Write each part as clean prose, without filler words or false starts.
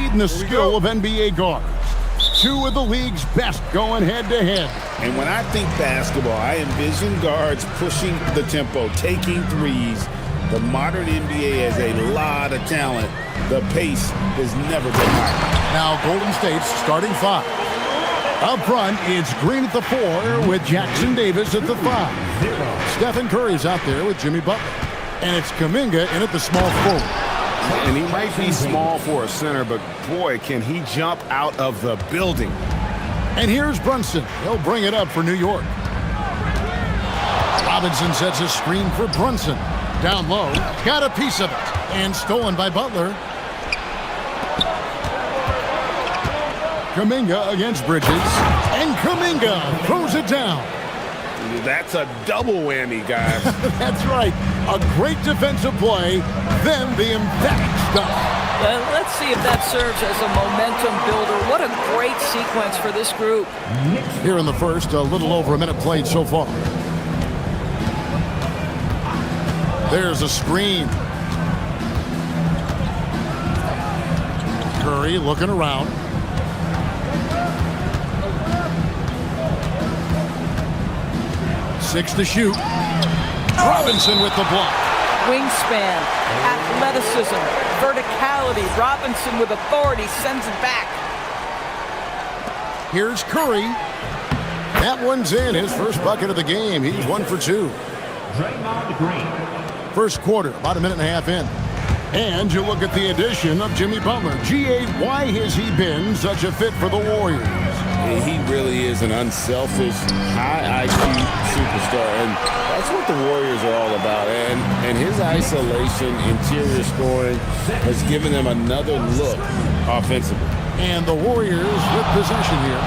speed and the skill of NBA guards. Two of the league's best going head-to-head. And when I think basketball, I envision guards pushing the tempo, taking threes. The modern NBA has a lot of talent. The pace has never been higher. Now Golden State's starting five. Up front, it's Green at the 4 with Jackson Davis at the 5. Stephen Curry's out there with Jimmy Butler. And it's Kuminga in at the small forward. And he might be small for a center, but boy, can he jump out of the building. And here's Brunson. He'll bring it up for New York. Robinson sets a screen for Brunson. Down low, got a piece of it. And stolen by Butler. Kuminga against Bridges. And Kuminga throws it down. That's a double whammy, guys. That's right. A great defensive play, then the emphatic stuff. Let's see if that serves as a momentum builder. What a great sequence for this group. Here in the first, a little over a minute played so far. There's a screen. Curry looking around. Six to shoot. Robinson with the block. Wingspan, athleticism, verticality. Robinson with authority sends it back. Here's Curry. That one's in. His first bucket of the game. He's 1 for 2. First quarter, about a minute and a half in. And you look at the addition of Jimmy Butler. G.A., why has he been such a fit for the Warriors? He really is an unselfish, high IQ superstar, and that's what the Warriors are all about. And his isolation, interior scoring has given them another look offensively. And the Warriors with possession here.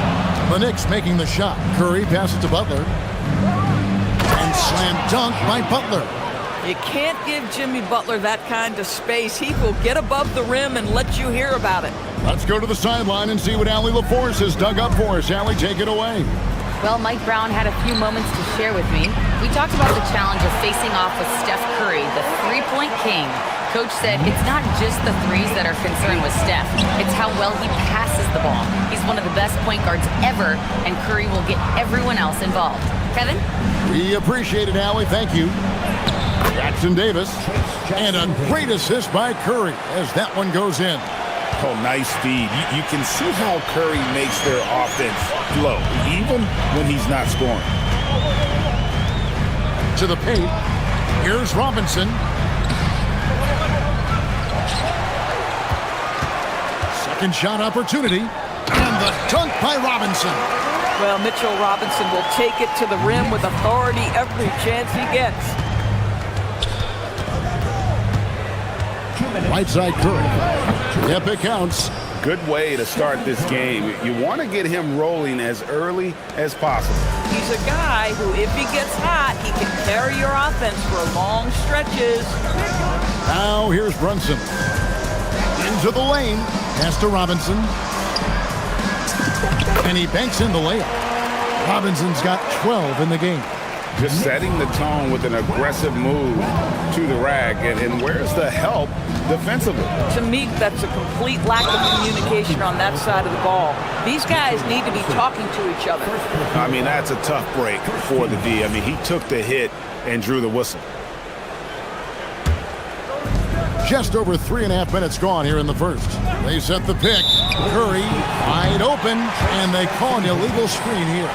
The Knicks making the shot. Curry passes to Butler. And slam dunk by Butler. You can't give Jimmy Butler that kind of space. He will get above the rim and let you hear about it. Let's go to the sideline and see what Allie LaForce has dug up for us. Allie, take it away. Well, Mike Brown had a few moments to share with me. We talked about the challenge of facing off with Steph Curry, the three-point king. Coach said it's not just the threes that are concerned with Steph. It's how well he passes the ball. He's one of the best point guards ever, and Curry will get everyone else involved. Kevin? We appreciate it, Allie. Thank you. Jackson Davis. And a great assist by Curry as that one goes in. Oh, nice speed. You can see how Curry makes their offense flow, even when he's not scoring. To the paint. Here's Robinson. Second shot opportunity. And the dunk by Robinson. Well, Mitchell Robinson will take it to the rim with authority every chance he gets. Right side Curry. Yep, it counts. Good way to start this game. You want to get him rolling as early as possible. He's a guy who, if he gets hot, he can carry your offense for long stretches. Now here's Brunson. Into the lane. Pass to Robinson. And he banks in the layup. Robinson's got 12 in the game. Just setting the tone with an aggressive move to the rack. And where's the help defensively? To me, that's a complete lack of communication on that side of the ball. These guys need to be talking to each other. I mean, that's a tough break for the D. I mean, he took the hit and drew the whistle. Just over 3.5 minutes gone here in the first. They set the pick. Curry wide open, and they call an illegal screen here.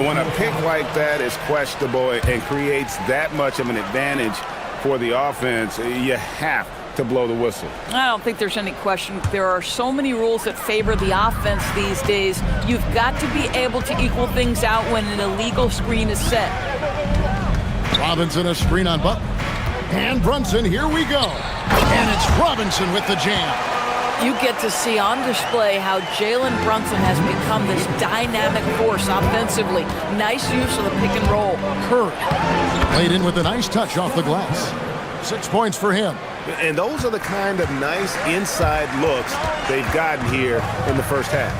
When a pick like that is questionable and creates that much of an advantage for the offense, you have to blow the whistle. I don't think there's any question. There are so many rules that favor the offense these days. You've got to be able to equal things out when an illegal screen is set. Robinson a screen on Butler. And Brunson, here we go. And it's Robinson with the jam. You get to see on display how Jalen Brunson has become this dynamic force offensively. Nice use of the pick and roll. Curry laid in with a nice touch off the glass. 6 points for him. And those are the kind of nice inside looks they've gotten here in the first half.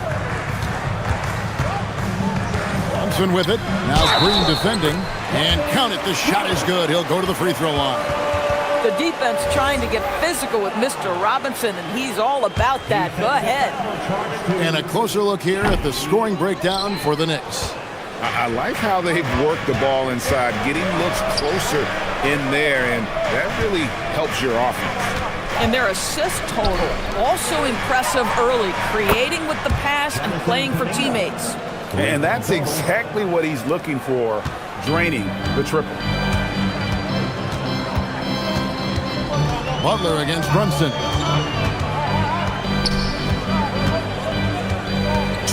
Brunson with it. Now Green defending. And count it. The shot is good. He'll go to the free throw line. The defense trying to get physical with Mr. Robinson, and he's all about that. Go ahead. And a closer look here at the scoring breakdown for the Knicks. I like how they've worked the ball inside, getting looks closer in there, and that really helps your offense. And their assist total, also impressive early, creating with the pass and playing for teammates. And that's exactly what he's looking for, draining the triple. Butler against Brunson.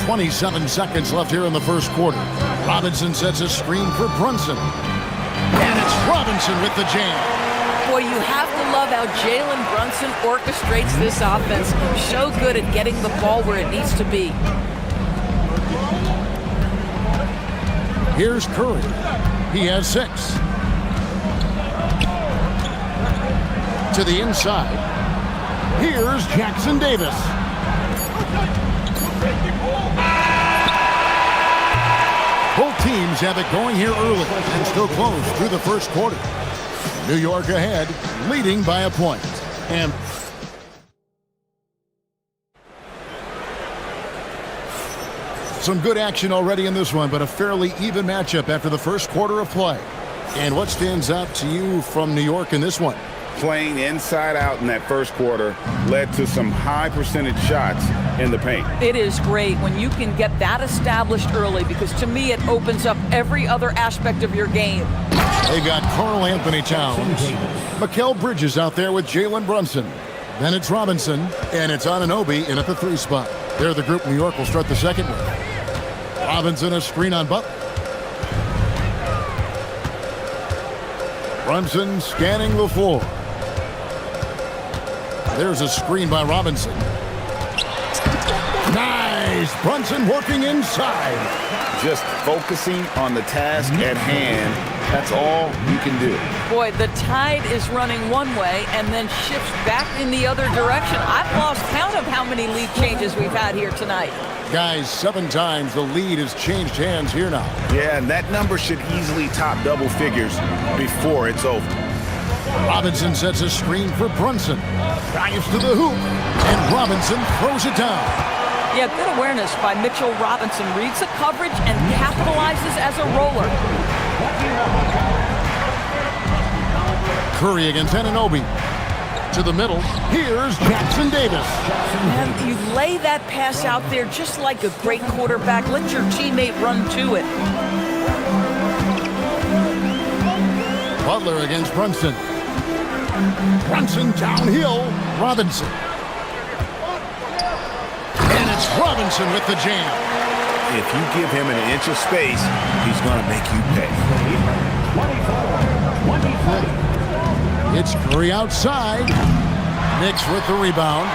27 seconds left here in the first quarter. Robinson sets a screen for Brunson. And it's Robinson with the jam. Boy, you have to love how Jalen Brunson orchestrates this offense. So good at getting the ball where it needs to be. Here's Curry. He has 6. To the inside. Here's Jackson Davis. Both teams have it going here early and still close through the first quarter. New York ahead, leading by a point. And some good action already in this one, but a fairly even matchup after the first quarter of play. And what stands out to you from New York in this one? Playing inside out in that first quarter led to some high percentage shots in the paint. It is great when you can get that established early, because to me it opens up every other aspect of your game. They got Karl Anthony Towns. Mikal Bridges out there with Jalen Brunson. Then it's Robinson, and it's Anunoby in at the 3 spot. They're the group New York will start the second with. Robinson a screen on Butler. Brunson scanning the floor. There's a screen by Robinson. Nice! Brunson working inside. Just focusing on the task at hand. That's all you can do. Boy, the tide is running one way and then shifts back in the other direction. I've lost count of how many lead changes we've had here tonight. Guys, 7 times the lead has changed hands here now. Yeah, and that number should easily top double figures before it's over. Robinson sets a screen for Brunson. Drives to the hoop, and Robinson throws it down. Yeah, good awareness by Mitchell Robinson. Reads the coverage and capitalizes as a roller. Curry against Anunoby. To the middle, here's Jackson Davis. And you lay that pass out there just like a great quarterback. Let your teammate run to it. Butler against Brunson. Brunson downhill. Robinson. And it's Robinson with the jam. If you give him an inch of space, he's going to make you pay. It's Curry outside. Knicks with the rebound.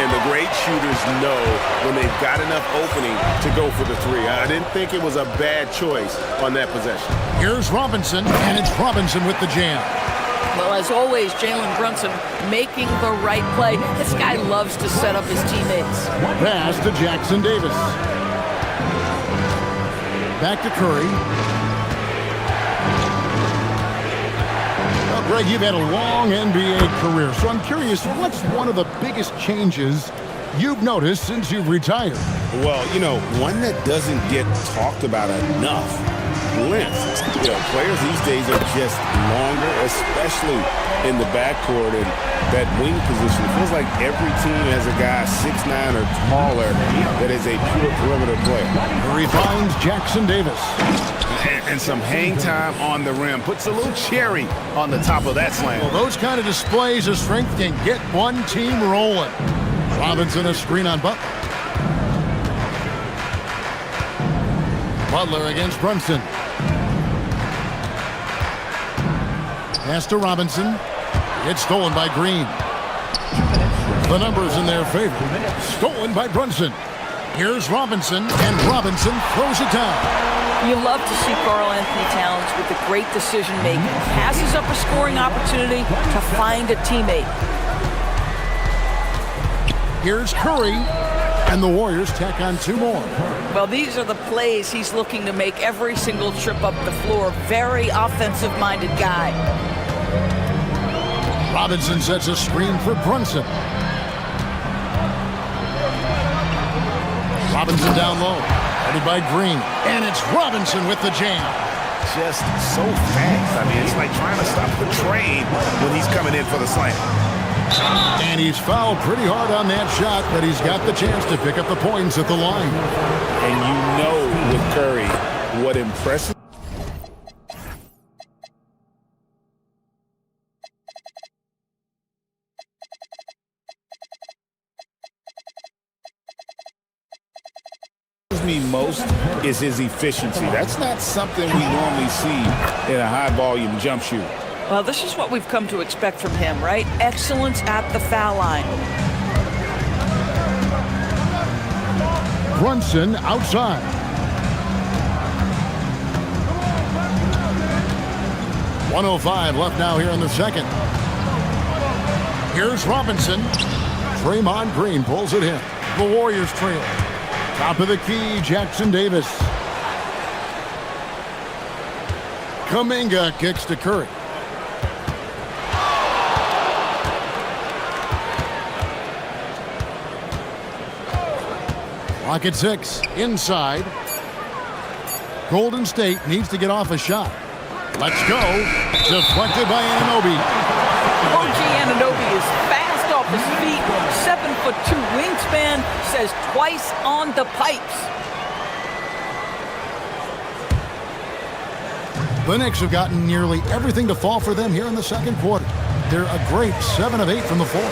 And the great shooters know when they've got enough opening to go for the 3. I didn't think it was a bad choice on that possession. Here's Robinson, and it's Robinson with the jam. Well, as always, Jalen Brunson making the right play. This guy loves to set up his teammates. Pass to Jackson Davis. Back to Curry. Well, Greg, you've had a long NBA career, so I'm curious, what's one of the biggest changes you've noticed since you've retired? Well, you know, one that doesn't get talked about enough. Length. You know, players these days are just longer, especially in the backcourt and that wing position. It feels like every team has a guy 6'9" or taller that is a pure perimeter player. He finds Jackson Davis. And some hang time on the rim. Puts a little cherry on the top of that slam. Well, those kind of displays of strength can get one team rolling. Robinson a screen on Butler. Butler against Brunson. Pass to Robinson. It's stolen by Green. The numbers in their favor. Stolen by Brunson. Here's Robinson, and Robinson throws it down. You love to see Karl Anthony Towns with the great decision-making. Passes up a scoring opportunity to find a teammate. Here's Curry, and the Warriors tack on 2 more. Well, these are the plays he's looking to make every single trip up the floor. Very offensive-minded guy. Robinson sets a screen for Brunson. Robinson down low. Headed by Green. And it's Robinson with the jam. Just so fast. I mean, it's like trying to stop the train when he's coming in for the slam. And he's fouled pretty hard on that shot, but he's got the chance to pick up the points at the line. And you know with Curry what impressive me most is his efficiency. That's not something we normally see in a high volume jump shoot. Well, this is what we've come to expect from him, right? Excellence at the foul line. Brunson outside. .105 left now here in the second. Here's Robinson. Draymond Green pulls it in. The Warriors trail. Top of the key, Jackson Davis. Kuminga kicks to Curry. Clock at 6. Inside. Golden State needs to get off a shot. Let's go. Deflected by Anunoby. OG Anunoby is fast off his feet. 7'2" wingspan, says twice on the pipes. The Knicks have gotten nearly everything to fall for them here in the second quarter. They're a great 7 of 8 from the floor.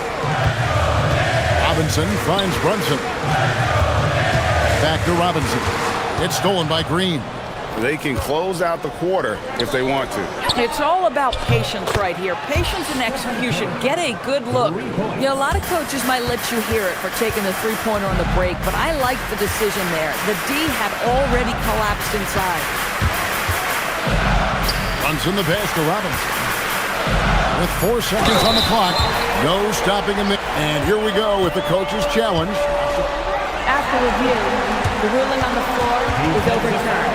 Robinson finds Brunson. Back to Robinson. It's stolen by Green. They can close out the quarter if they want to. It's all about patience right here. Patience and execution. Get a good look. You know, a lot of coaches might let you hear it for taking the three-pointer on the break, but I like the decision there. The D had already collapsed inside. Brunson the pass to Robinson. With 4 seconds on the clock, no stopping him. And here we go with the coach's challenge. After review, the ruling on the floor is overturned.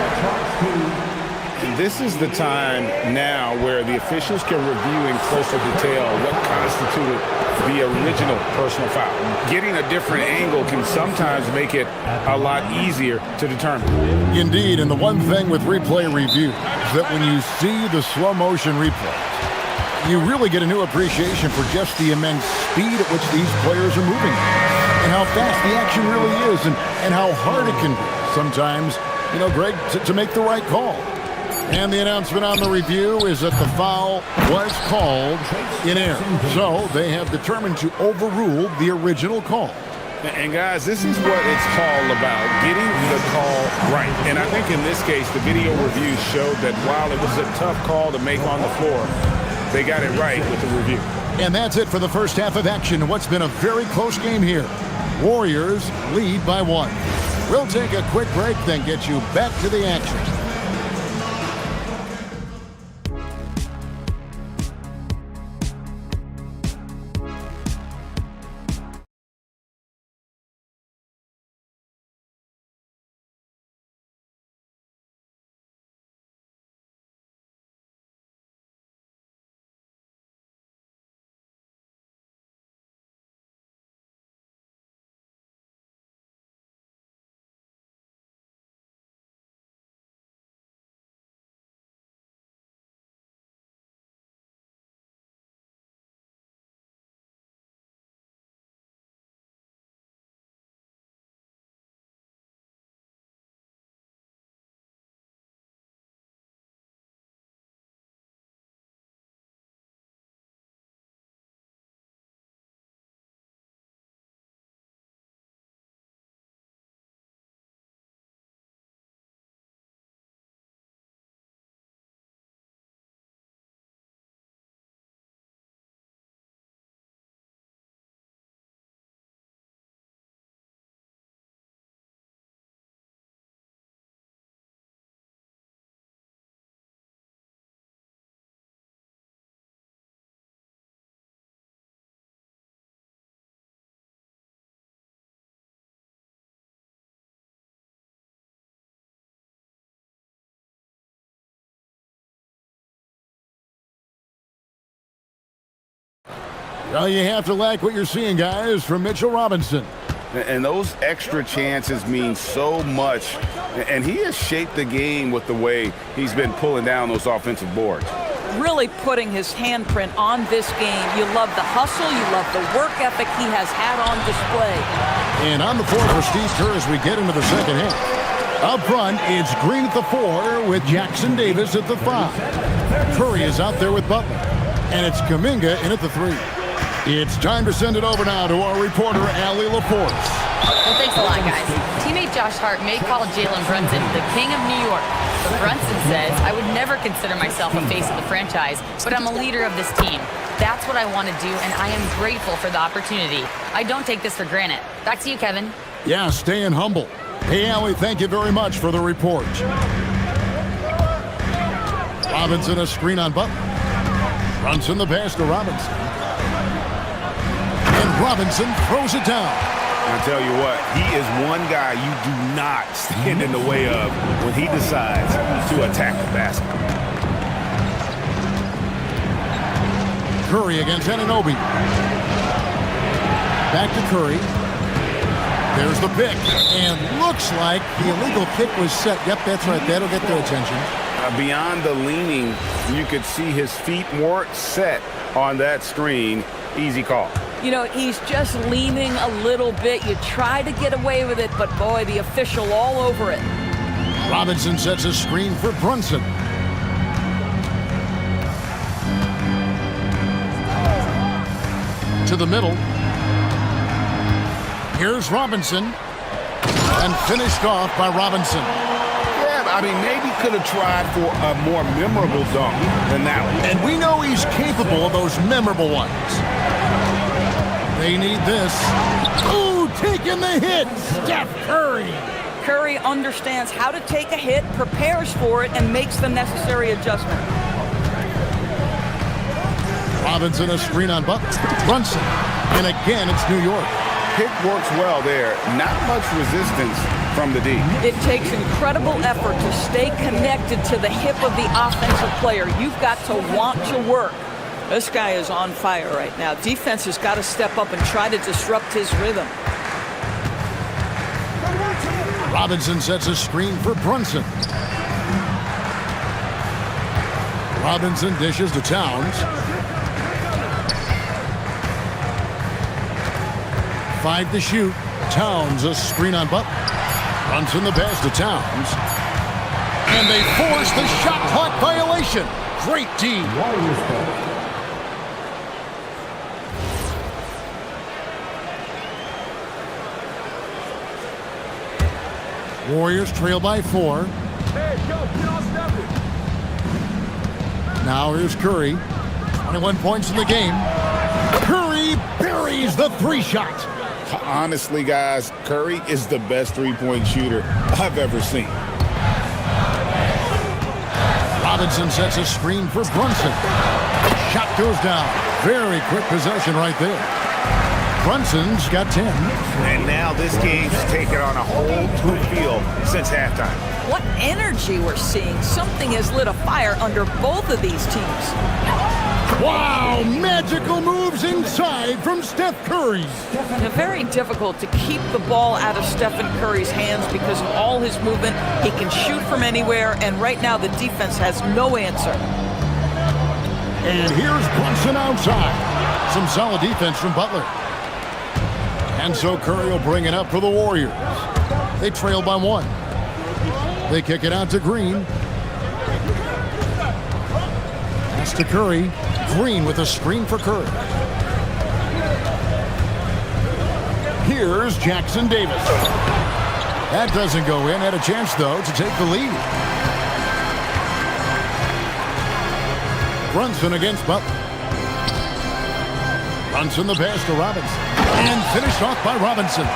And this is the time now where the officials can review in closer detail what constituted the original personal foul. Getting a different angle can sometimes make it a lot easier to determine. Indeed, and the one thing with replay review is that when you see the slow motion replay, you really get a new appreciation for just the immense speed at which these players are moving and how fast the action really is and how hard it can be sometimes, you know, Greg, to make the right call. And the announcement on the review is that the foul was called in error. So they have determined to overrule the original call. And guys, this is what it's all about, getting the call right. And I think in this case, the video review showed that while it was a tough call to make on the floor, they got it right with the review. And that's it for the first half of action. What's been a very close game here. Warriors lead by 1. We'll take a quick break, then get you back to the action. Well, you have to like what you're seeing, guys, from Mitchell Robinson. And those extra chances mean so much. And he has shaped the game with the way he's been pulling down those offensive boards. Really putting his handprint on this game. You love the hustle. You love the work ethic he has had on display. And on the floor for Steve Kerr as we get into the second half. Up front, it's Green at the 4 with Jackson Davis at the 5. Curry is out there with Butler. And it's Kuminga in at the 3. It's time to send it over now to our reporter, Allie LaForce. Well, thanks a lot, guys. Teammate Josh Hart may call Jalen Brunson the king of New York. But Brunson says, I would never consider myself a face of the franchise, but I'm a leader of this team. That's what I want to do, and I am grateful for the opportunity. I don't take this for granted. Back to you, Kevin. Yeah, staying humble. Hey, Allie, thank you very much for the report. Robinson a screen on Butler. Brunson the pass to Robinson. And Robinson throws it down. I'll tell you what, he is one guy you do not stand in the way of when he decides to attack the basket. Curry against Anunoby. Back to Curry. There's the pick. And looks like the illegal kick was set. Yep, that's right. That'll get their attention. Beyond the leaning, you could see his feet more set on that screen. Easy call. You know, he's just leaning a little bit. You try to get away with it, but boy, the official all over it. Robinson sets a screen for Brunson. To the middle. Here's Robinson. And finished off by Robinson. Yeah, I mean, maybe could have tried for a more memorable dunk than that one. And we know he's capable of those memorable ones. They need this. Ooh, taking the hit. Steph Curry. Curry understands how to take a hit, prepares for it, and makes the necessary adjustment. Robinson a screen on Butler. Brunson. And again, it's New York. Pick works well there. Not much resistance from the D. It takes incredible effort to stay connected to the hip of the offensive player. You've got to want to work. This guy is on fire right now. Defense has got to step up and try to disrupt his rhythm. Robinson sets a screen for Brunson. Robinson dishes to Towns. 5 to shoot. Towns a screen on Butler. Brunson the pass to Towns. And they force the shot clock violation. Great team. Warriors trail by 4. Now here's Curry. 21 points in the game. Curry buries the 3-shot. Honestly, guys, Curry is the best three-point shooter I've ever seen. Robinson sets a screen for Brunson. Shot goes down. Very quick possession right there. Brunson's got 10. And now this game's taken on a whole new feel since halftime. What energy we're seeing. Something has lit a fire under both of these teams. Wow, magical moves inside from Steph Curry. Very difficult to keep the ball out of Stephen Curry's hands because of all his movement. He can shoot from anywhere, and right now the defense has no answer. And here's Brunson outside. Some solid defense from Butler. And so Curry will bring it up for the Warriors. They trail by 1. They kick it out to Green. Pass to Curry. Green with a screen for Curry. Here's Jackson Davis. That doesn't go in. Had a chance, though, to take the lead. Brunson against Butler. Brunson the pass to Robinson. And finished off by Robinson.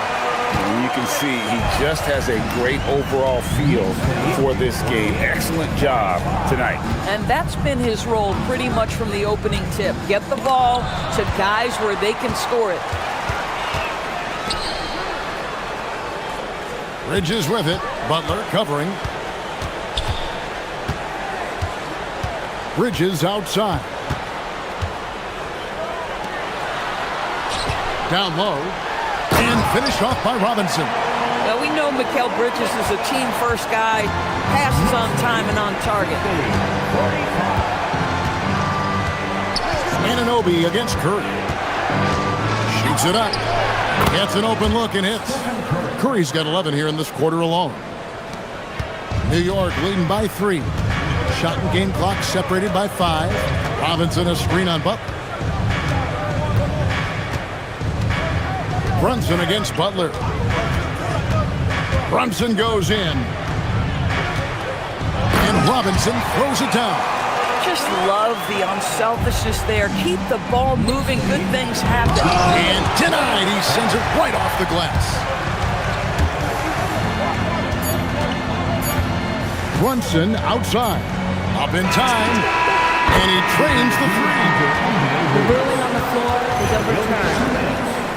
You can see he just has a great overall feel for this game. Excellent job tonight. And that's been his role pretty much from the opening tip. Get the ball to guys where they can score it. Bridges with it. Butler covering. Bridges outside. Down low. And finished off by Robinson. Well, we know Mikal Bridges is a team-first guy. Passes on time and on target. Anunoby against Curry. Shoots it up. Gets an open look and hits. Curry's got 11 here in this quarter alone. New York leading by 3. Shot and game clock separated by 5. Robinson a screen on Butler. Brunson against Butler. Brunson goes in. And Robinson throws it down. Just love the unselfishness there. Keep the ball moving. Good things happen. And denied. He sends it right off the glass. Brunson outside. Up in time. And he trains the 3. The ruling on the floor is overturned.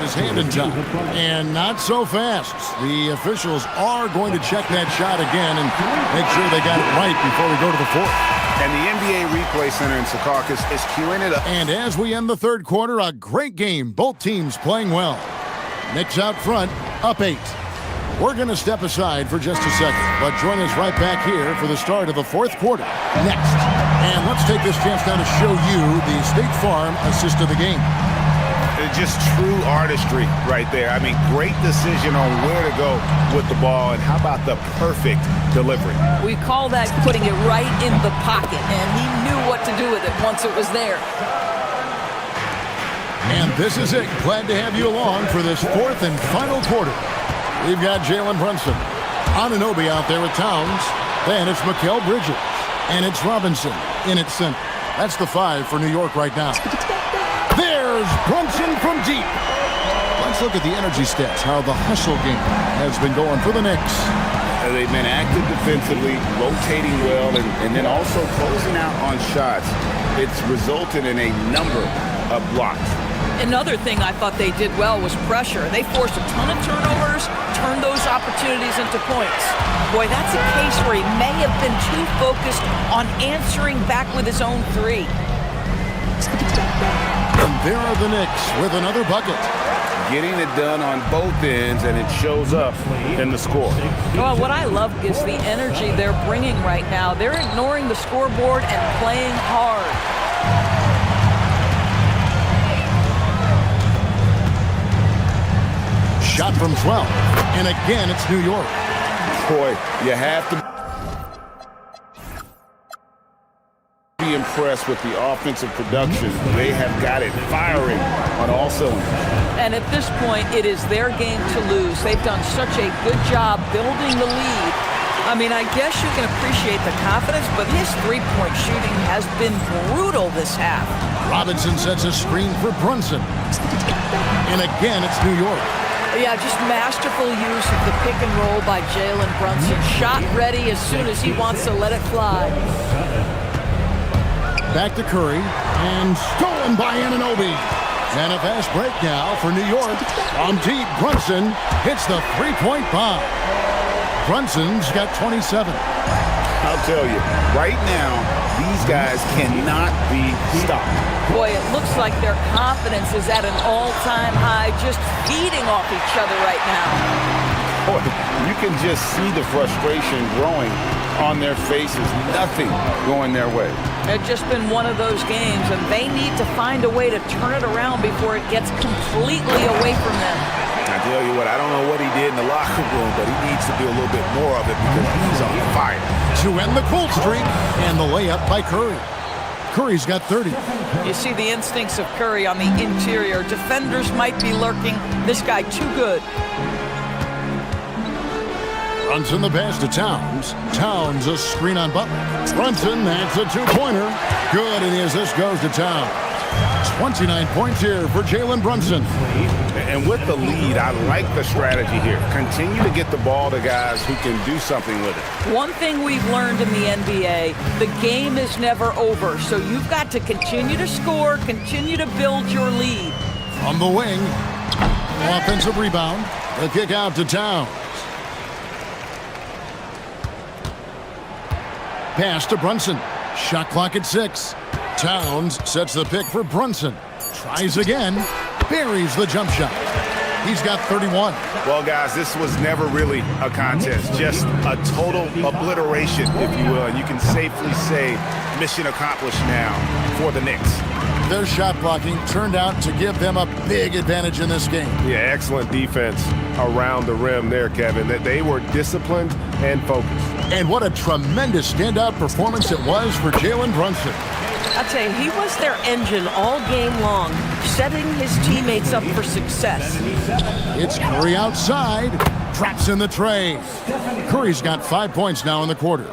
His hand in time. And not so fast. The officials are going to check that shot again and make sure they got it right before we go to the 4th. And the NBA Replay Center in Secaucus is queuing it up. And as we end the third quarter, a great game. Both teams playing well. Knicks out front, up 8. We're going to step aside for just a second, but join us right back here for the start of the 4th quarter next. And let's take this chance now to show you the State Farm assist of the game. Just true artistry right there. I mean, great decision on where to go with the ball, and how about the perfect delivery? We call that putting it right in the pocket, and he knew what to do with it once it was there. And this is it. Glad to have you along for this 4th and final quarter. We've got Jalen Brunson. Anunoby out there with Towns. Then it's Mikal Bridges. And it's Robinson in its center. That's the 5 for New York right now. There's Brunson from deep. Let's look at the energy stats, how the hustle game has been going for the Knicks. They've been active defensively, rotating well, and then also closing out on shots. It's resulted in a number of blocks. Another thing I thought they did well was pressure. They forced a ton of turnovers, turned those opportunities into points. Boy, that's a case where he may have been too focused on answering back with his own 3. And there are the Knicks with another bucket. Getting it done on both ends, and it shows up in the score. Well, what I love is the energy they're bringing right now. They're ignoring the scoreboard and playing hard. Shot from 12. And again, it's New York. Boy, you have to be impressed with the offensive production. They have got it firing on all cylinders. And at this point, it is their game to lose. They've done such a good job building the lead. I mean, I guess you can appreciate the confidence, but his three-point shooting has been brutal this half. Robinson sets a screen for Brunson. And again, it's New York. Yeah, just masterful use of the pick and roll by Jalen Brunson. Shot ready as soon as he wants to let it fly. Back to Curry, and stolen by Anunoby. And a fast break now for New York. On deep, Brunson hits the three-point bomb. Brunson's got 27. I'll tell you, right now, these guys cannot be stopped. Boy, it looks like their confidence is at an all-time high, just feeding off each other right now. Boy, you can just see the frustration growing on their faces. Nothing going their way. It's just been one of those games, and they need to find a way to turn it around before it gets completely away from them. I tell you what, I don't know what he did in the locker room, but he needs to do a little bit more of it because he's on fire. To end the cold streak, and the layup by Curry. Curry's got 30. You see the instincts of Curry on the interior. Defenders might be lurking. This guy too good. Brunson the pass to Towns. Towns a screen on Butler. Brunson, that's a two-pointer. Good, and the assist goes to Towns. 29 points here for Jalen Brunson. And with the lead, I like the strategy here. Continue to get the ball to guys who can do something with it. One thing we've learned in the NBA, the game is never over. So you've got to continue to score, continue to build your lead. From the wing, offensive rebound. The kick out to Towns. Pass to Brunson. Shot clock at 6. Towns sets the pick for Brunson. Tries again. buries the jump shot. He's got 31. Well, guys, this was never really a contest, just a total obliteration, if you will. And you can safely say mission accomplished now for the Knicks. Their shot blocking turned out to give them a big advantage in this game. Yeah, excellent defense around the rim there, Kevin. That they were disciplined and focused. And what a tremendous standout performance it was for Jalen Brunson. I'll tell you, he was their engine all game long, setting his teammates up for success. It's Curry outside, traps in the tray. Curry's got 5 points now in the quarter.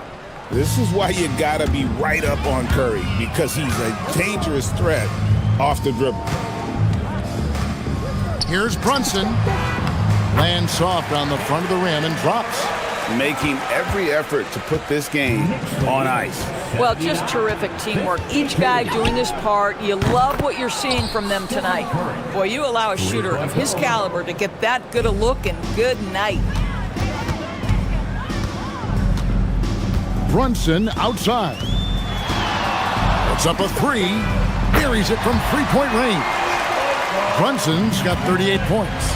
This is why you gotta be right up on Curry, because he's a dangerous threat off the dribble. Here's Brunson. Lands soft on the front of the rim and drops. Making every effort to put this game on ice. Well, just terrific teamwork. Each guy doing his part. You love what you're seeing from them tonight. Boy, you allow a shooter of his caliber to get that good a look, and good night. Brunson outside. Puts up a three. Buries it from three-point range. Brunson's got 38 points.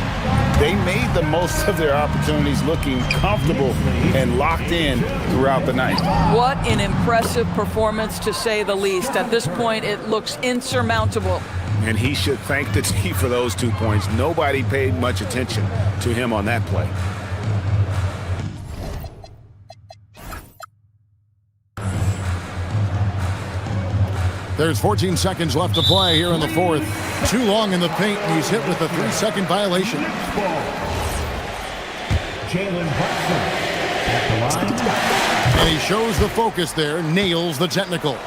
They made the most of their opportunities, looking comfortable and locked in throughout the night. What an impressive performance, to say the least. At this point, it looks insurmountable. And he should thank the team for those 2 points. Nobody paid much attention to him on that play. There's 14 seconds left to play here in the fourth. Too long in the paint, and he's hit with a 3-second violation. Jalen Brunson at the line. And he shows the focus there, nails the technical.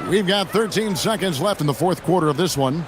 We've got 13 seconds left in the fourth quarter of this one.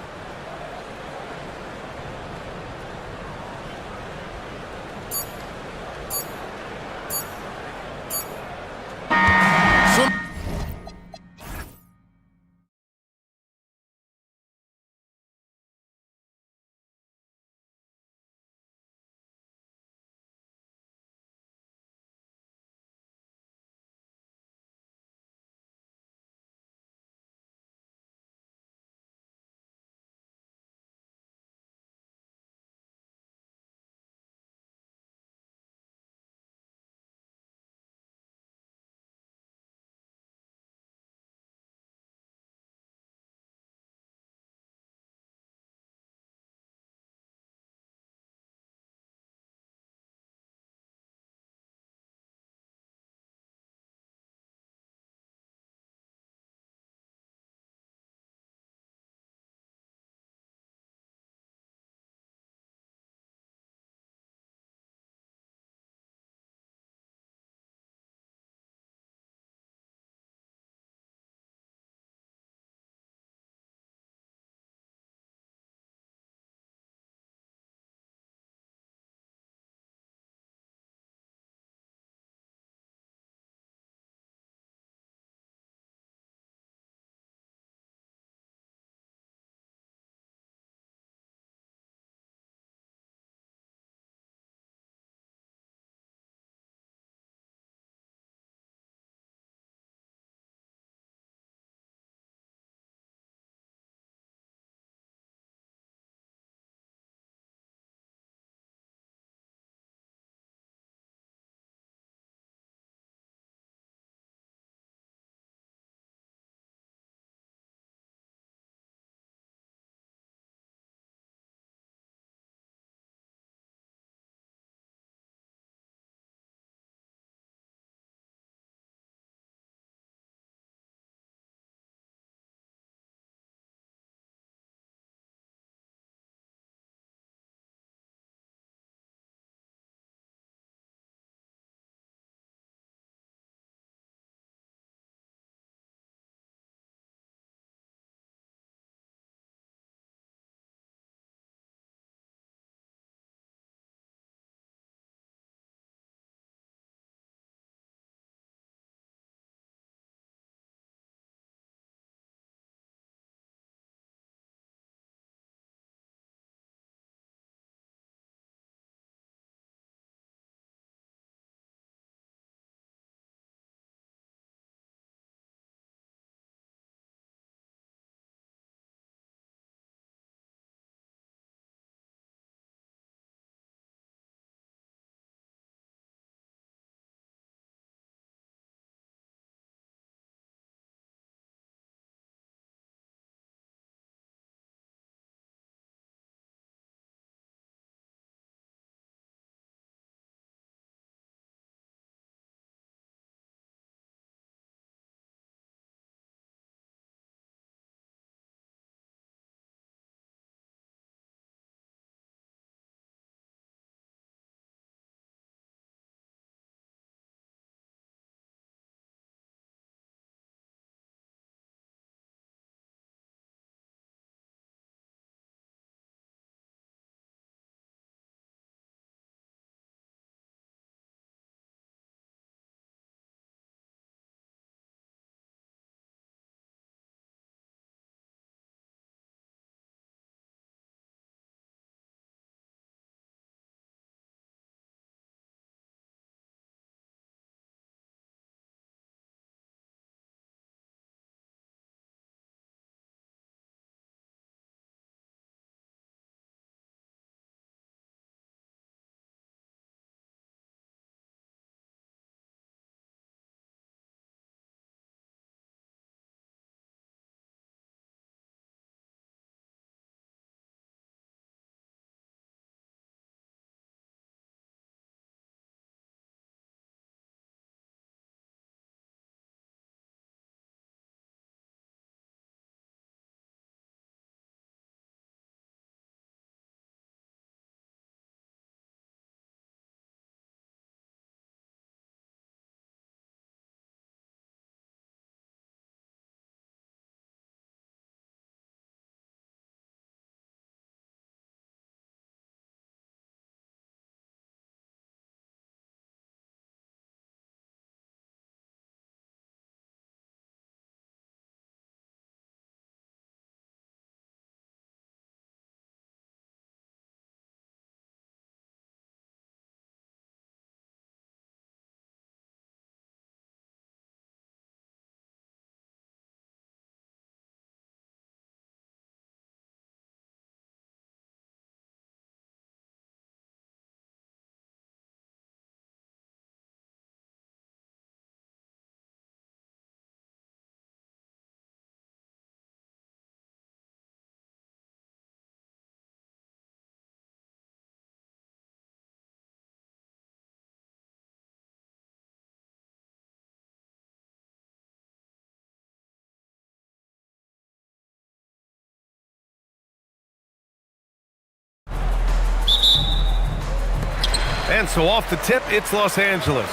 And so off the tip, it's Los Angeles.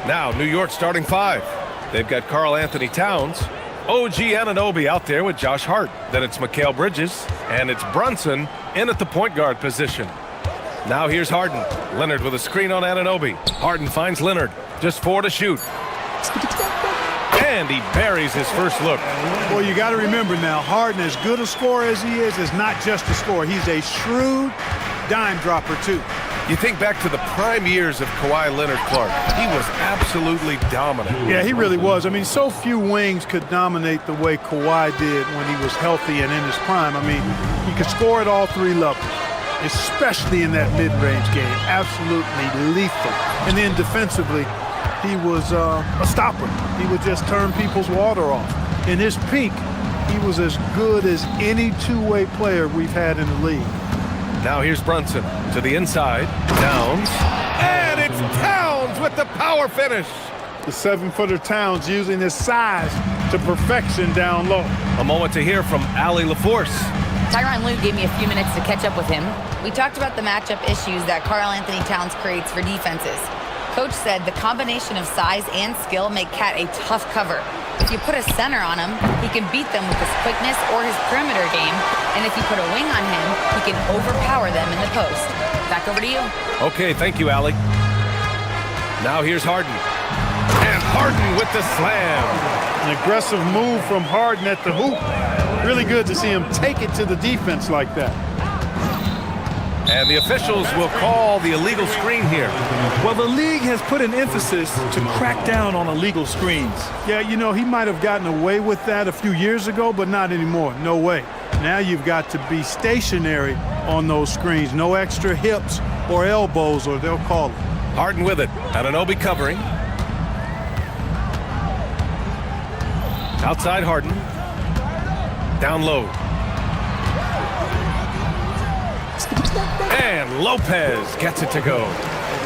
Now, New York starting five. They've got Karl Anthony Towns, OG Anunoby out there with Josh Hart. Then it's Mikal Bridges, and it's Brunson in at the point guard position. Now here's Harden. Leonard with a screen on Anunoby. Harden finds Leonard. Just 4 to shoot. And he buries his first look. Well, you got to remember now, Harden, as good a scorer as he is not just a scorer. He's a shrewd dime dropper, too. You think back to the prime years of Kawhi Leonard, Clark. He was absolutely dominant. Yeah, he really was. I mean, so few wings could dominate the way Kawhi did when he was healthy and in his prime. I mean, he could score at all three levels, especially in that mid-range game. Absolutely lethal. And then defensively, he was a stopper. He would just turn people's water off. In his peak, he was as good as any two-way player we've had in the league. Now here's Brunson to the inside. Towns. And it's Towns with the power finish. The 7-footer Towns using his size to perfection down low. A moment to hear from Allie LaForce. Tyronn Lue gave me a few minutes to catch up with him. We talked about the matchup issues that Karl Anthony Towns creates for defenses. Coach said the combination of size and skill make Cat a tough cover. If you put a center on him, he can beat them with his quickness or his perimeter game. And if you put a wing on him, he can overpower them in the post. Back over to you. Okay, thank you, Allie. Now here's Harden. And Harden with the slam. An aggressive move from Harden at the hoop. Really good to see him take it to the defense like that. And the officials will call the illegal screen here. Well, the league has put an emphasis to crack down on illegal screens. Yeah, you know, he might have gotten away with that a few years ago, but not anymore. No way. Now you've got to be stationary on those screens. No extra hips or elbows, or they'll call it. Harden with it. Anunoby covering. Outside Harden. Down low. And Lopez gets it to go.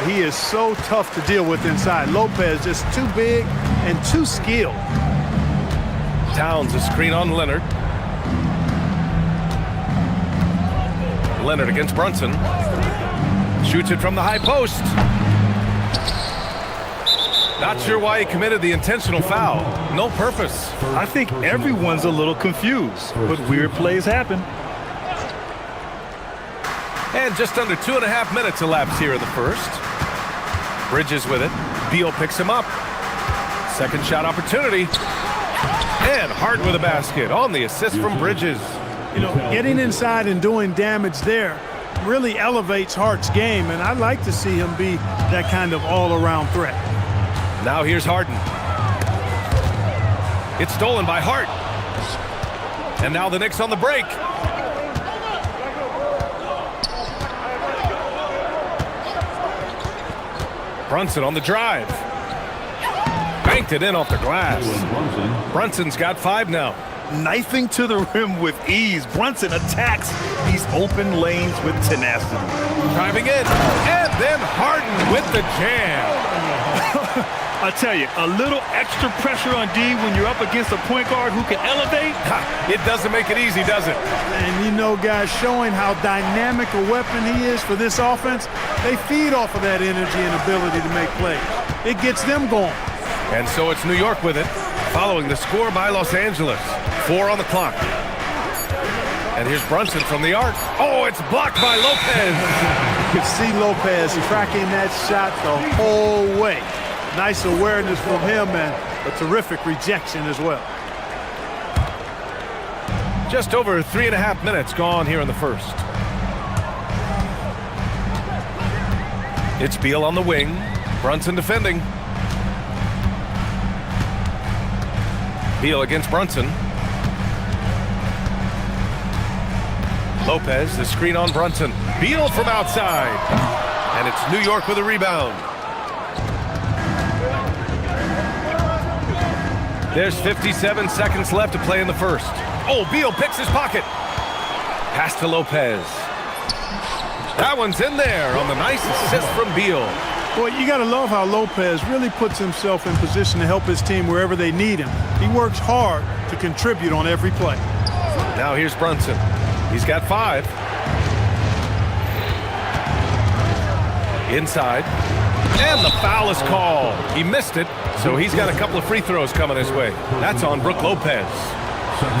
He is so tough to deal with inside. Lopez just too big and too skilled. Towns a screen on Leonard. Leonard against Brunson. Shoots it from the high post. Not sure why he committed the intentional foul. No purpose. I think everyone's a little confused, but weird plays happen. And just under 2.5 minutes elapsed here in the first. Bridges with it. Beal picks him up. Second shot opportunity. And Hart with a basket on the assist from Bridges. You know, getting inside and doing damage there really elevates Hart's game, and I'd like to see him be that kind of all-around threat. Now here's Harden. It's stolen by Hart. And now the Knicks on the break. Brunson on the drive. Banked it in off the glass. Brunson's got 5 now. Knifing to the rim with ease. Brunson attacks these open lanes with tenacity. Driving in. And then Harden with the jam. I tell you, a little extra pressure on D when you're up against a point guard who can elevate. It doesn't make it easy, does it? And you know, guys, showing how dynamic a weapon he is for this offense, they feed off of that energy and ability to make plays. It gets them going. And so it's New York with it, following the score by Los Angeles. 4 on the clock. And here's Brunson from the arc. Oh, it's blocked by Lopez. You could see Lopez tracking that shot the whole way. Nice awareness from him and a terrific rejection as well. Just over 3.5 minutes gone here in the first. It's Beal on the wing. Brunson defending. Beal against Brunson. Lopez, the screen on Brunson. Beal from outside. And it's New York with a rebound. There's 57 seconds left to play in the first. Oh, Beal picks his pocket. Pass to Lopez. That one's in there on the nice assist from Beal. Boy, you got to love how Lopez really puts himself in position to help his team wherever they need him. He works hard to contribute on every play. Now here's Brunson. He's got 5. Inside. And the foul is called. He missed it, so he's got a couple of free throws coming his way. That's on Brook Lopez.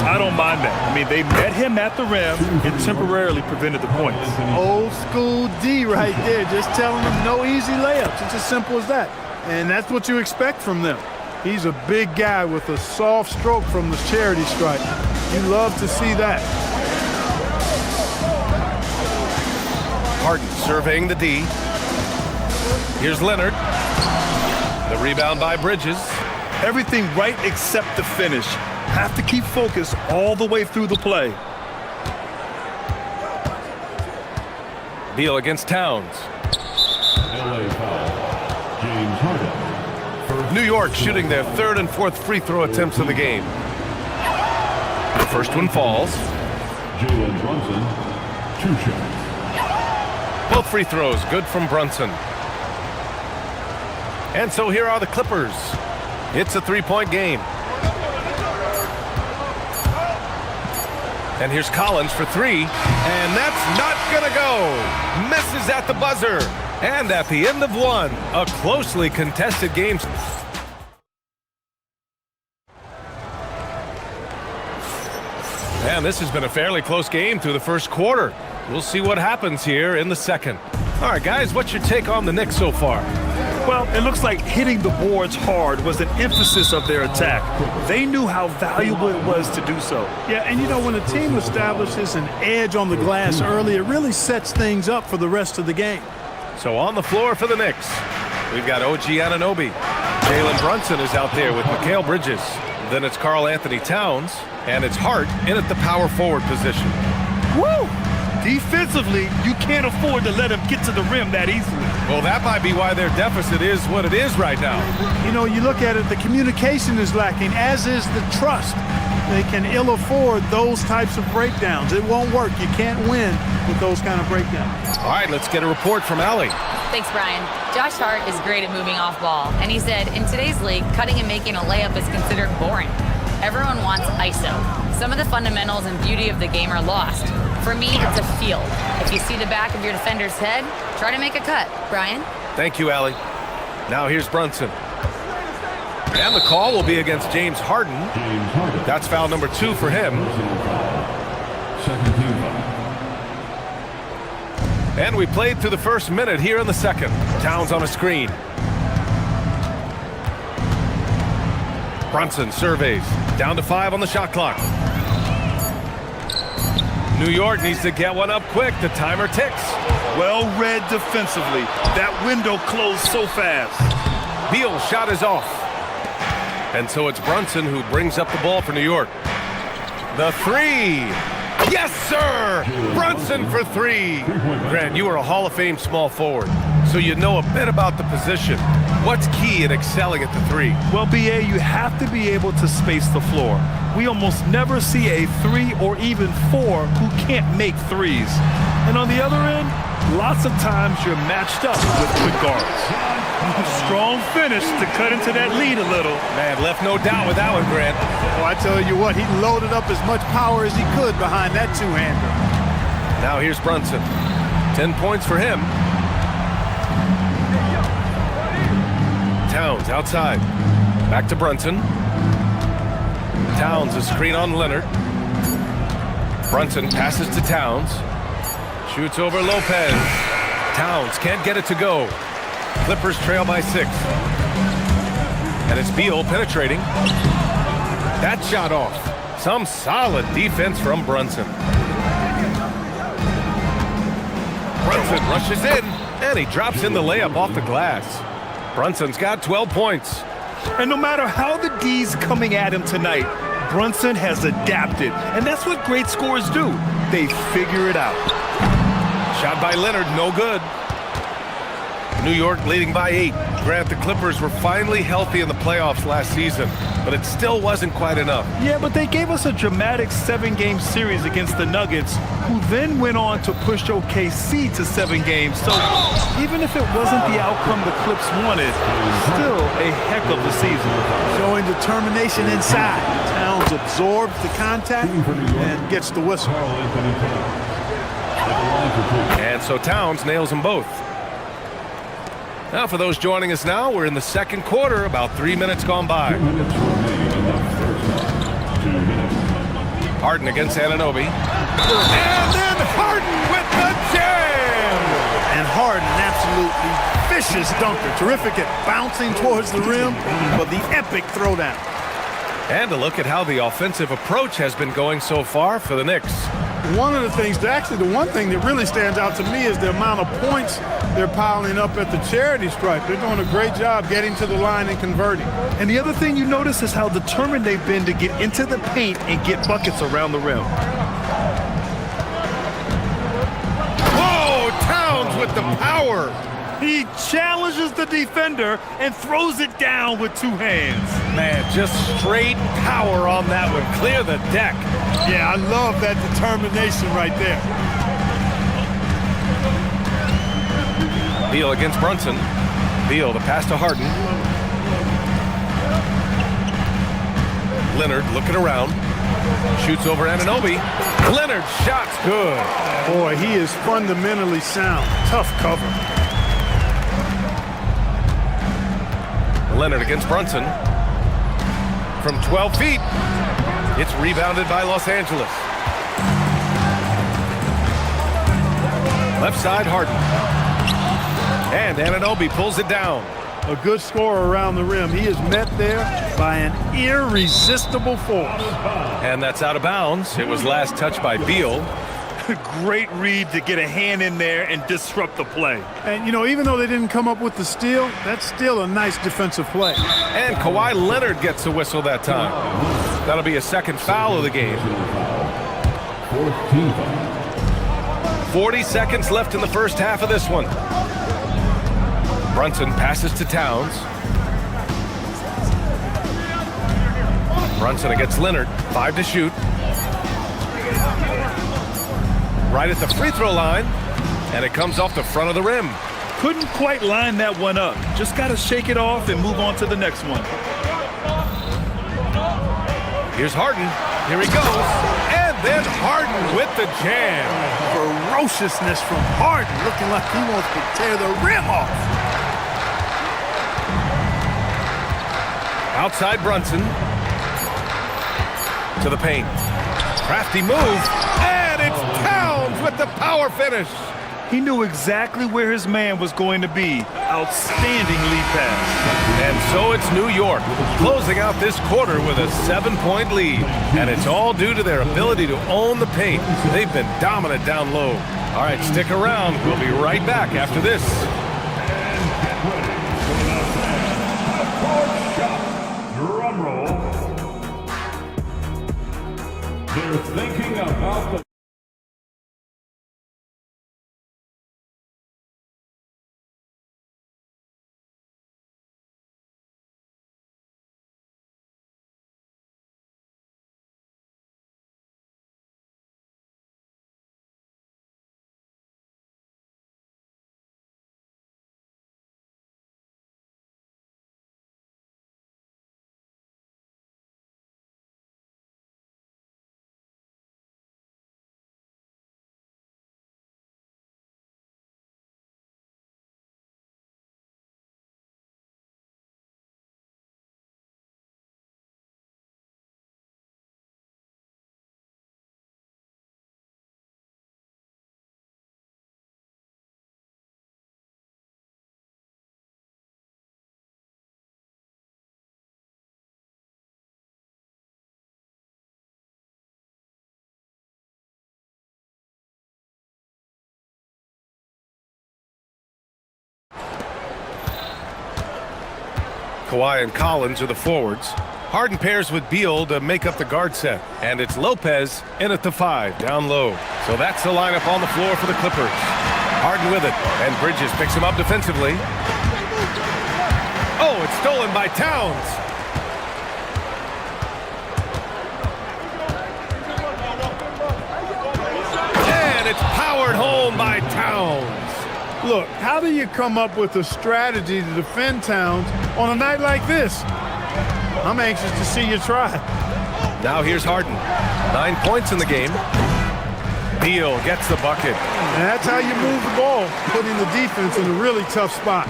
I don't mind that. I mean, they met him at the rim and temporarily prevented the points. Old school D right there, just telling them no easy layups. It's as simple as that. And that's what you expect from them. He's a big guy with a soft stroke from the charity stripe. You love to see that. Harden surveying the D. Here's Leonard. The rebound by Bridges. Everything right except the finish. Have to keep focused all the way through the play. Beal against Towns. LA foul. James Harden. New York shooting their third and fourth free throw attempts of the game. The first one falls. Jalen Brunson, 2 shots. Both free throws good from Brunson. And so here are the Clippers. It's a 3-point game. And here's Collins for 3, and that's not gonna go. Misses at the buzzer. And at the end of one, a closely contested game. And this has been a fairly close game through the first quarter. We'll see what happens here in the second. All right, guys, what's your take on the Knicks so far? Well, it looks like hitting the boards hard was an emphasis of their attack. They knew how valuable it was to do so. Yeah, and you know, when a team establishes an edge on the glass early, it really sets things up for the rest of the game. So on the floor for the Knicks, we've got OG Anunoby. Jalen Brunson is out there with Mikal Bridges. Then it's Karl Anthony Towns, and it's Hart in at the power forward position. Woo! Defensively, you can't afford to let him get to the rim that easily. Well, that might be why their deficit is what it is right now. You know, you look at it, the communication is lacking, as is the trust. They can ill afford those types of breakdowns. It won't work. You can't win with those kind of breakdowns. All right, let's get a report from Allie. Thanks, Brian. Josh Hart is great at moving off ball, and he said, in today's league, cutting and making a layup is considered boring. Everyone wants ISO. Some of the fundamentals and beauty of the game are lost. For me, it's a field. If you see the back of your defender's head, try to make a cut. Brian? Thank you, Allie. Now here's Brunson. And the call will be against James Harden. That's foul number 2 for him. Second team foul. And we played through the first minute here in the second. Towns on a screen. Brunson surveys. Down to 5 on the shot clock. New York needs to get one up quick. The timer ticks. Well read defensively. That window closed so fast. Beal's shot is off. And so it's Brunson who brings up the ball for New York. The 3. Yes, sir! Brunson for 3. Grant, you are a Hall of Fame small forward, so you know a bit about the position. What's key in excelling at the 3? Well, BA, you have to be able to space the floor. We almost never see a 3 or even 4 who can't make 3s. And on the other end, lots of times you're matched up with quick guards. Strong finish to cut into that lead a little. Man, left no doubt with that one, Grant. Well, I tell you what, he loaded up as much power as he could behind that two-hander. Now here's Brunson. 10 points for him. Towns outside. Back to Brunson. Towns a screen on Leonard. Brunson passes to Towns. Shoots over Lopez. Towns can't get it to go. Clippers trail by 6. And it's Beal penetrating. That shot off. Some solid defense from Brunson. Brunson rushes in, and he drops in the layup off the glass. Brunson's got 12 points. And no matter how the D's coming at him tonight, Brunson has adapted. And that's what great scorers do. They figure it out. Shot by Leonard, no good. New York leading by 8. Grant, the Clippers were finally healthy in the playoffs last season, but it still wasn't quite enough. Yeah, but they gave us a dramatic 7-game series against the Nuggets, who then went on to push OKC to 7 games. So even if it wasn't the outcome the Clips wanted, still a heck of a season. Showing determination inside. Towns absorbs the contact and gets the whistle. And so Towns nails them both. Now, for those joining us now, we're in the second quarter, about 3 minutes gone by. 2 minutes remain in the first half. 2 minutes. Harden against Anunoby. And then Harden with the jam! And Harden, absolutely vicious dunker. Terrific at bouncing towards the rim, but the epic throwdown. And a look at how the offensive approach has been going so far for the Knicks. One of the things, actually the one thing that really stands out to me is the amount of points they're piling up at the charity stripe. They're doing a great job getting to the line and converting. And the other thing you notice is how determined they've been to get into the paint and get buckets around the rim. Whoa, Towns with the power. He challenges the defender and throws it down with 2 hands. Man, just straight power on that one. Clear the deck. Yeah, I love that determination right there. Beal against Brunson. Beal, the pass to Harden. Leonard looking around. Shoots over Anunoby. Leonard, shot's good. Boy, he is fundamentally sound. Tough cover. Leonard against Brunson. From 12 feet. It's rebounded by Los Angeles. Left side, Harden. And Anunoby pulls it down. A good scorer around the rim. He is met there by an irresistible force. And that's out of bounds. It was last touched by Beal. Great read to get a hand in there and disrupt the play. And, you know, even though they didn't come up with the steal, that's still a nice defensive play. And Kawhi Leonard gets a whistle that time. That'll be a second foul of the game. 4th team foul. 40 seconds left in the first half of this one. Brunson passes to Towns. Brunson against Leonard. 5 to shoot. Right at the free throw line. And it comes off the front of the rim. Couldn't quite line that one up. Just got to shake it off and move on to the next one. Here's Harden. Here he goes. And then Harden with the jam. Ferociousness from Harden, looking like he wants to tear the rim off. Outside Brunson. To the paint. Crafty move. And it's Towns with the power finish. He knew exactly where his man was going to be. Outstanding lead pass. And so it's New York, closing out this quarter with a 7-point lead. And it's all due to their ability to own the paint. They've been dominant down low. All right, stick around. We'll be right back after this. Drum roll. They're thinking about the Kawhi and Collins are the forwards. Harden pairs with Beal to make up the guard set. And it's Lopez in at the 5, down low. So that's the lineup on the floor for the Clippers. Harden with it, and Bridges picks him up defensively. Oh, it's stolen by Towns. And it's powered home by Towns. Look, how do you come up with a strategy to defend Towns on a night like this? I'm anxious to see you try. Now here's Harden. 9 points in the game. Beal gets the bucket. And that's how you move the ball, putting the defense in a really tough spot.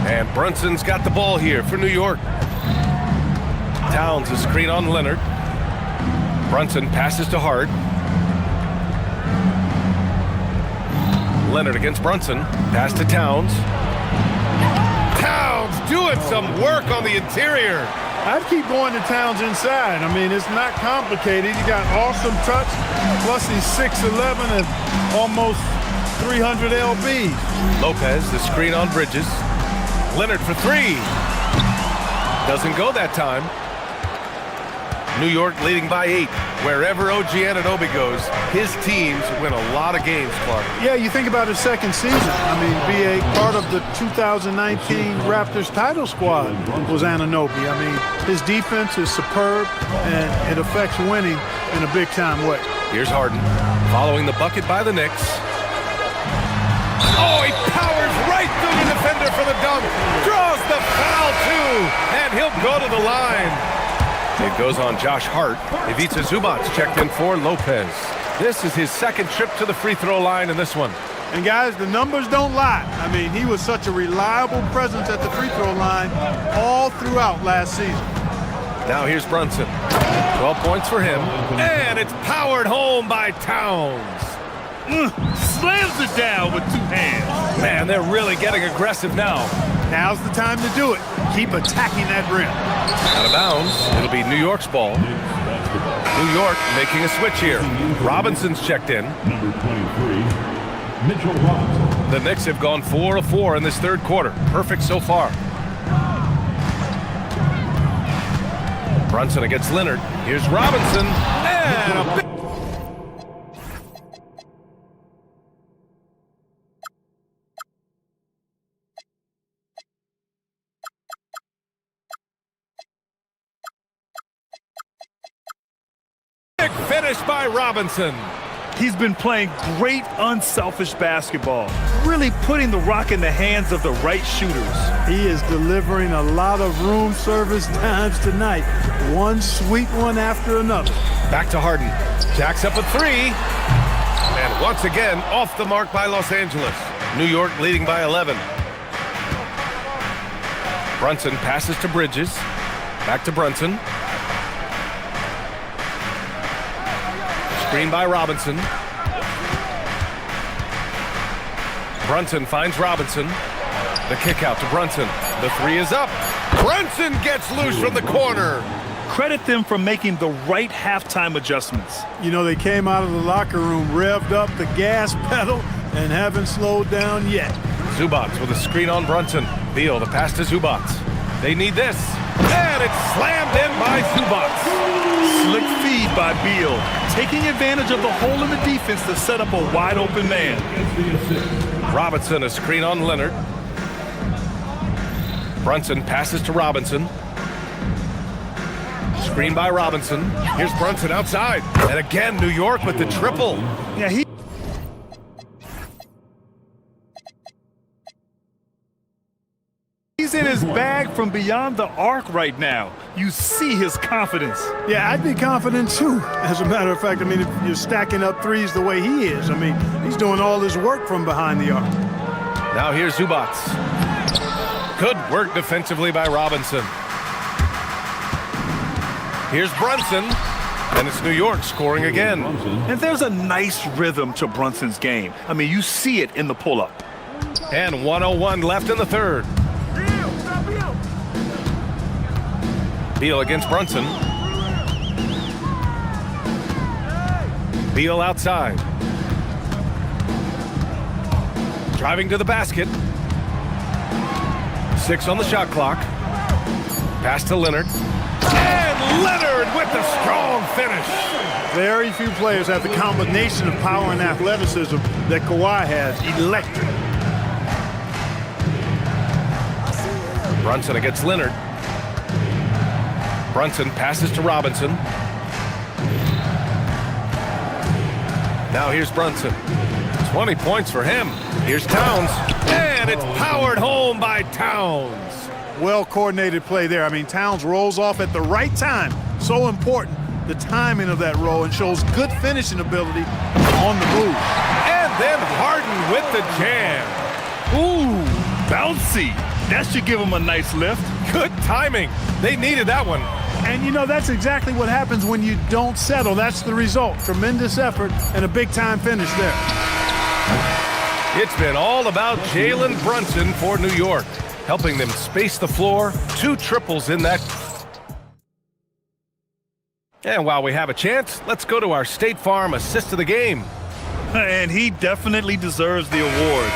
And Brunson's got the ball here for New York. Towns a screen on Leonard. Brunson passes to Hart. Leonard against Brunson. Pass to Towns. Towns doing some work on the interior. I'd keep going to Towns inside. I mean, it's not complicated. He got awesome touch, plus he's 6'11" and almost 300 lbs. Lopez, the screen on Bridges. Leonard for three. Doesn't go that time. New York leading by 8. Wherever OG Anunoby goes, his teams win a lot of games, Clark. Yeah, you think about his second season. I mean, be a part of the 2019 Raptors title squad was Anunoby. I mean, his defense is superb, and it affects winning in a big-time way. Here's Harden, following the bucket by the Knicks. Oh, he powers right through the defender for the dunk. Draws the foul, too, and he'll go to the line. It goes on Josh Hart. Ivica Zubac checked in for Lopez. This is his second trip to the free throw line in this one. And guys, the numbers don't lie. I mean, he was such a reliable presence at the free throw line all throughout last season. Now here's Brunson. 12 points for him. And it's powered home by Towns. Slams it down with 2 hands. Man, they're really getting aggressive now. Now's the time to do it. Keep attacking that rim. Out of bounds. It'll be New York's ball. New York making a switch here. Robinson's checked in. Number 23, Mitchell Robinson. The Knicks have gone 4 of 4 in this third quarter. Perfect so far. Brunson against Leonard. Here's Robinson. And a big... finish by Robinson. He's been playing great unselfish basketball, really putting the rock in the hands of the right shooters. He is delivering a lot of room service dimes tonight. One sweet one after another. Back to Harden. Jacks up a 3. And once again, off the mark by Los Angeles. New York leading by 11. Brunson passes to Bridges. Back to Brunson. Screen by Robinson. Brunson finds Robinson. The kick out to Brunson. The 3 is up. Brunson gets loose from the corner. Credit them for making the right halftime adjustments. You know, they came out of the locker room, revved up the gas pedal, and haven't slowed down yet. Zubac with a screen on Brunson. Beal, the pass to Zubac. They need this. And it's slammed in by Zubac. Slick feed by Beal, taking advantage of the hole in the defense to set up a wide open man. Robinson, a screen on Leonard. Brunson passes to Robinson. Screen by Robinson. Here's Brunson outside. And again, New York with the triple. Yeah, he's in his bag from beyond the arc right now. You see his confidence. Yeah, I'd be confident too. As a matter of fact, I mean, if you're stacking up threes the way he is, I mean, he's doing all his work from behind the arc. Now here's Zubac. Good work defensively by Robinson. Here's Brunson, and it's New York scoring again. And there's a nice rhythm to Brunson's game. I mean, you see it in the pull-up. And 1:01 left in the third. Beal against Brunson. Beal outside. Driving to the basket. 6 on the shot clock. Pass to Leonard. And Leonard with the strong finish. Very few players have the combination of power and athleticism that Kawhi has. Electric. Brunson against Leonard. Brunson passes to Robinson. Now here's Brunson. 20 points for him. Here's Towns. And it's powered home by Towns. Well-coordinated play there. I mean, Towns rolls off at the right time. So important, the timing of that roll, and shows good finishing ability on the move. And then Harden with the jam. Ooh, bouncy. That should give him a nice lift. Good timing. They needed that one. And you know, that's exactly what happens when you don't settle. That's the result. Tremendous effort and a big-time finish there. It's been all about Jalen Brunson for New York, helping them space the floor. 2 triples in that. And while we have a chance, let's go to our State Farm assist of the game. And he definitely deserves the award.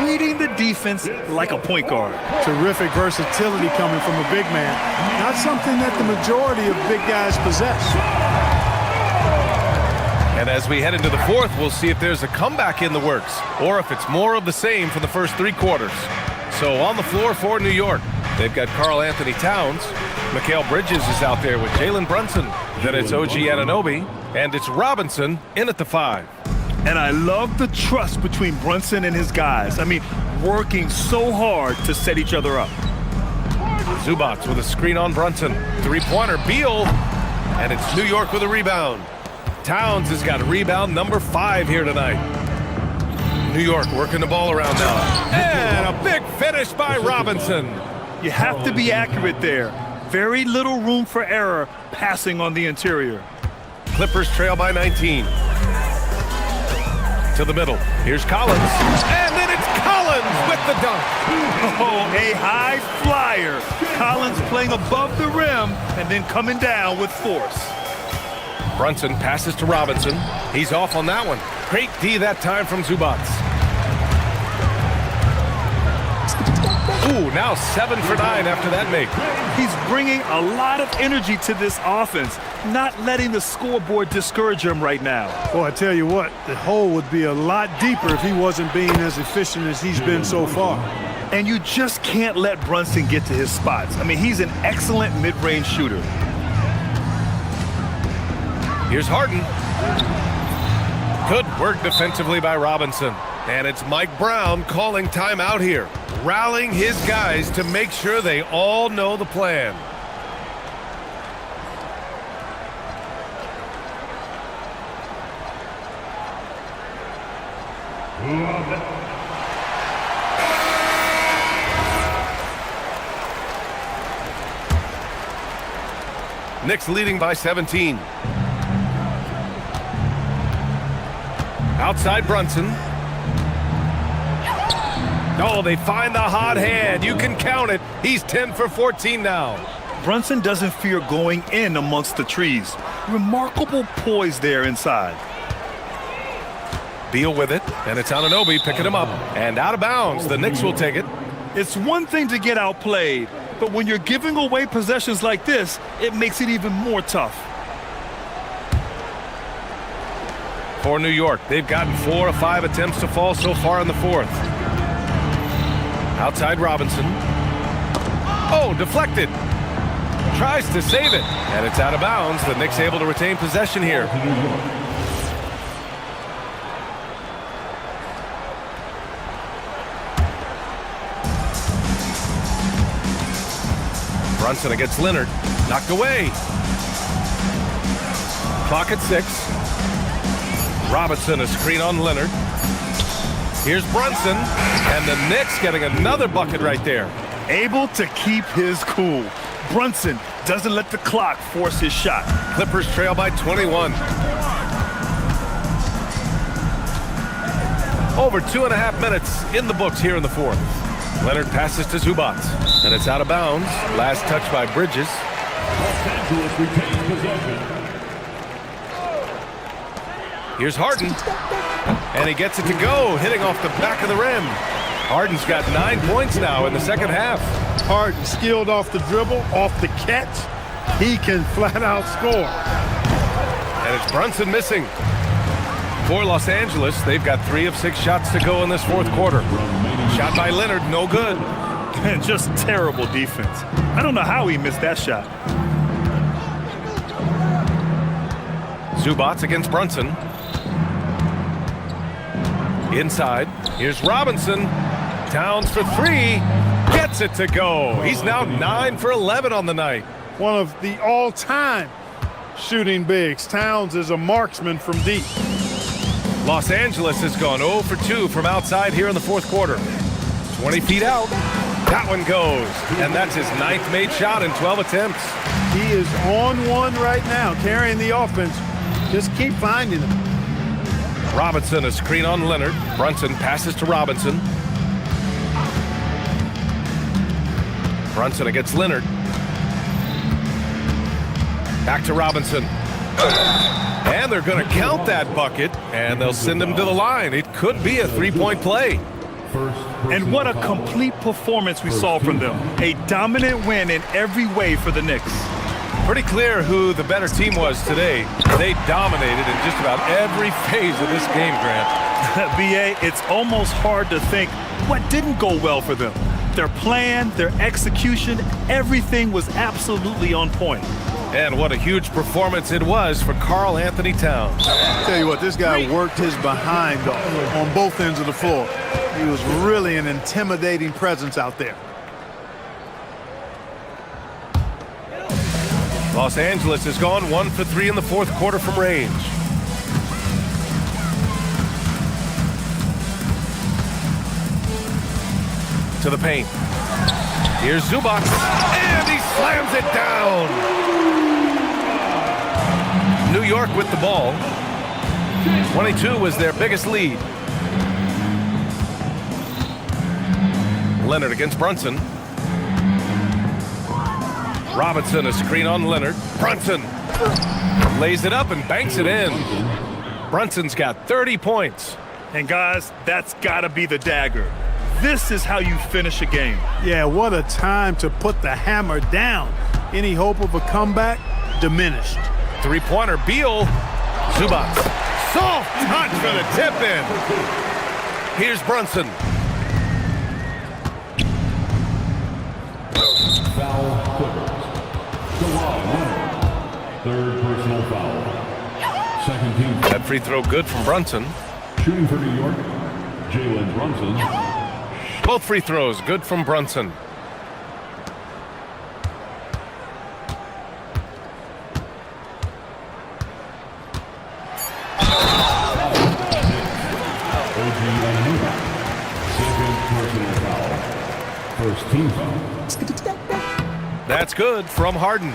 Reading the defense like a point guard. Terrific versatility coming from a big man. Not something that the majority of big guys possess. And as we head into the fourth, we'll see if there's a comeback in the works or if it's more of the same for the first 3 quarters. So on the floor for New York, they've got Karl Anthony Towns. Mikal Bridges is out there with Jalen Brunson. Then it's OG Anunoby, and it's Robinson in at the 5. And I love the trust between Brunson and his guys. I mean, working so hard to set each other up. Zubac with a screen on Brunson. 3-pointer, Beal. And it's New York with a rebound. Towns has got rebound number 5 here tonight. New York working the ball around now. And a big finish by Robinson. You have to be accurate there. Very little room for error passing on the interior. Clippers trail by 19. To the middle. Here's Collins. And then it's Collins with the dunk. Oh, a high flyer. Collins playing above the rim and then coming down with force. Brunson passes to Robinson. He's off on that one. Great D that time from Zubac. Ooh, now 7 for 9 after that make. He's bringing a lot of energy to this offense, not letting the scoreboard discourage him right now. Boy, I tell you what, the hole would be a lot deeper if he wasn't being as efficient as he's been so far. And you just can't let Brunson get to his spots. I mean, he's an excellent mid-range shooter. Here's Harden. Good work defensively by Robinson. And it's Mike Brown calling timeout here, rallying his guys to make sure they all know the plan. Knicks leading by 17. Outside Brunson. Oh, they find the hot hand. You can count it. He's 10 for 14 now. Brunson doesn't fear going in amongst the trees. Remarkable poise there inside. Beal with it, and it's Anunoby picking him up. And out of bounds, the Knicks will take it. It's one thing to get outplayed, but when you're giving away possessions like this, it makes it even more tough. For New York, they've gotten 4 of 5 attempts to fall so far in the fourth. Outside Robinson. Oh, deflected. Tries to save it, and it's out of bounds. The Knicks able to retain possession here. Brunson against Leonard. Knocked away. Clock at 6. Robinson a screen on Leonard. Here's Brunson, and the Knicks getting another bucket right there. Able to keep his cool. Brunson doesn't let the clock force his shot. Clippers trail by 21. Over 2.5 minutes in the books here in the fourth. Leonard passes to Zubac, and it's out of bounds. Last touch by Bridges. Los Angeles retains possession. Here's Harden, and he gets it to go, hitting off the back of the rim. Harden's got 9 points now in the second half. Harden skilled off the dribble, off the catch. He can flat out score. And it's Brunson missing. For Los Angeles, they've got 3 of 6 shots to go in this fourth quarter. Shot by Leonard, no good. And just terrible defense. I don't know how he missed that shot. Zubac against Brunson. Inside, here's Robinson. Towns for 3, gets it to go. He's now 9 for 11 on the night. One of the all-time shooting bigs. Towns is a marksman from deep. Los Angeles has gone 0 for 2 from outside here in the fourth quarter. 20 feet out. That one goes. And that's his 9th made shot in 12 attempts. He is on one right now, carrying the offense. Just keep finding him. Robinson, a screen on Leonard. Brunson passes to Robinson. Brunson against Leonard. Back to Robinson. And they're going to count that bucket, and they'll send him to the line. It could be a three-point play. And what a complete performance we saw from them. A dominant win in every way for the Knicks. Pretty clear who the better team was today. They dominated in just about every phase of this game, Grant. BA, it's almost hard to think what didn't go well for them. Their plan, their execution, everything was absolutely on point. And what a huge performance it was for Karl Anthony Towns. Tell you what, this guy worked his behind off on both ends of the floor. He was really an intimidating presence out there. Los Angeles has gone 1 for 3 in the fourth quarter from range. To the paint. Here's Zubac, and he slams it down. New York with the ball. 22 was their biggest lead. Leonard against Brunson. Robinson, a screen on Leonard. Brunson lays it up and banks it in. Brunson's got 30 points. And guys, that's got to be the dagger. This is how you finish a game. Yeah, what a time to put the hammer down. Any hope of a comeback diminished. Three-pointer, Beal. Zubac. Soft touch for the tip-in. Here's Brunson. Foul Clippers. Third personal foul. Second team. That free throw good from Brunson. Shooting for New York, Jalen Brunson. Both free throws good from Brunson. Second personal foul. First team foul. That's good from Harden.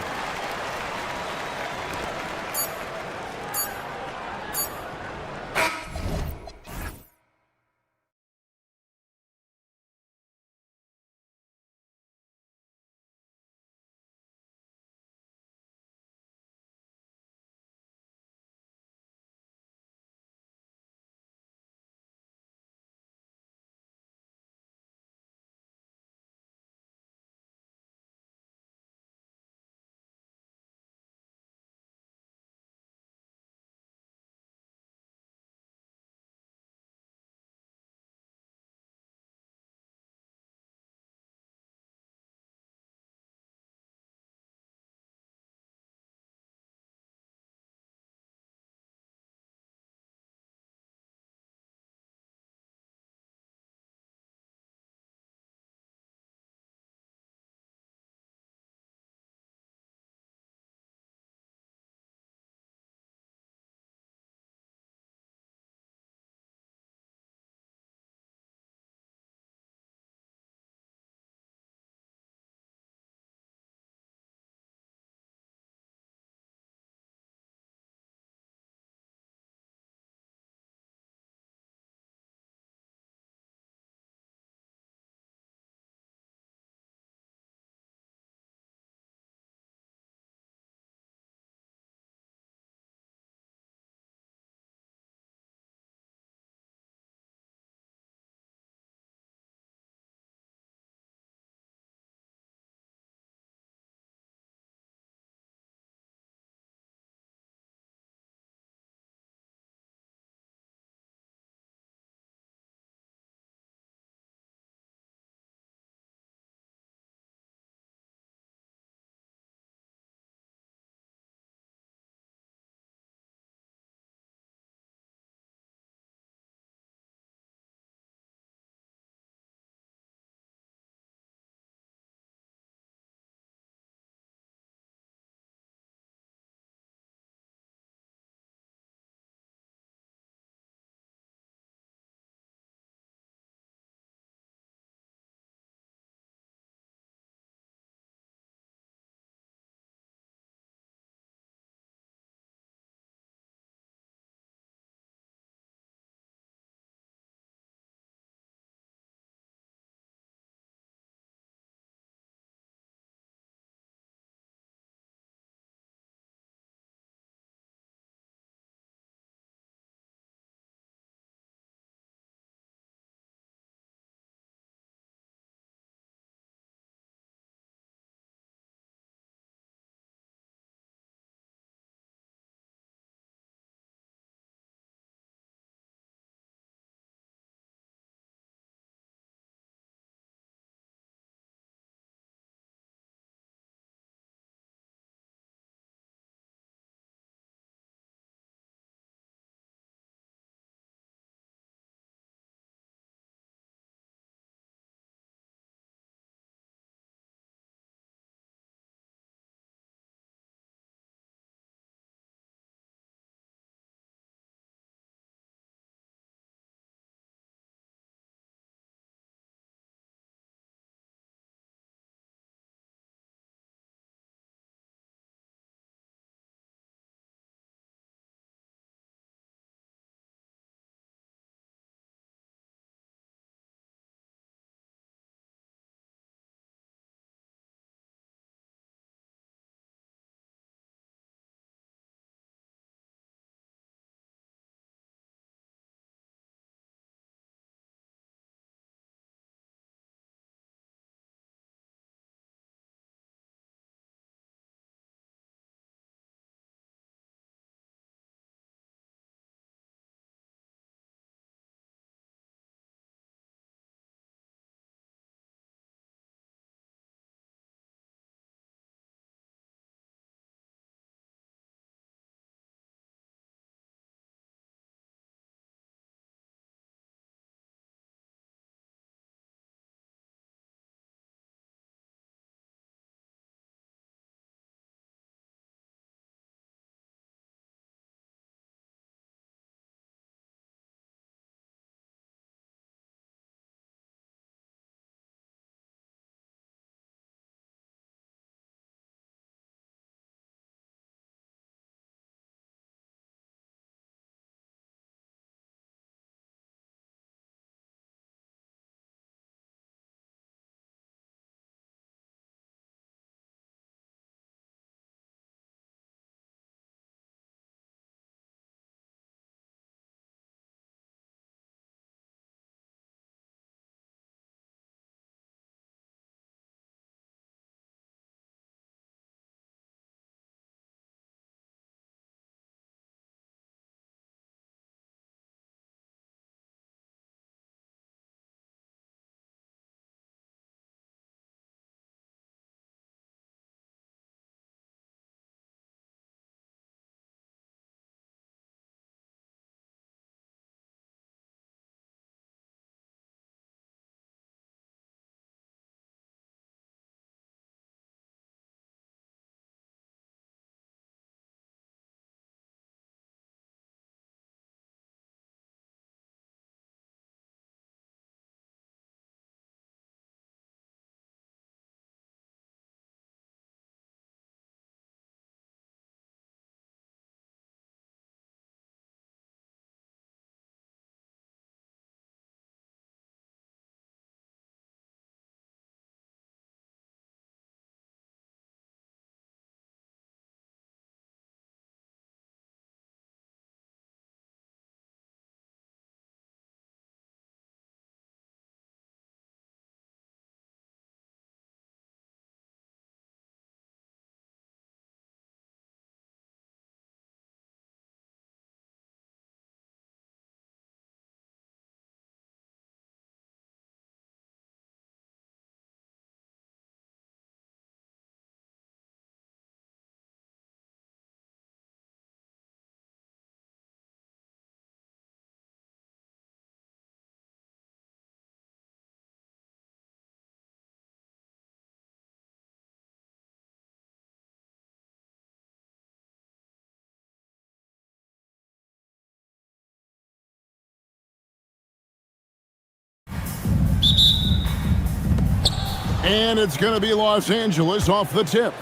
And it's going to be Los Angeles off the tip.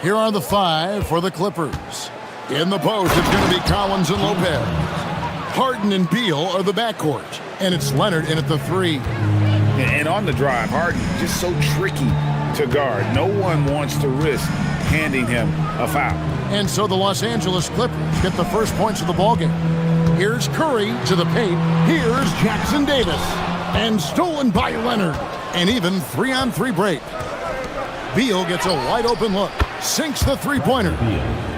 Here are the 5 for the Clippers. In the post, it's going to be Collins and Lopez. Harden and Beal are the backcourt. And it's Leonard in at the 3. And on the drive, Harden just so tricky to guard. No one wants to risk handing him a foul. And so the Los Angeles Clippers get the first points of the ballgame. Here's Curry to the paint. Here's Jackson Davis. And stolen by Leonard. And even 3-on-3 break. Beal gets a wide open look. Sinks the three-pointer.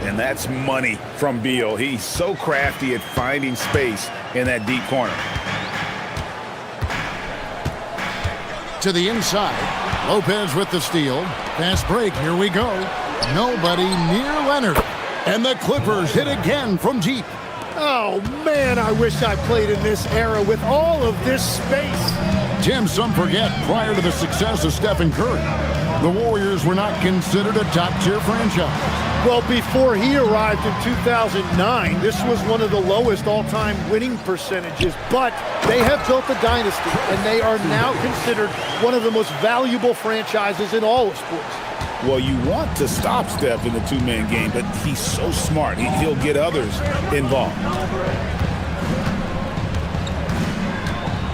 And that's money from Beal. He's so crafty at finding space in that deep corner. To the inside. Lopez with the steal. Fast break. Here we go. Nobody near Leonard. And the Clippers hit again from deep. Oh, man, I wish I played in this era with all of this space. Tim, some forget, prior to the success of Stephen Curry, the Warriors were not considered a top-tier franchise. Well, before he arrived in 2009, this was one of the lowest all-time winning percentages, but they have built a dynasty, and they are now considered one of the most valuable franchises in all of sports. Well, you want to stop Steph in the two-man game, but he's so smart. He'll get others involved.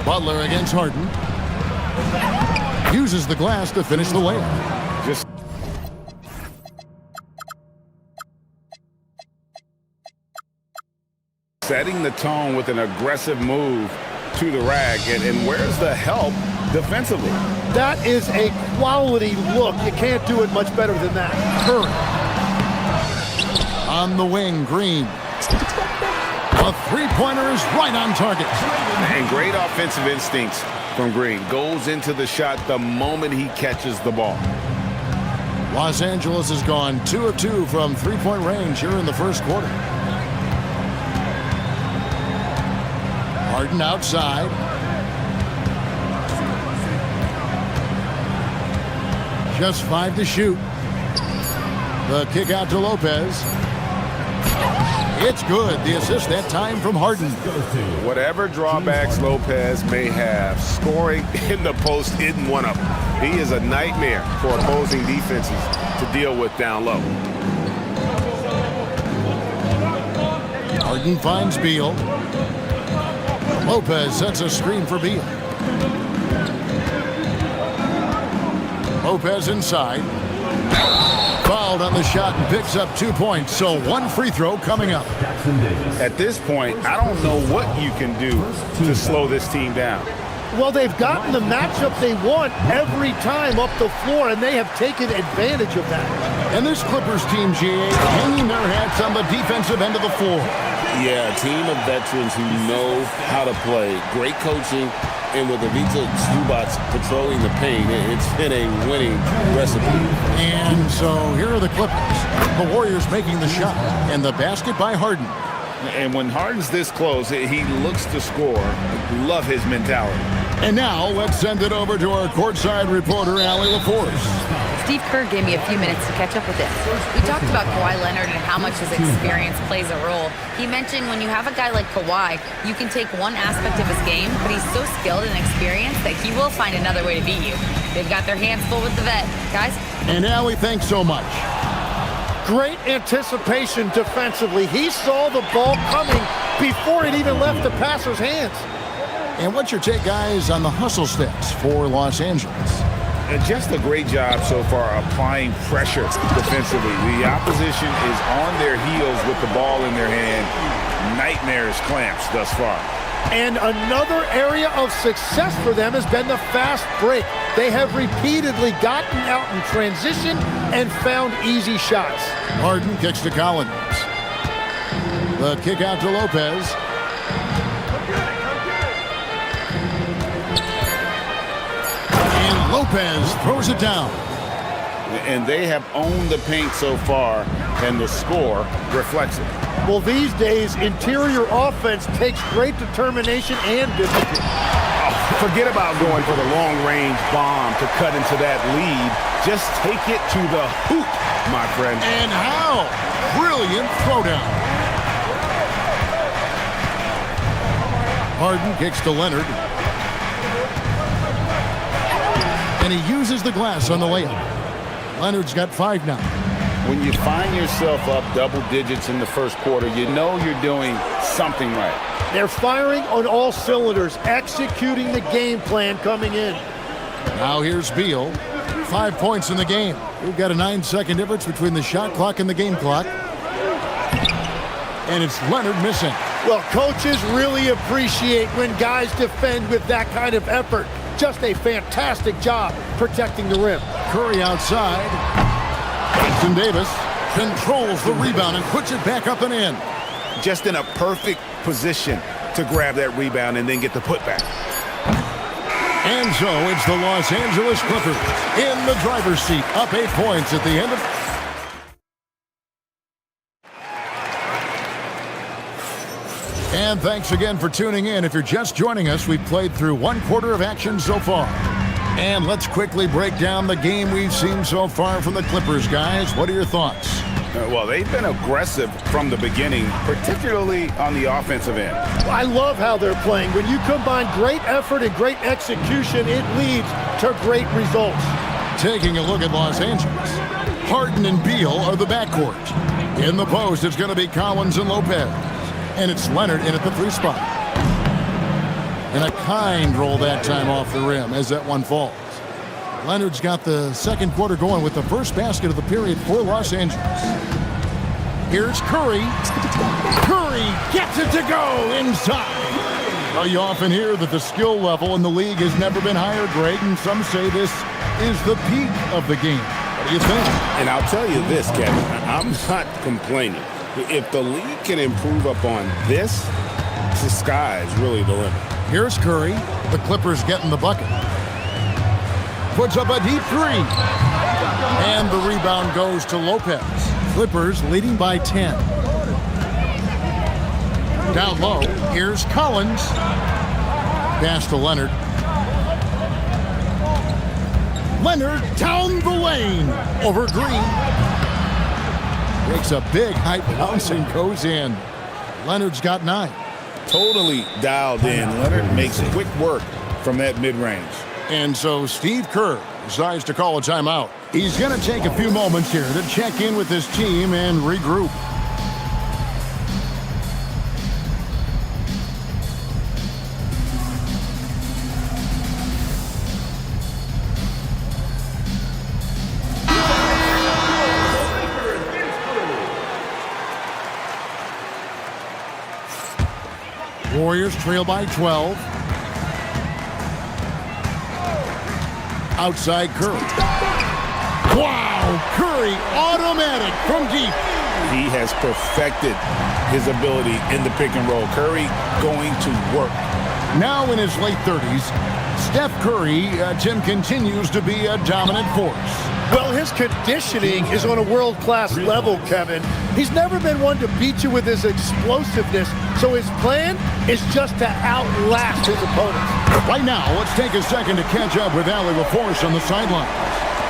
Butler against Harden. Uses the glass to finish the layup. Just setting the tone with an aggressive move to the rack. And where's the help defensively? That is a quality look. You can't do it much better than that. Curry. On the wing, Green. A three-pointer is right on target. And great offensive instincts from Green. Goes into the shot the moment he catches the ball. Los Angeles has gone 2 of 2 from three-point range here in the first quarter. Harden outside. Just 5 to shoot. The kick out to Lopez. It's good. The assist that time from Harden. Whatever drawbacks Lopez may have, scoring in the post isn't one of them. He is a nightmare for opposing defenses to deal with down low. Harden finds Beal. Lopez sets a screen for Beal. Lopez inside. Fouled on the shot and picks up 2 points. So 1 free throw coming up. At this point, I don't know what you can do to slow this team down. Well, they've gotten the matchup they want every time up the floor, and they have taken advantage of that. And this Clippers team, GA, hanging their hats on the defensive end of the floor. Yeah, a team of veterans who know how to play. Great coaching, and with Ivica Zubac patrolling the paint, it's been a winning recipe. And so here are the Clippers. The Warriors making the shot, and the basket by Harden. And when Harden's this close, he looks to score. Love his mentality. And now let's send it over to our courtside reporter, Allie LaForce. Steve Kerr gave me a few minutes to catch up with him. We talked about Kawhi Leonard and how much his experience plays a role. He mentioned when you have a guy like Kawhi, you can take one aspect of his game, but he's so skilled and experienced that he will find another way to beat you. They've got their hands full with the vet. Guys? And Allie, thanks so much. Great anticipation defensively. He saw the ball coming before it even left the passer's hands. And what's your take, guys, on the hustle steps for Los Angeles? Just a great job so far applying pressure defensively. The opposition is on their heels with the ball in their hand. Nightmarish clamps thus far. And another area of success for them has been the fast break. They have repeatedly gotten out in transition and found easy shots. Harden kicks to Collins. The kick out to Lopez. And Lopez throws it down. And they have owned the paint so far, and the score reflects it. Well, these days, interior offense takes great determination and discipline. Forget about going for the long-range bomb to cut into that lead. Just take it to the hoop, my friend. And how? Brilliant throwdown. Harden kicks to Leonard. And he uses the glass on the layup. Leonard's got 5 now. When you find yourself up double digits in the first quarter, you know you're doing something right. They're firing on all cylinders, executing the game plan coming in. Now here's Beal. 5 points in the game. We've got a 9-second difference between the shot clock and the game clock. And it's Leonard missing. Well, coaches really appreciate when guys defend with that kind of effort. Just a fantastic job protecting the rim. Curry outside. Jackson Davis controls the rebound and puts it back up and in. Just in a perfect position to grab that rebound and then get the putback. And so it's the Los Angeles Clippers in the driver's seat, up 8 points at the end of... And thanks again for tuning in. If you're just joining us, we've played through 1 quarter of action so far. And let's quickly break down the game we've seen so far from the Clippers, guys. What are your thoughts? Well, they've been aggressive from the beginning, particularly on the offensive end. I love how they're playing. When you combine great effort and great execution, it leads to great results. Taking a look at Los Angeles, Harden and Beal are the backcourt. In the post, it's going to be Collins and Lopez. And it's Leonard in at the 3 spot. And a kind roll that time off the rim as that one falls. Leonard's got the second quarter going with the first basket of the period for Los Angeles. Here's Curry. Curry gets it to go inside. Now, you often hear that the skill level in the league has never been higher, Greg, and some say this is the peak of the game. What do you think? And I'll tell you this, Kevin, I'm not complaining. If the league can improve upon this, the sky is really the limit. Here's Curry. The Clippers getting the bucket. Puts up a deep 3. And the rebound goes to Lopez. Clippers leading by 10. Down low, here's Collins. Pass to Leonard. Leonard down the lane. Over Green. Makes a big height bounce and goes in. Leonard's got 9. Totally dialed in. Leonard makes quick work from that mid-range. And so Steve Kerr decides to call a timeout. He's going to take a few moments here to check in with his team and regroup. Warriors trail by 12. Outside Curry. Wow! Curry automatic from deep. He has perfected his ability in the pick and roll. Curry going to work. Now in his late 30s, Steph Curry, Tim, continues to be a dominant force. Well, his conditioning is on a world-class level, Kevin. He's never been one to beat you with his explosiveness, so his plan is just to outlast his opponents. Right now, let's take a second to catch up with Allie LaForce on the sideline.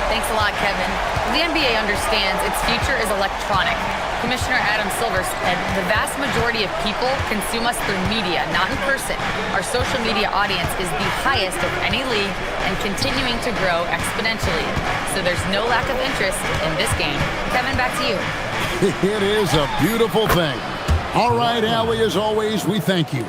Thanks a lot, Kevin. The NBA understands its future is electronic. Commissioner Adam Silver said the vast majority of people consume us through media, not in person. Our social media audience is the highest of any league and continuing to grow exponentially. So there's no lack of interest in this game. Kevin, back to you. It is a beautiful thing. All right, Allie, as always, we thank you.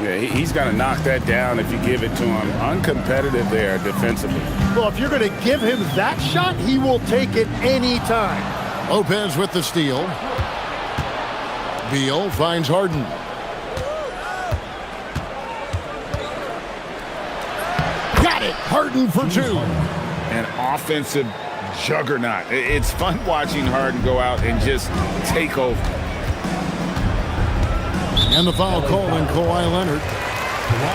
Yeah, he's got to knock that down if you give it to him. Uncompetitive there defensively. Well, if you're going to give him that shot, he will take it any time. Lopez with the steal. Beal finds Harden. Got it! Harden for 2. An offensive juggernaut. It's fun watching Harden go out and just take over. And the foul call on Kawhi Leonard.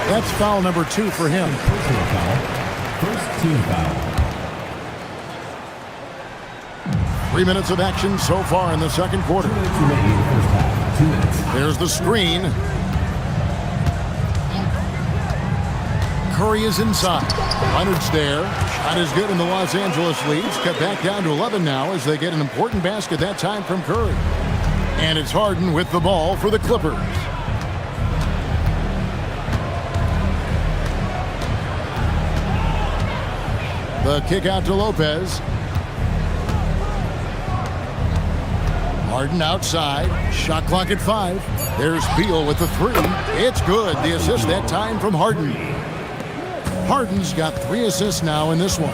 That's foul number 2 for him. First team foul. 3 minutes of action so far in the second quarter. 2 minutes remaining in the first half. 2 minutes. There's the screen. Curry is inside. Leonard's there. Shot is good, and the Los Angeles leads. Cut back down to 11 now as they get an important basket that time from Curry. And it's Harden with the ball for the Clippers. The kick out to Lopez. Harden outside. Shot clock at 5. There's Beal with the 3. It's good. The assist that time from Harden. Harden's got 3 assists now in this one.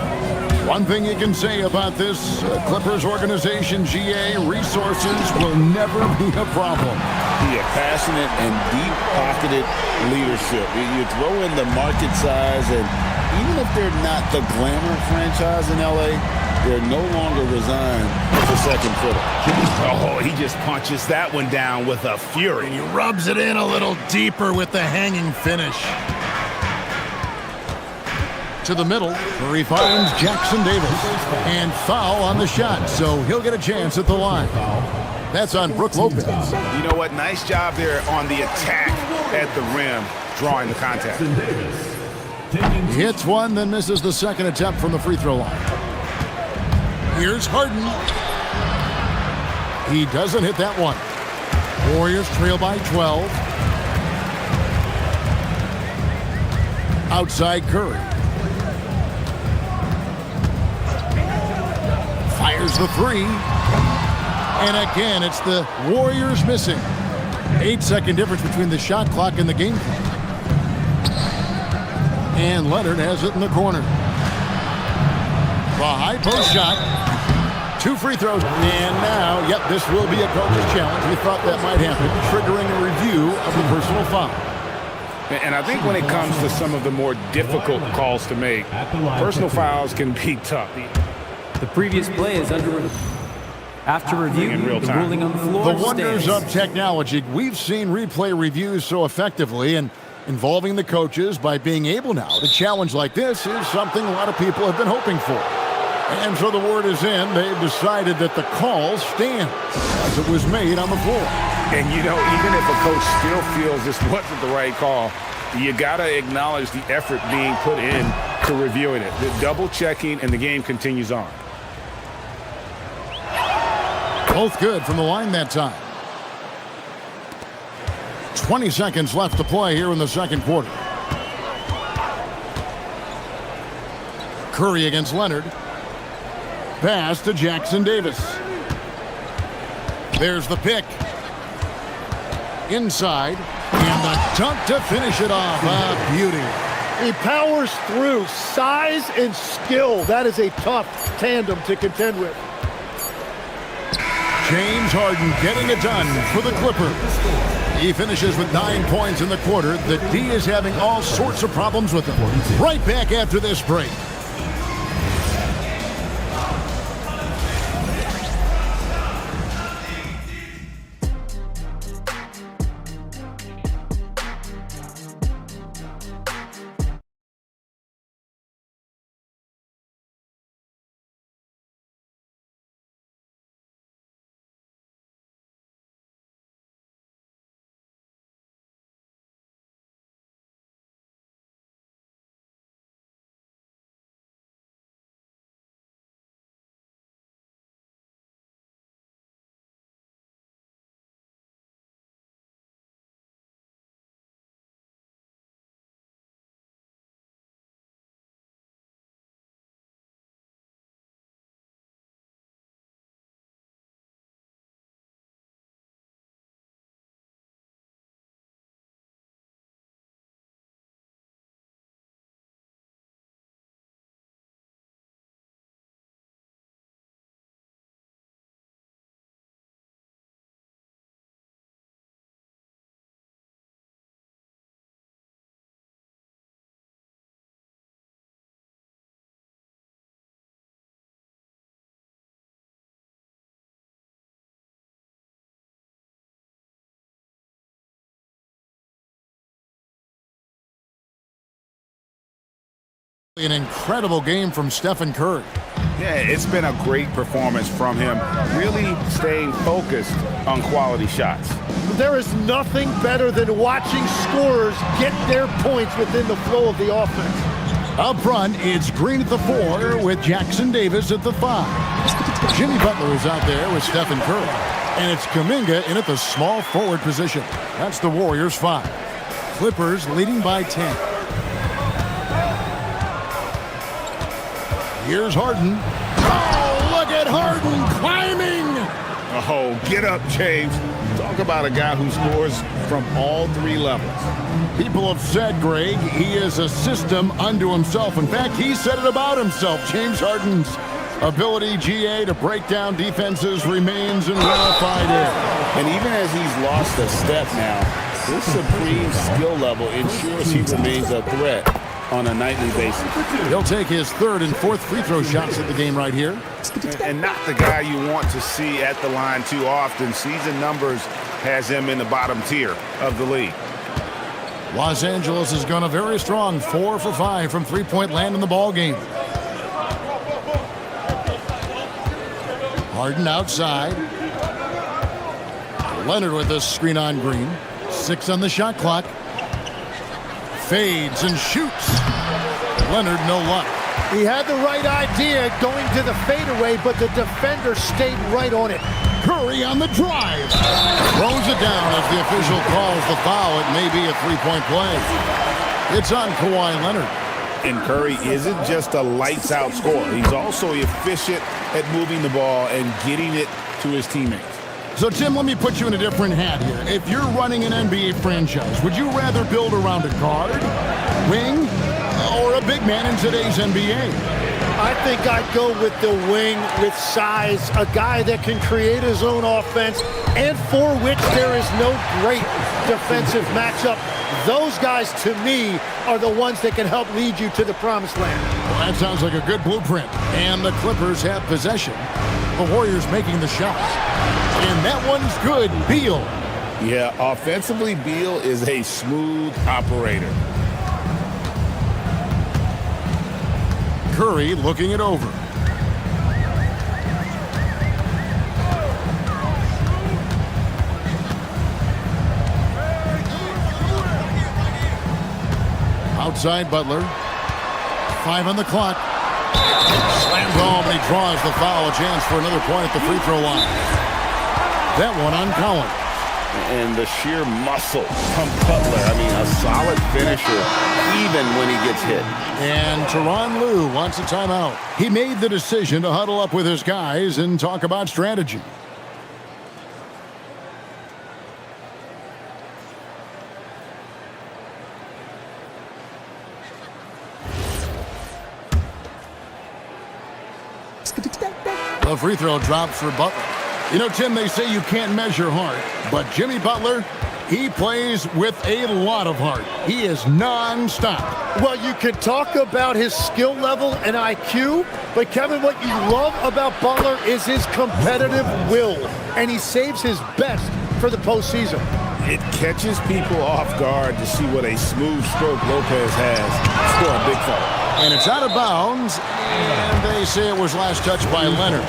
One thing you can say about this Clippers organization, GA, resources will never be a problem. Yeah, passionate and deep-pocketed leadership. You throw in the market size, and even if they're not the glamour franchise in LA, they're no longer resigned as a second fiddle. Oh, he just punches that one down with a fury. He rubs it in a little deeper with the hanging finish. To the middle, where he finds Jackson Davis. And foul on the shot, so he'll get a chance at the line. That's on Brook Lopez. You know what? Nice job there on the attack at the rim, drawing the contact. He hits one, then misses the second attempt from the free throw line. Here's Harden. He doesn't hit that one. Warriors trail by 12. Outside Curry. Fires the 3. And again, it's the Warriors missing. 8-second difference between the shot clock and the game clock. And Leonard has it in the corner. The high post shot. 2 free throws. And now, yep, this will be a coach's challenge. We thought that might happen, triggering a review of the personal foul. And I think when it comes to some of the more difficult calls to make, personal fouls can be tough. The previous play is under review. After review, the ruling on the floor The wonders of technology. We've seen replay reviews so effectively, and involving the coaches by being able now to challenge like this is something a lot of people have been hoping for. And so the word is in. They've decided that the call stands as it was made on the floor. And, you know, even if a coach still feels this wasn't the right call, you got to acknowledge the effort being put in to reviewing it. The double checking, and the game continues on. Both good from the line that time. 20 seconds left to play here in the second quarter. Curry against Leonard. Pass to Jackson Davis. There's the pick. Inside. And the dunk to finish it off. A beauty. He powers through. Size and skill. That is a tough tandem to contend with. James Harden getting it done for the Clippers. He finishes with 9 points in the quarter. The D is having all sorts of problems with him. Right back after this break. An incredible game from Stephen Curry. Yeah, it's been a great performance from him, really staying focused on quality shots. There is nothing better than watching scorers get their points within the flow of the offense. Up front, it's Green at the 4 with Jackson Davis at the 5. Jimmy Butler is out there with Stephen Curry. And it's Kuminga in at the small forward position. That's the Warriors 5. Clippers leading by 10. Here's Harden. Oh, look at Harden climbing. Oh, get up, James. Talk about a guy who scores from all three levels. People have said, Greg, he is a system unto himself. In fact, he said it about himself. James Harden's ability, GA, to break down defenses remains in rarefied air. And even as he's lost a step now, this supreme skill level ensures he remains a threat on a nightly basis. He'll take his third and fourth free throw shots at the game right here. And not the guy you want to see at the line too often. Season numbers has him in the bottom tier of the league. Los Angeles has gone a very strong 4 for 5 from three-point land in the ball game. Harden outside. Leonard with a screen on Green. 6 on the shot clock. Fades and shoots. Leonard, no luck. He had the right idea going to the fadeaway, but the defender stayed right on it. Curry on the drive. Throws it down as the official calls the foul. It may be a three-point play. It's on Kawhi Leonard. And Curry isn't just a lights-out scorer. He's also efficient at moving the ball and getting it to his teammates. So, Tim, let me put you in a different hat here. If you're running an NBA franchise, would you rather build around a guard, wing, or a big man in today's NBA? I think I'd go with the wing with size, a guy that can create his own offense and for which there is no great defensive matchup. Those guys, to me, are the ones that can help lead you to the promised land. Well, that sounds like a good blueprint. And the Clippers have possession. The Warriors making the shot. And that one's good. Beal. Yeah, offensively, Beal is a smooth operator. Curry looking it over. Outside Butler. 5 on the clock. Slams home and he draws the foul. A chance for another point at the free throw line. That one on Collins. And the sheer muscle from Butler. I mean, a solid finisher even when he gets hit. And Tyronn Lue wants a timeout. He made the decision to huddle up with his guys and talk about strategy. The free throw drops for Butler. You know, Tim, they say you can't measure heart, but Jimmy Butler, he plays with a lot of heart. He is non-stop. Well, you can talk about his skill level and IQ, but Kevin, what you love about Butler is his competitive will, and he saves his best for the postseason. It catches people off guard to see what a smooth stroke Lopez has for a big foul. And it's out of bounds, and they say it was last touched by Leonard.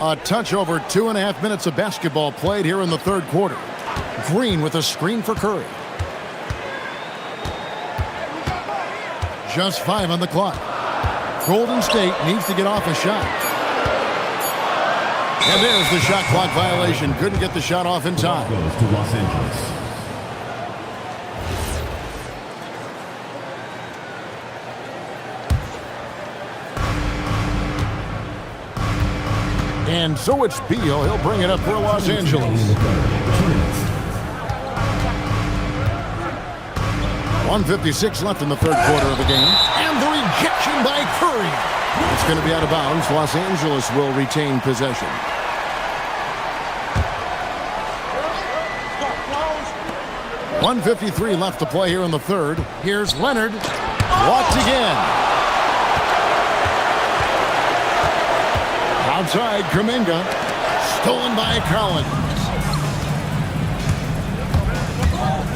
A touch over 2.5 minutes of basketball played here in the third quarter. Green with a screen for Curry. Just 5 on the clock. Golden State needs to get off a shot. And there's the shot clock violation. Couldn't get the shot off in time. Goes to Los Angeles. And so it's Beal. He'll bring it up for Los Angeles. 1:56 left in the third quarter of the game. And the rejection by Curry. It's going to be out of bounds. Los Angeles will retain possession. .153 left to play here in the third. Here's Leonard. Walked again. Outside, Kuminga. Stolen by Collins.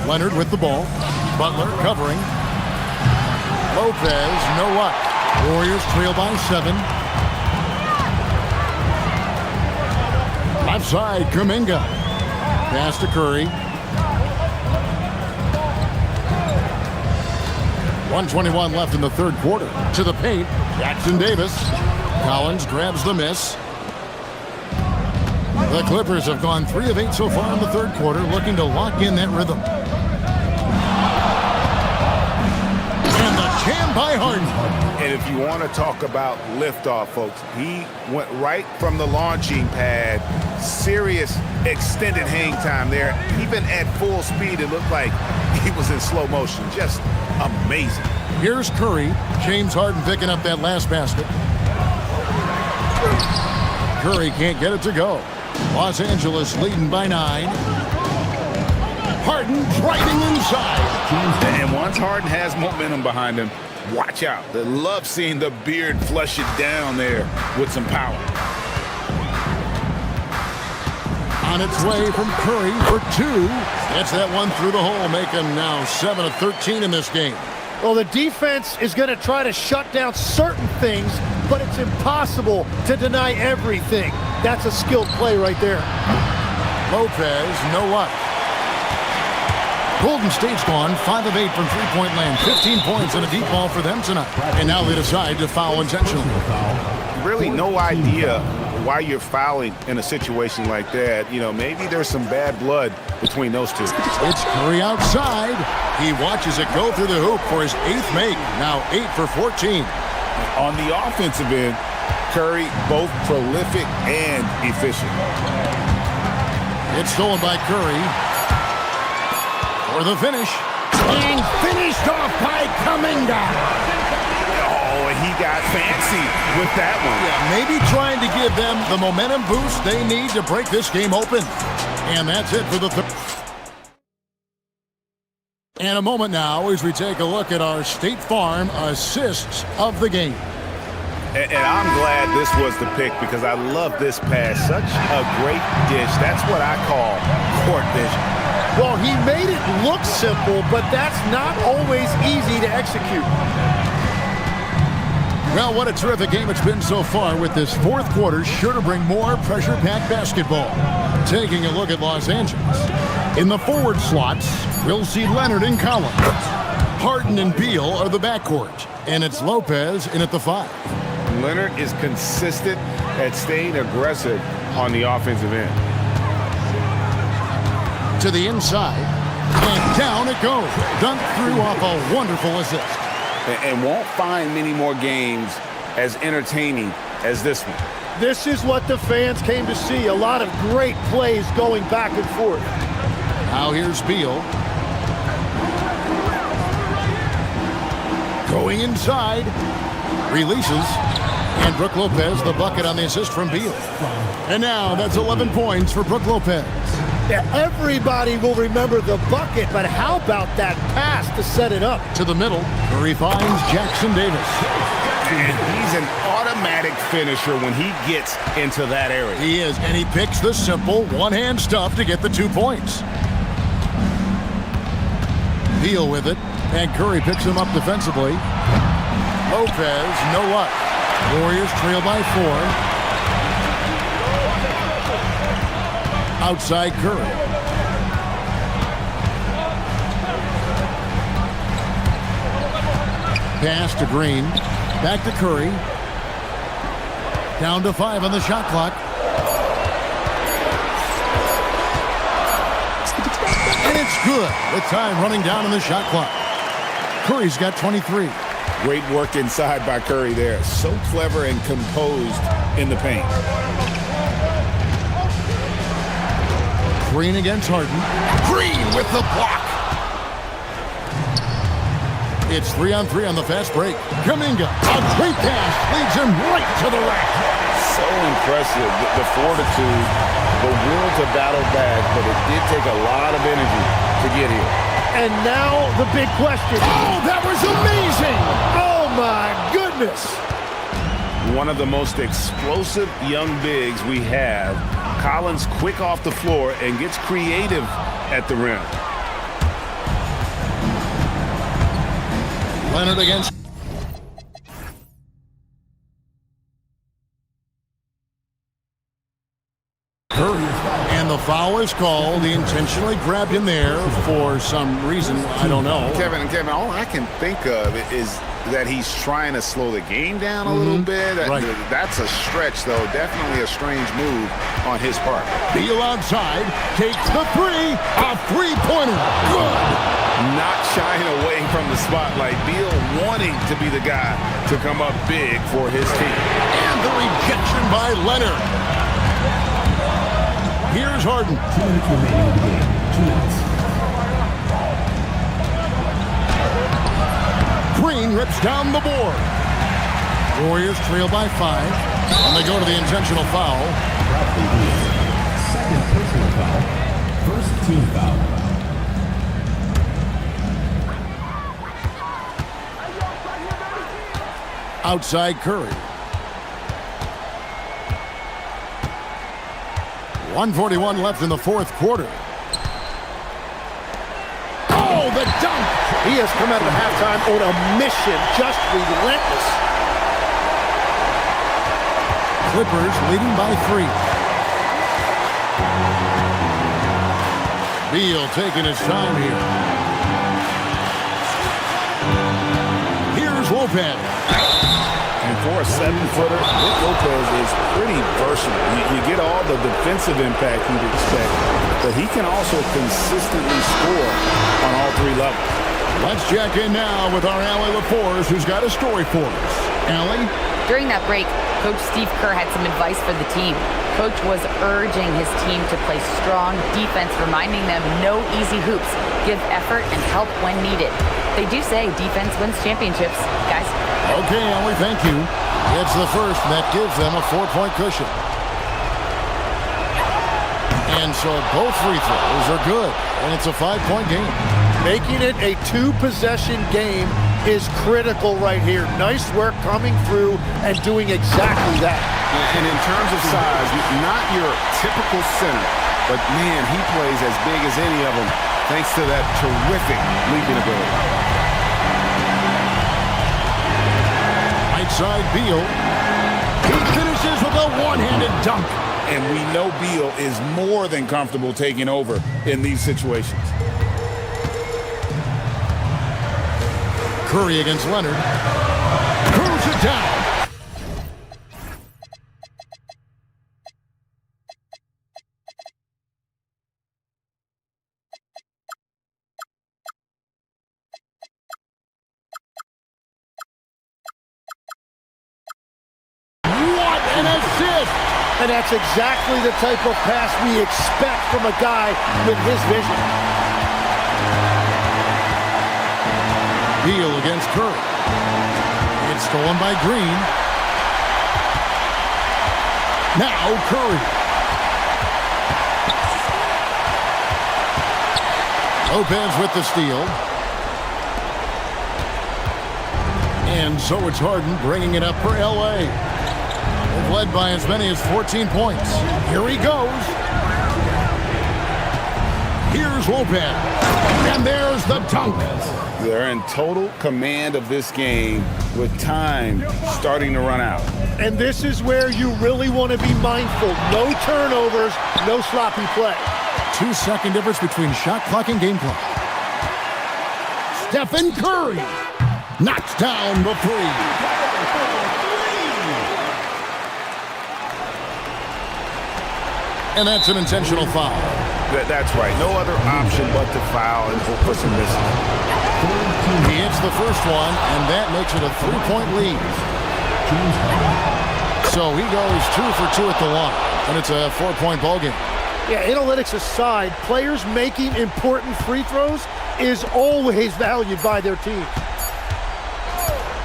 Leonard with the ball. Butler covering. Lopez, no luck. Warriors trail by 7. Left side, Kuminga. Pass to Curry. 1:21 left in the third quarter. To the paint, Jackson Davis. Collins grabs the miss. The Clippers have gone 3 of 8 so far in the third quarter, looking to lock in that rhythm. Jammed by Harden. And if you want to talk about liftoff, folks, he went right from the launching pad. Serious extended hang time there. Even at full speed, it looked like he was in slow motion. Just amazing. Here's Curry. James Harden picking up that last basket. Curry can't get it to go. Los Angeles leading by 9. Harden driving inside. And once Harden has momentum behind him, watch out. They love seeing the beard flush it down there with some power. On its way from Curry for 2. Gets that one through the hole, making now 7 of 13 in this game. Well, the defense is going to try to shut down certain things, but it's impossible to deny everything. That's a skilled play right there. Lopez, no luck. Golden State's gone 5 of 8 from three-point land. 15 points and a deep ball for them tonight. And now they decide to foul intentionally. Really no idea why you're fouling in a situation like that. You know, maybe there's some bad blood between those two. It's Curry outside. He watches it go through the hoop for his 8th make. Now 8 for 14. On the offensive end, Curry both prolific and efficient. It's stolen by Curry. For the finish. And finished off by Kuminga. Oh, and he got fancy with that one. Yeah, maybe trying to give them the momentum boost they need to break this game open. And that's it for the And a moment now as we take a look at our State Farm assists of the game. And I'm glad this was the pick because I love this pass. Such a great dish. That's what I call court vision. Well, he made it look simple, but that's not always easy to execute. Well, what a terrific game it's been so far with this fourth quarter. Sure to bring more pressure-packed basketball. Taking a look at Los Angeles. In the forward slots, we'll see Leonard and Collins. Harden and Beal are the backcourt. And it's Lopez in at the 5. Leonard is consistent at staying aggressive on the offensive end. To the inside, and down it goes. Dunked through off a wonderful assist. And won't find many more games as entertaining as this one. This is what the fans came to see. A lot of great plays going back and forth. Now here's Beal. Going inside. Releases. And Brook Lopez, the bucket on the assist from Beal. And now that's 11 points for Brook Lopez. Yeah, everybody will remember the bucket, but how about that pass to set it up? To the middle, where he finds Jackson Davis. And he's an automatic finisher when he gets into that area. He is, and he picks the simple one-hand stuff to get the 2 points. Beal with it, and Curry picks him up defensively. Lopez, no luck. Warriors trail by 4. Outside Curry. Pass to Green. Back to Curry. Down to 5 on the shot clock. And it's good. The time running down on the shot clock. Curry's got 23. Great work inside by Curry there. So clever and composed in the paint. Green against Harden. Green with the block. It's 3-on-3 on the fast break. Kuminga, a great pass, leads him right to the rack. So impressive, the fortitude, the will to battle back, but it did take a lot of energy to get here. And now the big question. Oh, that was amazing! Oh my goodness! One of the most explosive young bigs we have. Collins quick off the floor and gets creative at the rim. Leonard against Curry. And the foul is called. He intentionally grabbed him there for some reason. I don't know. Kevin, all I can think of is that he's trying to slow the game down a little bit. Right. That's a stretch, though. Definitely a strange move on his part. Beal outside, takes the 3, a three-pointer. Good. Not shying away from the spotlight. Beal wanting to be the guy to come up big for his team. And the rejection by Leonard. Here's Harden. 2 minutes remaining in the game. 2 minutes. Green rips down the board. Warriors trail by 5. And they go to the intentional foul. Bradley Beal. Second personal foul. First team foul. Outside Curry. 1:41 left in the fourth quarter. Oh, the dunk! He has come out of halftime on a mission, just relentless. Clippers leading by 3. Beal taking his time here. Here's Lopez. And for a 7-footer, Nick Lopez is pretty versatile. You get all the defensive impact you'd expect, but he can also consistently score on all 3 levels. Let's check in now with our Allie LaForce, who's got a story for us. Allie? During that break, Coach Steve Kerr had some advice for the team. Coach was urging his team to play strong defense, reminding them no easy hoops, give effort and help when needed. They do say defense wins championships, guys. Okay, Allie, thank you. It's the first, and that gives them a 4-point cushion. And so both free throws are good, and it's a 5-point game. Making it a 2-possession game is critical right here. Nice work coming through and doing exactly that. And in terms of size, not your typical center, but man, he plays as big as any of them thanks to that terrific leaping ability. Right side Beal. He finishes with a one-handed dunk. And we know Beal is more than comfortable taking over in these situations. Curry against Leonard. Throws it down. What an assist! And that's exactly the type of pass we expect from a guy with his vision. Beal against Curry. It's stolen by Green. Now Curry. Lopez with the steal. And so it's Harden bringing it up for LA. They've led by as many as 14 points. Here he goes. Here's Lopez. And there's the dunk. They're in total command of this game with time starting to run out. And this is where you really want to be mindful. No turnovers, no sloppy play. 2-second difference between shot clock and game clock. Stephen Curry knocks down the 3. And that's an intentional foul. That's right. No other option but to foul and for some misses. He hits the first one, and that makes it a 3-point lead. So he goes 2 for 2 at the line, and it's a 4-point ball game. Yeah, analytics aside, players making important free throws is always valued by their team.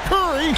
Curry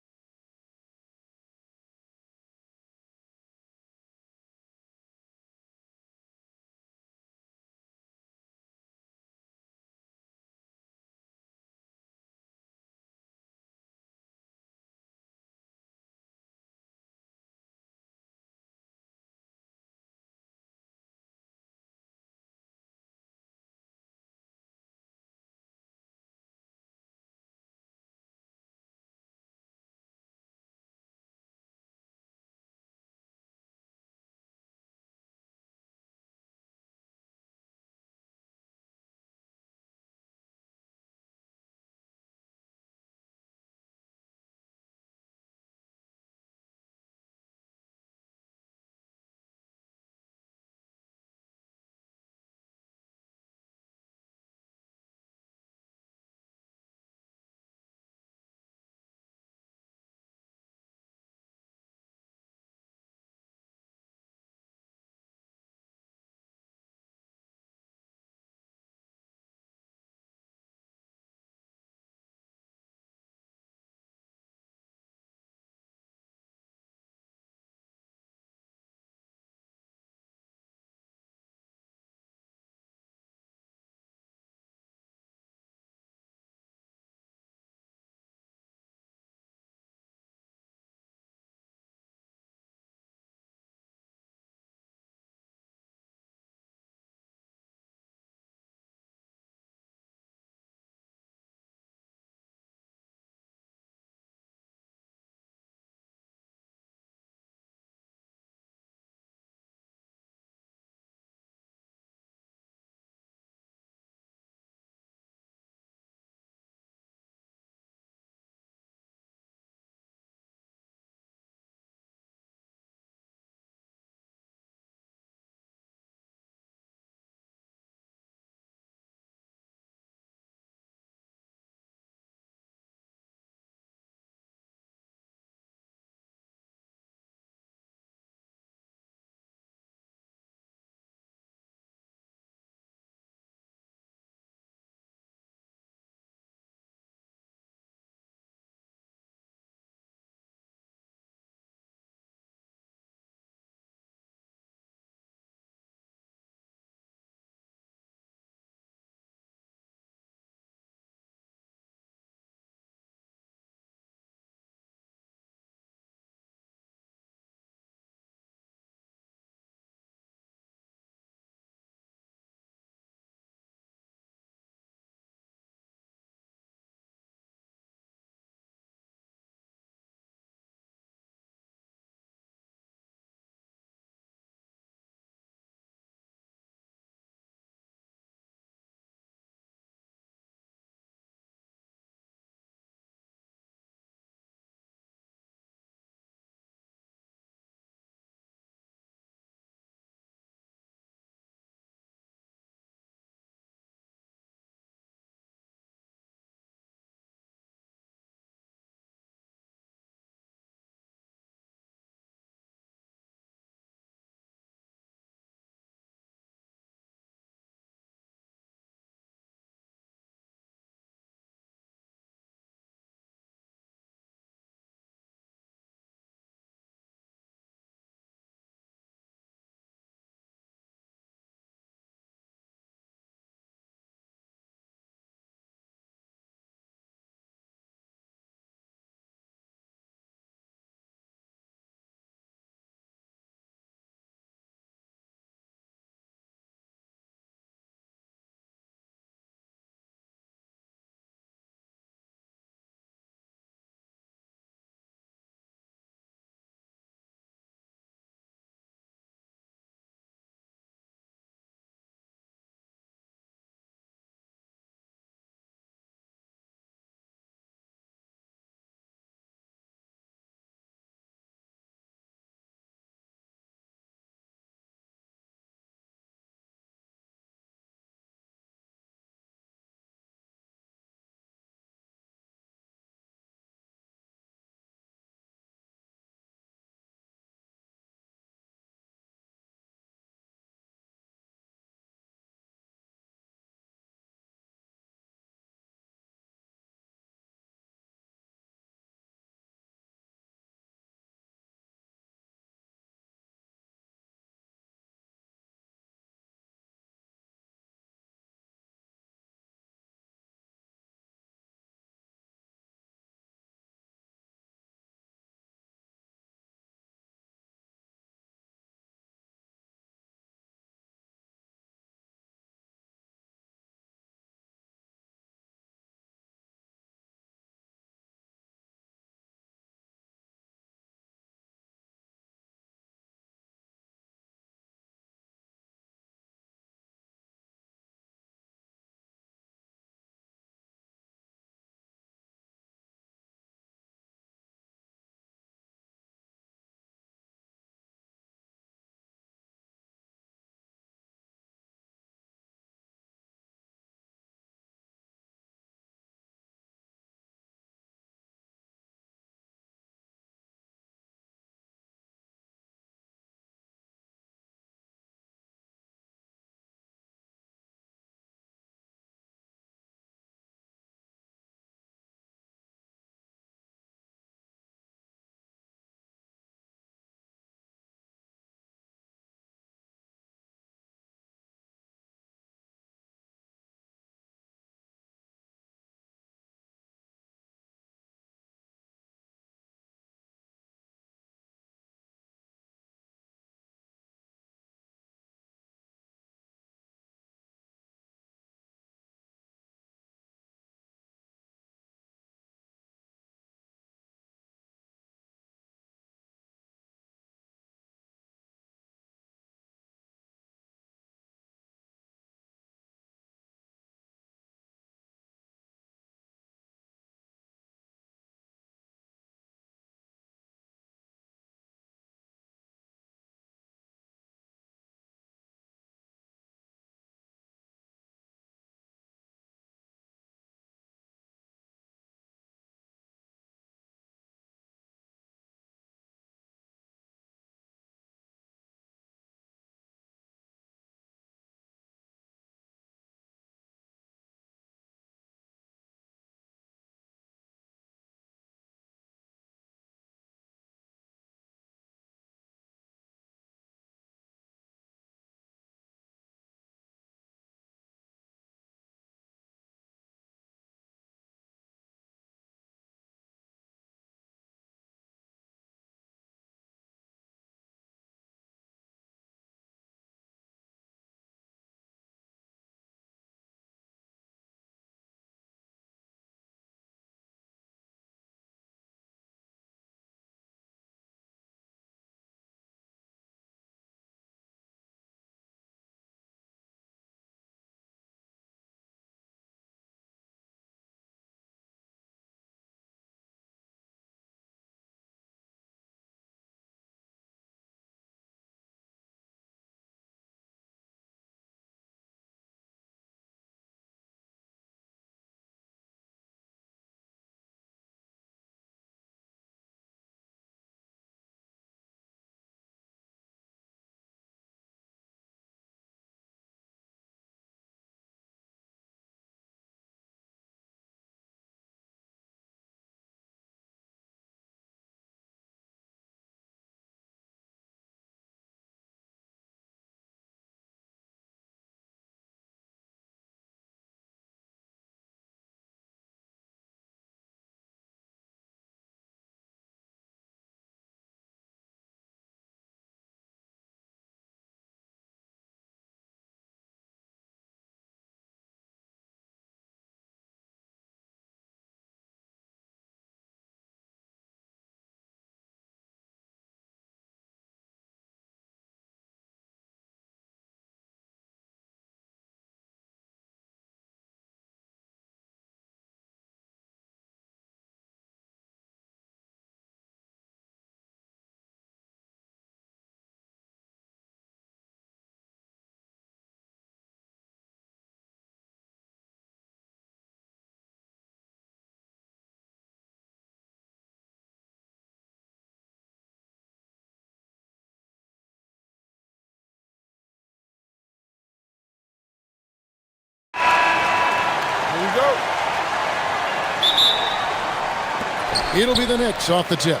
It'll be the Knicks off the tip.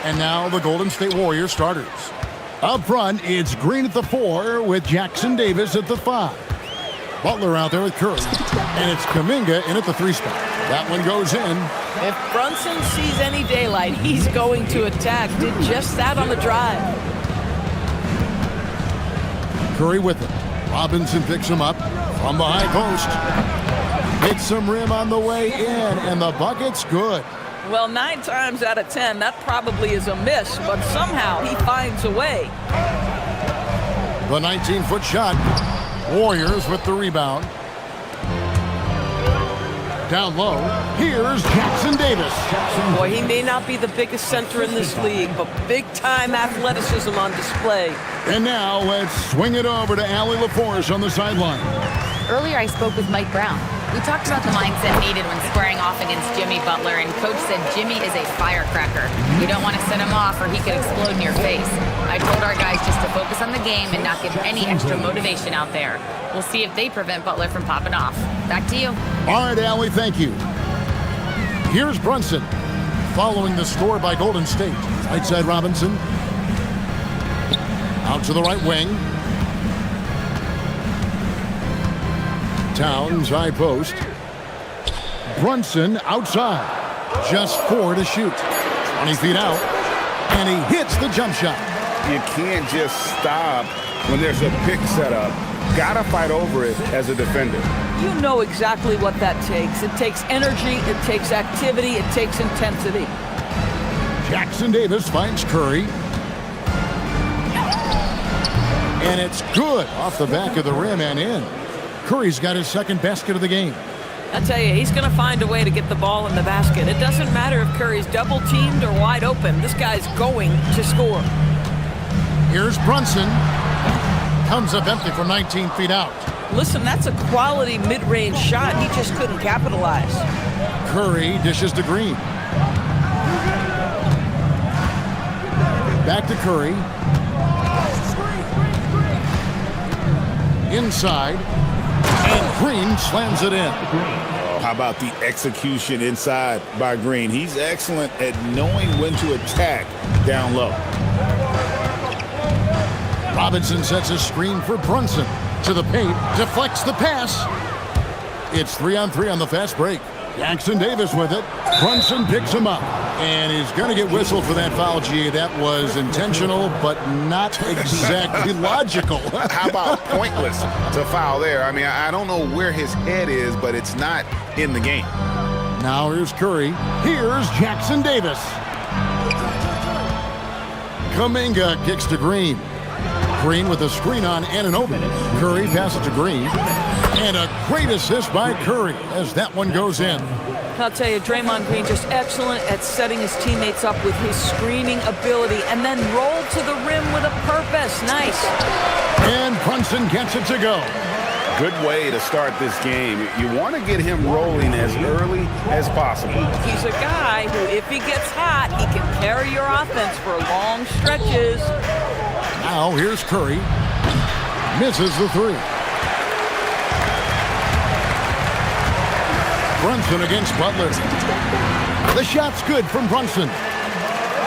And now the Golden State Warriors starters. Up front, it's Green at the 4 with Jackson Davis at the 5. Butler out there with Curry. And it's Kuminga in at the 3 spot. That one goes in. If Brunson sees any daylight, he's going to attack. Did just that on the drive. Curry with it. Robinson picks him up from the high post. Hits some rim on the way in, and the bucket's good. Well, 9 times out of 10, that probably is a miss, but somehow he finds a way. The 19-foot shot. Warriors with the rebound. Down low, here's Jackson Davis. Boy, he may not be the biggest center in this league, but big-time athleticism on display. And now let's swing it over to Allie LaForce on the sideline. Earlier, I spoke with Mike Brown. We talked about the mindset needed when squaring off against Jimmy Butler, and Coach said Jimmy is a firecracker. You don't want to set him off or he could explode in your face. I told our guys just to focus on the game and not give any extra motivation out there. We'll see if they prevent Butler from popping off. Back to you. All right, Allie, thank you. Here's Brunson following the score by Golden State. Right side Robinson. Out to the right wing. Towns, high post. Brunson outside. Just 4 to shoot. 20 feet out. And he hits the jump shot. You can't just stop when there's a pick set up. Gotta fight over it as a defender. You know exactly what that takes. It takes energy, it takes activity, it takes intensity. Jackson Davis finds Curry. And it's good off the back of the rim and in. Curry's got his second basket of the game. I tell you, he's going to find a way to get the ball in the basket. It doesn't matter if Curry's double-teamed or wide open. This guy's going to score. Here's Brunson. Comes up empty from 19 feet out. Listen, that's a quality mid-range shot. He just couldn't capitalize. Curry dishes to Green. Back to Curry. Inside. And Green slams it in. How about the execution inside by Green? He's excellent at knowing when to attack down low. Robinson sets a screen for Brunson. To the paint, deflects the pass. It's 3-on-3 on the fast break. Jackson Davis with it. Brunson picks him up. And he's going to get whistled for that foul, G. That was intentional, but not exactly logical. How about pointless to foul there? I mean, I don't know where his head is, but it's not in the game. Now here's Curry. Here's Jackson Davis. Kuminga kicks to Green. Green with a screen on Anunoby. Curry passes to Green. And a great assist by Curry as that one goes in. I'll tell you, Draymond Green just excellent at setting his teammates up with his screening ability and then roll to the rim with a purpose. Nice. And Brunson gets it to go. Good way to start this game. You want to get him rolling as early as possible. He's a guy who, if he gets hot, he can carry your offense for long stretches. Now here's Curry. Misses the 3. Brunson against Butler. The shot's good from Brunson.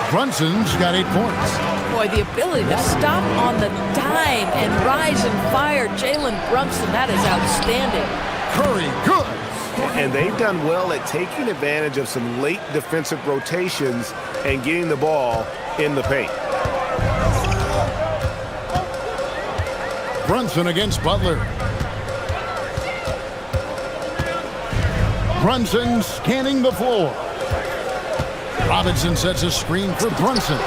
Brunson's got 8 points. Boy, the ability to stop on the dime and rise and fire Jalen Brunson, that is outstanding. Curry, good. And they've done well at taking advantage of some late defensive rotations and getting the ball in the paint. Brunson against Butler. Brunson scanning the floor. Robinson sets a screen for Brunson.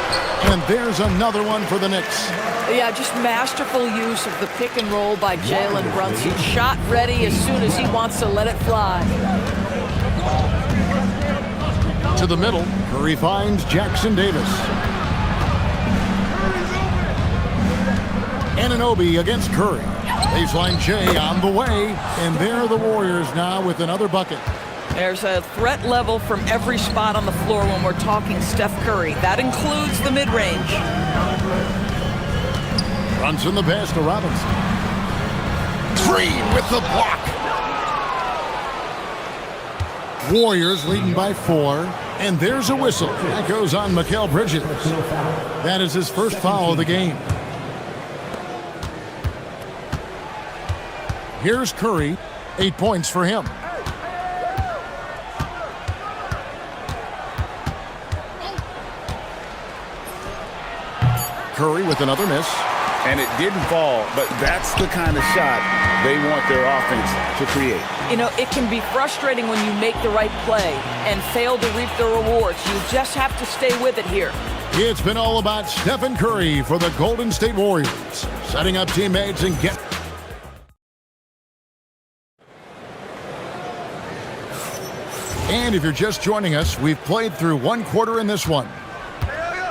And there's another one for the Knicks. Yeah, just masterful use of the pick and roll by Jalen Brunson. Shot ready as soon as he wants to let it fly. To the middle, Curry finds Jackson Davis. Anunoby against Curry. Baseline J on the way. And there are the Warriors now with another bucket. There's a threat level from every spot on the floor when we're talking Steph Curry. That includes the mid-range. Brunson the pass to Robinson. Green with the block. Warriors leading by 4. And there's a whistle. That goes on Mikal Bridges. That is his first foul of the game. Here's Curry. 8 points for him. Curry with another miss. And it didn't fall, but that's the kind of shot they want their offense to create. You know, it can be frustrating when you make the right play and fail to reap the rewards. You just have to stay with it here. It's been all about Stephen Curry for the Golden State Warriors, setting up teammates and get... And if you're just joining us, we've played through one quarter in this one.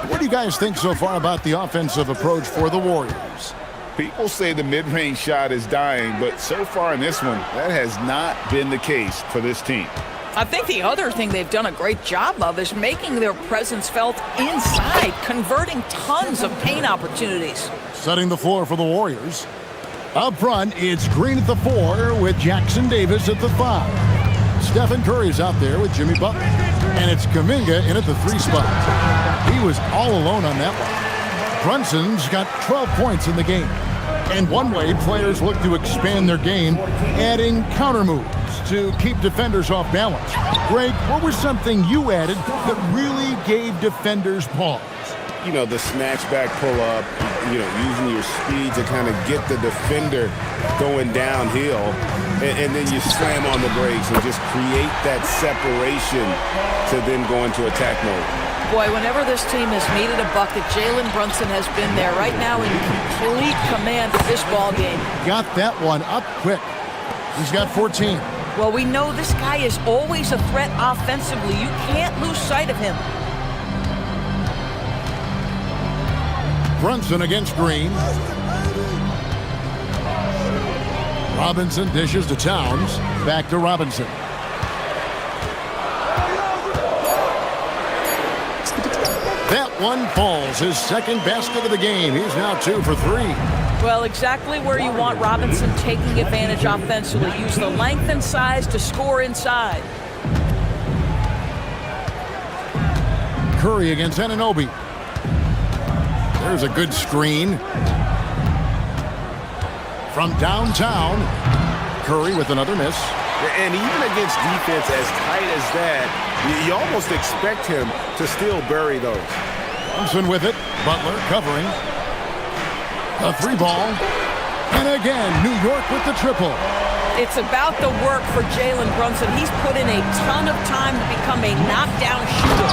What do you guys think so far about the offensive approach for the Warriors? People say the mid-range shot is dying, but so far in this one, that has not been the case for this team. I think the other thing they've done a great job of is making their presence felt inside, converting tons of paint opportunities. Setting the floor for the Warriors. Up front, it's Green at the 4 with Jackson Davis at the 5. Stephen Curry's out there with Jimmy Butler. And it's Kuminga in at the 3 spot. He was all alone on that one. Brunson's got 12 points in the game. And one way players look to expand their game, adding counter moves to keep defenders off balance. Greg, what was something you added that really gave defenders pause? You know, the snatch back pull up, you know, using your speed to kind of get the defender going downhill, and then you slam on the brakes and just create that separation to then go into attack mode. Boy, whenever this team has needed a bucket, Jalen Brunson has been there right now in complete command of this ball game. Got that one up quick. He's got 14. Well, we know this guy is always a threat offensively. You can't lose sight of him. Brunson against Green. Robinson dishes to Towns. Back to Robinson. That one falls. His second basket of the game. He's now 2 for 3. Well, exactly where you want Robinson taking advantage offensively. Use the length and size to score inside. Curry against Anunoby. There's a good screen. From downtown, Curry with another miss. And even against defense as tight as that, you almost expect him to still bury those. Thompson with it. Butler covering. A 3 ball. And again, New York with the triple. It's about the work for Jalen Brunson. He's put in a ton of time to become a knockdown shooter.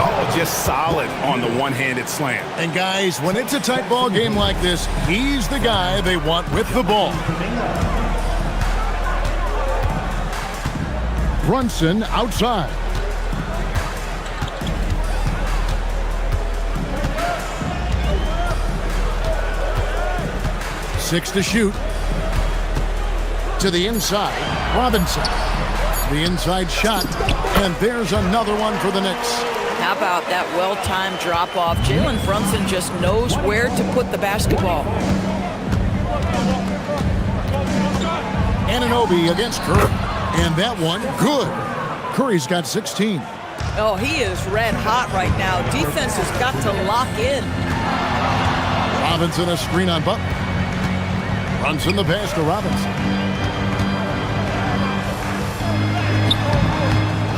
Oh, just solid on the one-handed slam. And guys, when it's a tight ball game like this, he's the guy they want with the ball. Brunson outside. Six to shoot. To the inside, Robinson. The inside shot, and there's another one for the Knicks. How about that well-timed drop-off? Jalen Brunson just knows where to put the basketball. Anunoby against Curry. And that one, good. Curry's got 16. Oh, he is red hot right now. Defense has got to lock in. Robinson a screen on Butler. Brunson the pass to Robinson.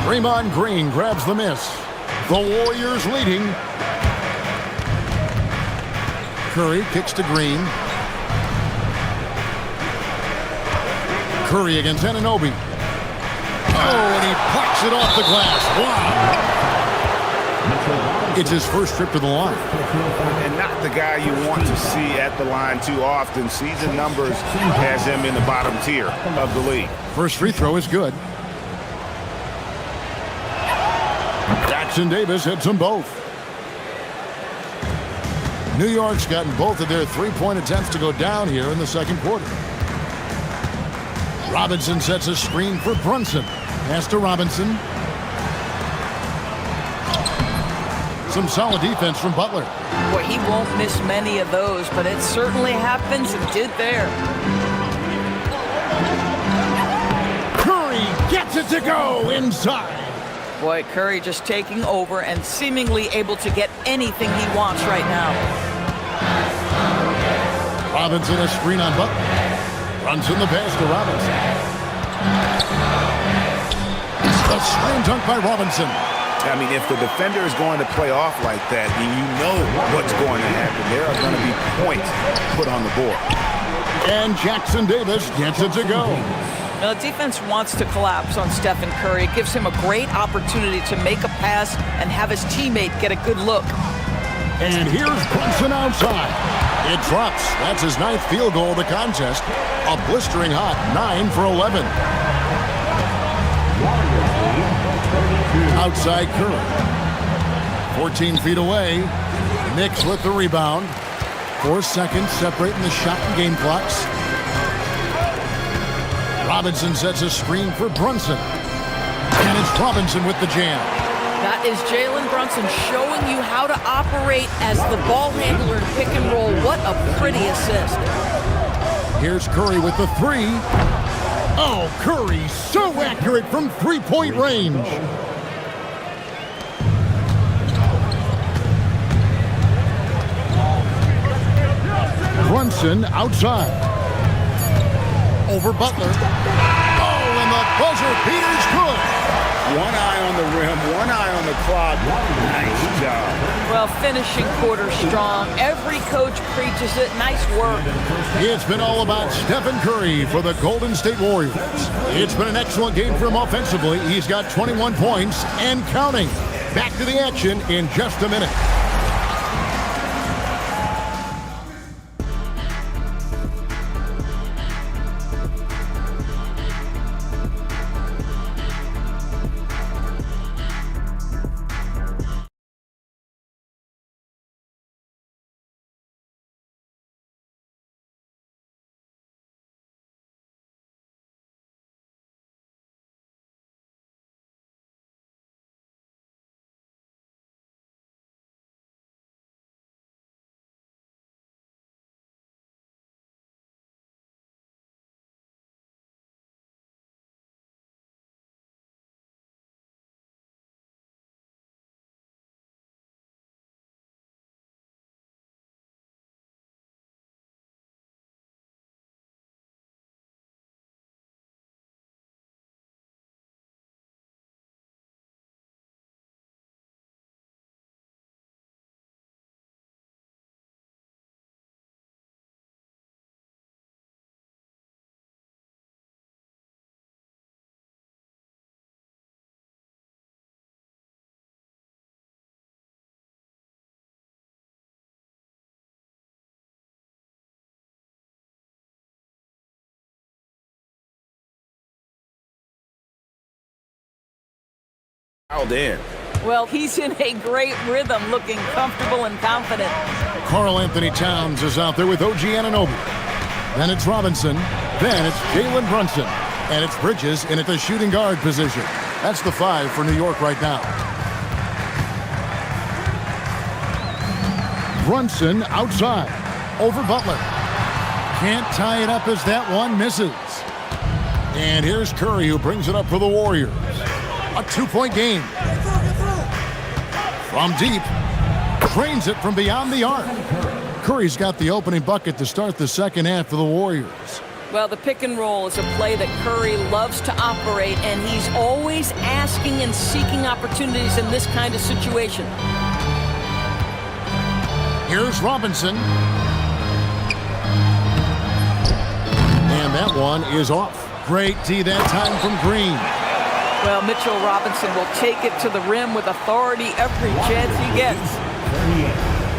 Draymond Green grabs the miss. The Warriors leading. Curry kicks to Green. Curry against Anunoby. Oh, and he plucks it off the glass. Wow. It's his first trip to the line. And not the guy you want to see at the line too often. Season numbers has him in the bottom tier of the league. First free throw is good. Jackson Davis hits them both. New York's gotten both of their three-point attempts to go down here in the second quarter. Robinson sets a screen for Brunson. Pass to Robinson. Some solid defense from Butler. Boy, he won't miss many of those, but it certainly happens and did there. Curry gets it to go inside. Boy, Curry just taking over and seemingly able to get anything he wants right now. Robinson a screen on Butler. Runs in the pass to Robinson. A screen dunk by Robinson. I mean, if the defender is going to play off like that, then you know what's going to happen. There are going to be points put on the board. And Jackson Davis gets it to go. Now, the defense wants to collapse on Stephen Curry. It gives him a great opportunity to make a pass and have his teammate get a good look. And here's Brunson outside. It drops. That's his 9th field goal of the contest. A blistering hot 9 for 11. Outside Curry. 14 feet away. Knicks with the rebound. 4 seconds separating the shot and game clocks. Robinson sets a screen for Brunson. And it's Robinson with the jam. That is Jalen Brunson showing you how to operate as the ball handler in pick and roll. What a pretty assist. Here's Curry with the 3. Oh, Curry so accurate from three-point range. Brunson outside. Over Butler. Oh, and the buzzer beater's good. One eye on the rim, one eye on the clock. Nice job. Well, finishing quarter strong. Every coach preaches it. Nice work. It's been all about Stephen Curry for the Golden State Warriors. It's been an excellent game for him offensively. He's got 21 points and counting. Back to the action in just a minute. In. Well, he's in a great rhythm, looking comfortable and confident. Karl Anthony Towns is out there with OG Anunoby. Then it's Robinson. Then it's Jalen Brunson. And it's Bridges in at the shooting guard position. That's the 5 for New York right now. Brunson outside. Over Butler. Can't tie it up as that one misses. And here's Curry who brings it up for the Warriors. A 2-point game. From deep. Drains it from beyond the arc. Curry's got the opening bucket to start the second half for the Warriors. Well, the pick and roll is a play that Curry loves to operate, and he's always asking and seeking opportunities in this kind of situation. Here's Robinson. And that one is off. Great D that time from Green. Well, Mitchell Robinson will take it to the rim with authority every chance he gets.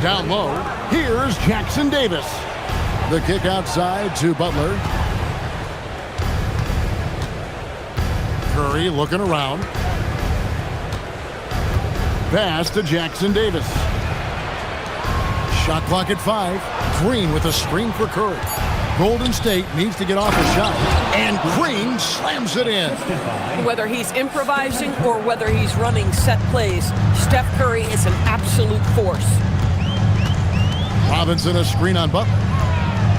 Down low, here's Jackson Davis. The kick outside to Butler. Curry looking around. Pass to Jackson Davis. Shot clock at 5. Green with a screen for Curry. Golden State needs to get off a shot. And Green slams it in. Whether he's improvising or whether he's running set plays, Steph Curry is an absolute force. Robinson a screen on Butler.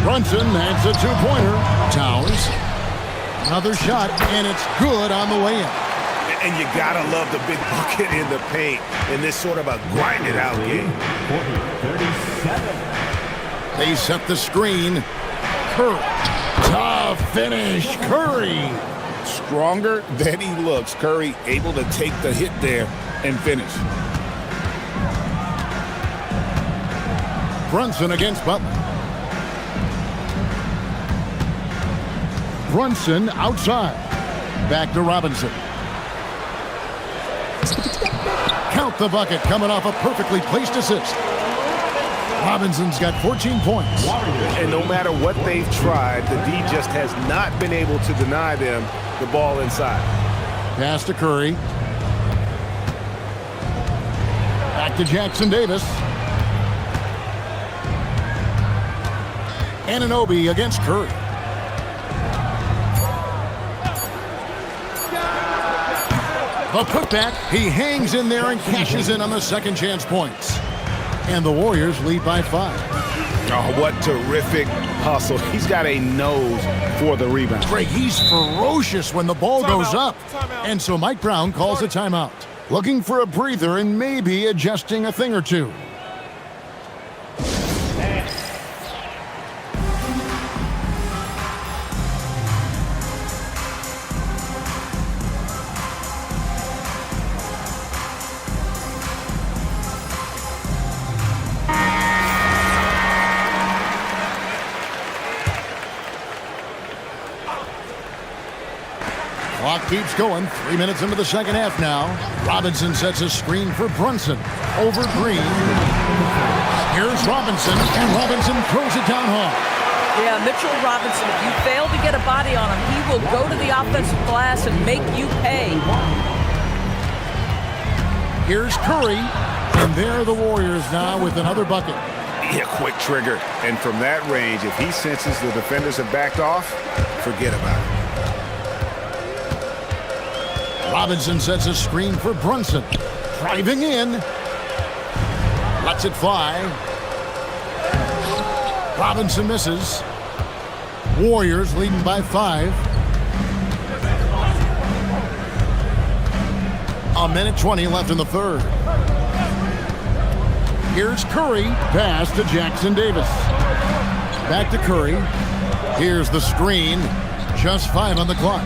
Brunson adds a 2-pointer. Towns. Another shot, and it's good on the way in. And you gotta love the big bucket in the paint in this sort of a grinded-out game. 37. They set the screen. Curry. Tough finish. Curry. Stronger than he looks. Curry able to take the hit there and finish. Brunson against Butler. Brunson outside. Back to Robinson. Count the bucket coming off a perfectly placed assist. Robinson's got 14 points. And no matter what they've tried, the D just has not been able to deny them the ball inside. Pass to Curry. Back to Jackson Davis. Anunoby against Curry. The putback, he hangs in there and cashes in on the second chance points. And the Warriors lead by 5. Oh, what terrific hustle. He's got a nose for the rebound. Greg, he's ferocious when the ball goes up. And so Mike Brown calls a timeout. Looking for a breather and maybe adjusting a thing or two. Clock keeps going. 3 minutes into the second half now. Robinson sets a screen for Brunson. Over Green. Here's Robinson, and Robinson throws it down hard. Yeah, Mitchell Robinson, if you fail to get a body on him, he will go to the offensive glass and make you pay. Here's Curry, and there are the Warriors now with another bucket. Yeah, quick trigger. And from that range, if he senses the defenders have backed off, forget about it. Robinson sets a screen for Brunson. Driving in. Lets it fly. Robinson misses. Warriors leading by 5. A minute 20 left in the third. Here's Curry. Pass to Jackson Davis. Back to Curry. Here's the screen. Just 5 on the clock.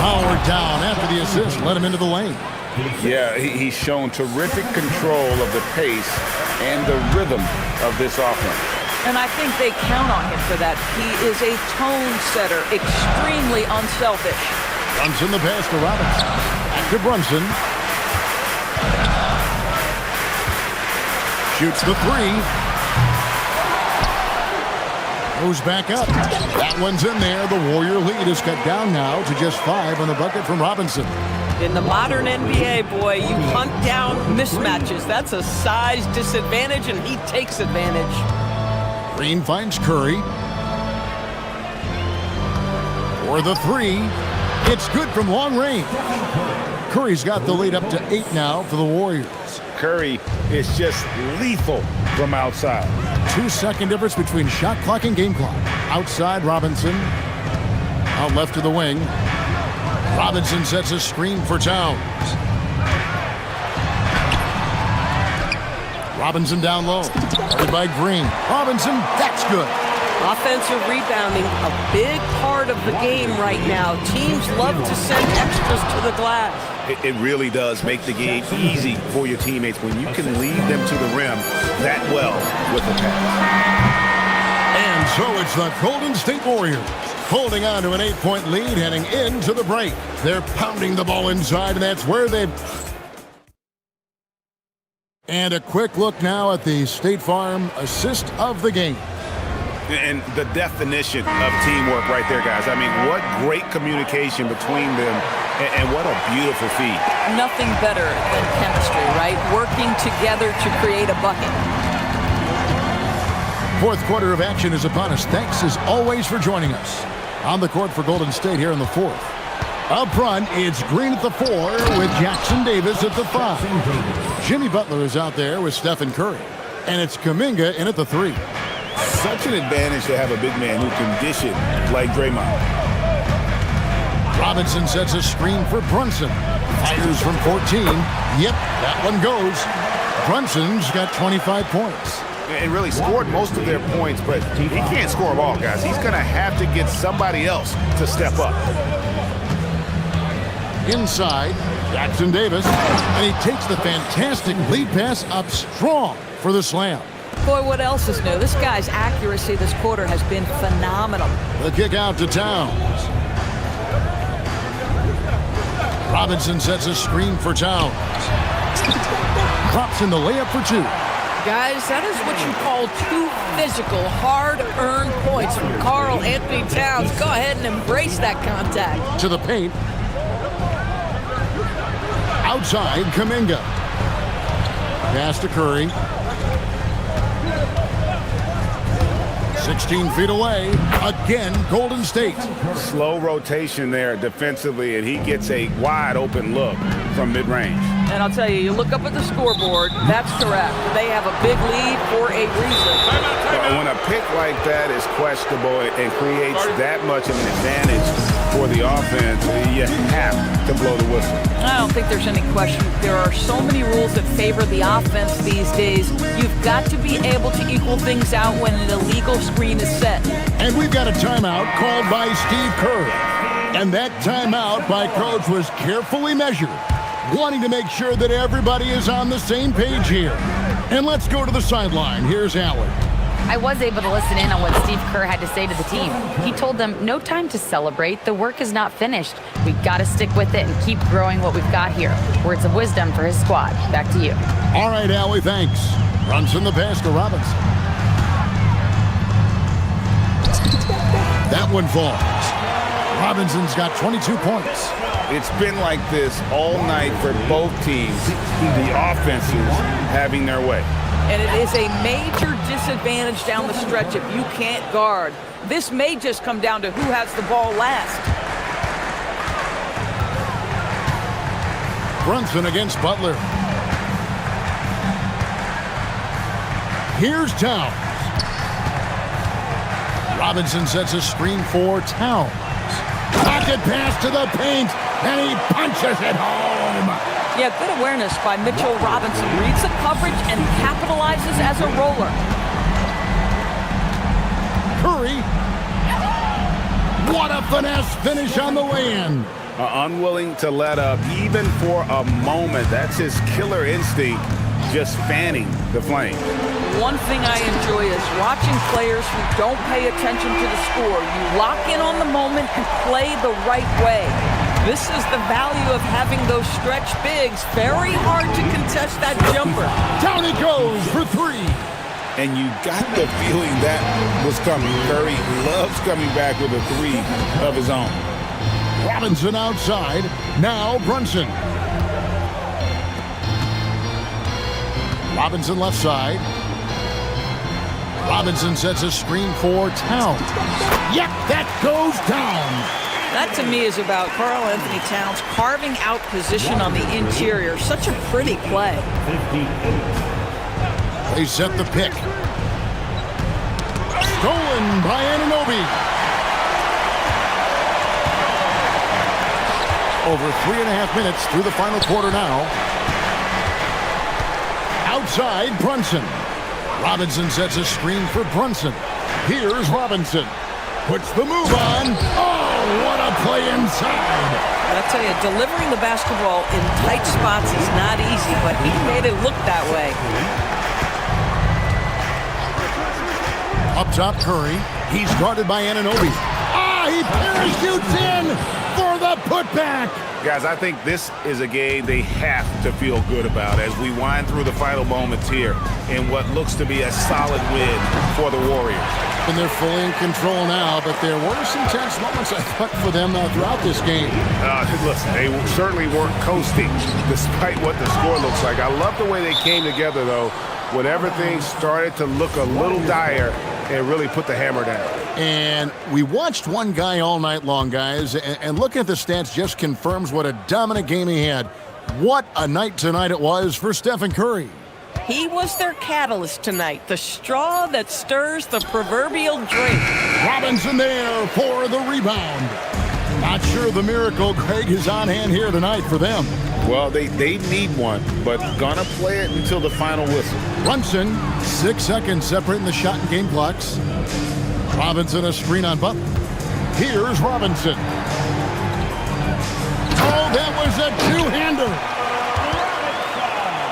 Powered down after the assist. Let him into the lane. Yeah, he's shown terrific control of the pace and the rhythm of this offense. And I think they count on him for that. He is a tone setter, extremely unselfish. Brunson the pass to Robinson. Back to Brunson. Shoots the 3. Goes back up. That one's in there. The Warrior lead is cut down now to just 5 on the bucket from Robinson. In the modern NBA, boy, you hunt down mismatches. That's a size disadvantage, and he takes advantage. Green finds Curry. For the 3. It's good from long range. Curry's got the lead up to 8 now for the Warriors. Curry is just lethal from outside. 2-second difference between shot clock and game clock. Outside Robinson. Out left to the wing. Robinson sets a screen for Towns. Robinson down low. Guarded by Green. Robinson, that's good. Offensive rebounding, a big part of the game right now. Teams love to send extras to the glass. It really does make the game easy for your teammates when you can lead them to the rim that well with the pass. And so it's the Golden State Warriors holding on to an 8-point lead heading into the break. They're pounding the ball inside, and that's where they... And a quick look now at the State Farm assist of the game. And the definition of teamwork right there, guys. I mean, what great communication between them, and what a beautiful feed. Nothing better than chemistry, right? Working together to create a bucket. Fourth quarter of action is upon us. Thanks, as always, for joining us. On the court for Golden State here in the 4th. Up front, it's Green at the 4 with Jackson Davis at the 5. Jimmy Butler is out there with Stephen Curry. And it's Kuminga in at the 3. Such an advantage to have a big man who can dish it like Draymond. Robinson sets a screen for Brunson. Fires from 14. Yep, that one goes. Brunson's got 25 points. And really scored most of their points, but he can't score them all, guys. He's going to have to get somebody else to step up. Inside, Jackson Davis, and he takes the fantastic lead pass up strong for the slam. Boy, what else is new? This guy's accuracy this quarter has been phenomenal. The kick out to Towns. Robinson sets a screen for Towns. Drops in the layup for two. Guys, that is what you call two physical, hard-earned points from Karl Anthony Towns. Go ahead and embrace that contact. To the paint. Outside, Kuminga. Pass to Curry. 16 feet away. Again, Golden State. Slow rotation there defensively, and he gets a wide-open look from mid-range. And I'll tell you, you look up at the scoreboard, that's correct. They have a big lead for a reason. When a pick like that is questionable and creates that much of an advantage for the offense, you have to blow the whistle. I don't think there's any question. There are so many rules that favor the offense these days. You've got to be able to equal things out when an illegal screen is set. And we've got a timeout called by Steve Kerr. And that timeout by Coach was carefully measured, wanting to make sure that everybody is on the same page here. And let's go to the sideline. Here's Allen. I was able to listen in on what Steve Kerr had to say to the team. He told them, no time to celebrate. The work is not finished. We've got to stick with it and keep growing what we've got here. Words of wisdom for his squad. Back to you. All right, Allie, thanks. Brunson the pass to Robinson. That one falls. Robinson's got 22 points. It's been like this all night for both teams, the offenses having their way. And it is a major disadvantage down the stretch if you can't guard. This may just come down to who has the ball last. Brunson against Butler. Here's Towns. Robinson sets a screen for Towns. Pocket pass to the paint, and he punches it home. Yeah, good awareness by Mitchell Robinson. Reads the coverage and capitalizes as a roller. Curry. What a finesse finish on the way-in. Unwilling to let up even for a moment. That's his killer instinct, just fanning the flame. One thing I enjoy is watching players who don't pay attention to the score. You lock in on the moment and play the right way. This is the value of having those stretch bigs. Very hard to contest that jumper. Down he goes for three. And you got the feeling that was coming. Curry loves coming back with a three of his own. Robinson outside. Now Brunson. Robinson left side. Robinson sets a screen for Towns. Yep, that goes down. That to me is about Karl Anthony Towns carving out position on the interior. Such a pretty play. They set the pick. Stolen by Anunoby. Over 3.5 minutes through the final quarter now. Outside, Brunson. Robinson sets a screen for Brunson. Here's Robinson. Puts the move on. Oh, what a play inside. I'll tell you, delivering the basketball in tight spots is not easy, but he made it look that way. Up top, Curry. He's guarded by Anunoby. He parachutes in for the putback. Guys, I think this is a game they have to feel good about as we wind through the final moments here in what looks to be a solid win for the Warriors. And they're fully in control now, but there were some tense moments, I thought, for them throughout this game. Listen, they certainly weren't coasting despite what the score looks like. I love the way they came together, though, when everything started to look a little dire and really put the hammer down. And we watched one guy all night long, guys, and looking at the stats just confirms what a dominant game he had. What a night tonight it was for Stephen Curry. He was their catalyst tonight, the straw that stirs the proverbial drink. Robinson there for the rebound. Not sure the miracle, Greg, is on hand here tonight for them. Well, they need one, but gonna play it until the final whistle. Brunson, 6 seconds separating the shot and game clocks. Robinson a screen on Butler. Here's Robinson. Oh, that was a two-hander.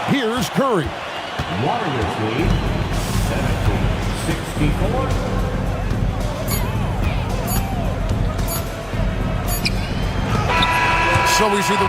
Here's Curry. Warriors lead 70-64. So we see the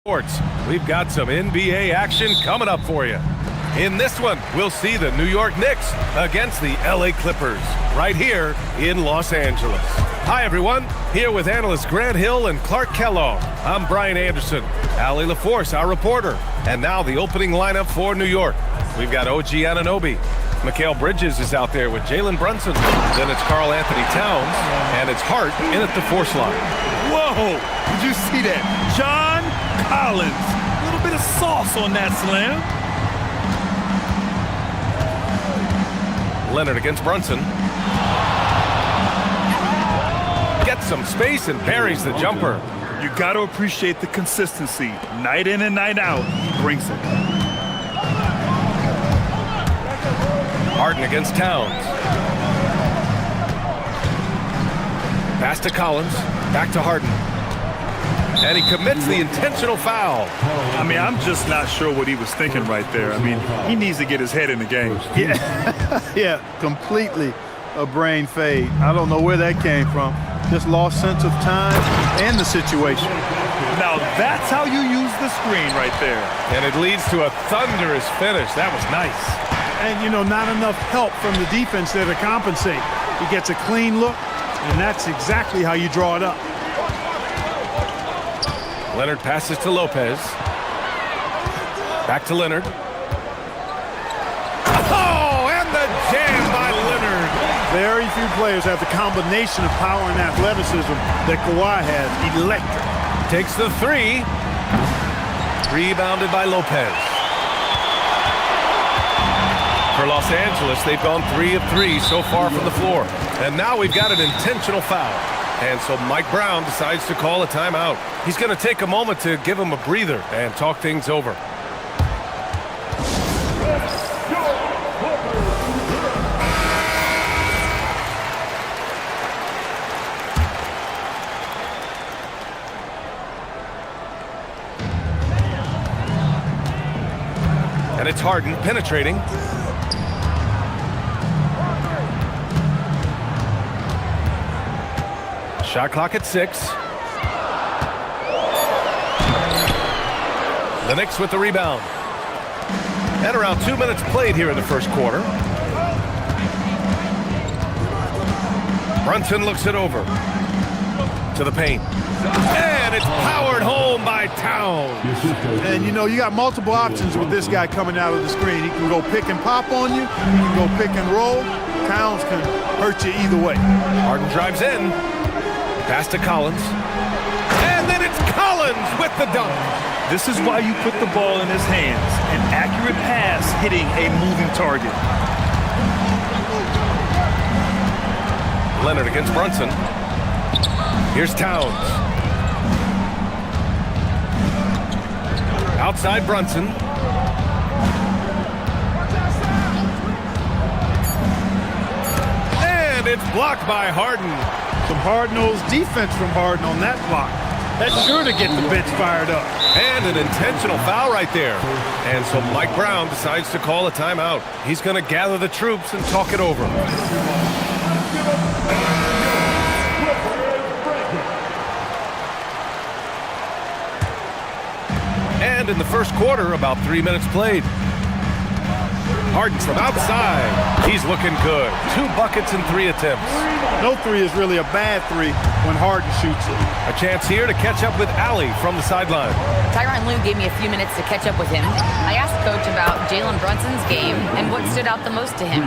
Sports. We've got some NBA action coming up for you. In this one, we'll see the New York Knicks against the LA Clippers right here in Los Angeles. Hi, everyone. Here with analysts Grant Hill and Clark Kellogg. I'm Brian Anderson, Allie LaForce, our reporter. And now the opening lineup for New York. We've got OG Anunoby. Mikal Bridges is out there with Jalen Brunson. Then it's Karl Anthony Towns, and it's Hart in at the 4 slot. Whoa! Did you see that? John Collins. A little bit of sauce on that slam. Leonard against Brunson. Gets some space and buries the jumper. You got to appreciate the consistency. Night in and night out, he brings it. Harden against Towns. Pass to Collins. Back to Harden. And he commits the intentional foul. I mean, I'm just not sure what he was thinking right there. I mean, he needs to get his head in the game. Yeah, completely a brain fade. I don't know where that came from. Just lost sense of time and the situation. Now, that's how you use the screen right there. And it leads to a thunderous finish. That was nice. And, you know, not enough help from the defense there to compensate. He gets a clean look, and that's exactly how you draw it up. Leonard passes to Lopez. Back to Leonard. Oh, and the jam by Leonard. Very few players have the combination of power and athleticism that Kawhi has. Electric. Takes the 3. Rebounded by Lopez. For Los Angeles, they've gone 3 of 3 so far from the floor. And now we've got an intentional foul. And so Mike Brown decides to call a timeout. He's going to take a moment to give him a breather and talk things over. And it's Harden penetrating. Shot clock at 6. The Knicks with the rebound. And around 2 minutes played here in the first quarter. Brunson looks it over. To the paint. And it's powered home by Towns. And, you know, you got multiple options with this guy coming out of the screen. He can go pick and pop on you. He can go pick and roll. Towns can hurt you either way. Harden drives in. Pass to Collins. And then it's Collins with the dunk. This is why you put the ball in his hands. An accurate pass hitting a moving target. Leonard against Brunson. Here's Towns. Outside Brunson. And it's blocked by Harden. Some hard-nosed defense from Harden on that block. That's sure to get the bench fired up. And an intentional foul right there. And so Mike Brown decides to call a timeout. He's going to gather the troops and talk it over. And in the first quarter, about 3 minutes played. Harden from outside. He's looking good. 2 buckets and 3 attempts. No 3 is really a bad 3 when Harden shoots it. A chance here to catch up with Allie from the sideline. Tyronn Lue gave me a few minutes to catch up with him. I asked Coach about Jalen Brunson's game and what stood out the most to him.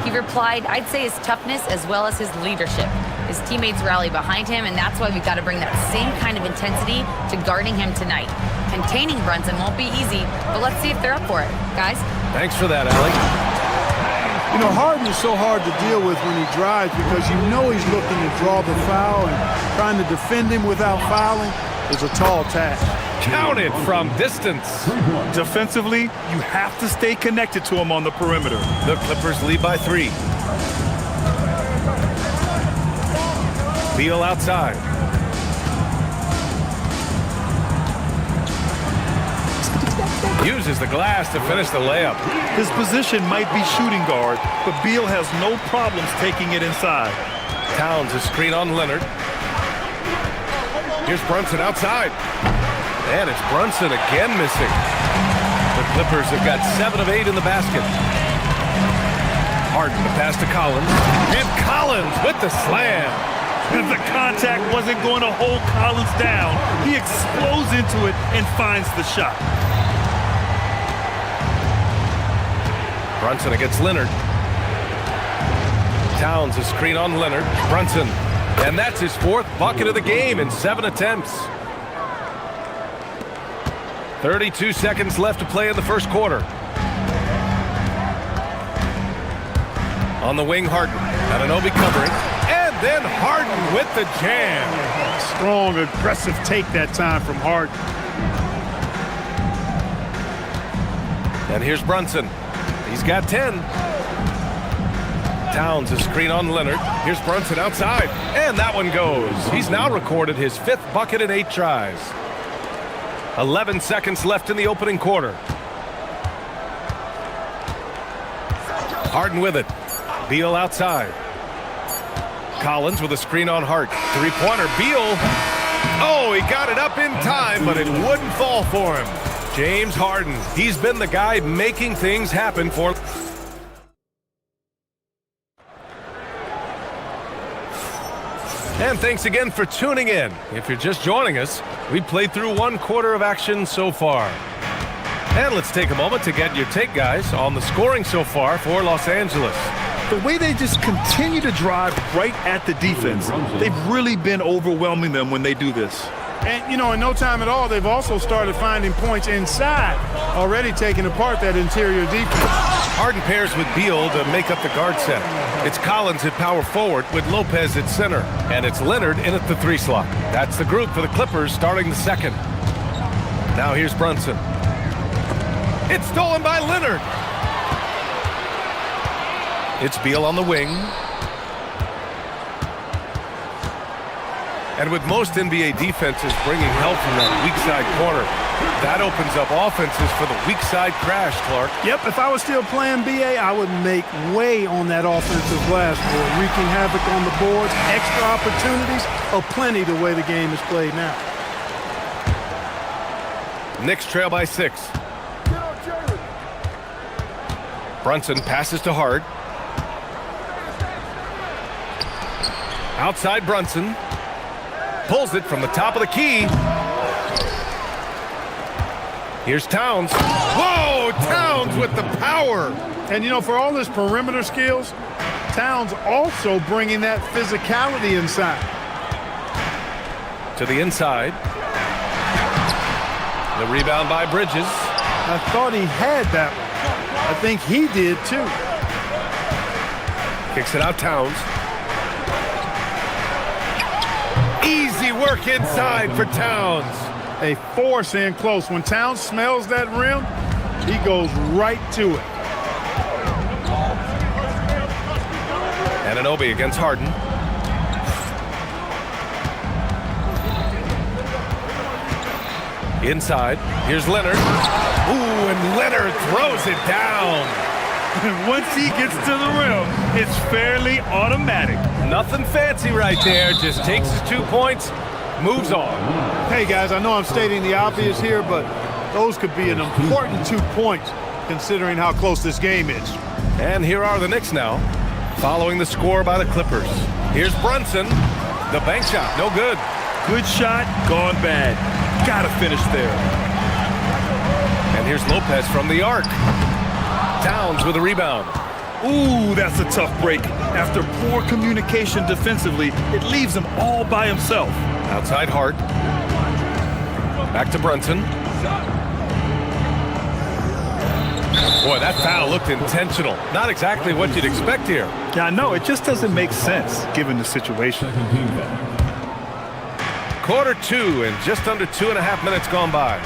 He replied, I'd say his toughness as well as his leadership. His teammates rally behind him, and that's why we've got to bring that same kind of intensity to guarding him tonight. Containing Brunson won't be easy, but let's see if they're up for it. Guys? Thanks for that, Allie. You know, Harden is so hard to deal with when he drives because you know he's looking to draw the foul, and trying to defend him without fouling is a tall task. Counted from distance. Defensively, you have to stay connected to him on the perimeter. The Clippers lead by 3. Beal outside. Uses the glass to finish the layup. His position might be shooting guard, but Beal has no problems taking it inside. Towns a screen on Leonard. Here's Brunson outside. And it's Brunson again missing. The Clippers have got 7 of 8 in the basket. Harden, the pass to Collins. And Collins with the slam. If the contact wasn't going to hold Collins down, he explodes into it and finds the shot. Brunson against Leonard. Towns a screen on Leonard. Brunson. And that's his 4th bucket of the game in 7 attempts. 32 seconds left to play in the first quarter. On the wing, Harden. Anunoby covering. And then Harden with the jam. Strong, aggressive take that time from Harden. And here's Brunson. He's got 10. Towns a screen on Leonard. Here's Brunson outside. And that one goes. He's now recorded his 5th bucket in 8 tries. 11 seconds left in the opening quarter. Harden with it. Beal outside. Collins with a screen on Hart. 3-pointer. Beal. Oh, he got it up in time, but it wouldn't fall for him. James Harden. He's been the guy making things happen for... And thanks again for tuning in. If you're just joining us, we played through 1 quarter of action so far. And let's take a moment to get your take, guys, on the scoring so far for Los Angeles. The way they just continue to drive right at the defense, they've really been overwhelming them when they do this. And, you know, in no time at all, they've also started finding points inside, already taking apart that interior defense. Harden pairs with Beal to make up the guard set. It's Collins at power forward with Lopez at center. And it's Leonard in at the 3 slot. That's the group for the Clippers starting the second. Now here's Brunson. It's stolen by Leonard. It's Beal on the wing. And with most NBA defenses bringing help from that weak side corner, that opens up offenses for the weak side crash, Clark. Yep, if I was still playing BA, I would make way on that offensive glass board, wreaking havoc on the boards. Extra opportunities aplenty the way the game is played now. Knicks trail by 6. Brunson passes to Hart. Outside Brunson. Pulls it from the top of the key. Here's Towns. Whoa! Towns with the power. And, you know, for all his perimeter skills, Towns also bringing that physicality inside. To the inside. The rebound by Bridges. I thought he had that one. I think he did, too. Kicks it out, Towns. Easy work inside for Towns. A force in close. When Towns smells that rim, he goes right to it. Anunoby against Harden. Inside. Here's Leonard. Ooh, and Leonard throws it down. Once he gets to the rim, it's fairly automatic. Nothing fancy right there. Just takes his 2 points, moves on. Hey, guys, I know I'm stating the obvious here, but those could be an important 2 points considering how close this game is. And here are the Knicks now, following the score by the Clippers. Here's Brunson. The bank shot, no good. Good shot, gone bad. Gotta finish there. And here's Lopez from the arc. Towns with a rebound. Ooh, that's a tough break. After poor communication defensively, it leaves him all by himself. Outside Hart. Back to Brunson. Boy, that foul looked intentional. Not exactly what you'd expect here. Yeah, I know. It just doesn't make sense given the situation. Quarter 2 and just under 2.5 minutes gone by.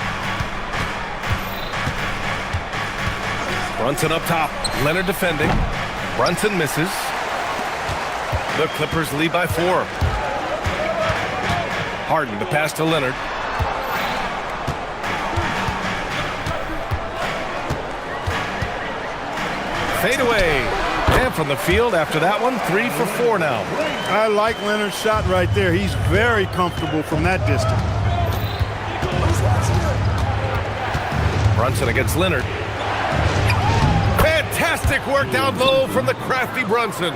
Brunson up top. Leonard defending. Brunson misses. The Clippers lead by 4. Harden, the pass to Leonard. Fade away. And from the field after that one, 3 for 4 now. I like Leonard's shot right there. He's very comfortable from that distance. Brunson against Leonard. Fantastic work down low from the crafty Brunson.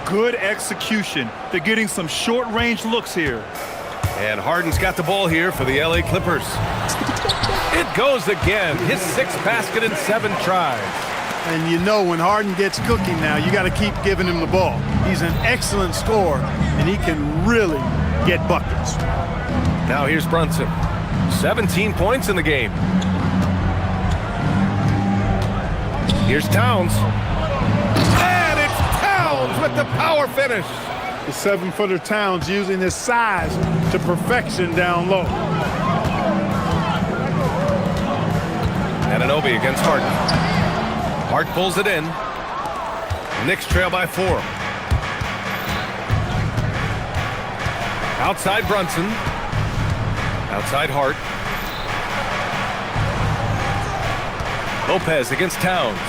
Good execution. They're getting some short-range looks here. And Harden's got the ball here for the LA Clippers. It goes again. His 6th basket in 7 tries. And you know when Harden gets cooking now, you got to keep giving him the ball. He's an excellent scorer, and he can really get buckets. Now here's Brunson. 17 points in the game. Here's Towns. And it's Towns with the power finish. The 7-footer Towns using his size to perfection down low. Anunoby against Harden. Hart pulls it in. Knicks trail by 4. Outside Brunson. Outside Hart. Lopez against Towns.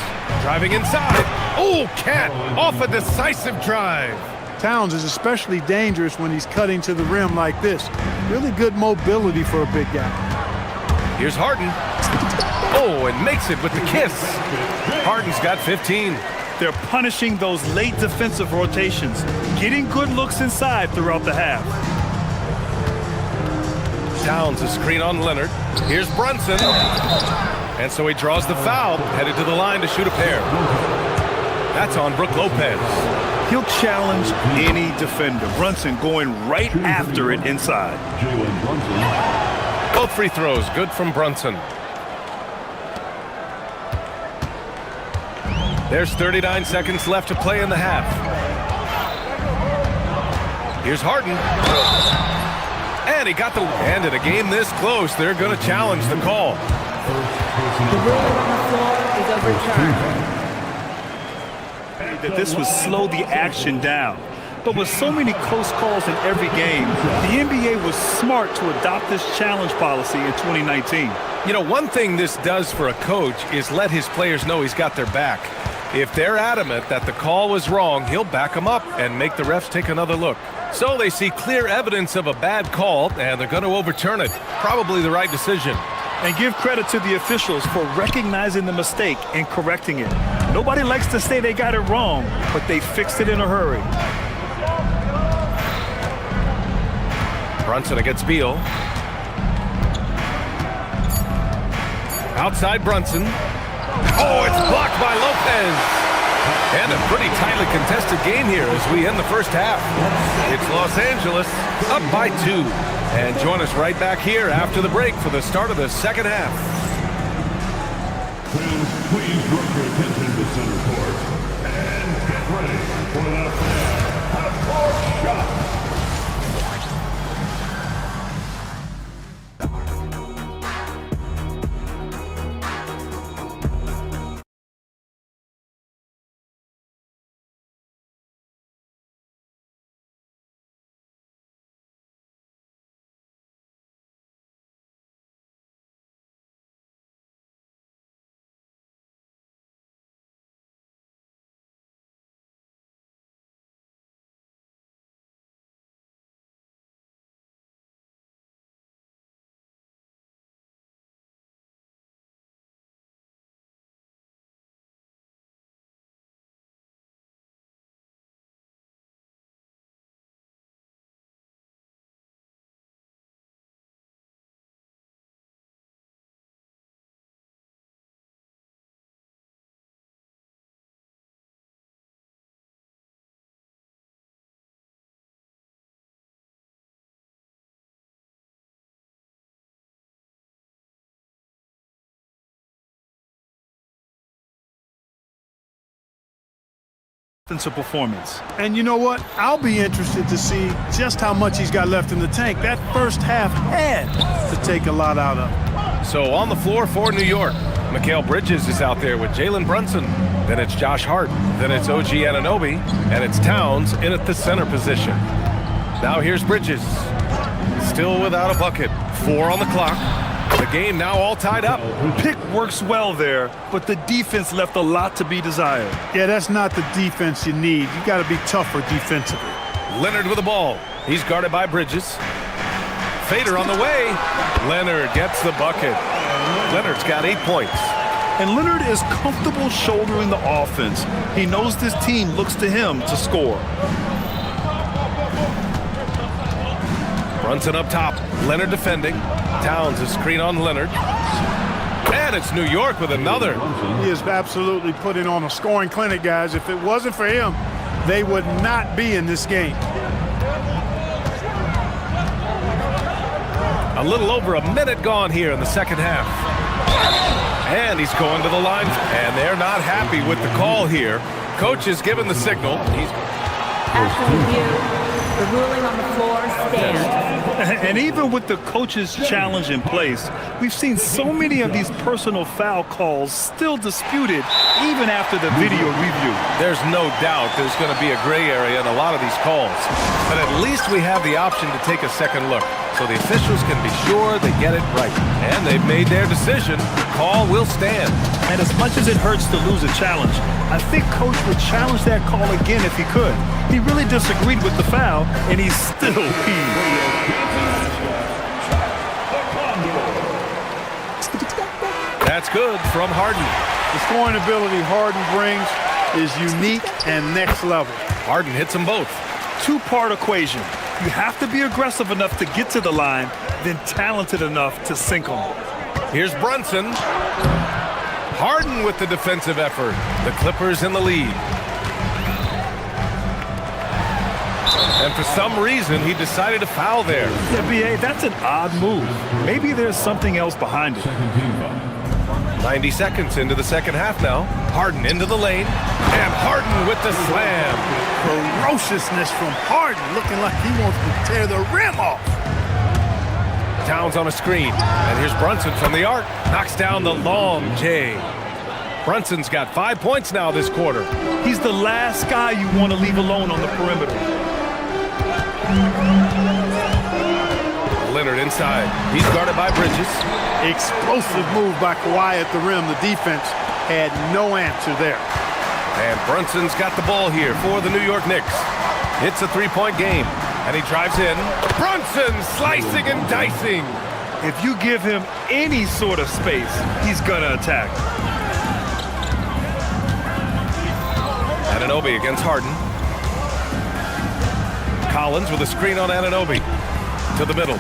Driving inside. Oh, Cat off a decisive drive. Towns is especially dangerous when he's cutting to the rim like this. Really good mobility for a big guy. Here's Harden. Oh, and makes it with the kiss. Harden's got 15. They're punishing those late defensive rotations, getting good looks inside throughout the half. Towns a screen on Leonard. Here's Brunson. And so he draws the foul, headed to the line to shoot a pair. That's on Brook Lopez. He'll challenge any defender. Brunson going right after it inside. Both free throws good from Brunson. There's 39 seconds left to play in the half. Here's Harden. And he got the... And in a game this close, they're going to challenge the call. The ruling on the floor is overturned. That this would slow the action down. But with so many close calls in every game, the NBA was smart to adopt this challenge policy in 2019. You know, one thing this does for a coach is let his players know he's got their back. If they're adamant that the call was wrong, he'll back them up and make the refs take another look. So they see clear evidence of a bad call, and they're going to overturn it. Probably the right decision. And give credit to the officials for recognizing the mistake and correcting it. Nobody likes to say they got it wrong, but they fixed it in a hurry. Brunson against Beal. Outside Brunson. Oh, it's blocked by Lopez. And a pretty tightly contested game here as we end the first half. It's Los Angeles up by 2. And join us right back here after the break for the start of the second half. Please direct your attention to center court and get ready for the half-court shot. Performance. And you know what? I'll be interested to see just how much he's got left in the tank. That first half had to take a lot out of. So on the floor for New York, Mikal Bridges is out there with Jalen Brunson. Then it's Josh Hart. Then it's OG Anunoby. And it's Towns in at the center position. Now here's Bridges. Still without a bucket. 4 on the clock. The game now all tied up. Pick works well there, but the defense left a lot to be desired. Yeah, that's not the defense you need. You got to be tougher defensively. Leonard with the ball. He's guarded by Bridges. Fader on the way. Leonard gets the bucket. Leonard's got 8 points. And Leonard is comfortable shouldering the offense. He knows this team looks to him to score. Brunson up top. Leonard defending. Towns is screen on Leonard. And it's New York with another. He is absolutely putting on a scoring clinic, guys. If it wasn't for him, they would not be in this game. A little over a minute gone here in the second half. And he's going to the line. And they're not happy with the call here. Coach has given the signal. After review, the ruling on the floor stands. And even with the coach's challenge in place, we've seen so many of these personal foul calls still disputed even after the video review. There's no doubt there's going to be a gray area in a lot of these calls. But at least we have the option to take a second look, so the officials can be sure they get it right. And they've made their decision. Call will stand. And as much as it hurts to lose a challenge, I think Coach would challenge that call again if he could. He really disagreed with the foul, and he's still peeved. That's good from Harden. The scoring ability Harden brings is unique and next level. Harden hits them both. Two-part equation. You have to be aggressive enough to get to the line, then talented enough to sink them. Here's Brunson. Harden with the defensive effort. The Clippers in the lead. And for some reason, he decided to foul there. Yeah, B.A., that's an odd move. Maybe there's something else behind it. 90 seconds into the second half now. Harden into the lane. And Harden with the slam. Ferociousness from Harden, looking like he wants to tear the rim off. Towns on a screen. And here's Brunson from the arc. Knocks down the long J. Brunson's got 5 points now this quarter. He's the last guy you want to leave alone on the perimeter. Leonard inside. He's guarded by Bridges. Explosive move by Kawhi at the rim. The defense had no answer there. And Brunson's got the ball here for the New York Knicks. It's a three-point game. And he drives in. Brunson slicing and dicing. If you give him any sort of space, he's going to attack. Anunoby against Harden. Collins with a screen on Anunoby. To the middle.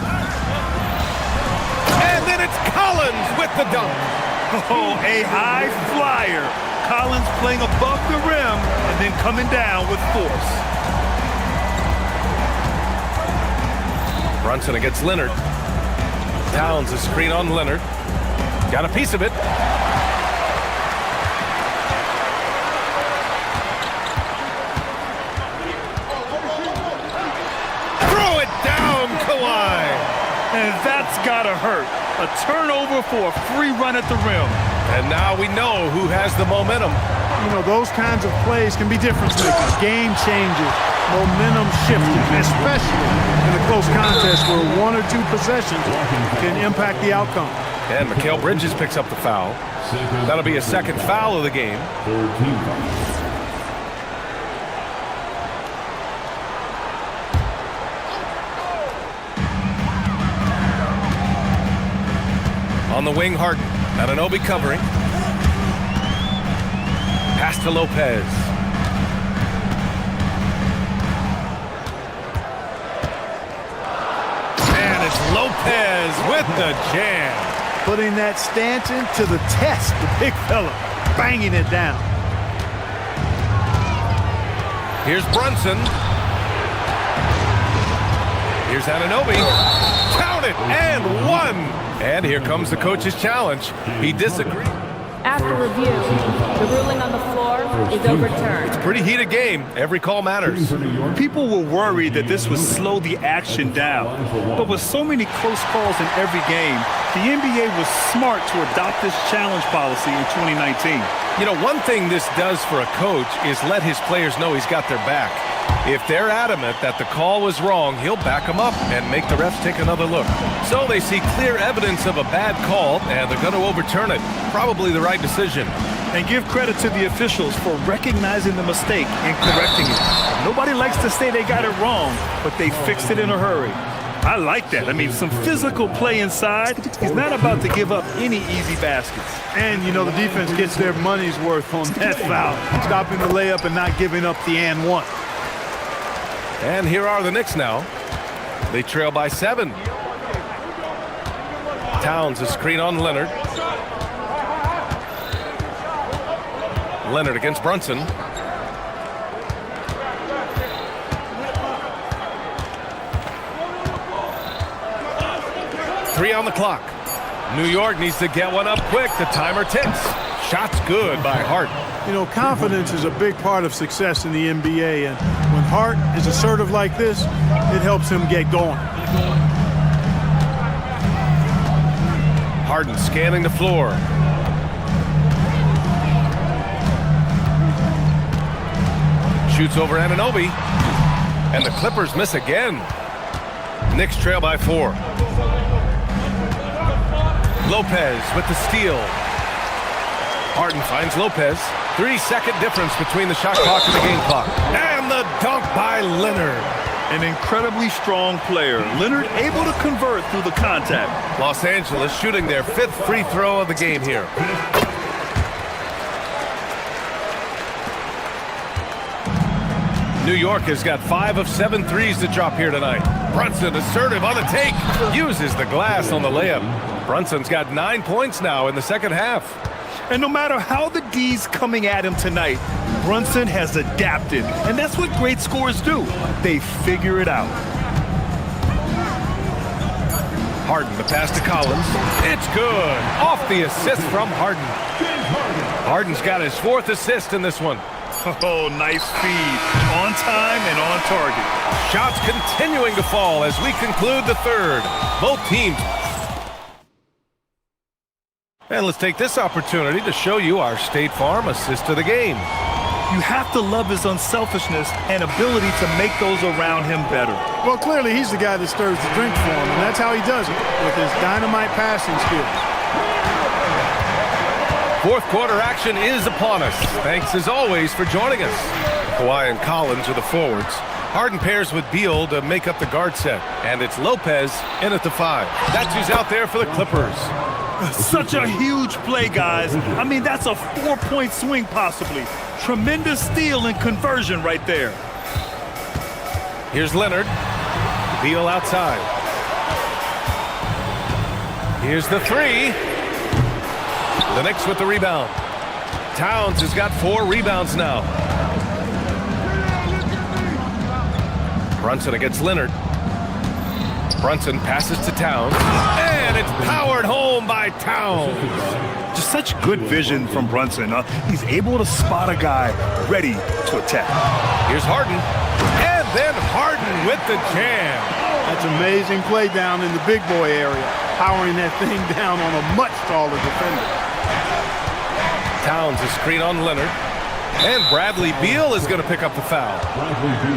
And then it's Collins with the dunk. Oh, a high flyer. Collins playing above the rim and then coming down with force. Brunson against Leonard. Towns a screen on Leonard. Got a piece of it. Throw it down, Kawhi. And that's gotta hurt. A turnover for a free run at the rim. And now we know who has the momentum. You know, those kinds of plays can be difference makers, game changers, momentum shifters, especially in a close contest where one or two possessions can impact the outcome. And Mikal Bridges picks up the foul. That'll be a second foul of the game. On the wing, Harden. Anunoby covering. Pass to Lopez. And it's Lopez with the jam. Putting that stanchion to the test, the big fella, banging it down. Here's Brunson. Here's Anunoby. Count it, and one. And here comes the coach's challenge. He disagreed. After review, the ruling on the floor is overturned. Pretty heated game. Every call matters. People were worried that this would slow the action down. But with so many close calls in every game, the NBA was smart to adopt this challenge policy in 2019. You know, one thing this does for a coach is let his players know he's got their back. If they're adamant that the call was wrong, he'll back them up and make the refs take another look. So they see clear evidence of a bad call, and they're going to overturn it. Probably the right decision. And give credit to the officials for recognizing the mistake and correcting it. Nobody likes to say they got it wrong, but they fixed it in a hurry. I like that. I mean, some physical play inside. He's not about to give up any easy baskets. And, you know, the defense gets their money's worth on that foul. Stopping the layup and not giving up the and one. And here are the Knicks now. They trail by 7. Towns a screen on Leonard. Leonard against Brunson. Three on the clock. New York needs to get one up quick. The timer ticks. Shot's good by Hart. You know, confidence is a big part of success in the NBA, and when Hart is assertive like this, it helps him get going. Harden scanning the floor. Shoots over Anunoby. And the Clippers miss again. Knicks trail by 4. Lopez with the steal. Harden finds Lopez. 3-second difference between the shot clock and the game clock. And the dunk by Leonard. An incredibly strong player. Leonard able to convert through the contact. Los Angeles shooting their 5th free throw of the game here. New York has got 5 of 7 threes to drop here tonight. Brunson assertive on the take. Uses the glass on the layup. Brunson's got 9 points now in the second half. And no matter how the D's coming at him tonight, Brunson has adapted. And that's what great scorers do. They figure it out. Harden, the pass to Collins. It's good. Off the assist from Harden. Harden's got his 4th assist in this one. Oh, nice feed. On time and on target. Shots continuing to fall as we conclude the third. Both teams. And let's take this opportunity to show you our State Farm assist of the game. You have to love his unselfishness and ability to make those around him better. Well, clearly he's the guy that stirs the drink for him, and that's how he does it, with his dynamite passing skills. Fourth quarter action is upon us. Thanks as always for joining us. Kawhi and Collins are the forwards. Harden pairs with Beal to make up the guard set. And it's Lopez in at the 5. That's who's out there for the Clippers. Such a huge play, guys. I mean, that's a 4-point swing possibly. Tremendous steal and conversion right there. Here's Leonard. Beal outside. Here's the 3. The Knicks with the rebound. Towns has got 4 rebounds now. Brunson against Leonard. Brunson passes to Towns. And it's powered home by Towns. Just such good vision from Brunson. He's able to spot a guy ready to attack. Here's Harden. And then Harden with the jam. That's amazing play down in the big boy area, powering that thing down on a much taller defender. Towns a screen on Leonard. And Bradley Beal is going to pick up the foul.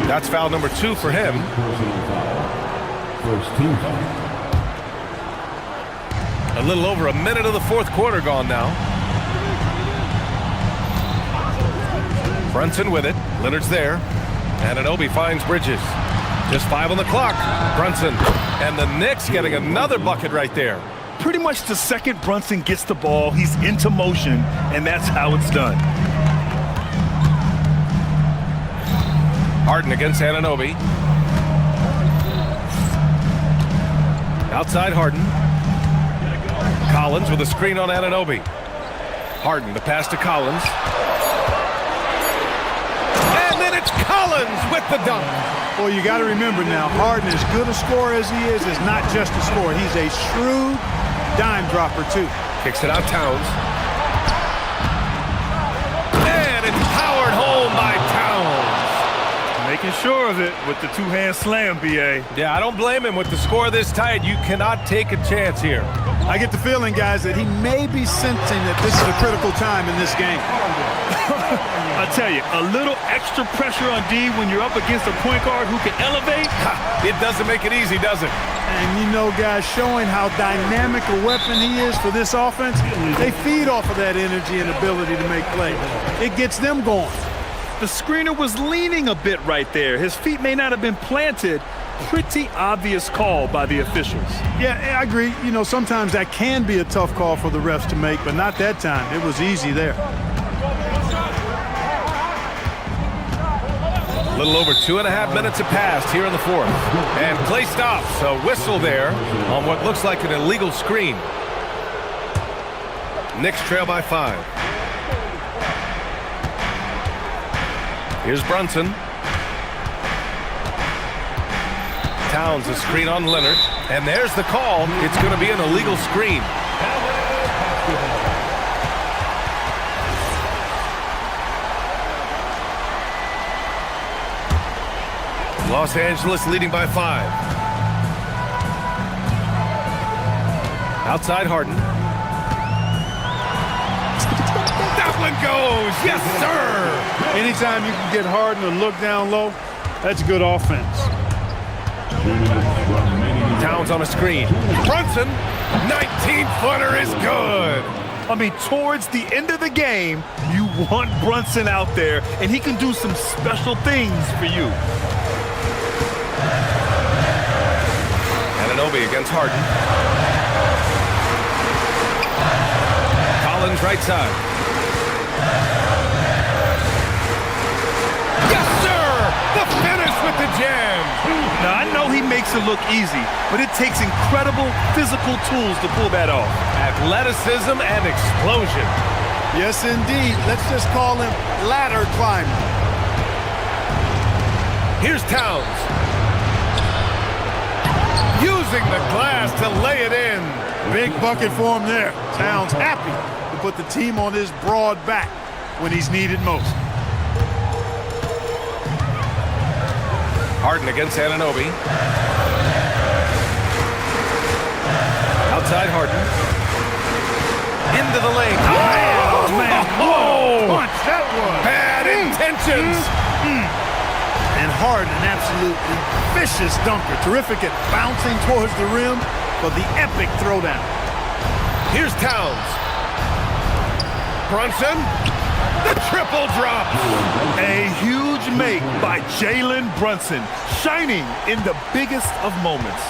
That's foul number 2 for him. First team foul. A little over a minute of the fourth quarter gone now. Brunson with it. Leonard's there. Anunoby finds Bridges. Just 5 on the clock. Brunson. And the Knicks getting another bucket right there. Pretty much the second Brunson gets the ball, he's into motion, and that's how it's done. Harden against Anunoby. Outside Harden. Collins with a screen on Anunoby. Harden, the pass to Collins. And then it's Collins with the dunk. Well, you got to remember now, Harden, as good a scorer as he is not just a scorer. He's a shrewd dime dropper, too. Kicks it out Towns. And it's powered home by Towns. Making sure of it with the two-hand slam, B.A. Yeah, I don't blame him with the score this tight. You cannot take a chance here. I get the feeling, guys, that he may be sensing that this is a critical time in this game. I tell you, a little extra pressure on D when you're up against a point guard who can elevate. It doesn't make it easy, does it? And you know, guys, showing how dynamic a weapon he is for this offense, they feed off of that energy and ability to make plays. It gets them going. The screener was leaning a bit right there. His feet may not have been planted, pretty obvious call by the officials. Yeah, I agree. You know, sometimes that can be a tough call for the refs to make, but not that time. It was easy there. A little over 2.5 minutes have passed here in the fourth. And play stops. A whistle there on what looks like an illegal screen. Knicks trail by 5. Here's Brunson. Towns a screen on Leonard. And there's the call. It's going to be an illegal screen. Los Angeles leading by 5. Outside Harden. That one goes. Yes, sir. Anytime you can get Harden to look down low, that's good offense. Towns on a screen. Brunson, 19-footer is good. I mean, towards the end of the game, you want Brunson out there, and he can do some special things for you. Anunoby against Harden. Collins right side. Yes, sir! The finish with the jam. Now, I know he makes it look easy, but it takes incredible physical tools to pull that off. Athleticism and explosion. Yes, indeed. Let's just call him ladder climbing. Here's Towns. Using the glass to lay it in. Big bucket for him there. Towns happy to put the team on his broad back when he's needed most. Harden against Anunoby. Outside Harden. Into the lane. Oh, man. Whoa. Punch that was. Bad intentions. And Harden, an absolutely vicious dunker. Terrific at bouncing towards the rim for the epic throwdown. Here's Towns. Brunson. The triple drop. A huge make by Jalen Brunson, shining in the biggest of moments.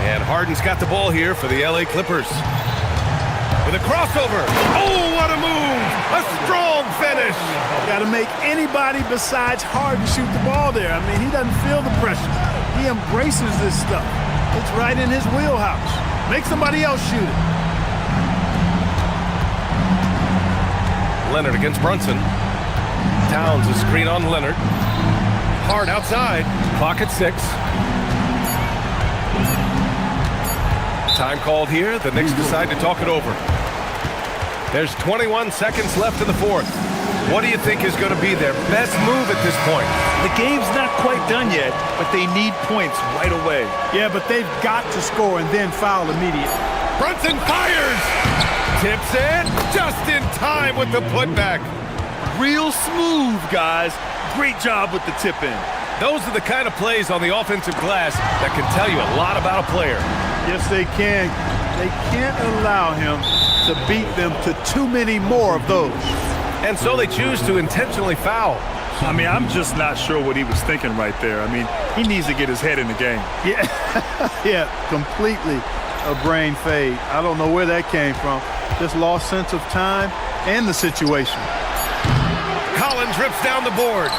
And Harden's got the ball here for the LA Clippers. With a crossover. Oh, what a move. A strong finish. Got to make anybody besides Harden shoot the ball there. I mean, he doesn't feel the pressure. He embraces this stuff. It's right in his wheelhouse. Make somebody else shoot it. Leonard against Brunson. Towns a screen on Leonard. Hard outside. Clock at 6. Time called here. The Knicks decide to talk it over. There's 21 seconds left in the fourth. What do you think is going to be their best move at this point? The game's not quite done yet, but they need points right away. Yeah, but they've got to score and then foul immediately. Brunson fires! Tips it just in time with the putback. Real smooth, guys. Great job with the tip-in. Those are the kind of plays on the offensive glass that can tell you a lot about a player. Yes, they can. They can't allow him to beat them to too many more of those. And so they choose to intentionally foul. I mean, I'm just not sure what he was thinking right there. I mean, he needs to get his head in the game. Yeah, yeah, completely a brain fade. I don't know where that came from. Just lost sense of time and the situation. Collins rips down the board.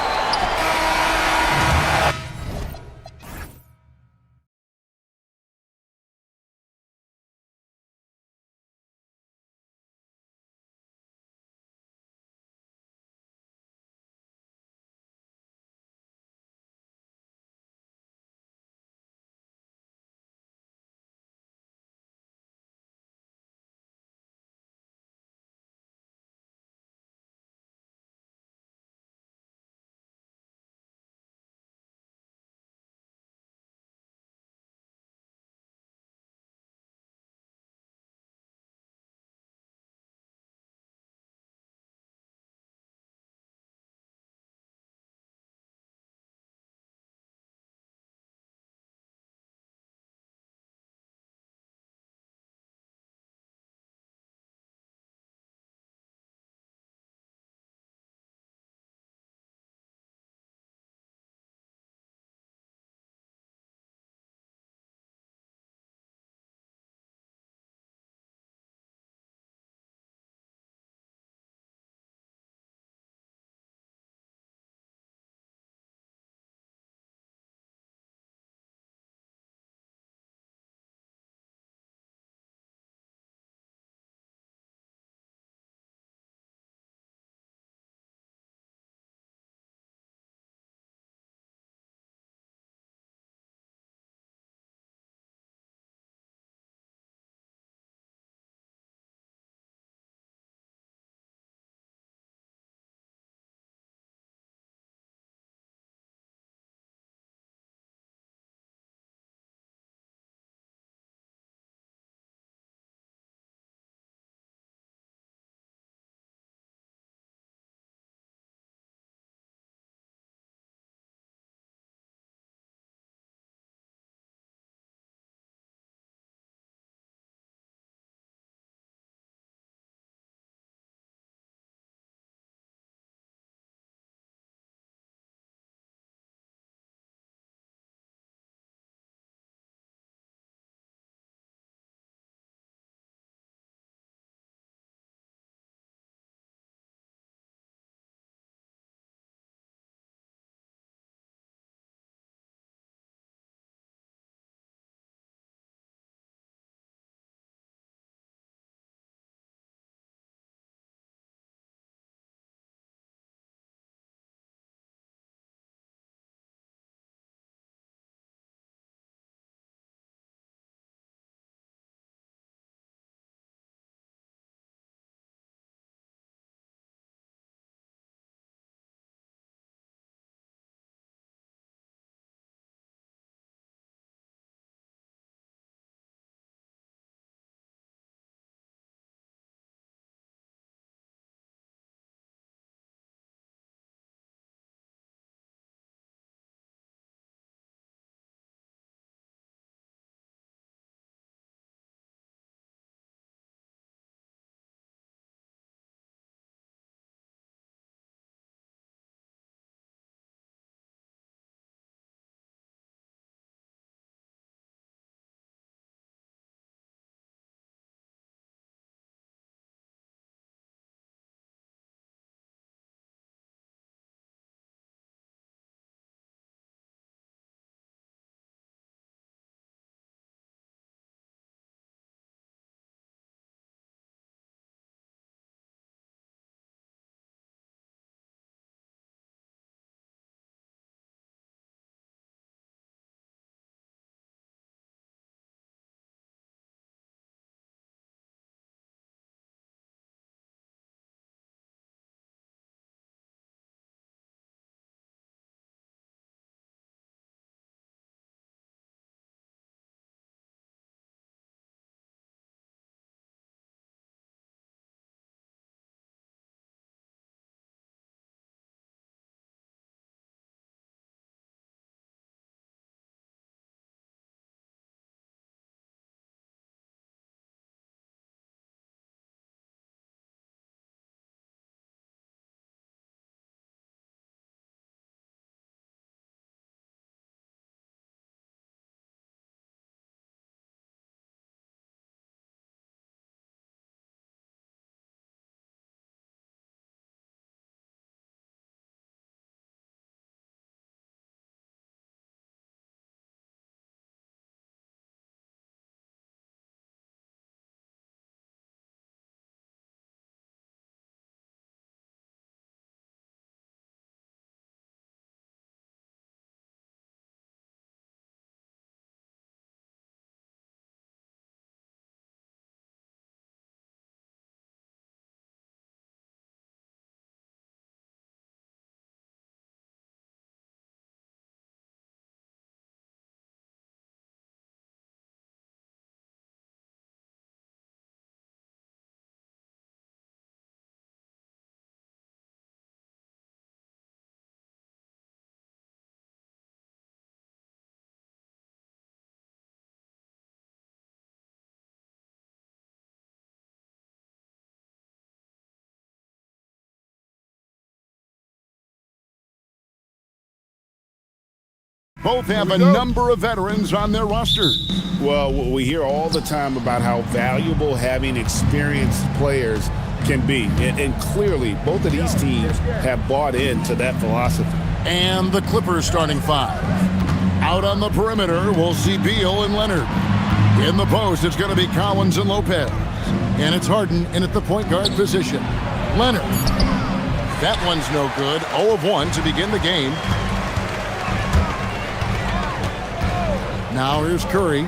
Both have a number of veterans on their rosters. Well, we hear all the time about how valuable having experienced players can be. And clearly, both of these teams have bought into that philosophy. And the Clippers starting five. Out on the perimeter, we'll see Beal and Leonard. In the post, it's going to be Collins and Lopez. And it's Harden in at the point guard position. Leonard. That one's no good. 0 of 1 to begin the game. Now here's Curry.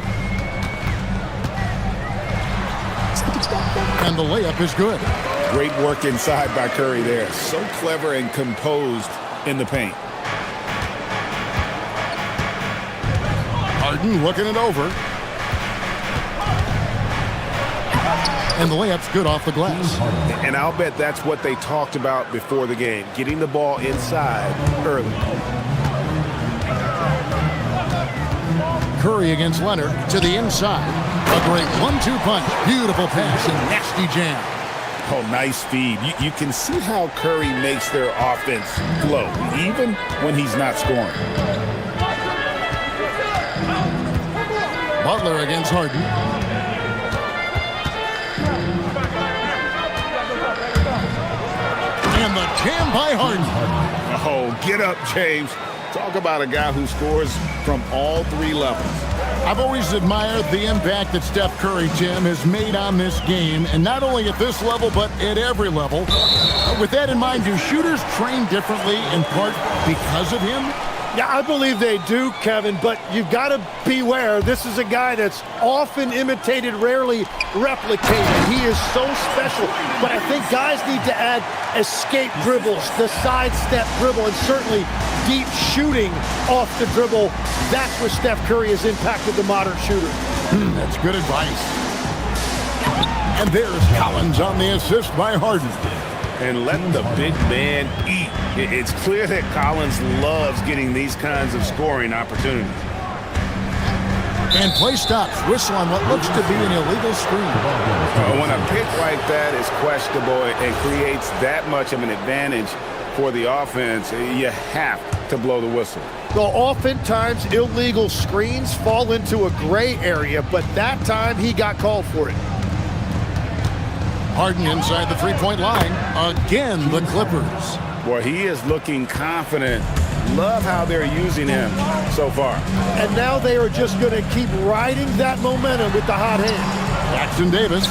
And the layup is good. Great work inside by Curry there. So clever and composed in the paint. Harden looking it over. And the layup's good off the glass. And I'll bet that's what they talked about before the game, getting the ball inside early. Curry against Leonard to the inside. A great 1-2 punch. Beautiful pass and nasty jam. Oh, nice feed. You can see how Curry makes their offense flow, even when he's not scoring. Butler against Harden. And the jam by Harden. Oh, get up, James. Talk about a guy who scores from all three levels. I've always admired the impact that Steph Curry, Tim, has made on this game, and not only at this level, but at every level. With that in mind, do shooters train differently in part because of him? Yeah, I believe they do, Kevin, but you've got to beware. This is a guy that's often imitated, rarely replicated. He is so special, but I think guys need to add escape dribbles, the sidestep dribble, and certainly deep shooting off the dribble. That's where Steph Curry has impacted the modern shooter. That's good advice. And there's Collins on the assist by Harden. And let the big man eat. It's clear that Collins loves getting these kinds of scoring opportunities. And play stops. Whistle on what looks to be an illegal screen. When a pick like that is questionable and creates that much of an advantage for the offense, you have to blow the whistle. Well, oftentimes illegal screens fall into a gray area, but that time he got called for it. Harden inside the three-point line. Again, the Clippers. Well, he is looking confident. Love how they're using him so far. And now they are just going to keep riding that momentum with the hot hand. Jackson Davis.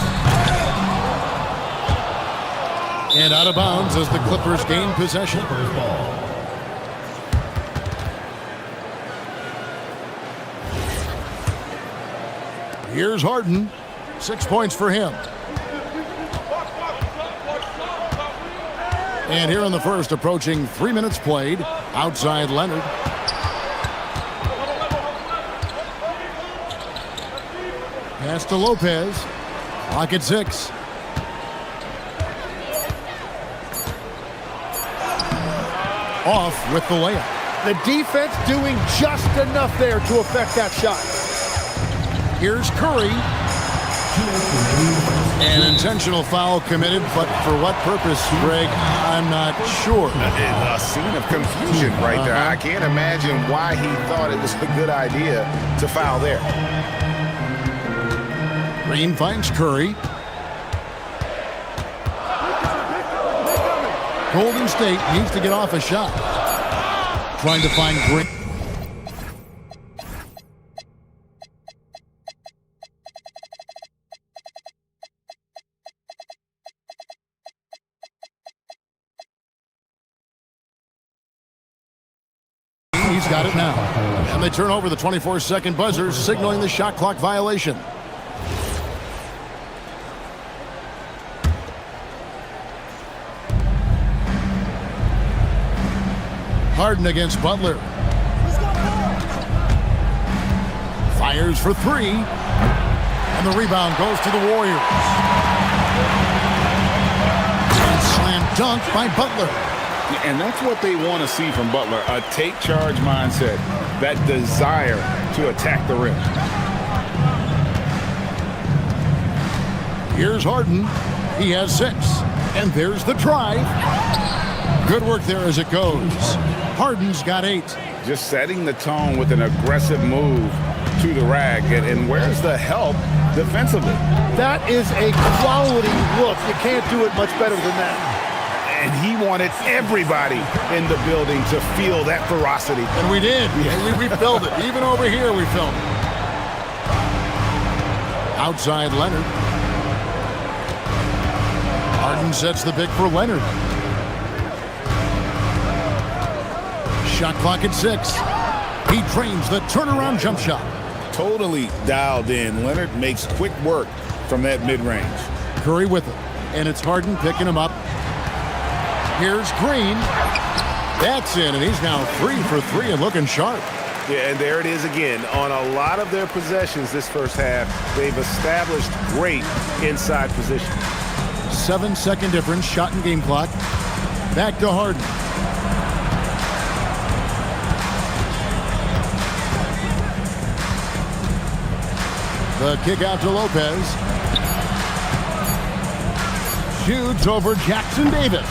And out of bounds as the Clippers gain possession. Here's Harden. 6 points for him. And here in the first, approaching 3 minutes played, outside Leonard. Pass to Lopez. Clock at 6. Off with the layup. The defense doing just enough there to affect that shot. Here's Curry. An intentional foul committed, but for what purpose, Greg, I'm not sure. A scene of confusion right there. I can't imagine why he thought it was a good idea to foul there. Green finds Curry. Golden State needs to get off a shot. Trying to find Green. He's got it now. And they turn over the 24-second buzzer, signaling the shot clock violation. Harden against Butler. Fires for 3. And the rebound goes to the Warriors. And slam dunk by Butler. And that's what they want to see from Butler, a take-charge mindset, that desire to attack the rim. Here's Harden. He has 6. And there's the drive. Good work there as it goes. Harden's got 8. Just setting the tone with an aggressive move to the rack. And where's the help defensively? That is a quality look. You can't do it much better than that. And he wanted everybody in the building to feel that ferocity. And we did. Yeah. We felt it. Even over here we felt it. Outside Leonard. Harden sets the pick for Leonard. Shot clock at 6. He trains the turnaround jump shot. Totally dialed in. Leonard makes quick work from that mid-range. Curry with it. And it's Harden picking him up. Here's Green. That's in, and he's now 3 for 3 and looking sharp. Yeah, and there it is again. On a lot of their possessions this first half, they've established great inside position. 7-second difference, shot and game clock. Back to Harden. The kick out to Lopez. Shoots over Jackson Davis.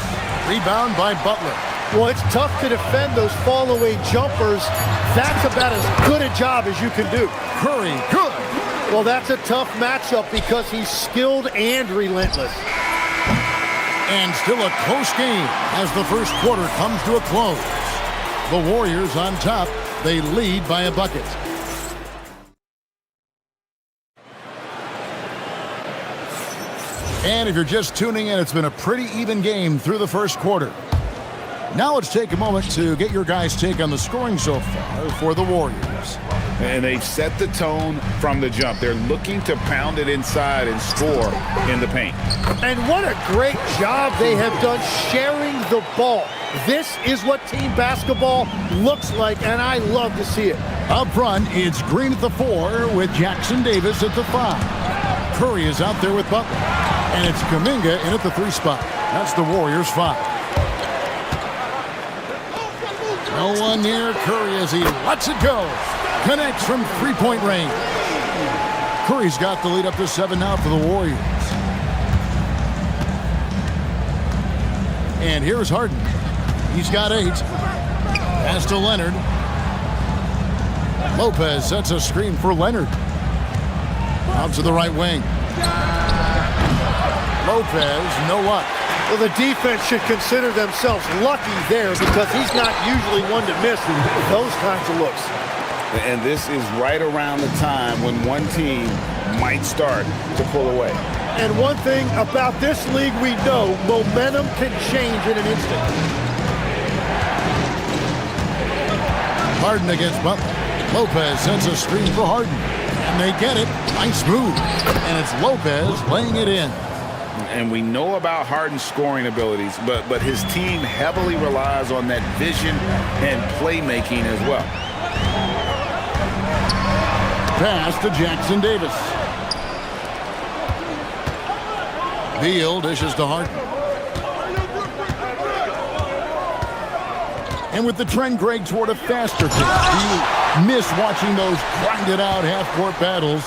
Rebound by Butler. Well, it's tough to defend those fall-away jumpers. That's about as good a job as you can do. Curry, good. Well, that's a tough matchup because he's skilled and relentless. And still a close game as the first quarter comes to a close. The Warriors on top. They lead by a bucket. And if you're just tuning in, it's been a pretty even game through the first quarter. Now let's take a moment to get your guys' take on the scoring so far for the Warriors. And they've set the tone from the jump. They're looking to pound it inside and score in the paint. And what a great job they have done sharing the ball. This is what team basketball looks like, and I love to see it. Up front, it's Green at the 4 with Jackson Davis at the 5. Curry is out there with Butler. And it's Kuminga in at the 3 spot. That's the Warriors' 5. No one near Curry as he lets it go. Connects from three-point range. Curry's got the lead up to 7 now for the Warriors. And here's Harden. He's got 8. Pass to Leonard. Lopez sets a screen for Leonard. Out to the right wing. Lopez, no luck. Well, the defense should consider themselves lucky there because he's not usually one to miss those kinds of looks. And this is right around the time when one team might start to pull away. And one thing about this league we know, momentum can change in an instant. Harden against Butler. Lopez sends a screen for Harden. And they get it. Nice move. And it's Lopez laying it in. And we know about Harden's scoring abilities, but his team heavily relies on that vision and playmaking as well. Pass to Jackson Davis. Beal dishes to Harden. And with the trend, Greg, toward a faster pace. Do you miss watching those grinded-out half-court battles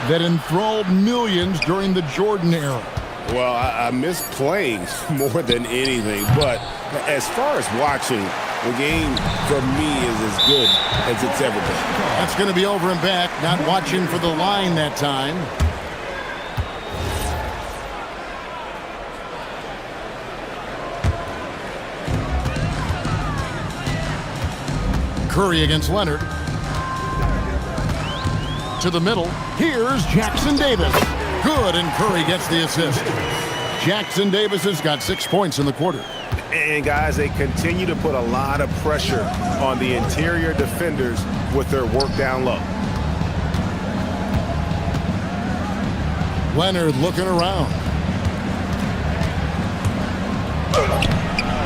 that enthralled millions during the Jordan era? Well, I miss playing more than anything, but as far as watching, the game for me is as good as it's ever been. That's going to be over and back, not watching for the line that time. Curry against Leonard. To the middle. Here's Jackson Davis. Good, and Curry gets the assist. Jackson Davis has got 6 points in the quarter. And guys, they continue to put a lot of pressure on the interior defenders with their work down low. Leonard looking around.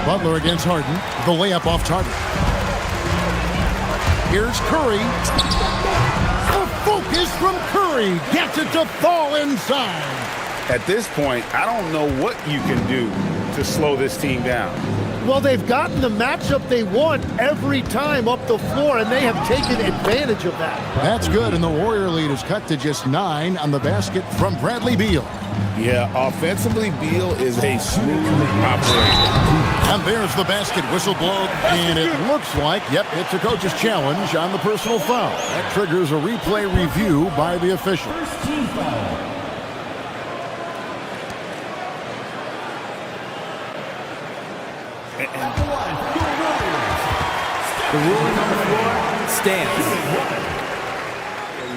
Butler against Harden. The layup off target. Here's Curry. The focus from Curry. Gets it to fall inside. At this point, I don't know what you can do to slow this team down. Well, they've gotten the matchup they want every time up the floor, and they have taken advantage of that. That's good, and the Warrior lead is cut to just 9 on the basket from Bradley Beal. Yeah, offensively, Beal is a smooth operator. And there's the basket whistle blown, and it looks like, yep, it's a coach's challenge on the personal foul. That triggers a replay review by the official. First team foul. The ruling on the floor stands.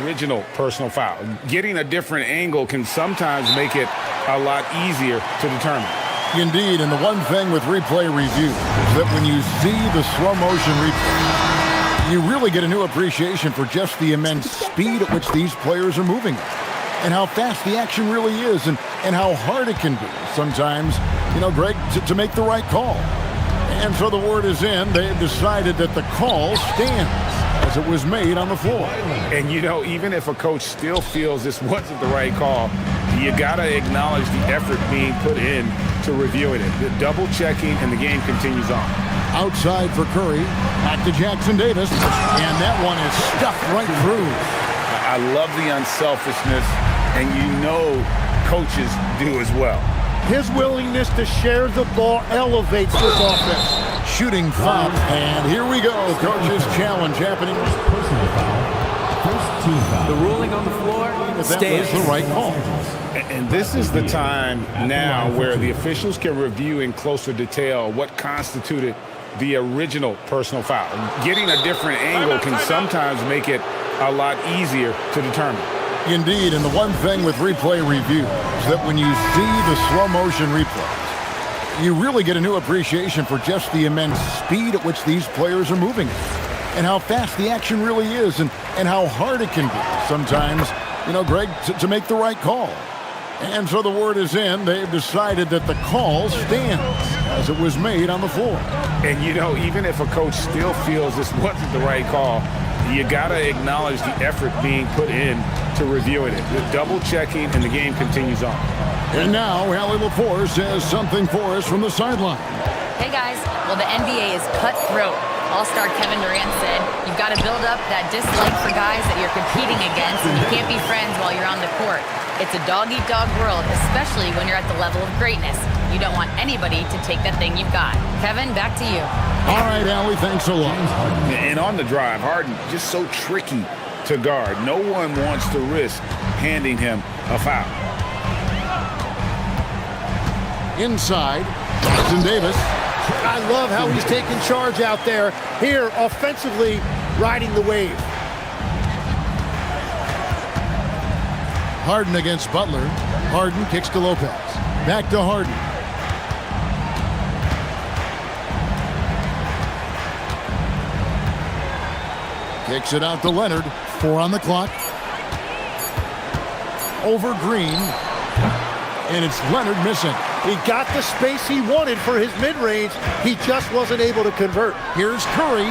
Original personal foul. Getting a different angle can sometimes make it a lot easier to determine. Indeed, and the one thing with replay review is that when you see the slow motion replay, you really get a new appreciation for just the immense speed at which these players are moving and how fast the action really is and how hard it can be sometimes, Greg, to make the right call. And so the word is in. They've decided that the call stands as it was made on the floor. And, even if a coach still feels this wasn't the right call, you got to acknowledge the effort being put in to reviewing it. The double checking, and the game continues on. Outside for Curry. Back to Jackson Davis. And that one is stuffed right through. I love the unselfishness, and coaches do as well. His willingness to share the ball elevates this offense. Shooting foul, and here we go. Coach's challenge happening. Personal foul. First team foul. The ruling on the floor stands. That was the right call. And this is the time now where the officials can review in closer detail what constituted the original personal foul. Getting a different angle can sometimes make it a lot easier to determine. Indeed, and the one thing with replay review is that when you see the slow motion replays, you really get a new appreciation for just the immense speed at which these players are moving and how fast the action really is and how hard it can be sometimes, Greg, to make the right call. And so the word is in. They've decided that the call stands as it was made on the floor. And, even if a coach still feels this wasn't the right call, you got to acknowledge the effort being put in to reviewing it. The double checking, and the game continues on. And now, Allie LaForce has something for us from the sideline. Hey, guys. Well, the NBA is cutthroat. All-star Kevin Durant said, you've got to build up that dislike for guys that you're competing against, and you can't be friends while you're on the court. It's a dog-eat-dog world, especially when you're at the level of greatness. You don't want anybody to take that thing you've got. Kevin, back to you. All right, Allie, thanks a lot. And on the drive, Harden just so tricky to guard. No one wants to risk handing him a foul. Inside, Jackson Davis. I love how he's taking charge out there. Here, offensively, riding the wave. Harden against Butler. Harden kicks to Lopez. Back to Harden. Kicks it out to Leonard. 4 on the clock. Over Green. And it's Leonard missing. He got the space he wanted for his mid-range. He just wasn't able to convert. Here's Curry.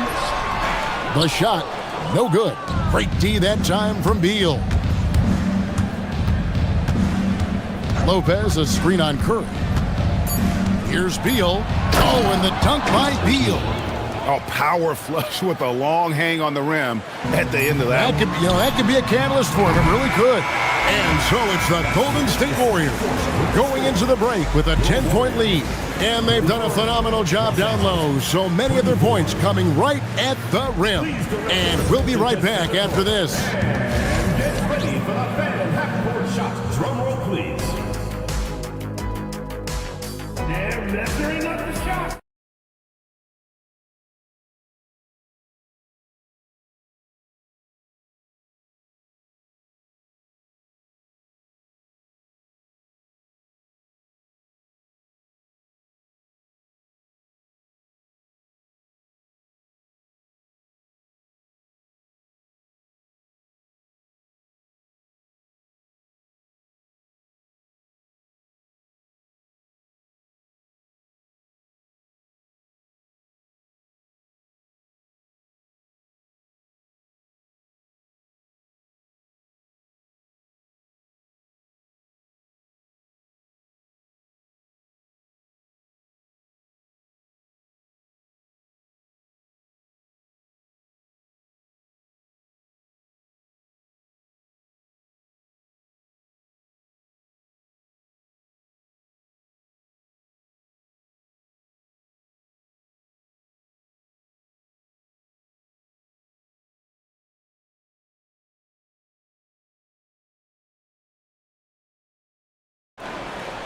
The shot. No good. Great D that time from Beal. Lopez, a screen on Curry. Here's Beal. Oh, and the dunk by Beal. A power flush with a long hang on the rim at the end of that. That could be a catalyst for him. It really could. And so it's the Golden State Warriors going into the break with a 10-point lead. And they've done a phenomenal job down low. So many of their points coming right at the rim. And we'll be right back after this. Get ready for the Phantom half-court shot. Drum roll, please. They're measuring up the shot.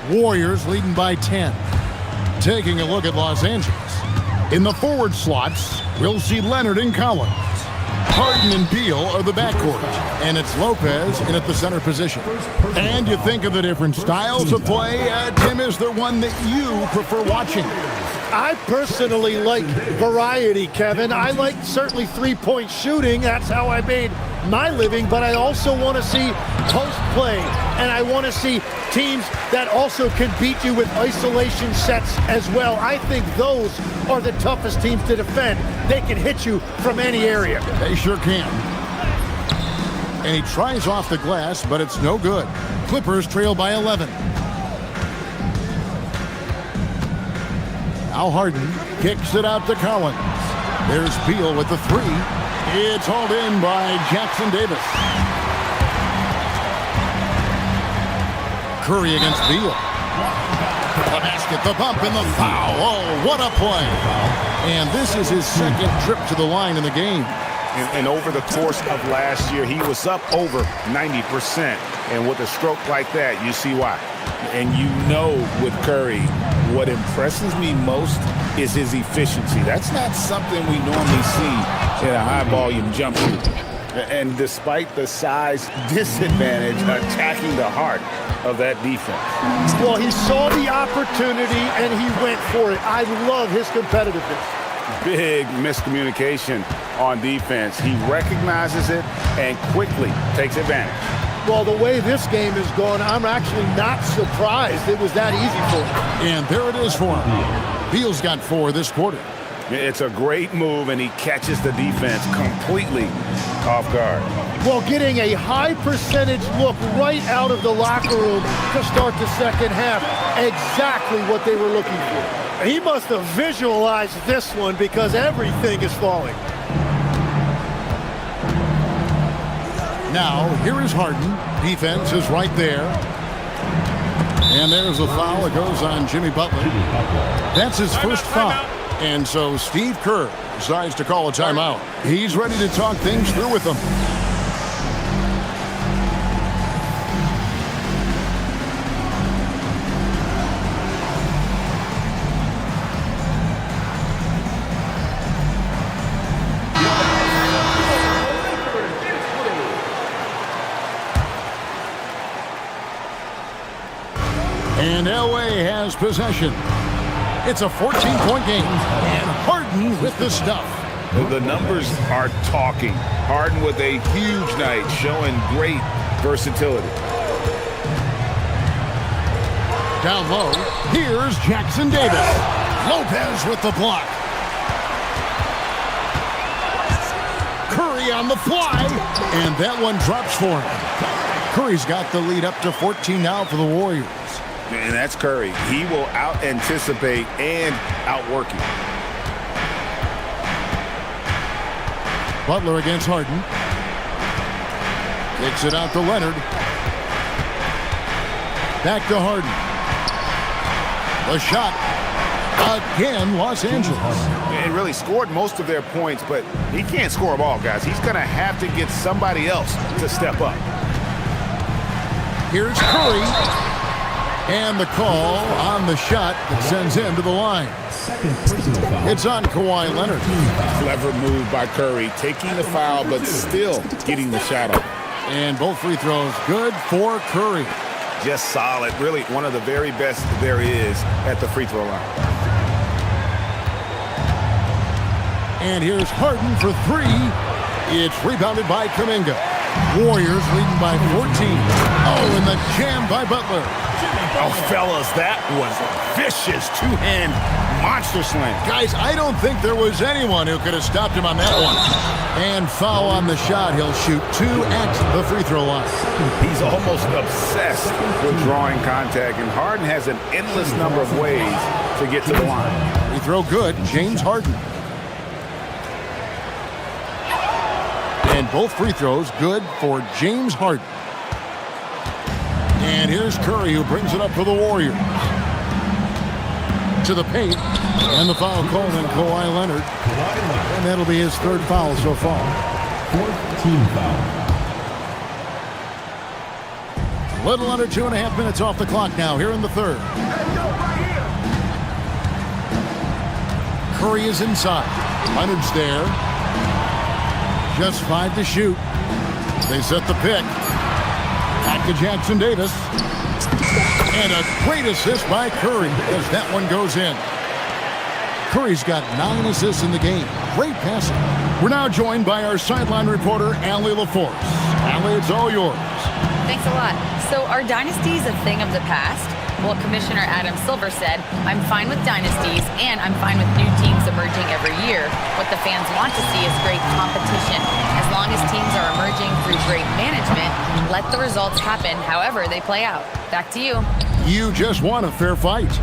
Warriors leading by 10. Taking a look at Los Angeles. In the forward slots, we'll see Leonard and Collins. Harden and Beal are the backcourt, and it's Lopez in at the center position. And you think of the different styles of play, Tim, is there one that you prefer watching? I personally like variety, Kevin. I like certainly three-point shooting. That's how I made my living, but I also want to see post play, and I want to see teams that also can beat you with isolation sets as well. I think those are the toughest teams to defend. They can hit you from any area. They sure can. And he tries off the glass, but it's no good. Clippers trail by 11. Now Harden kicks it out to Collins. There's Beal with the three. It's hauled in by Jackson Davis. Curry against Beal. The basket, the bump, and the foul. Oh, what a play. And this is his second trip to the line in the game. And over the course of last year, he was up over 90%. And with a stroke like that, you see why. And you know with Curry, what impresses me most is his efficiency. That's not something we normally see in a high-volume jump shoot. And despite the size disadvantage, attacking the heart of that defense. Well, he saw the opportunity and he went for it. I love his competitiveness. Big miscommunication on defense. He recognizes it and quickly takes advantage. Well, the way this game is going, I'm actually not surprised it was that easy for him. And there it is for him. Beal's got 4 this quarter. It's a great move, and he catches the defense completely off guard. Well, getting a high percentage look right out of the locker room to start the second half. Exactly what they were looking for. He must have visualized this one because everything is falling. Now, here is Harden. Defense is right there. And there's a foul that goes on Jimmy Butler. That's his first foul. And so Steve Kerr decides to call a timeout. He's ready to talk things through with them. And LA has possession. It's a 14-point game. And Harden with the stuff. The numbers are talking. Harden with a huge night, showing great versatility. Down low, here's Jackson Davis. Lopez with the block. Curry on the fly. And that one drops for him. Curry's got the lead up to 14 now for the Warriors. And that's Curry. He will out-anticipate and outwork you. Butler against Harden. Kicks it out to Leonard. Back to Harden. The shot. Again, Los Angeles. And really scored most of their points, but he can't score them all, guys. He's going to have to get somebody else to step up. Here's Curry. And the call on the shot that sends him to the line. It's on Kawhi Leonard. Clever move by Curry, taking the foul, but still getting the shot off. And both free throws good for Curry. Just solid. Really one of the very best there is at the free throw line. And here's Harden for 3. It's rebounded by Kuminga. Warriors leading by 14. Oh, and the jam by Butler. Oh, fellas, that was a vicious two-hand monster slam. Guys, I don't think there was anyone who could have stopped him on that one. And foul on the shot. He'll shoot 2 at the free throw line. He's almost obsessed with drawing contact, and Harden has an endless number of ways to get to the line. Free throw good, James Harden. And both free throws good for James Harden. And here's Curry, who brings it up for the Warriors. To the paint. And the foul called on Kawhi Leonard. And that'll be his 3rd foul so far. 4th team foul. Little under 2.5 minutes off the clock now here in the third. Curry is inside. Leonard's there. Just 5 to shoot. They set the pick. Back to Jackson Davis. And a great assist by Curry as that one goes in. Curry's got 9 assists in the game. Great passing. We're now joined by our sideline reporter, Allie LaForce. Allie, it's all yours. Thanks a lot. So are dynasties a thing of the past? Well, Commissioner Adam Silver said, I'm fine with dynasties and I'm fine with new teams emerging every year. What the fans want to see is great competition. As long as teams are emerging through great management, let the results happen however they play out. Back to you. You just won a fair fight.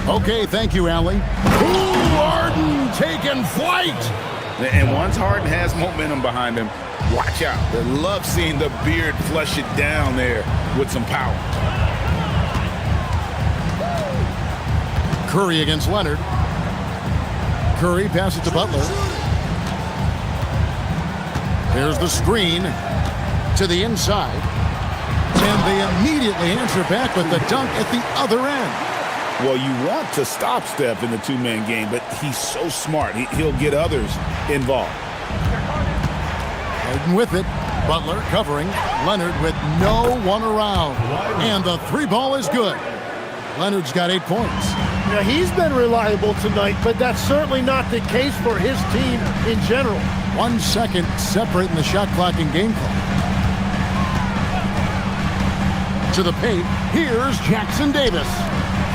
Okay, thank you, Allie. Ooh, Harden taking flight. And once Harden has momentum behind him, watch out. They love seeing the beard flush it down there with some power. Curry against Leonard. Curry passes to Butler. There's the screen to the inside. And they immediately answer back with the dunk at the other end. Well, you want to stop Steph in the two-man game, but he's so smart. He'll get others involved. Harden with it. Butler covering. Leonard with no one around. And the three ball is good. Leonard's got 8 points. Now, he's been reliable tonight, but that's certainly not the case for his team in general. 1 second separating the shot clock and game clock. To the paint, here's Jackson Davis.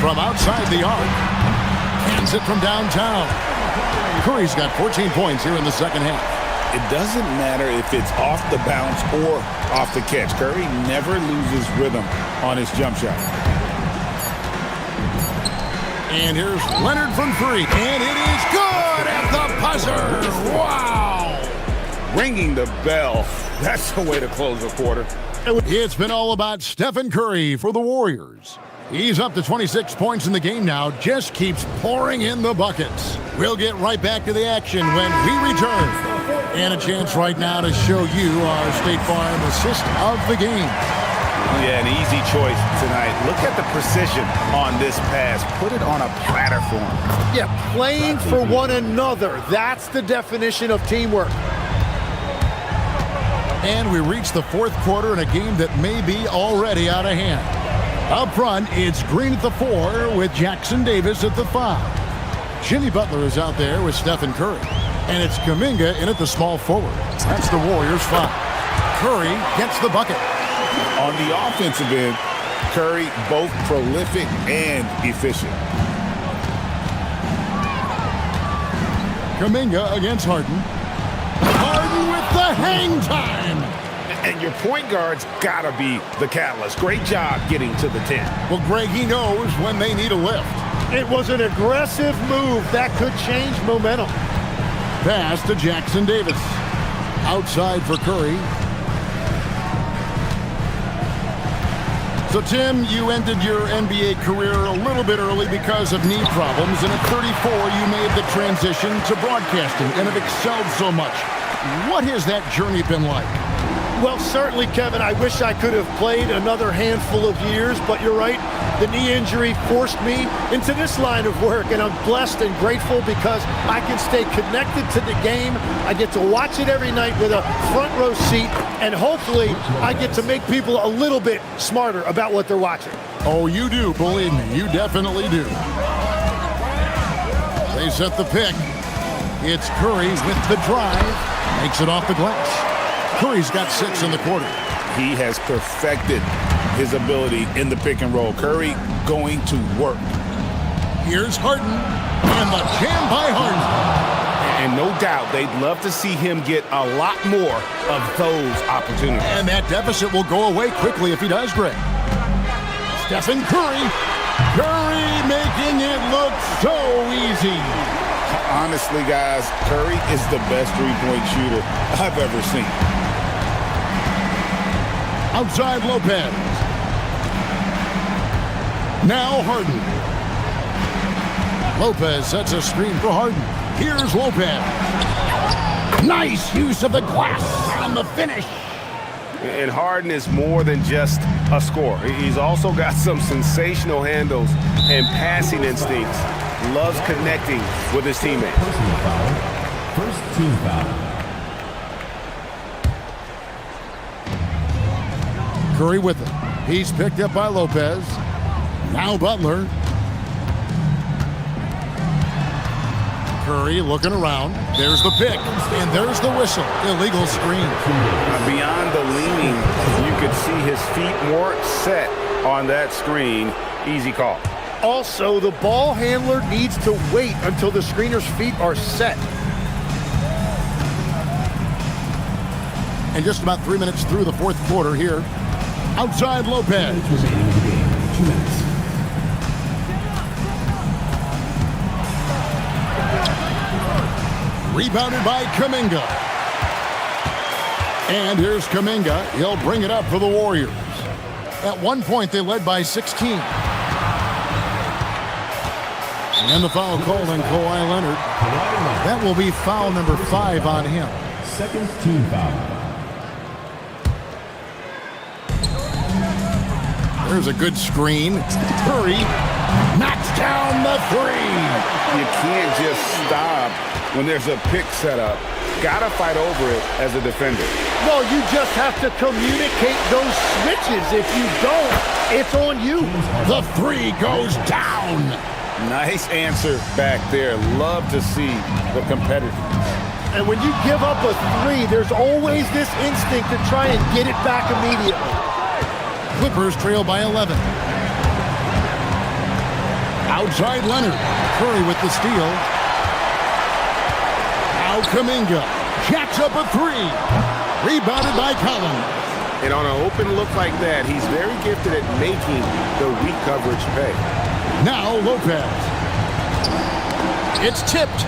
From outside the arc. Hands it from downtown. Curry's got 14 points here in the second half. It doesn't matter if it's off the bounce or off the catch. Curry never loses rhythm on his jump shot. And here's Leonard from 3. And it is good at the buzzer. Wow. Ringing the bell. That's the way to close a quarter. It's been all about Stephen Curry for the Warriors. He's up to 26 points in the game now. Just keeps pouring in the buckets. We'll get right back to the action when we return. And a chance right now to show you our State Farm assist of the game. Yeah, an easy choice tonight. Look at the precision on this pass. Put it on a platform. Yeah, playing for one another. That's the definition of teamwork. And we reach the fourth quarter in a game that may be already out of hand. Up front, it's Green at the 4 with Jackson Davis at the 5. Jimmy Butler is out there with Stephen Curry. And it's Kuminga in at the small forward. That's the Warriors' 5. Curry gets the bucket. On the offensive end, Curry both prolific and efficient. Kuminga against Harden. Harden with the hang time. And your point guard's got to be the catalyst. Great job getting to the 10. Well, Greg, he knows when they need a lift. It was an aggressive move that could change momentum. Pass to Jackson Davis. Outside for Curry. So, Tim, you ended your NBA career a little bit early because of knee problems, and at 34, you made the transition to broadcasting and have excelled so much. What has that journey been like? Well, certainly, Kevin, I wish I could have played another handful of years, but you're right. The knee injury forced me into this line of work, and I'm blessed and grateful because I can stay connected to the game. I get to watch it every night with a front row seat, and hopefully I get to make people a little bit smarter about what they're watching. Oh, you do, believe me. You definitely do. They set the pick. It's Curry with the drive. Makes it off the glass. Curry's got 6 in the quarter. He has perfected his ability in the pick and roll. Curry going to work. Here's Harden, and the jam by Harden. And no doubt they'd love to see him get a lot more of those opportunities. And that deficit will go away quickly if he does, Greg. Stephen Curry. Curry making it look so easy. Honestly, guys, Curry is the best three-point shooter I've ever seen. Outside Lopez. Now Harden. Lopez sets a screen for Harden. Here's Lopez. Nice use of the glass on the finish. And Harden is more than just a scorer. He's also got some sensational handles and passing instincts. Loves connecting with his teammates. Personal foul. First team foul. Curry with it. He's picked up by Lopez. Now Butler. Curry looking around. There's the pick, and there's the whistle. Illegal screen. Beyond the leaning, you could see his feet more set on that screen. Easy call. Also, the ball handler needs to wait until the screener's feet are set. And just about 3 minutes through the fourth quarter here. Outside Lopez. Remaining in the game. 2 minutes. Rebounded by Kuminga. And here's Kuminga. He'll bring it up for the Warriors. At one point, they led by 16. And the foul called on Kawhi Leonard. That will be foul number 5 on him. Second team foul. There's a good screen. Curry knocks down the three. You can't just stop when there's a pick set up. Gotta fight over it as a defender. Well, you just have to communicate those switches. If you don't, it's on you. The three goes down. Nice answer back there. Love to see the competitors. And when you give up a three, there's always this instinct to try and get it back immediately. Clippers trail by 11. Outside Leonard. Curry with the steal. Now Kuminga jacks up a three. Rebounded by Collins. And on an open look like that, he's very gifted at making the weak coverage pay. Now Lopez. It's tipped.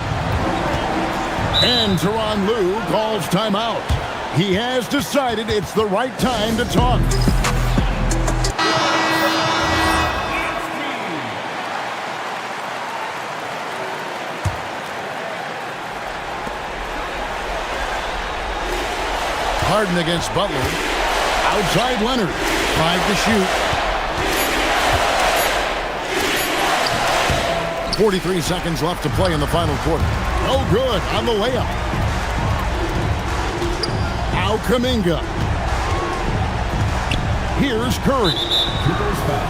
And Tyronn Lue calls timeout. He has decided it's the right time to talk. Harden against Butler. Outside Leonard. 5 to shoot. 43 seconds left to play in the final quarter. No good on the layup. Now Kuminga. Here's Curry. First foul.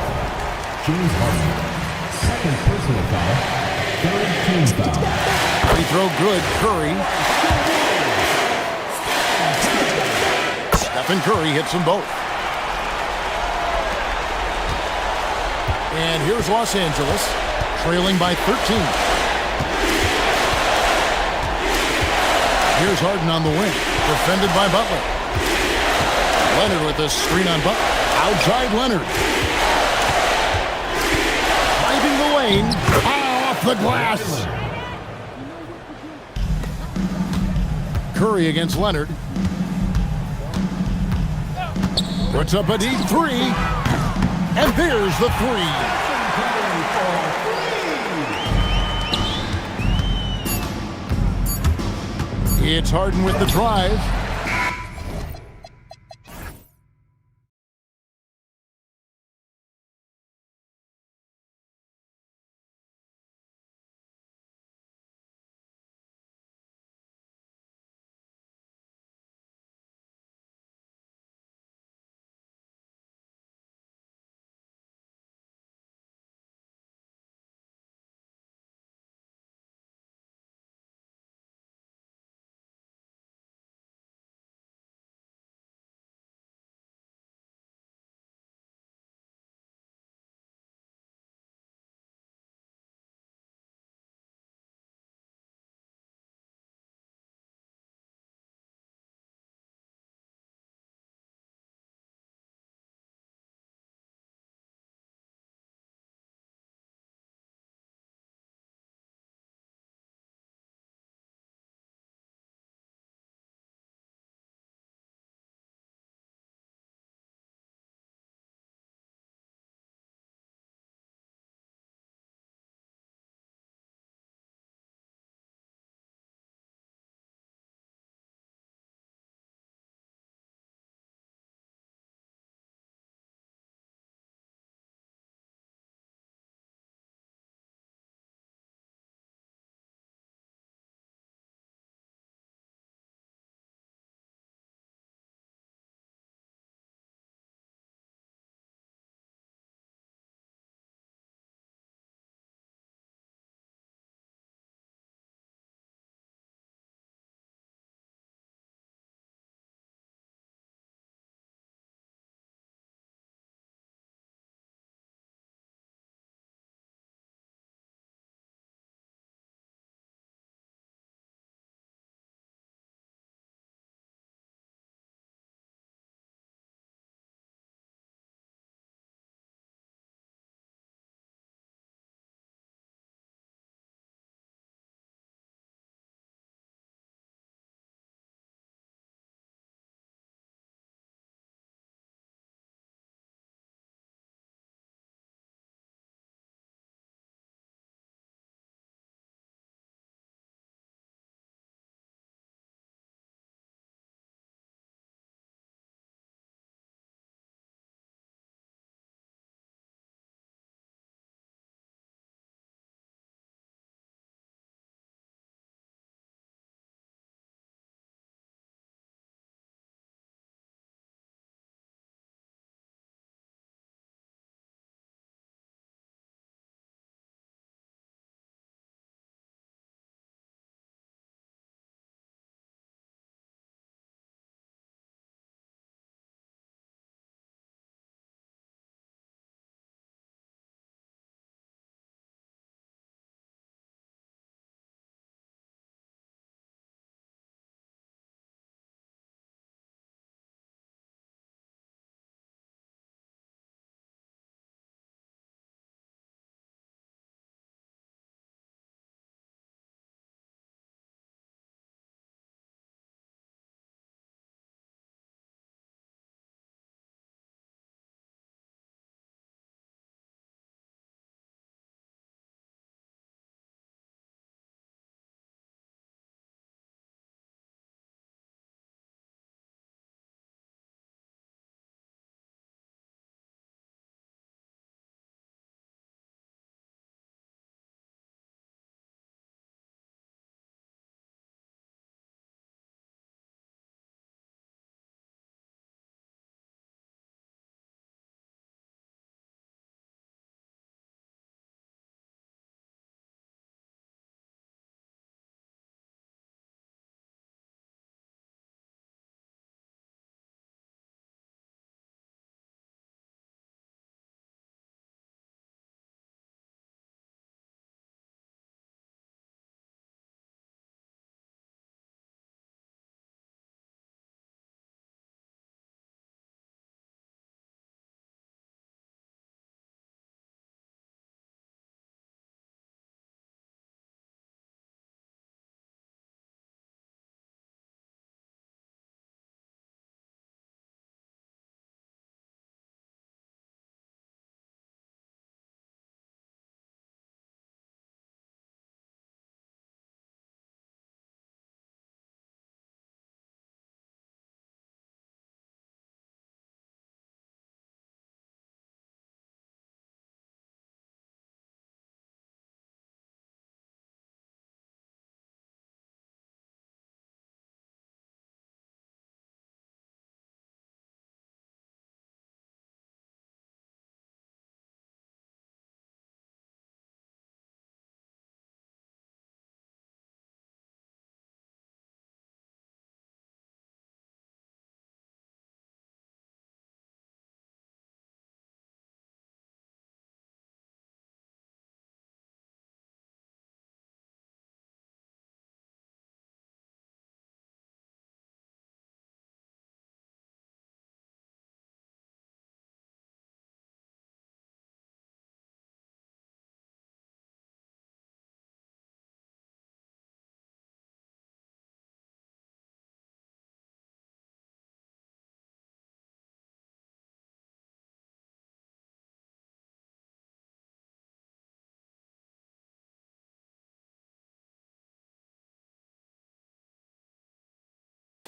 James Harden. Second personal foul. Third team foul. Free throw good. Curry. Stephen Curry hits them both. And here's Los Angeles, trailing by 13. Here's Harden on the wing, defended by Butler. Leonard with a screen on Butler. Outside Leonard. Driving the lane, off the glass. Curry against Leonard. Puts up a deep three. And there's the three. It's Harden with the drive.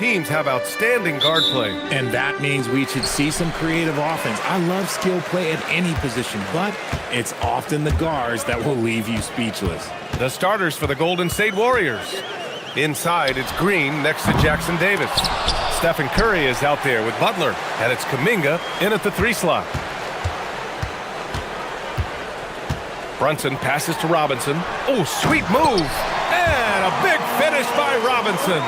teams have outstanding guard play. And that means we should see some creative offense. I love skill play at any position, but it's often the guards that will leave you speechless. The starters for the Golden State Warriors. Inside, it's Green next to Jackson Davis. Stephen Curry is out there with Butler, and it's Kuminga in at the 3 slot. Brunson passes to Robinson. Oh, sweet move! And a big finish by Robinson.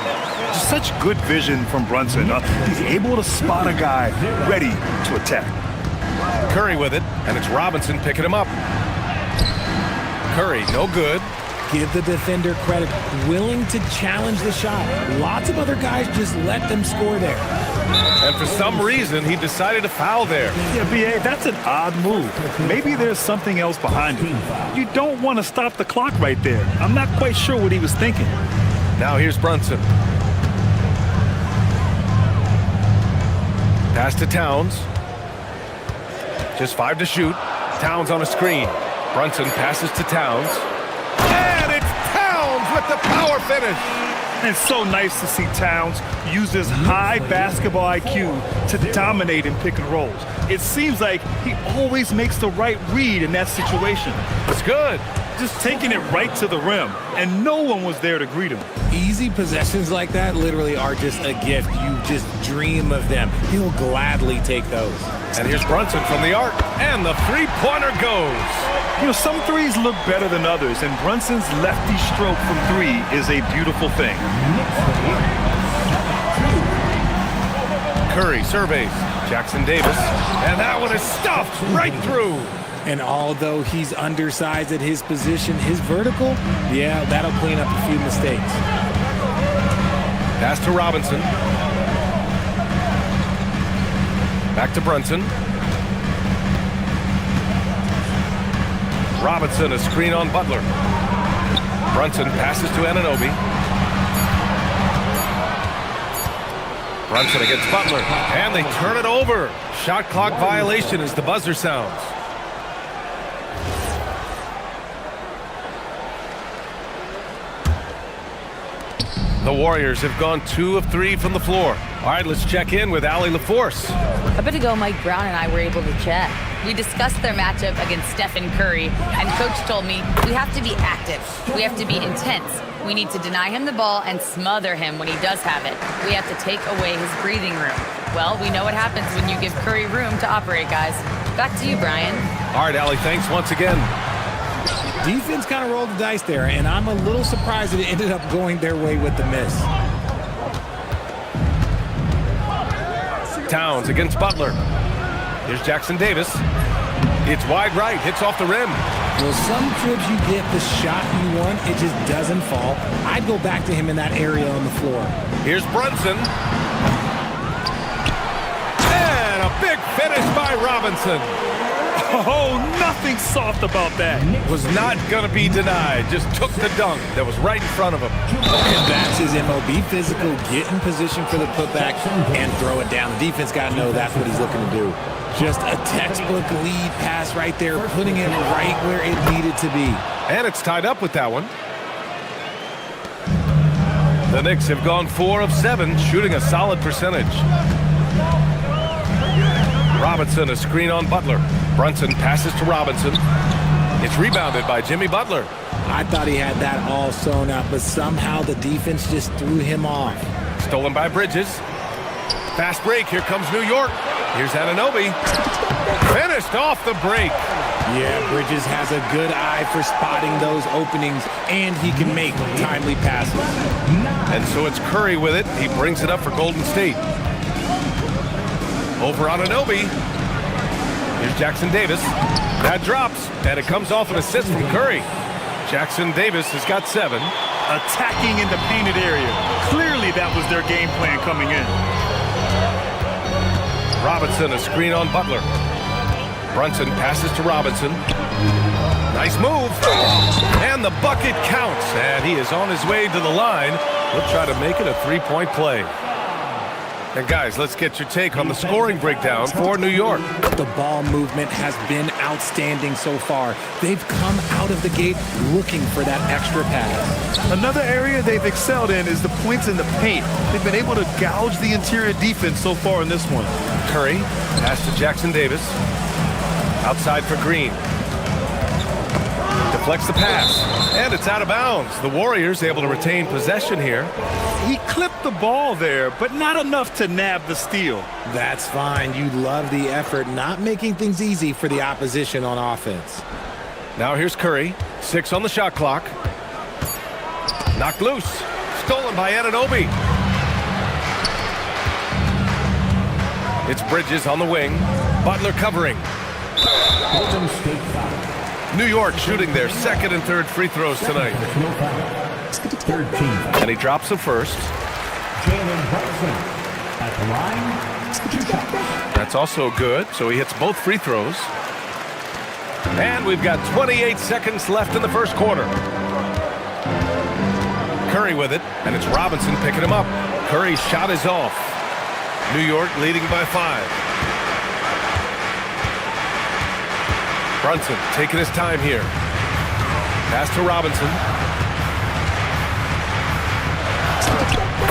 Just such good vision from Brunson. He's able to spot a guy ready to attack. Curry with it, and it's Robinson picking him up. Curry, no good. Give the defender credit, willing to challenge the shot. Lots of other guys just let them score there. And for some reason, he decided to foul there. Yeah, B.A., that's an odd move. Maybe there's something else behind it. You don't want to stop the clock right there. I'm not quite sure what he was thinking. Now here's Brunson. Pass to Towns. Just 5 to shoot. Towns on a screen. Brunson passes to Towns. And it's Towns with the power finish. It's so nice to see Towns use his high basketball IQ to dominate in pick and rolls. It seems like he always makes the right read in that situation. It's good. Just taking it right to the rim, and no one was there to greet him. Easy possessions like that literally are just a gift. You just dream of them. He'll gladly take those. And here's Brunson from the arc, and the three-pointer goes. You know, some threes look better than others, and Brunson's lefty stroke from 3 is a beautiful thing. Curry surveys. Jackson Davis, and that one is stuffed right through. And although he's undersized at his position, his vertical, yeah, that'll clean up a few mistakes. Pass to Robinson. Back to Brunson. Robinson, a screen on Butler. Brunson passes to Anunoby. Brunson against Butler, and they turn it over. Shot clock violation as the buzzer sounds. The Warriors have gone 2 of 3 from the floor. All right, let's check in with Allie LaForce. A bit ago, Mike Brown and I were able to chat. We discussed their matchup against Stephen Curry, and Coach told me we have to be active. We have to be intense. We need to deny him the ball and smother him when he does have it. We have to take away his breathing room. Well, we know what happens when you give Curry room to operate, guys. Back to you, Brian. All right, Allie, thanks once again. Defense kind of rolled the dice there, and I'm a little surprised that it ended up going their way with the miss. Towns against Butler. Here's Jackson Davis. It's wide right, hits off the rim. Well, some trips you get the shot you want, it just doesn't fall. I'd go back to him in that area on the floor. Here's Brunson. And a big finish by Robinson. Oh, nothing soft about that. Was not going to be denied. Just took the dunk that was right in front of him. And that's his MO. Be physical, get in position for the putback, and throw it down. The defense got to know that's what he's looking to do. Just a textbook lead pass right there, putting it right where it needed to be. And it's tied up with that one. The Knicks have gone 4 of 7, shooting a solid percentage. Robinson, a screen on Butler. Brunson passes to Robinson. It's rebounded by Jimmy Butler. I thought he had that all sewn up, but somehow the defense just threw him off. Stolen by Bridges. Fast break. Here comes New York. Here's Anunoby. Finished off the break. Yeah, Bridges has a good eye for spotting those openings, and he can make timely passes. And so it's Curry with it. He brings it up for Golden State. Over Anunoby. Here's Jackson Davis. That drops, and it comes off an assist from Curry. Jackson Davis has got 7. Attacking in the painted area. Clearly that was their game plan coming in. Robinson, a screen on Butler. Brunson passes to Robinson. Nice move. And the bucket counts, and he is on his way to the line. He'll try to make it a 3-point play. And guys, let's get your take on the scoring breakdown for New York. The ball movement has been outstanding so far. They've come out of the gate looking for that extra pass. Another area they've excelled in is the points in the paint. They've been able to gouge the interior defense so far in this one. Curry, pass to Jackson Davis. Outside for Green. Deflects the pass, and it's out of bounds. The Warriors able to retain possession here. He clipped the ball there, but not enough to nab the steal. That's fine. You love the effort, not making things easy for the opposition on offense. Now here's Curry, 6 on the shot clock. Knocked loose, stolen by Anunoby. It's Bridges on the wing, Butler covering. New York shooting their second and third free throws tonight. And he drops the first. That's also good, so he hits both free throws. And we've got 28 seconds left in the first quarter. Curry with it, and it's Robinson picking him up. Curry's shot is off. New York leading by 5. Brunson taking his time here. Pass to Robinson.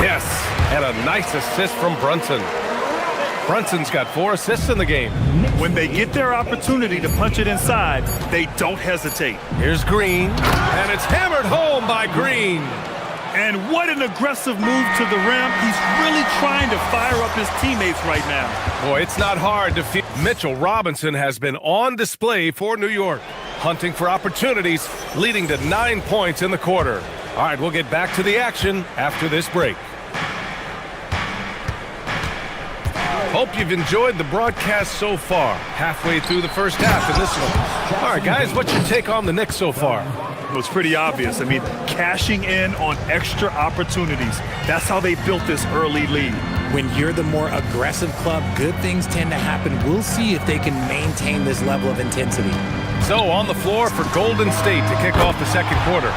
Yes, and a nice assist from Brunson. Brunson's got 4 assists in the game. When they get their opportunity to punch it inside, they don't hesitate. Here's Green, and it's hammered home by Green. And what an aggressive move to the rim. He's really trying to fire up his teammates right now. Boy, it's not hard to feel. Mitchell Robinson has been on display for New York, hunting for opportunities, leading to 9 points in the quarter. All right, we'll get back to the action after this break. Hope you've enjoyed the broadcast so far. Halfway through the first half in this one. All right, guys, what's your take on the Knicks so far? Well, it's pretty obvious. I mean, cashing in on extra opportunities. That's how they built this early lead. When you're the more aggressive club, good things tend to happen. We'll see if they can maintain this level of intensity. So on the floor for Golden State to kick off the second quarter.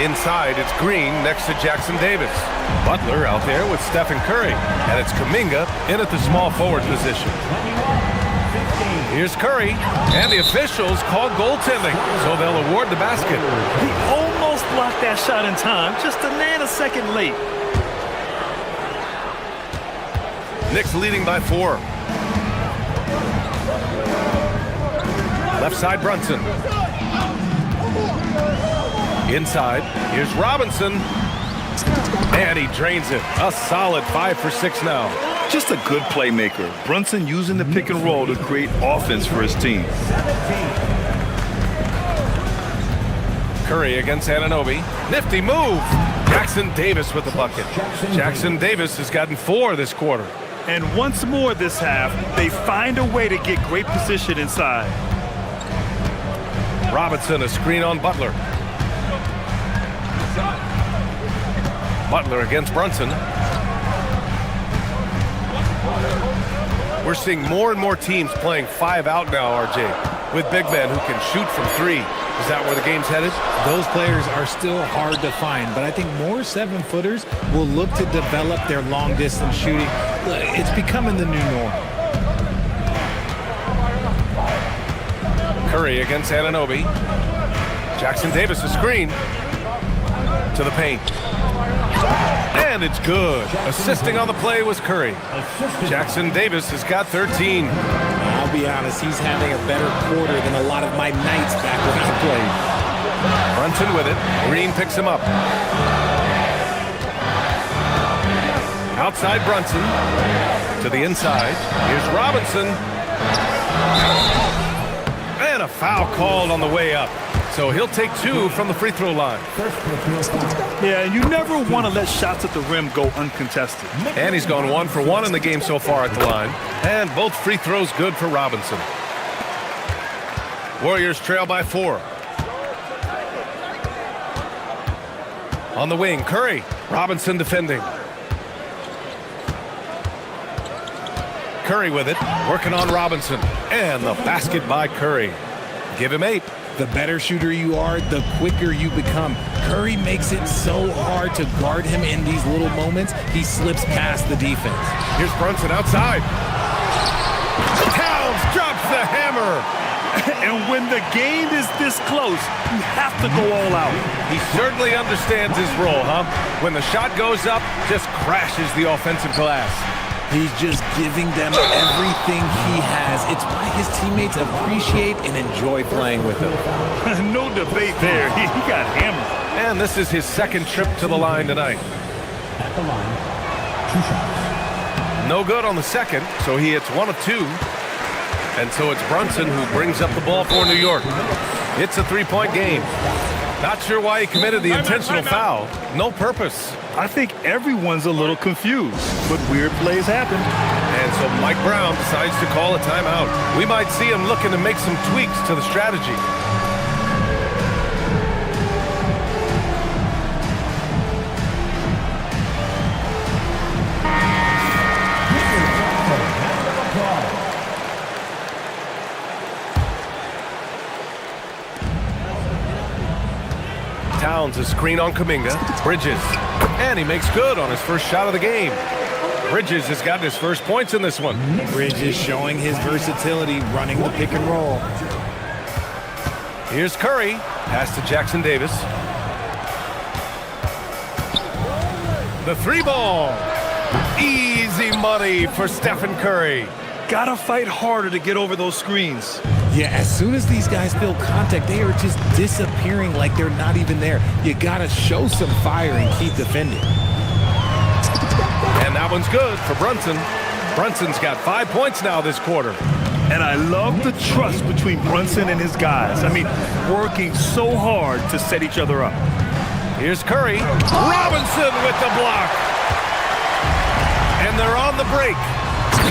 Inside, it's Green next to Jackson Davis. Butler out there with Stephen Curry. And it's Kuminga in at the small forward position. Here's Curry, and the officials called goaltending, so they'll award the basket. He almost blocked that shot in time, just a nanosecond late. Knicks leading by 4. Left side, Brunson. Inside, here's Robinson. And he drains it. A solid 5 for 6 now. Just a good playmaker. Brunson using the pick and roll to create offense for his team. Curry against Anunoby. Nifty move. Jackson Davis with the bucket. Jackson Davis has gotten 4 this quarter. And once more this half, they find a way to get great position inside. Robinson, a screen on Butler. Butler against Brunson. We're seeing more and more teams playing 5 out now, RJ, with big men who can shoot from 3. Is that where the game's headed? Those players are still hard to find, but I think more 7-footers will look to develop their long-distance shooting. It's becoming the new norm. Curry against Anunoby. Jackson Davis, a screen to the paint. And it's good. Assisting on the play was Curry. Jackson Davis has got 13. I'll be honest, he's having a better quarter than a lot of my nights back when I played. Brunson with it. Green picks him up. Outside Brunson to the inside. Here's Robinson. And a foul called on the way up. So he'll take 2 from the free throw line. Yeah, you never want to let shots at the rim go uncontested. And he's gone 1 for 1 in the game so far at the line. And both free throws good for Robinson. Warriors trail by 4. On the wing, Curry. Robinson defending. Curry with it, working on Robinson. And the basket by Curry. Give him 8. The better shooter you are, the quicker you become. Curry makes it so hard to guard him in these little moments. He slips past the defense. Here's Brunson outside. Towns drops the hammer. And when the game is this close, you have to go all out. He certainly understands his role, huh? When the shot goes up, just crashes the offensive glass. He's just giving them everything he has. It's why his teammates appreciate and enjoy playing with him. No debate there. He got hammered. And this is his second trip to the line tonight. At the line, 2 shots. No good on the second, so he hits 1 of 2. And so it's Brunson who brings up the ball for New York. It's a 3-point game. Not sure why he committed the intentional foul. No purpose. I think everyone's a little confused, but weird plays happen. And so Mike Brown decides to call a timeout. We might see him looking to make some tweaks to the strategy. Towns a screen on Kuminga. Bridges. And he makes good on his first shot of the game. Bridges has gotten his first points in this one. Bridges showing his versatility, running the pick and roll. Here's Curry. Pass to Jackson Davis. The 3-ball. Easy money for Stephen Curry. Gotta fight harder to get over those screens. Yeah, as soon as these guys feel contact, they are just disappearing like they're not even there. You gotta show some fire and keep defending. And that one's good for Brunson. Brunson's got 5 points now this quarter. And I love the trust between Brunson and his guys. I mean, working so hard to set each other up. Here's Curry. Robinson with the block. And they're on the break.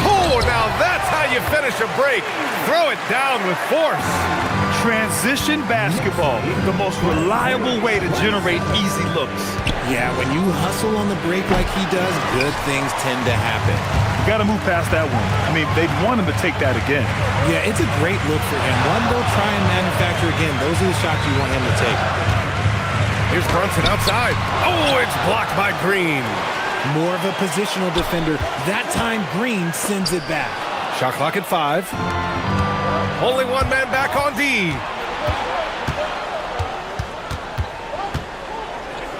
Oh, now that's how you finish a break. Throw it down with force. Transition basketball, the most reliable way to generate easy looks. Yeah, when you hustle on the break like he does, good things tend to happen. You got to move past that one. I mean, they'd want him to take that again. Yeah, it's a great look for him. One they'll try and manufacture again. Those are the shots you want him to take. Here's Brunson outside. Oh, it's blocked by Green. More of a positional defender. That time, Green sends it back. Shot clock at 5. Only one man back on D.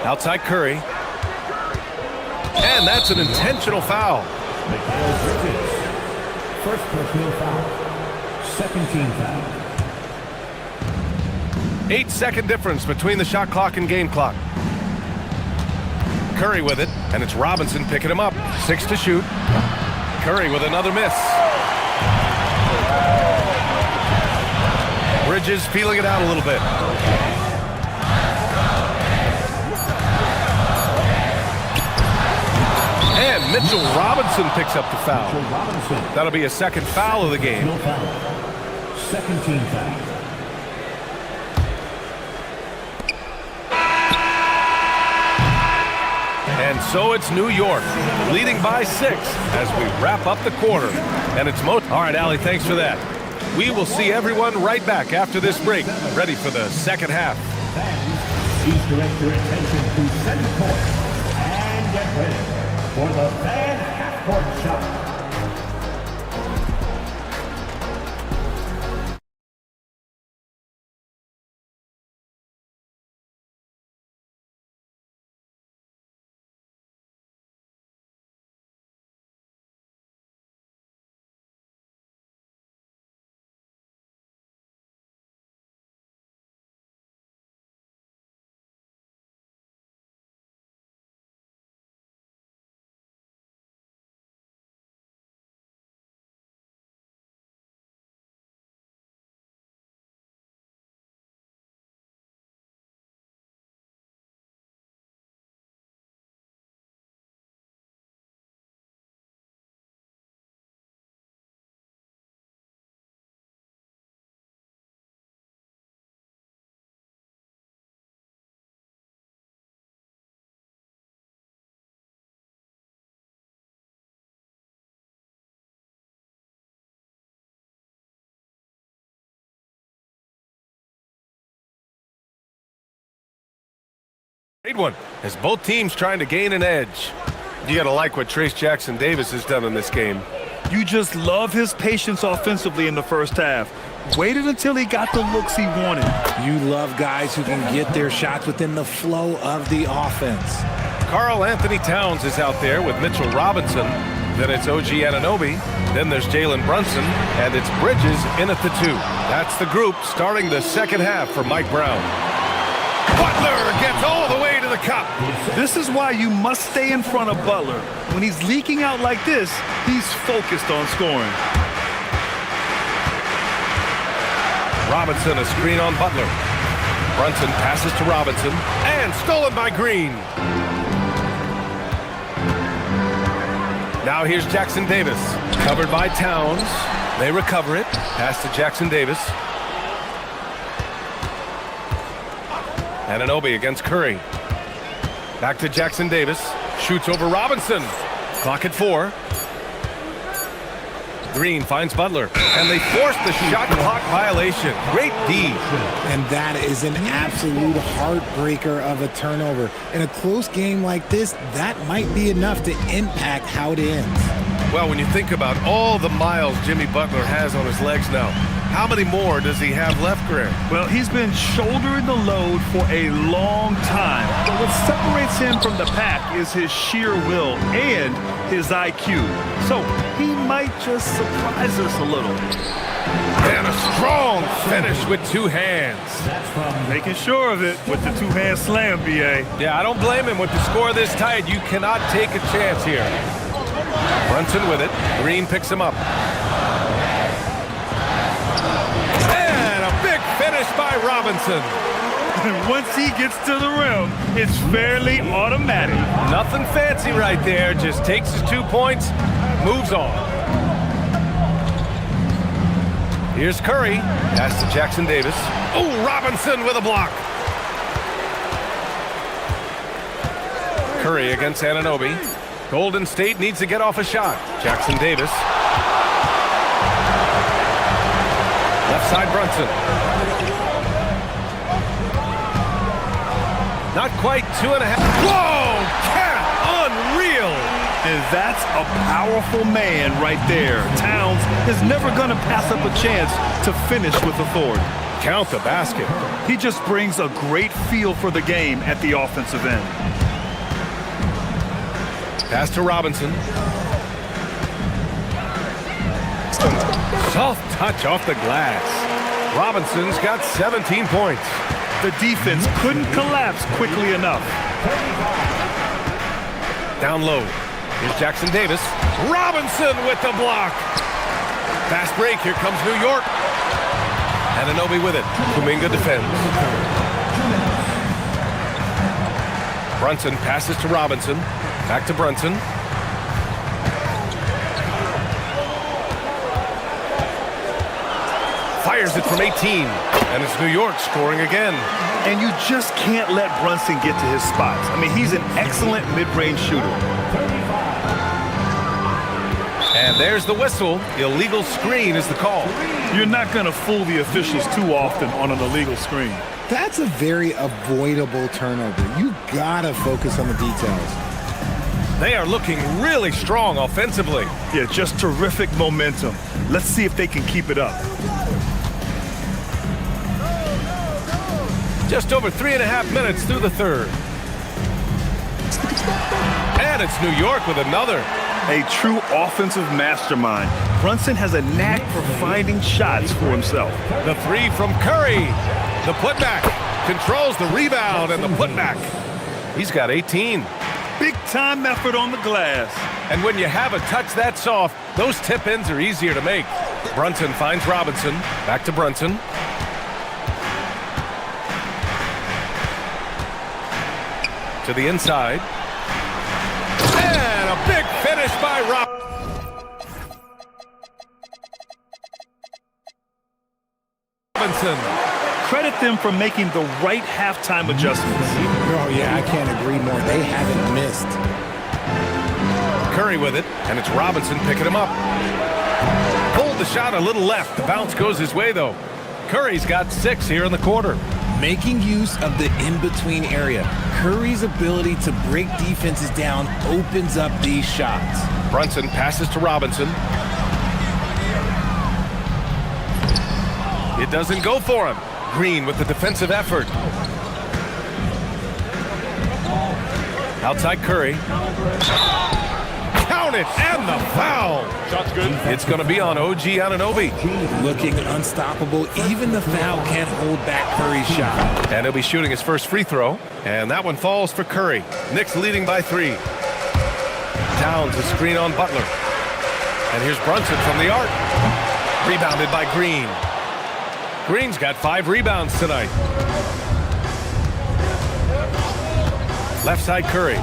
Outside Curry. And that's an intentional foul. First personal foul. Second team foul. 8-second difference between the shot clock and game clock. Curry with it, and it's Robinson picking him up. 6 to shoot. Curry with another miss. Bridges feeling it out a little bit. And Mitchell Robinson picks up the foul. That'll be a second foul of the game. Second team foul. And so it's New York, leading by 6 as we wrap up the quarter. And it's All right, Allie, thanks for that. We will see everyone right back after this break, ready for the second half. Please direct your attention to center court and get ready for the fan half-court shot. Great one, as both teams trying to gain an edge. You got to like what Trace Jackson-Davis has done in this game. You just love his patience offensively in the first half. Waited until he got the looks he wanted. You love guys who can get their shots within the flow of the offense. Karl Anthony Towns is out there with Mitchell Robinson. Then it's OG Anunoby. Then there's Jalen Brunson. And it's Bridges in at the 2. That's the group starting the second half for Mike Brown. Butler gets all the way to the cup. This is why you must stay in front of Butler. When he's leaking out like this, he's focused on scoring. Robinson, a screen on Butler. Brunson passes to Robinson. And stolen by Green. Now here's Jackson Davis. Covered by Towns. They recover it. Pass to Jackson Davis. Anunoby against Curry. Back to Jackson Davis. Shoots over Robinson. Clock at 4. Green finds Butler. And they force the shot clock violation. Great D. And that is an absolute heartbreaker of a turnover. In a close game like this, that might be enough to impact how it ends. Well, when you think about all the miles Jimmy Butler has on his legs now, how many more does he have left, Grant? Well, he's been shouldering the load for a long time. But what separates him from the pack is his sheer will and his IQ. So he might just surprise us a little. And a strong finish with 2 hands. Making sure of it with the 2-hand slam, B.A. Yeah, I don't blame him with the score this tight. You cannot take a chance here. Brunson with it. Green picks him up. And a big finish by Robinson. Once he gets to the rim, it's fairly automatic. Nothing fancy right there. Just takes his 2 points, moves on. Here's Curry. Pass to Jackson Davis. Oh, Robinson with a block. Curry against Anunoby. Golden State needs to get off a shot. Jackson Davis. Left side Brunson. Not quite 2.5. Whoa! Cat! Unreal! And that's a powerful man right there. Towns is never going to pass up a chance to finish with authority. Count the basket. He just brings a great feel for the game at the offensive end. Pass to Robinson. Soft touch off the glass. Robinson's got 17 points. The defense couldn't collapse quickly enough. Down low. Here's Jackson Davis. Robinson with the block. Fast break. Here comes New York. Anunoby with it. Kuminga defends. Brunson passes to Robinson. Back to Brunson. Fires it from 18. And it's New York scoring again. And you just can't let Brunson get to his spots. I mean, he's an excellent mid-range shooter. And there's the whistle. Illegal screen is the call. You're not going to fool the officials too often on an illegal screen. That's a very avoidable turnover. You gotta focus on the details. They are looking really strong offensively. Yeah, just terrific momentum. Let's see if they can keep it up. Just over 3.5 minutes through the third. And it's New York with another. A true offensive mastermind. Brunson has a knack for finding shots for himself. The 3 from Curry. The putback. Controls the rebound and the putback. He's got 18. Big time effort on the glass. And when you have a touch that soft, those tip-ins are easier to make. Brunson finds Robinson. Back to Brunson. To the inside. And a big finish by Robinson. Credit them for making the right halftime adjustments. Oh, yeah, I can't agree more. They haven't missed. Curry with it, and it's Robinson picking him up. Pulled the shot a little left. The bounce goes his way, though. Curry's got 6 here in the quarter. making use of the in-between area. Curry's ability to break defenses down opens up these shots. Brunson passes to Robinson. It doesn't go for him. Green with the defensive effort. Outside Curry. Count it, and the foul. Shot's good. It's going to be on OG Anunoby. Looking unstoppable. Even the foul can't hold back Curry's shot. And he'll be shooting his first free throw. And that one falls for Curry. Knicks leading by 3. Towns a screen on Butler. And here's Brunson from the arc. Rebounded by Green. Green's got 5 rebounds tonight. Left side Curry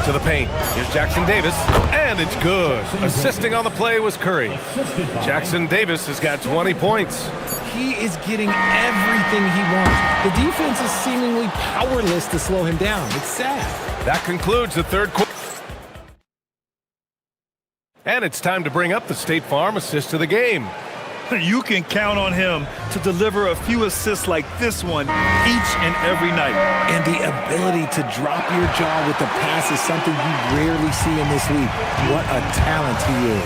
to the paint. Here's Jackson Davis, and it's good. Assisting on the play was Curry. Jackson Davis has got 20 points. He is getting everything he wants. The defense is seemingly powerless to slow him down. It's sad. That concludes the third quarter. And it's time to bring up the State Farm assist of the game. You can count on him to deliver a few assists like this one each and every night. And the ability to drop your jaw with the pass is something you rarely see in this league. What a talent he is.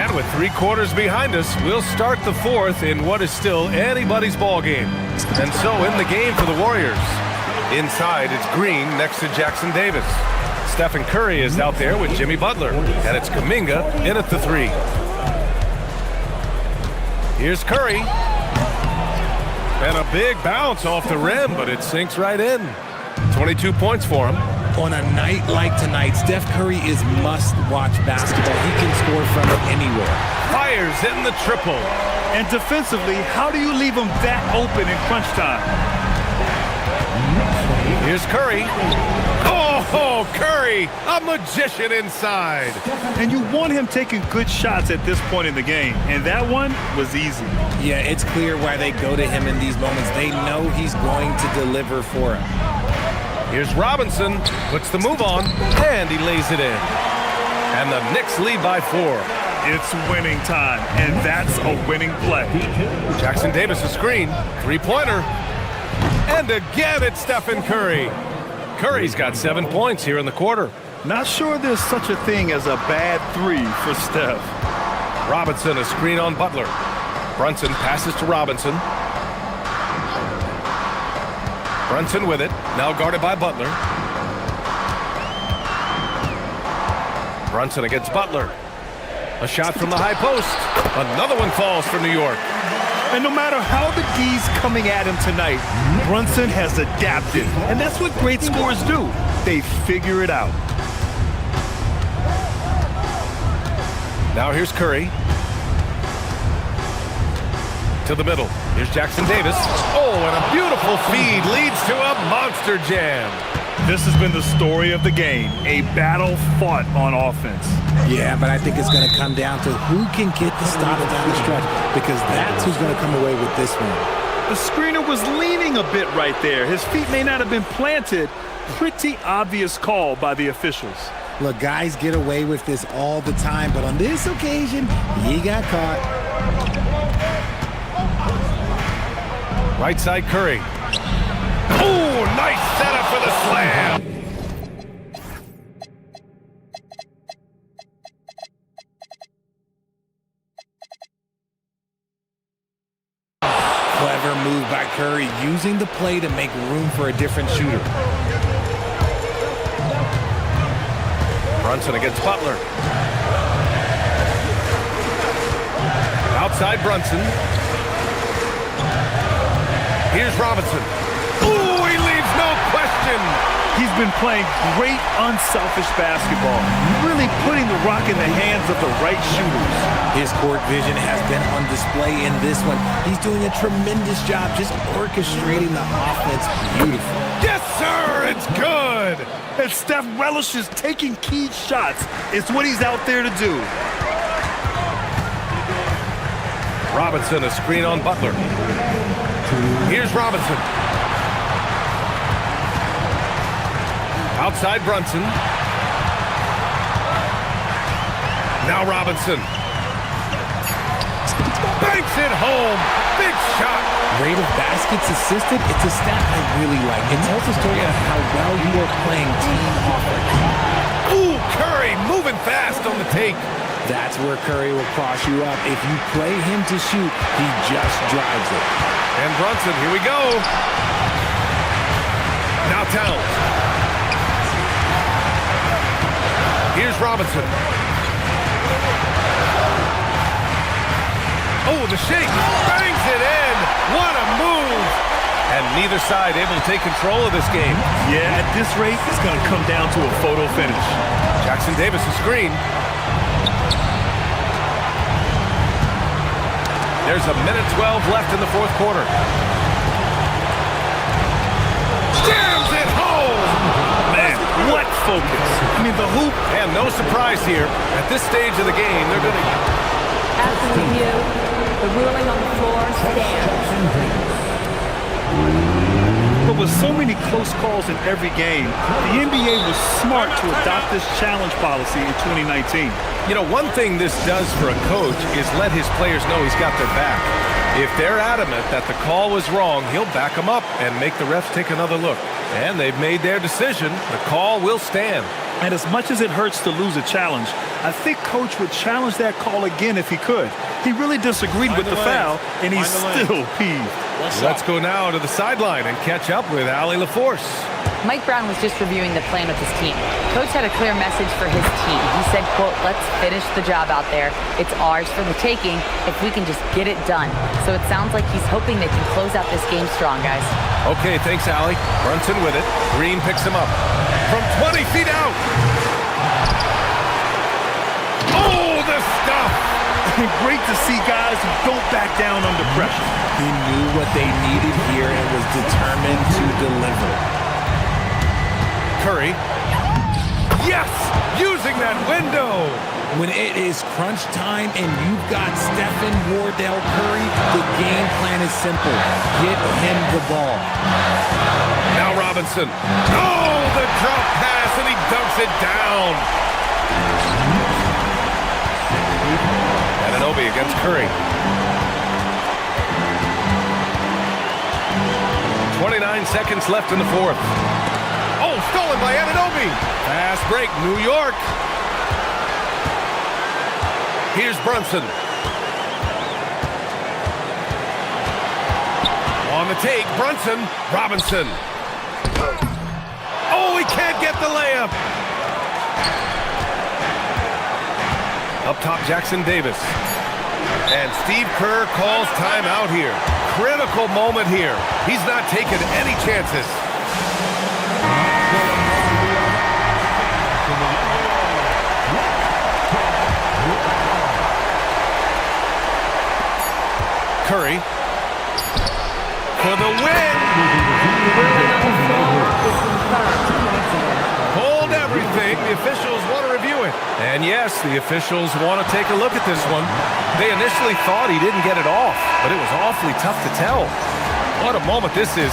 And with 3 quarters behind us, we'll start the fourth in what is still anybody's ball game. And so in the game for the Warriors. Inside, it's Green next to Jackson Davis. Stephen Curry is out there with Jimmy Butler. And it's Kuminga in at the 3. Here's Curry. And a big bounce off the rim, but it sinks right in. 22 points for him. On a night like tonight, Steph Curry is must-watch basketball. He can score from anywhere. Fires in the triple. And defensively, how do you leave him that open in crunch time? Here's Curry. Oh, Curry, a magician inside. And you want him taking good shots at this point in the game, and that one was easy. Yeah, it's clear why they go to him in these moments. They know he's going to deliver for him. Here's Robinson, puts the move on, and he lays it in. And the Knicks lead by 4. It's winning time, and that's a winning play. Jackson Davis a screen, 3-pointer. And again, it's Stephen Curry. Curry's got 7 points here in the quarter. Not sure there's such a thing as a bad 3 for Steph. Robinson a screen on Butler. Brunson passes to Robinson. Brunson with it, now guarded by Butler. Brunson against Butler. A shot from the high post. Another one falls for New York. And no matter how the D's coming at him tonight, Brunson has adapted. And that's what great scorers do. They figure it out. Now here's Curry. To the middle. Here's Jackson Davis. Oh, and a beautiful feed leads to a monster jam. This has been the story of the game. A battle fought on offense. Yeah, but I think it's going to come down to who can get the stops down the stretch, because that's who's going to come away with this one. The screener was leaning a bit right there. His feet may not have been planted. Pretty obvious call by the officials. Look, guys get away with this all the time, but on this occasion, he got caught. Right side Curry. Oh, nice setup for the slam. Clever move by Curry, using the play to make room for a different shooter. Brunson against Butler. Outside Brunson. Here's Robinson. Ooh, he leaves no question. He's been playing great unselfish basketball, really putting the rock in the hands of the right shooters. His court vision has been on display in this one. He's doing a tremendous job just orchestrating the offense beautifully. Yes, sir, it's good. And Steph relishes taking key shots. It's what he's out there to do. Robinson, a screen on Butler. Here's Robinson. Outside Brunson. Now Robinson. Banks it home. Big shot. rate of baskets assisted, it's a stat I really like. It tells a story of how well you are playing team offense. Ooh, Curry moving fast on the take. That's where Curry will cross you up. If you play him to shoot, he just drives it. And Brunson, here we go. Now Towns. Here's Robinson. Oh, the shake. Bangs it in. What a move. And neither side able to take control of this game. Yeah, at this rate, it's going to come down to a photo finish. Jackson Davis, a screen. There's a minute 12 left in the fourth quarter. Jams it home! Man, what focus. I mean, the hoop. And no surprise here. At this stage of the game, they're going to... After review, the ruling on the floor stands. But with so many close calls in every game, the NBA was smart to adopt this challenge policy in 2019. You know, one thing this does for a coach is let his players know he's got their back. If they're adamant that the call was wrong, he'll back them up and make the refs take another look. And they've made their decision. The call will stand. And as much as it hurts to lose a challenge, I think Coach would challenge that call again if he could. He really disagreed with the foul, and he's still peeved. Let's go now to the sideline and catch up with Allie LaForce. Mike Brown was just reviewing the plan with his team. Coach had a clear message for his team. He said, quote, let's finish the job out there. It's ours for the taking if we can just get it done. So it sounds like he's hoping they can close out this game strong, guys. Okay, thanks, Allie. Brunson with it. Green picks him up. From 20 feet out. Oh, the stuff! Great to see guys who don't back down under pressure. He knew what they needed here and was determined to deliver. Curry. Yes! Using that window! When it is crunch time and you've got Stephen Wardell Curry, the game plan is simple. Get him the ball. Now Robinson. Oh, the drop pass, and he dumps it down. Anunoby against Curry. 29 seconds left in the fourth. Oh, stolen by Anunoby. Fast break, New York. Here's Brunson. On the take, Brunson. Robinson. Oh, he can't get the layup. Up top, Jackson Davis. And Steve Kerr calls timeout here. Critical moment here. He's not taking any chances. Curry for the win. Hold everything. The officials want to review it. And yes, the officials want to take a look at this one. They initially thought he didn't get it off, but it was awfully tough to tell. What a moment this is.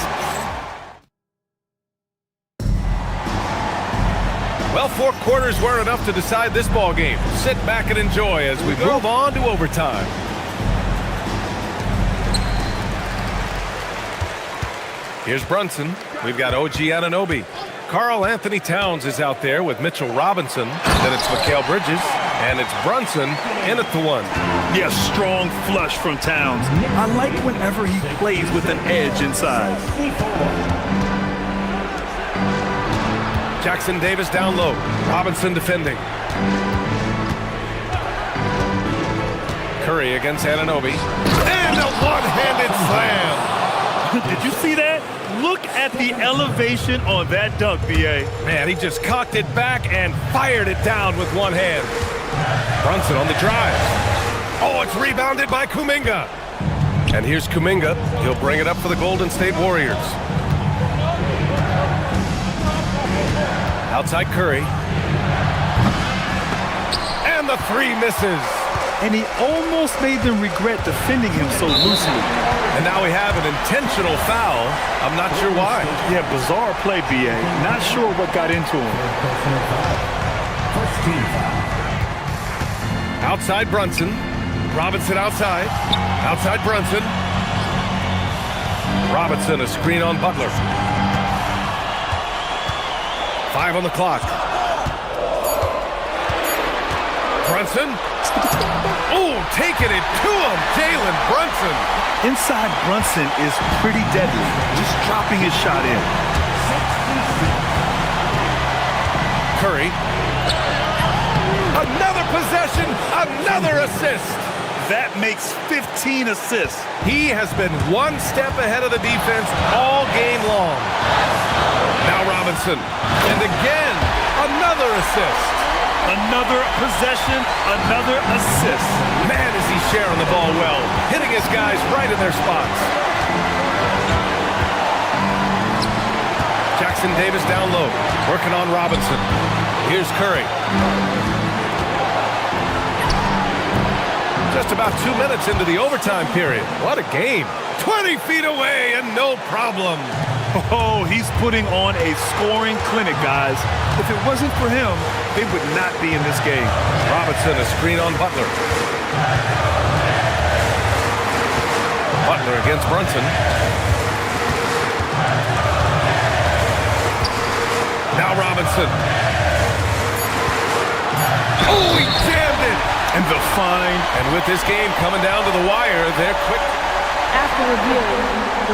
Well, 4 quarters were enough to decide this ball game. Sit back and enjoy as we move on to overtime. Here's Brunson. We've got OG Anunoby. Karl Anthony Towns is out there with Mitchell Robinson. Then it's Mikal Bridges. And it's Brunson in at the one. Yeah, strong flush from Towns. I like whenever he plays with an edge inside. Jackson Davis down low. Robinson defending. Curry against Anunoby. And a one-handed slam. Did you see that? Look at the elevation on that dunk, B.A. Man, he just cocked it back and fired it down with one hand. Brunson on the drive. Oh, it's rebounded by Kuminga. And here's Kuminga. He'll bring it up for the Golden State Warriors. Outside Curry. And the three misses. And he almost made them regret defending him so loosely. And now we have an intentional foul. I'm not sure why. Yeah, bizarre play, B.A. Not sure what got into him. Outside Brunson. Robinson outside. Outside Brunson. Robinson, a screen on Butler. 5 on the clock. Brunson. Oh, taking it to him, Jalen Brunson. Inside Brunson is pretty deadly, just dropping his shot in. Curry. Another possession, another assist. That makes 15 assists. He has been one step ahead of the defense all game long. Now Robinson. And again, another assist. Another possession, another assist. Man, is he sharing the ball well. Hitting his guys right in their spots. Jackson Davis down low. Working on Robinson. Here's Curry. Just about 2 minutes into the overtime period. What a game. 20 feet away and no problem. Oh, he's putting on a scoring clinic, guys. If it wasn't for him, they would not be in this game. Robinson, a screen on Butler. Butler against Brunson. Now Robinson. Oh, he jammed it! And the fine. And with this game coming down to the wire, they're quick. After review.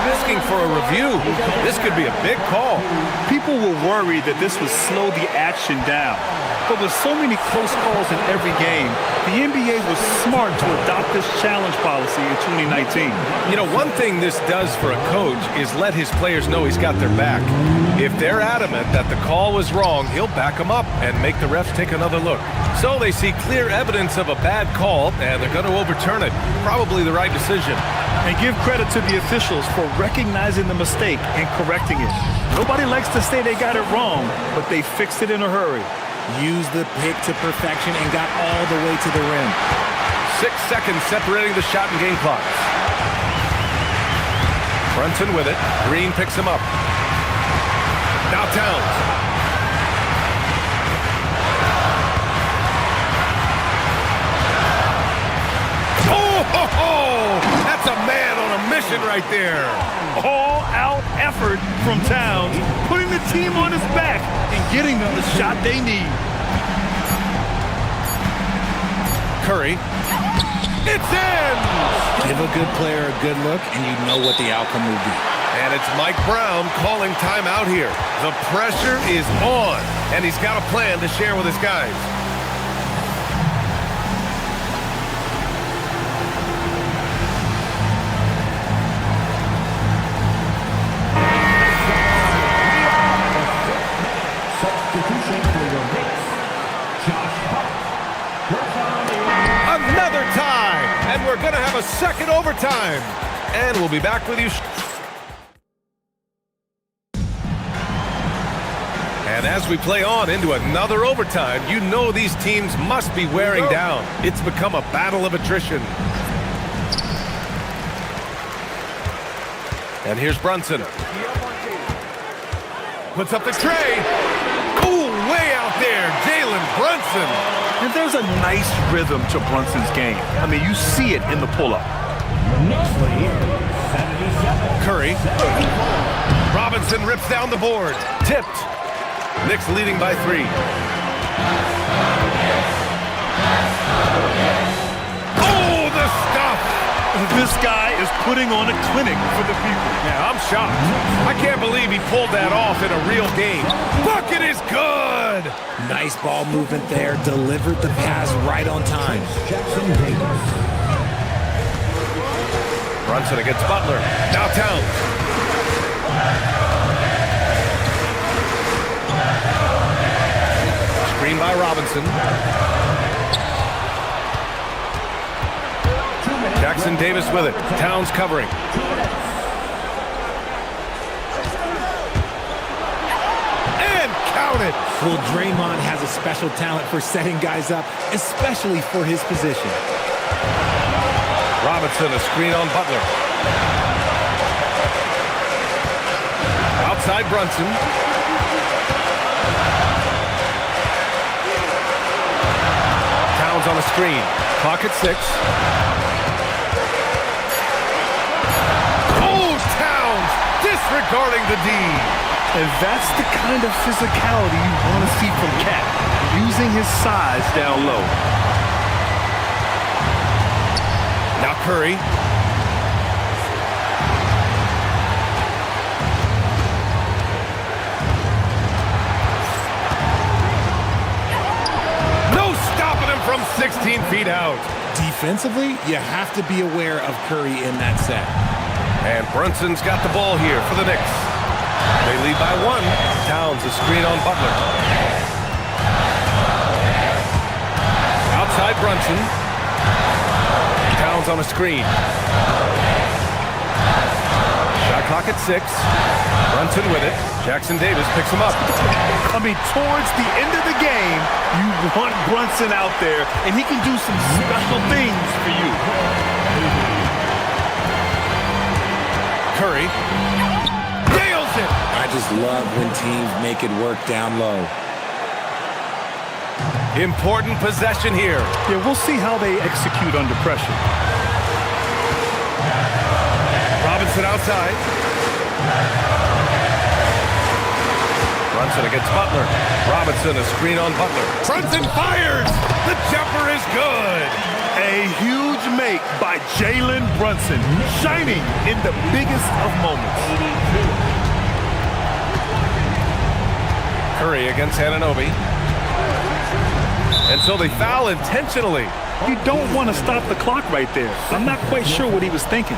Risking for a review. This could be a big call. People were worried that this would slow the action down. But with so many close calls in every game, the NBA was smart to adopt this challenge policy in 2019. You know, one thing this does for a coach is let his players know he's got their back. If they're adamant that the call was wrong, he'll back them up and make the refs take another look. So they see clear evidence of a bad call, and they're going to overturn it. Probably the right decision. And give credit to the officials for recognizing the mistake and correcting it. Nobody likes to say they got it wrong, but they fixed it in a hurry. Used the pick to perfection and got all the way to the rim. 6 seconds separating the shot and game clocks. Brunson with it. Green picks him up. Now Towns. Oh, that's a man on a mission right there. All-out effort from Towns, putting the team on his back and getting them the shot they need. Curry. It's in! Give a good player a good look, and you know what the outcome will be. And it's Mike Brown calling timeout here. The pressure is on, and he's got a plan to share with his guys. Another tie, and we're going to have a second overtime. And we'll be back with you. And as we play on into another overtime, you know these teams must be wearing down. It's become a battle of attrition. And here's Brunson. Puts up the tray. Ooh, way out there, Jalen Brunson. And there's a nice rhythm to Brunson's game. I mean, you see it in the pull-up. Curry. Robinson rips down the board. Tipped. Knicks leading by 3. Oh, the stuff! This guy is putting on a clinic for the people. Yeah, I'm shocked. I can't believe he pulled that off in a real game. Bucket is good! Nice ball movement there. Delivered the pass right on time. Brunson against Butler. Now Towns. Screen by Robinson. Jackson Davis with it. Towns covering. And count it. Well, Draymond has a special talent for setting guys up, especially for his position. Robinson, a screen on Butler. Outside Brunson. Towns on a screen. Clock at 6. Oh, Towns guarding the D. And that's the kind of physicality you want to see from Cat, using his size down low. Now Curry. No stopping him from 16 feet out. Defensively, you have to be aware of Curry in that set. And Brunson's got the ball here for the Knicks. They lead by 1. Towns a screen on Butler. Outside Brunson. Towns on a screen. Shot clock at 6. Brunson with it. Jackson Davis picks him up. I mean, towards the end of the game, you want Brunson out there, and he can do some special things for you. Curry. Nails it! I just love when teams make it work down low. Important possession here. Yeah, we'll see how they execute under pressure. Robinson outside. Brunson against Butler. Robinson a screen on Butler. Brunson fires! The jumper is good! A huge make by Jalen Brunson, shining in the biggest of moments. Curry against Anunoby. And so they foul intentionally. You don't want to stop the clock right there. I'm not quite sure what he was thinking.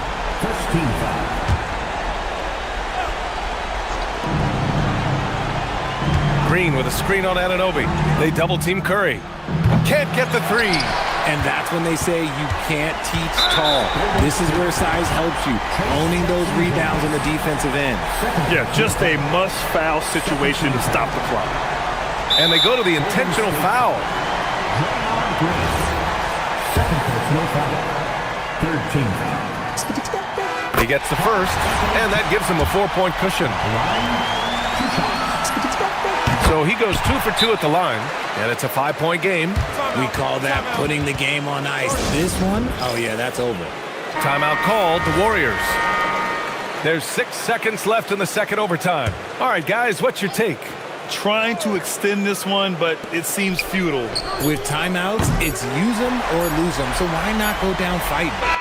Green with a screen on Anunoby. They double team Curry. Can't get the 3. And that's when they say you can't teach tall. This is where size helps you, owning those rebounds on the defensive end. Yeah, just a must-foul situation to stop the clock. And they go to the intentional foul. Second personal foul. Third team foul. He gets the first, and that gives him a 4-point cushion. So he goes 2 for 2 at the line, and it's a 5-point game. We call that putting the game on ice. This one, oh yeah, that's over. Timeout called, the Warriors. There's 6 seconds left in the second overtime. All right, guys, what's your take? Trying to extend this one, but it seems futile. With timeouts, it's use them or lose them, so why not go down fighting?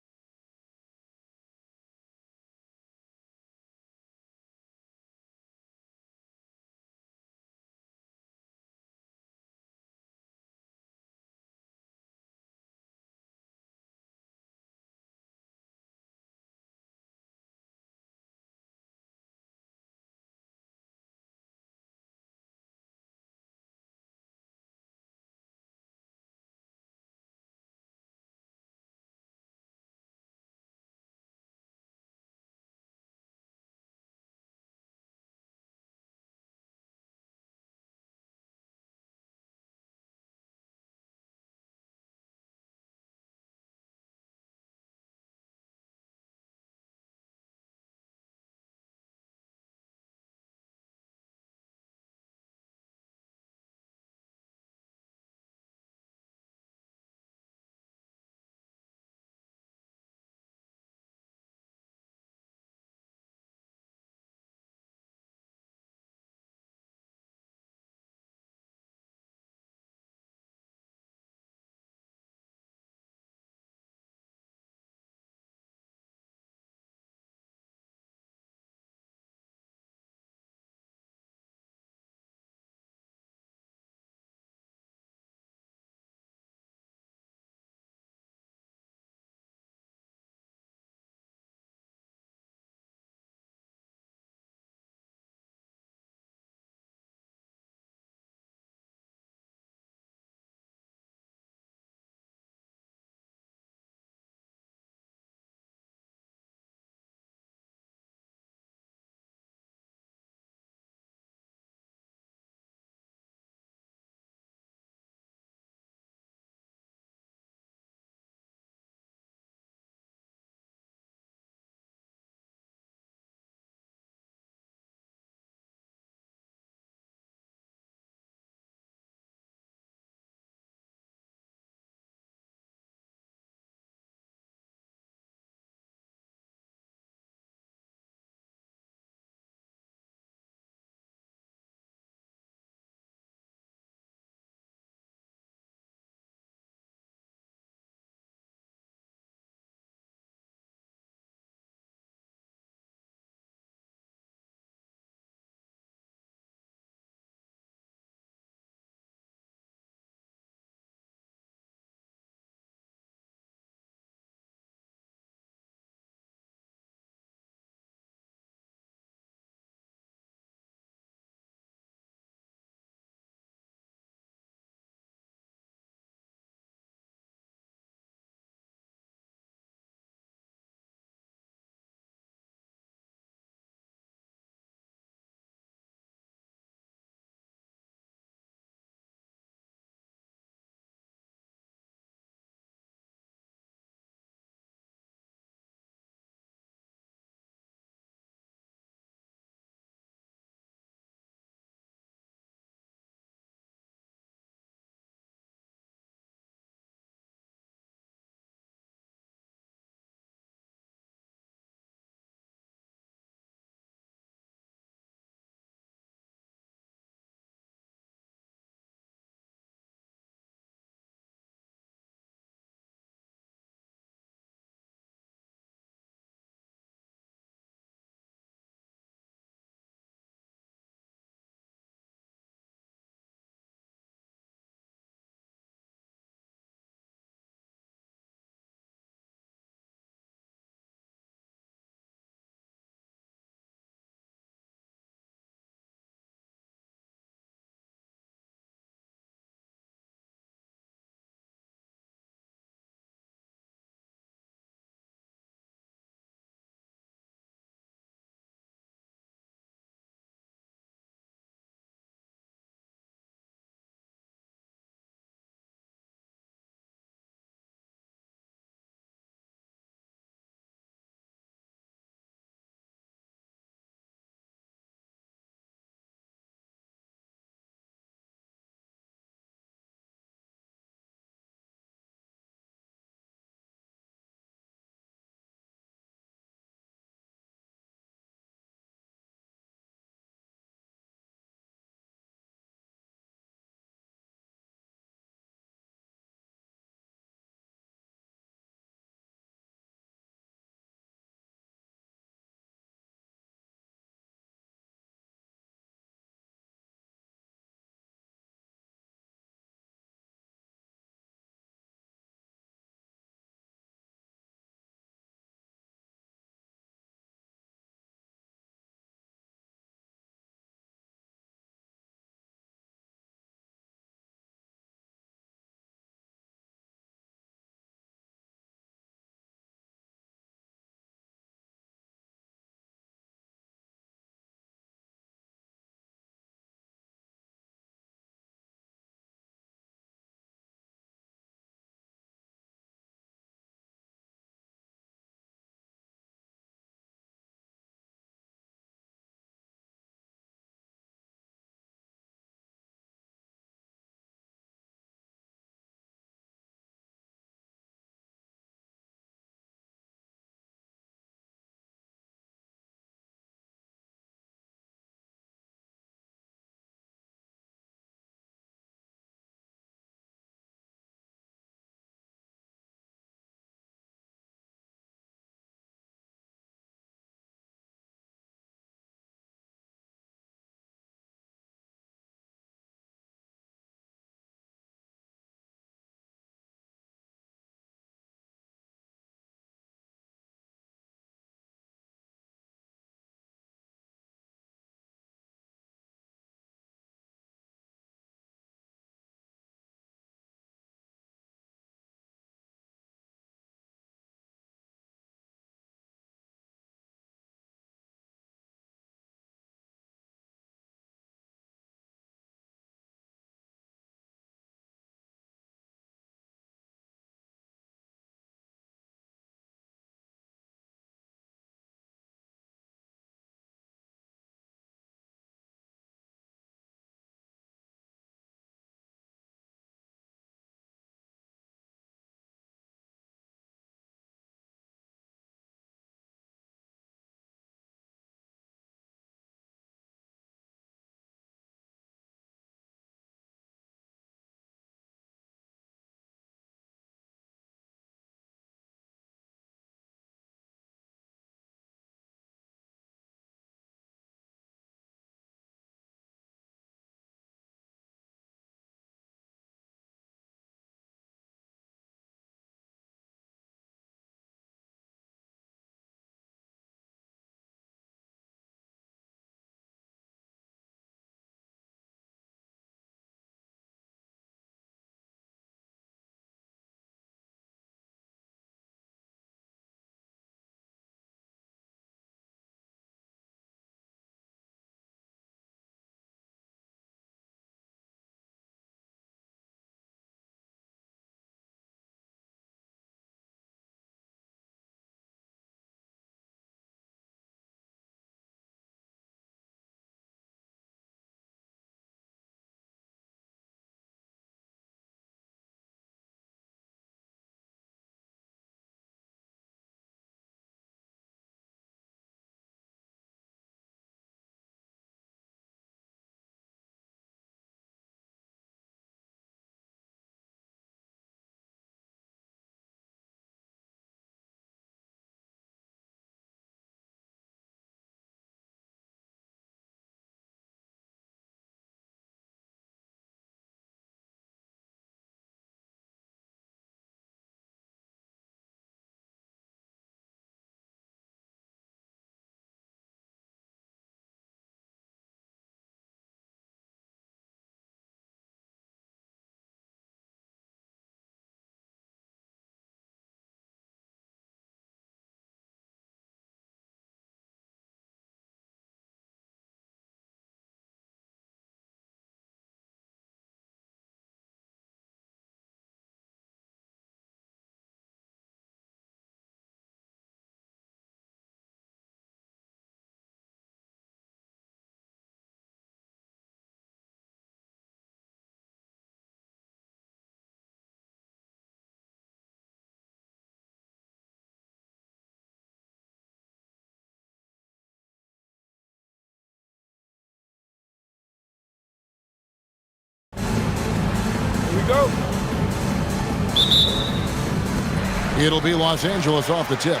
It'll be Los Angeles off the tip.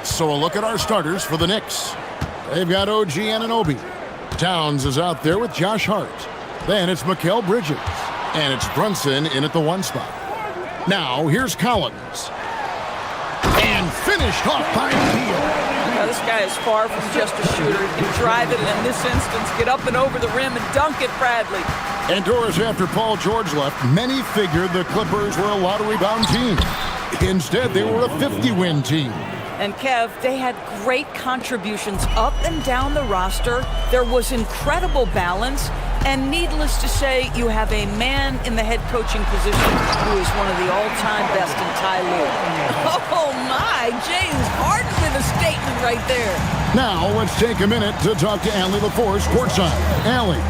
So a look at our starters for the Knicks. They've got OG Anunoby. Towns is out there with Josh Hart. Then it's Mikal Bridges. And it's Brunson in at the 1 spot. Now, here's Collins. And finished off by Beal. Now, this guy is far from just a shooter. He can drive it, and in this instance, get up and over the rim and dunk it, Bradley. Indoors after Paul George left, many figured the Clippers were a lottery-bound team. Instead, they were a 50-win team. And Kev, they had great contributions up and down the roster. There was incredible balance. And needless to say, you have a man in the head coaching position who is one of the all-time best in Ty Lue. Oh my, James Harden with a statement right there. Now let's take a minute to talk to Allie LaForce courtside. Allie.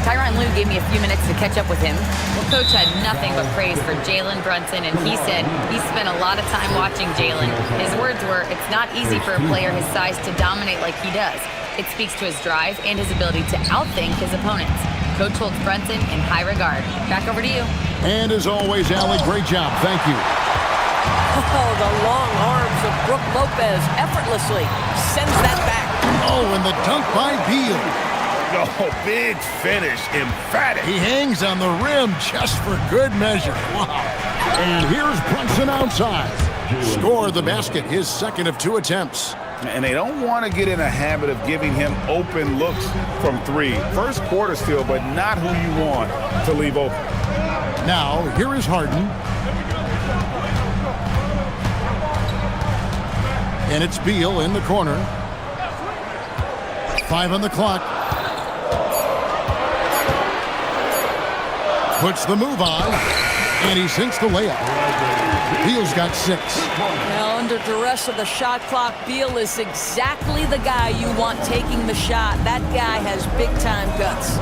Tyronn Lue gave me a few minutes to catch up with him. Well, Coach had nothing but praise for Jalen Brunson, and he said he spent a lot of time watching Jalen. His words were, it's not easy for a player his size to dominate like he does. It speaks to his drive and his ability to outthink his opponents. Coach holds Brunson in high regard. Back over to you. And as always, Allie, great job. Thank you. Oh, the long arms of Brook Lopez effortlessly sends that back. Oh, and the dunk by Beal. Oh, big finish, emphatic. He hangs on the rim just for good measure. Wow. And here's Brunson outside. Scored the basket, his second of 2 attempts. And they don't want to get in a habit of giving him open looks from 3. First quarter still, but not who you want to leave open. Now, here is Harden. And it's Beal in the corner. 5 on the clock. Puts the move on, and he sinks the layup. Beal's got 6. Now, under duress of the shot clock, Beal is exactly the guy you want taking the shot. That guy has big-time guts.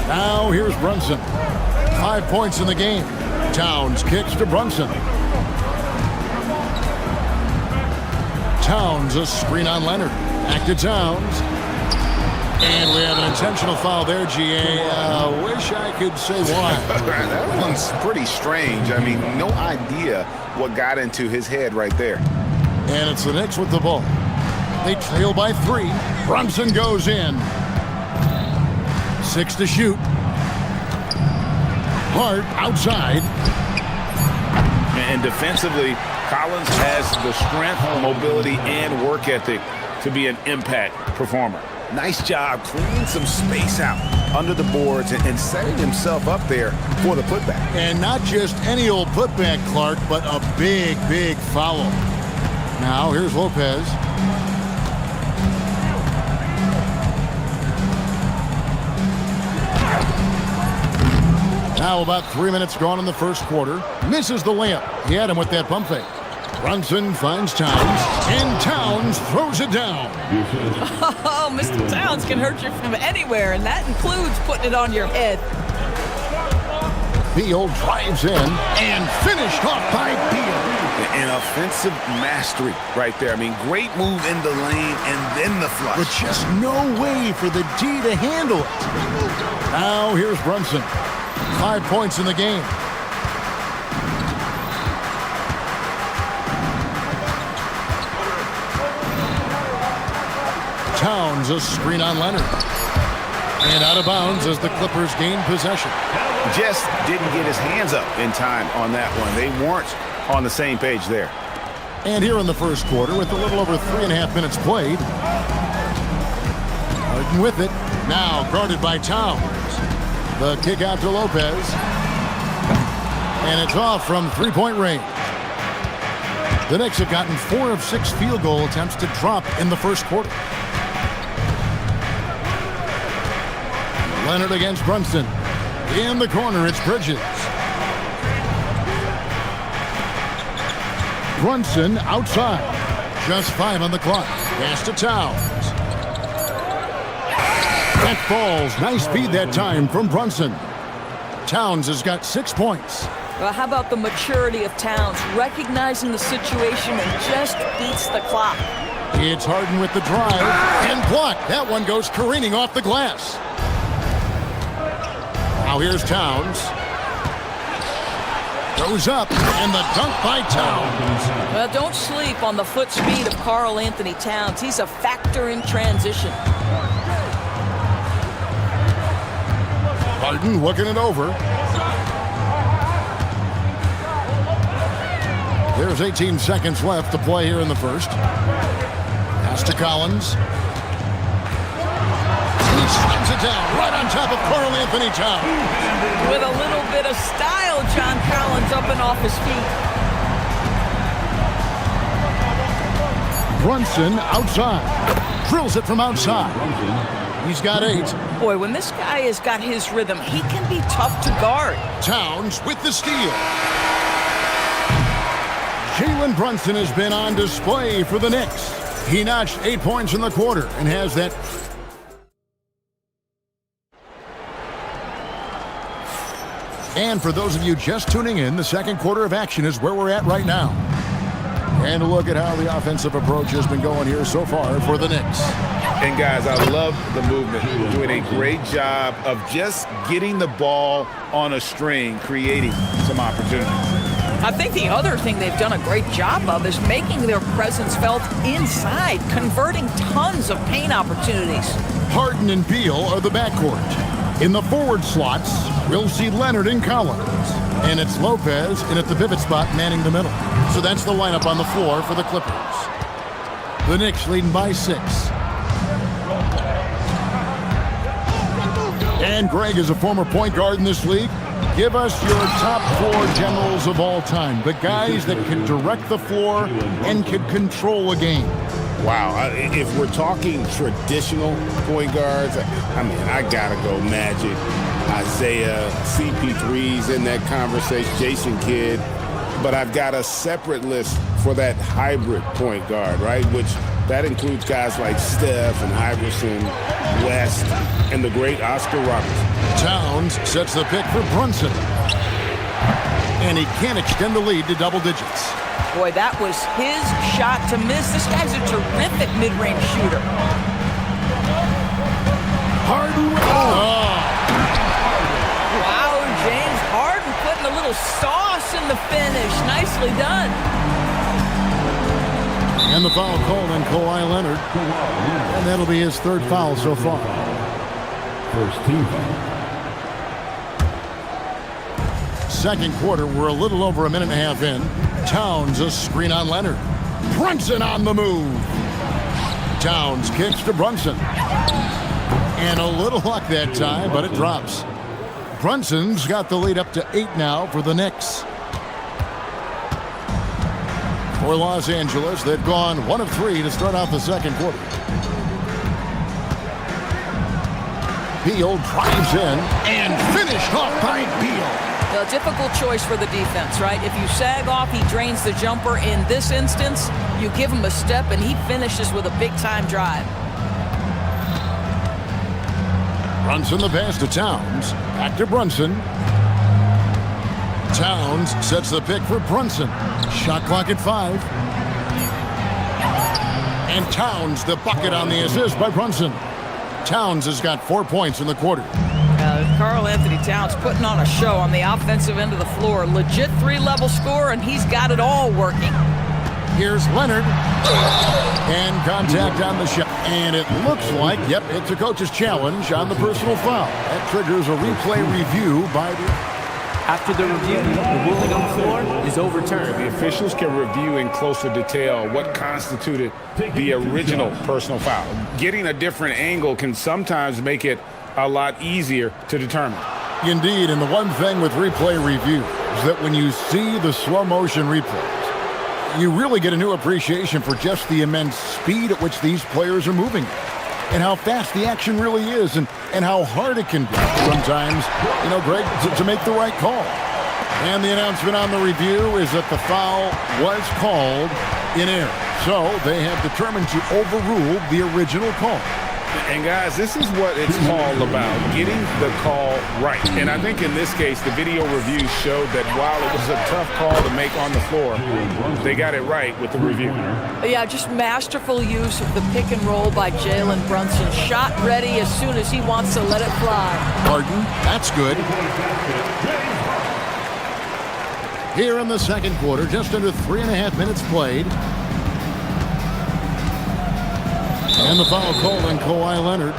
Now, here's Brunson. 5 points in the game. Towns kicks to Brunson. Towns, a screen on Leonard. Back to Towns. And we have an intentional foul there, GA. Wish I could say why. That one's pretty strange. I mean, no idea what got into his head right there. And it's the Knicks with the ball. They trail by 3. Brunson goes in. 6 to shoot. Hart outside. And defensively, Collins has the strength, mobility, and work ethic to be an impact performer. Nice job cleaning some space out under the boards and setting himself up there for the putback. And not just any old putback, Clark, but a big, big foul. Now, here's Lopez. Now about 3 minutes gone in the first quarter. Misses the layup. He had him with that pump fake. Brunson finds Towns, and Towns throws it down. Oh, Mr. Towns can hurt you from anywhere, and that includes putting it on your head. Beal drives in and finished off by Beal. An offensive mastery right there. I mean, great move in the lane and then the flush. But just no way for the D to handle it. Now here's Brunson. 5 points in the game. Towns, a screen on Leonard. And out of bounds as the Clippers gain possession. Just didn't get his hands up in time on that one. They weren't on the same page there. And here in the first quarter, with a little over 3.5 minutes played. Harden with it. Now guarded by Towns. The kick out to Lopez. And it's off from 3-point range. The Knicks have gotten 4 of 6 field goal attempts to drop in the first quarter. Leonard against Brunson. In the corner, it's Bridges. Brunson outside. Just 5 on the clock. Pass to Towns. That falls. Nice speed that time from Brunson. Towns has got 6 points. Well, how about the maturity of Towns, recognizing the situation and just beats the clock. It's Harden with the drive and blocked. That one goes careening off the glass. Now here's Towns. Throws up, and the dunk by Towns. Well, don't sleep on the foot speed of Karl Anthony Towns. He's a factor in transition. Harden looking it over. There's 18 seconds left to play here in the first. Pass to Collins. He slams it down right on top of Karl Anthony Towns. With a little bit of style, John Collins up and off his feet. Brunson outside. Drills it from outside. He's got 8. Boy, when this guy has got his rhythm, he can be tough to guard. Towns with the steal. Jalen Brunson has been on display for the Knicks. He notched 8 points in the quarter and has that. And for those of you just tuning in, the second quarter of action is where we're at right now. And a look at how the offensive approach has been going here so far for the Knicks. And guys, I love the movement. Doing a great job of just getting the ball on a string, creating some opportunities. I think the other thing they've done a great job of is making their presence felt inside, converting tons of paint opportunities. Harden and Beal are the backcourt. In the forward slots, we'll see Leonard and Collins. And it's Lopez in at the pivot spot manning the middle. So that's the lineup on the floor for the Clippers. The Knicks leading by 6. And Greg is a former point guard in this league. Give us your top 4 generals of all time. The guys that can direct the floor and can control a game. Wow, if we're talking traditional point guards, I mean, I gotta go Magic, Isaiah, CP3's in that conversation, Jason Kidd. But I've got a separate list for that hybrid point guard, right? Which that includes guys like Steph and Iverson, West, and the great Oscar Robertson. Towns sets the pick for Brunson. And he can't extend the lead to double digits. Boy, that was his shot to miss. This guy's a terrific mid-range shooter. Harden. Wow, James Harden putting a little sauce in the finish. Nicely done. And the foul called on Kawhi Leonard. And that'll be his 3rd foul so far. First team foul. Second quarter, we're a little over a minute and a half in. Towns a screen on Leonard. Brunson on the move. Towns kicks to Brunson. And a little luck that time, but it drops. Brunson's got the lead up to 8 now for the Knicks. For Los Angeles, they've gone 1 of 3 to start out the second quarter. Beal drives in and finished off by Beal. A difficult choice for the defense, right? If you sag off, he drains the jumper. In this instance, you give him a step, and he finishes with a big-time drive. Brunson the pass to Towns. Back to Brunson. Towns sets the pick for Brunson. Shot clock at 5. And Towns the bucket on the assist by Brunson. Towns has got 4 points in the quarter. Karl Anthony Towns putting on a show on the offensive end of the floor. Legit 3-level score, and he's got it all working. Here's Leonard. And contact on the shot. And it looks like, yep, it's a coach's challenge on the personal foul. That triggers a replay review by the... After the review, the ruling on the floor is overturned. The officials can review in closer detail what constituted the original personal foul. Getting a different angle can sometimes make it a lot easier to determine. Indeed, and the one thing with replay review is that when you see the slow motion replays, you really get a new appreciation for just the immense speed at which these players are moving and how fast the action really is and how hard it can be sometimes, you know, Greg, to make the right call. And the announcement on the review is that the foul was called in error. So they have determined to overrule the original call. And guys, this is what it's all about, getting the call right. And I think in this case, the video review showed that while it was a tough call to make on the floor, they got it right with the review. Yeah, just masterful use of the pick and roll by Jalen Brunson. Shot ready as soon as he wants to let it fly. Harden, that's good. Here in the second quarter, just under 3.5 minutes played. And the foul called on Kawhi Leonard.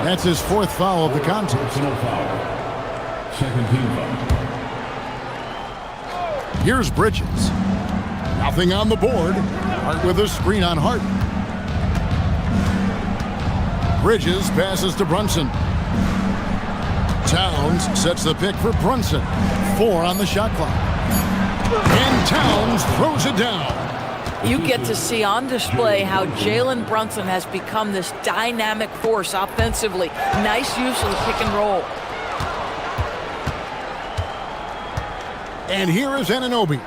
That's his 4th foul of the contest. Second team foul. Here's Bridges. Nothing on the board. Hart with a screen on Hart. Bridges passes to Brunson. Towns sets the pick for Brunson. 4 on the shot clock. And Towns throws it down. You get to see on display how Jalen Brunson has become this dynamic force offensively. Nice use of the pick and roll. And here is Anunoby.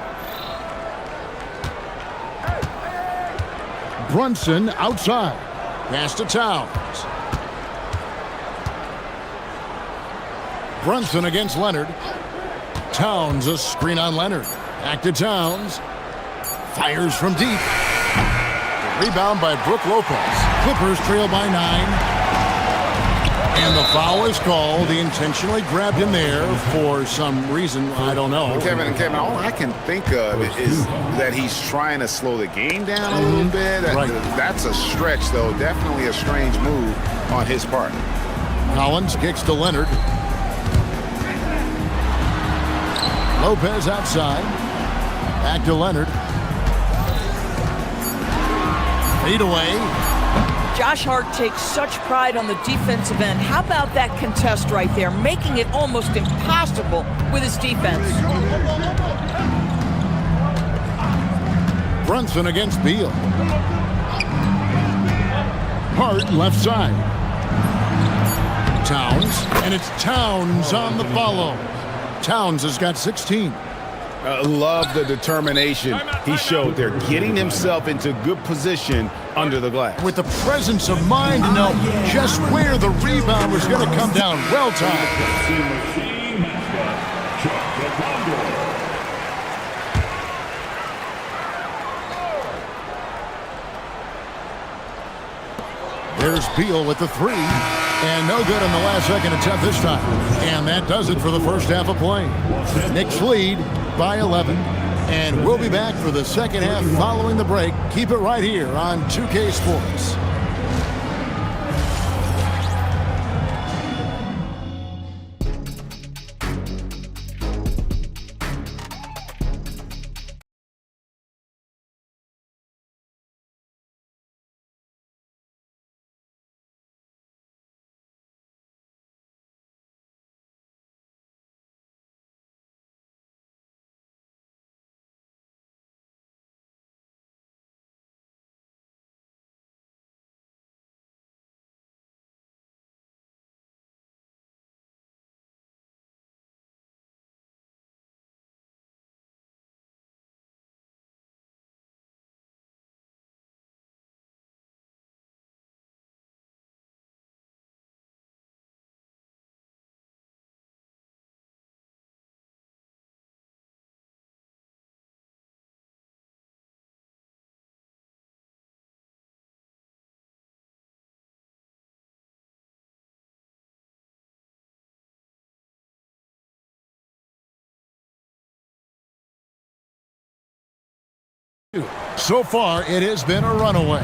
Brunson outside. Pass to Towns. Brunson against Leonard. Towns, a screen on Leonard. Back to Towns. Fires from deep. The rebound by Brook Lopez. Clippers trail by 9. And the foul is called. He intentionally grabbed him there for some reason. I don't know. Kevin, all I can think of is that he's trying to slow the game down a little bit. Right. That's a stretch, though. Definitely a strange move on his part. Collins kicks to Leonard. Lopez outside. Back to Leonard. Fade away. Josh Hart takes such pride on the defensive end. How about that contest right there, making it almost impossible with his defense. Brunson against Beal. Hart left side. Towns, and it's Towns on the follow. Towns has got 16. Love the determination he showed there, getting himself into good position under the glass. With the presence of mind to know just where the rebound was going to come down. Well timed. There's Beal with the 3. And no good on the last second attempt this time. And that does it for the first half of play. Knicks lead by 11. And we'll be back for the second half following the break. Keep it right here on 2K Sports. So far, it has been a runaway.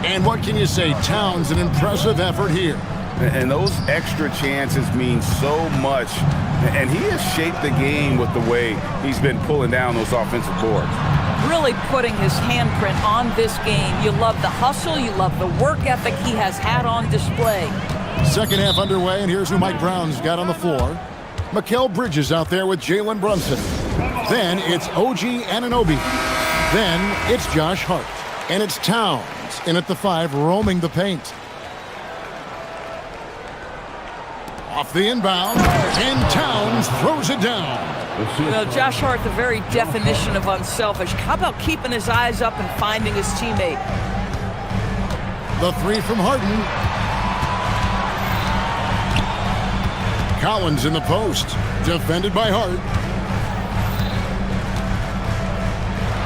And what can you say? Towns, an impressive effort here. And those extra chances mean so much. And he has shaped the game with the way he's been pulling down those offensive boards. Really putting his handprint on this game. You love the hustle. You love the work ethic he has had on display. Second half underway, and here's who Mike Brown's got on the floor. Mikal Bridges out there with Jalen Brunson. Then it's OG Anunoby. Then it's Josh Hart. And it's Towns in at the 5, roaming the paint. Off the inbound, and Towns throws it down. You know, Josh Hart, the very definition of unselfish. How about keeping his eyes up and finding his teammate? The 3 from Harden. Collins in the post, defended by Hart.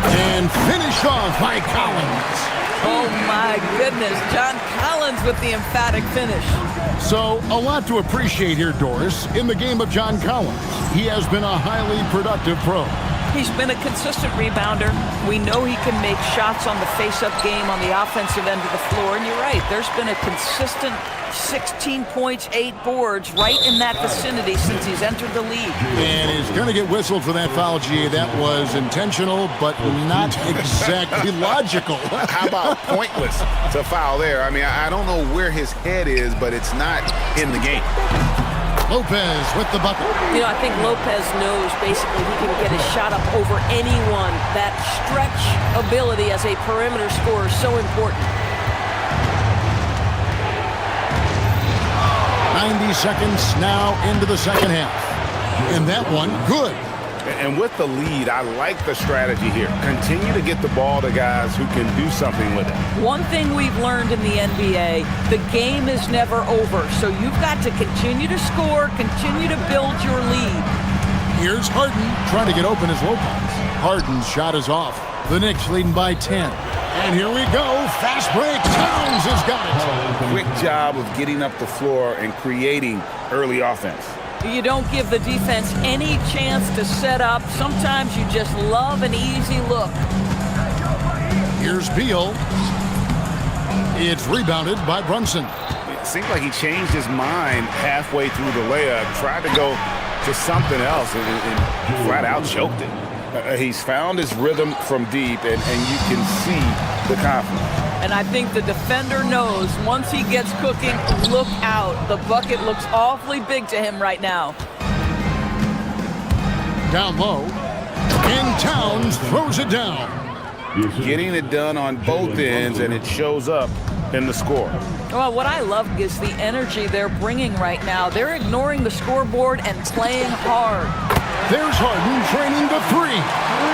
And finished off by Collins. Oh my goodness, John Collins with the emphatic finish. So, a lot to appreciate here, Doris, in the game of John Collins. He has been a highly productive pro. He's been a consistent rebounder. We know he can make shots on the face-up game on the offensive end of the floor. And you're right, there's been a consistent 16 points, 8 boards right in that vicinity since he's entered the league. And he's going to get whistled for that foul, G. That was intentional, but not exactly logical. How about pointless to foul there? I mean, I don't know where his head is, but it's not in the game. Lopez with the bucket. You know, I think Lopez knows basically he can get his shot up over anyone. That stretch ability as a perimeter scorer is so important. 90 seconds now into the second half. And that one, good. And with the lead, I like the strategy here. Continue to get the ball to guys who can do something with it. One thing we've learned in the NBA, the game is never over. So you've got to continue to score, continue to build your lead. Here's Harden trying to get open as Lopez. Harden's shot is off. The Knicks leading by 10. And here we go. Fast break. Towns has got it. Quick job of getting up the floor and creating early offense. You don't give the defense any chance to set up. Sometimes you just love an easy look. Here's Beal. It's rebounded by Brunson. It seemed like he changed his mind halfway through the layup, tried to go to something else, and flat out choked it. He's found his rhythm from deep, and you can see the confidence. And I think the defender knows once he gets cooking, look out. The bucket looks awfully big to him right now. Down low. And Towns throws it down. Getting it done on both ends, and it shows up in the score. Well, what I love is the energy they're bringing right now. They're ignoring the scoreboard and playing hard. There's Harden training to three.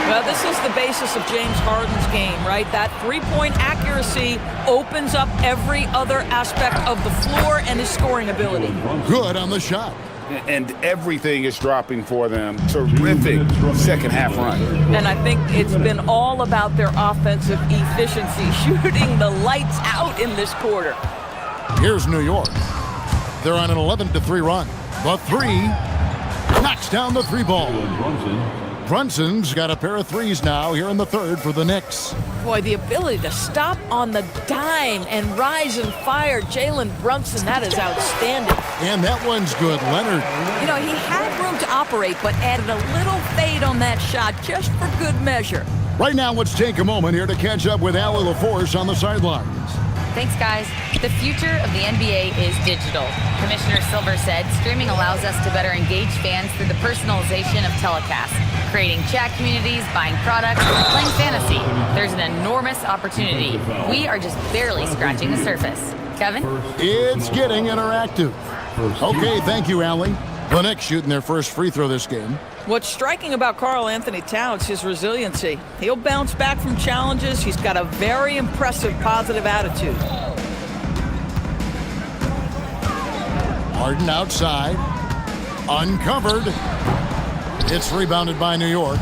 Well, this is the basis of James Harden's game, right? That three-point accuracy opens up every other aspect of the floor and his scoring ability. Good on the shot. And everything is dropping for them. Terrific second half run. And I think it's been all about their offensive efficiency, shooting the lights out in this quarter. Here's New York. They're on an 11-3 run. The three knocks down the three ball. Brunson's got a pair of threes now here in the third for the Knicks. Boy, the ability to stop on the dime and rise and fire Jalen Brunson, that is outstanding. And that one's good. Leonard. You know, he had room to operate, but added a little fade on that shot just for good measure. Right now, let's take a moment here to catch up with Allie LaForce on the sidelines. Thanks, guys. The future of the NBA is digital. Commissioner Silver said streaming allows us to better engage fans through the personalization of telecasts, creating chat communities, buying products, playing fantasy. There's an enormous opportunity. We are just barely scratching the surface. Kevin? It's getting interactive. Okay, thank you, Allie. The Knicks shooting their first free throw this game. What's striking about Karl Anthony Towns is his resiliency. He'll bounce back from challenges. He's got a very impressive positive attitude. Harden outside. Uncovered. It's rebounded by New York.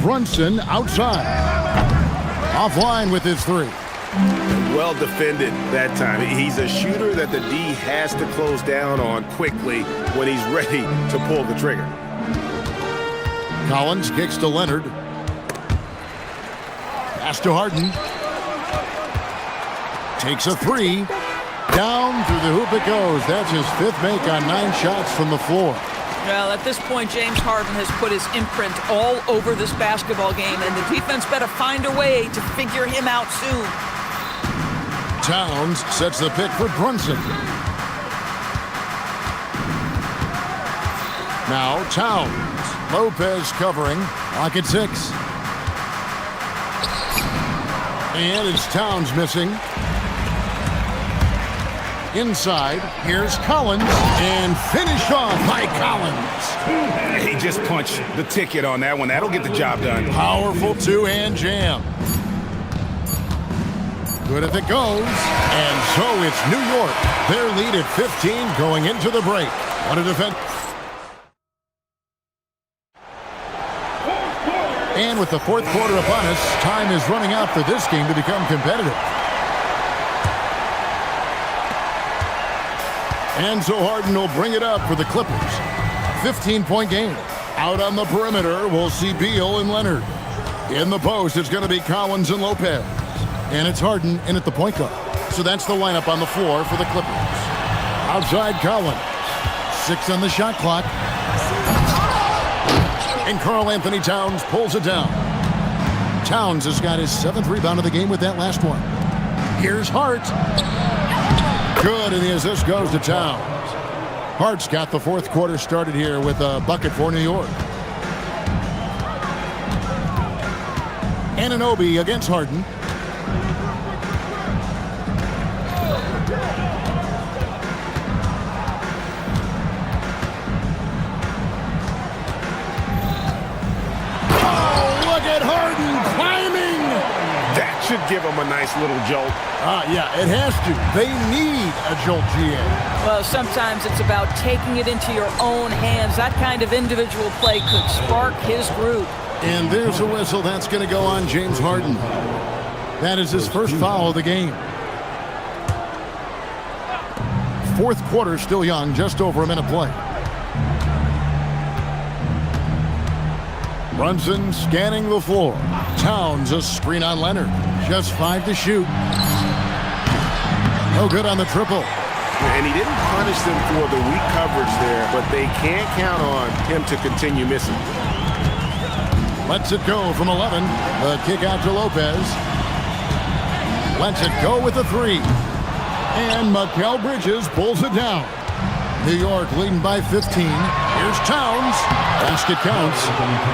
Brunson outside. Offline with his three. Well defended that time. He's a shooter that the D has to close down on quickly when he's ready to pull the trigger. Collins kicks to Leonard. Pass to Harden. Takes a three. Down through the hoop it goes. That's his fifth make on 9 shots from the floor. Well, at this point, James Harden has put his imprint all over this basketball game, and the defense better find a way to figure him out soon. Towns sets the pick for Brunson. Now Towns. Lopez covering. Lock at 6. And it's Towns missing. Inside, here's Collins, and finished off by Collins. He just punched the ticket on that one. That'll get the job done. Powerful two-hand jam. Good if it goes. And so it's New York. Their lead at 15 going into the break. What a defense. And with the fourth quarter upon us, time is running out for this game to become competitive. And so Harden will bring it up for the Clippers. 15-point game. Out on the perimeter, we'll see Beal and Leonard. In the post, it's going to be Collins and Lopez. And it's Harden in at the point guard. So that's the lineup on the floor for the Clippers. Outside Collins. 6 on the shot clock. And Karl Anthony Towns pulls it down. Towns has got his 7th rebound of the game with that last one. Here's Hart. Good, and the assist goes to Towns. Hart's got the 4th quarter started here with a bucket for New York. Anunoby against Harden. Oh, look at Harden climbing! That should give him a nice little jolt. Yeah, it has to. They need a jolt, GA. Well, sometimes it's about taking it into your own hands. That kind of individual play could spark his group. And there's a whistle. That's going to go on James Harden. That is his first foul of the game. 4th quarter still young, just over a minute play. Brunson scanning the floor. Towns a screen on Leonard. Just 5 to shoot. No good on the triple. And he didn't punish them for the weak coverage there, but they can't count on him to continue missing. Lets it go from 11. The kick out to Lopez. Lets it go with the 3. And Mikal Bridges pulls it down. New York leading by 15. Here's Towns. Basket counts.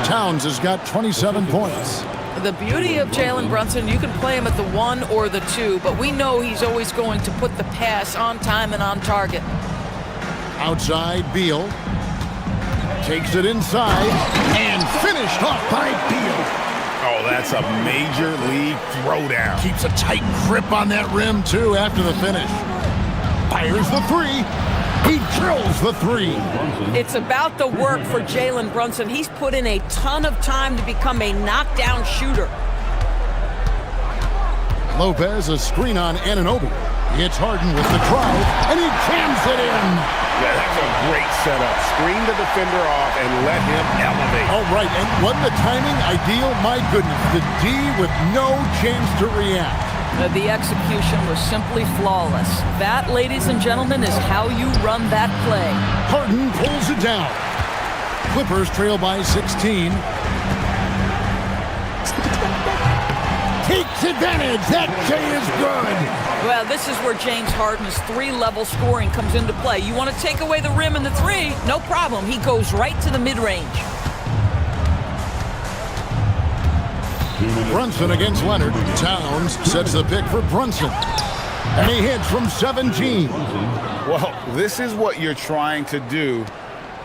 Towns has got 27 points. The beauty of Jalen Brunson, you can play him at the 1 or the 2, but we know he's always going to put the pass on time and on target. Outside, Beal. Takes it inside. And finished off by Beal. Oh, that's a major league throwdown. Keeps a tight grip on that rim, too, after the finish. Fires the 3. He drills the 3. It's about the work for Jalen Brunson. He's put in a ton of time to become a knockdown shooter. Lopez, a screen on Anunoby. It's Harden with the drive, and he jams it in. Yeah, that's a great setup. Screen the defender off and let him elevate. All right, and wasn't the timing ideal? My goodness, the D with no chance to react. The execution was simply flawless. That, ladies and gentlemen, is how you run that play. Harden pulls it down. Clippers trail by 16. Takes advantage. That J is good. Well, this is where James Harden's 3-level scoring comes into play. You want to take away the rim and the 3? No problem. He goes right to the mid-range. Brunson against Leonard. Towns sets the pick for Brunson. And he hits from 17. Well, this is what you're trying to do.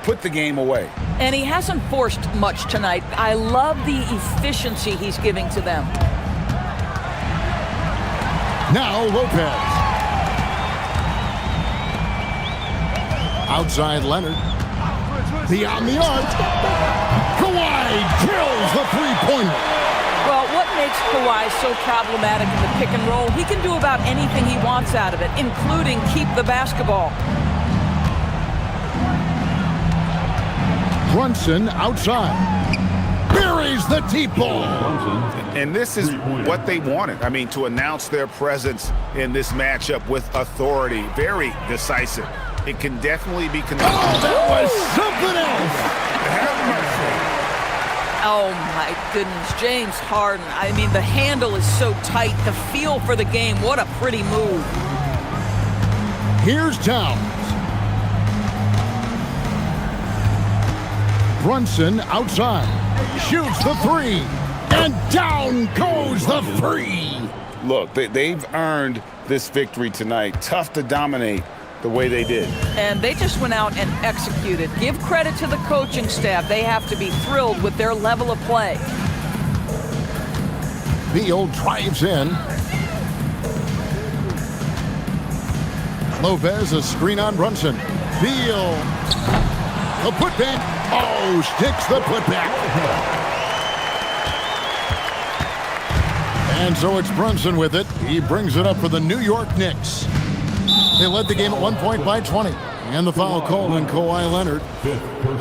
Put the game away. And he hasn't forced much tonight. I love the efficiency he's giving to them. Now Lopez. Outside Leonard. Beyond the arc. Kawhi drills the 3-pointer. Well, what makes Kawhi so problematic in the pick and roll? He can do about anything he wants out of it, including keep the basketball. Brunson outside. Buries the deep ball. And this is what they wanted. I mean, to announce their presence in this matchup with authority. Very decisive. It can definitely be... Oh, that was something else! Have mercy. Oh, my goodness. James Harden. I mean, the handle is so tight. The feel for the game. What a pretty move. Here's Towns. Brunson outside. Shoots the 3. And down goes the 3. Look, they've earned this victory tonight. Tough to dominate the way they did. And they just went out and executed. Give credit to the coaching staff. They have to be thrilled with their level of play. Beal drives in. Lopez, a screen on Brunson. Beal. A putback. Oh, sticks the putback. And so it's Brunson with it. He brings it up for the New York Knicks. They led the game at 1 point by 20. And the foul called on Kawhi Leonard.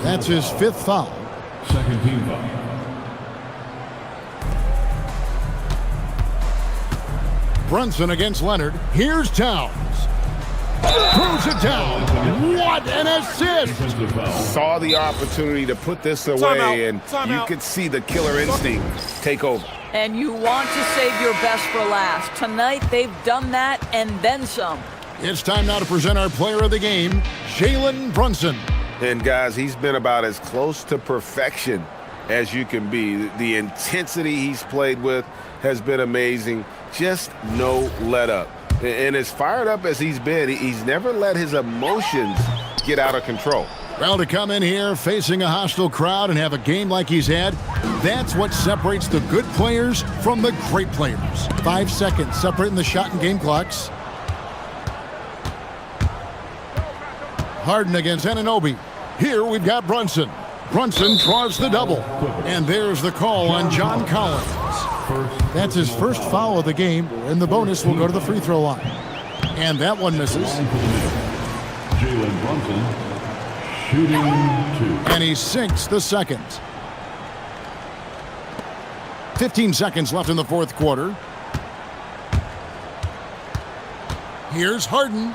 That's his fifth foul. Second team foul. Brunson against Leonard. Here's Towns. Throws it down. What an assist! Saw the opportunity to put this away, and you could see the killer instinct take over. And you want to save your best for last. Tonight, they've done that and then some. It's time now to present our player of the game, Jalen Brunson. And guys, he's been about as close to perfection as you can be. The intensity he's played with has been amazing. Just no let up. And as fired up as he's been, he's never let his emotions get out of control. Well, to come in here facing a hostile crowd and have a game like he's had, that's what separates the good players from the great players. 5 seconds separating the shot and game clocks. Harden against Anunoby. Here we've got Brunson. Brunson draws the double. And there's the call on John Collins. That's his first foul of the game, and the bonus will go to the free throw line. And that one misses. Jalen Brunson shooting 2. And he sinks the second. 15 seconds left in the fourth quarter. Here's Harden.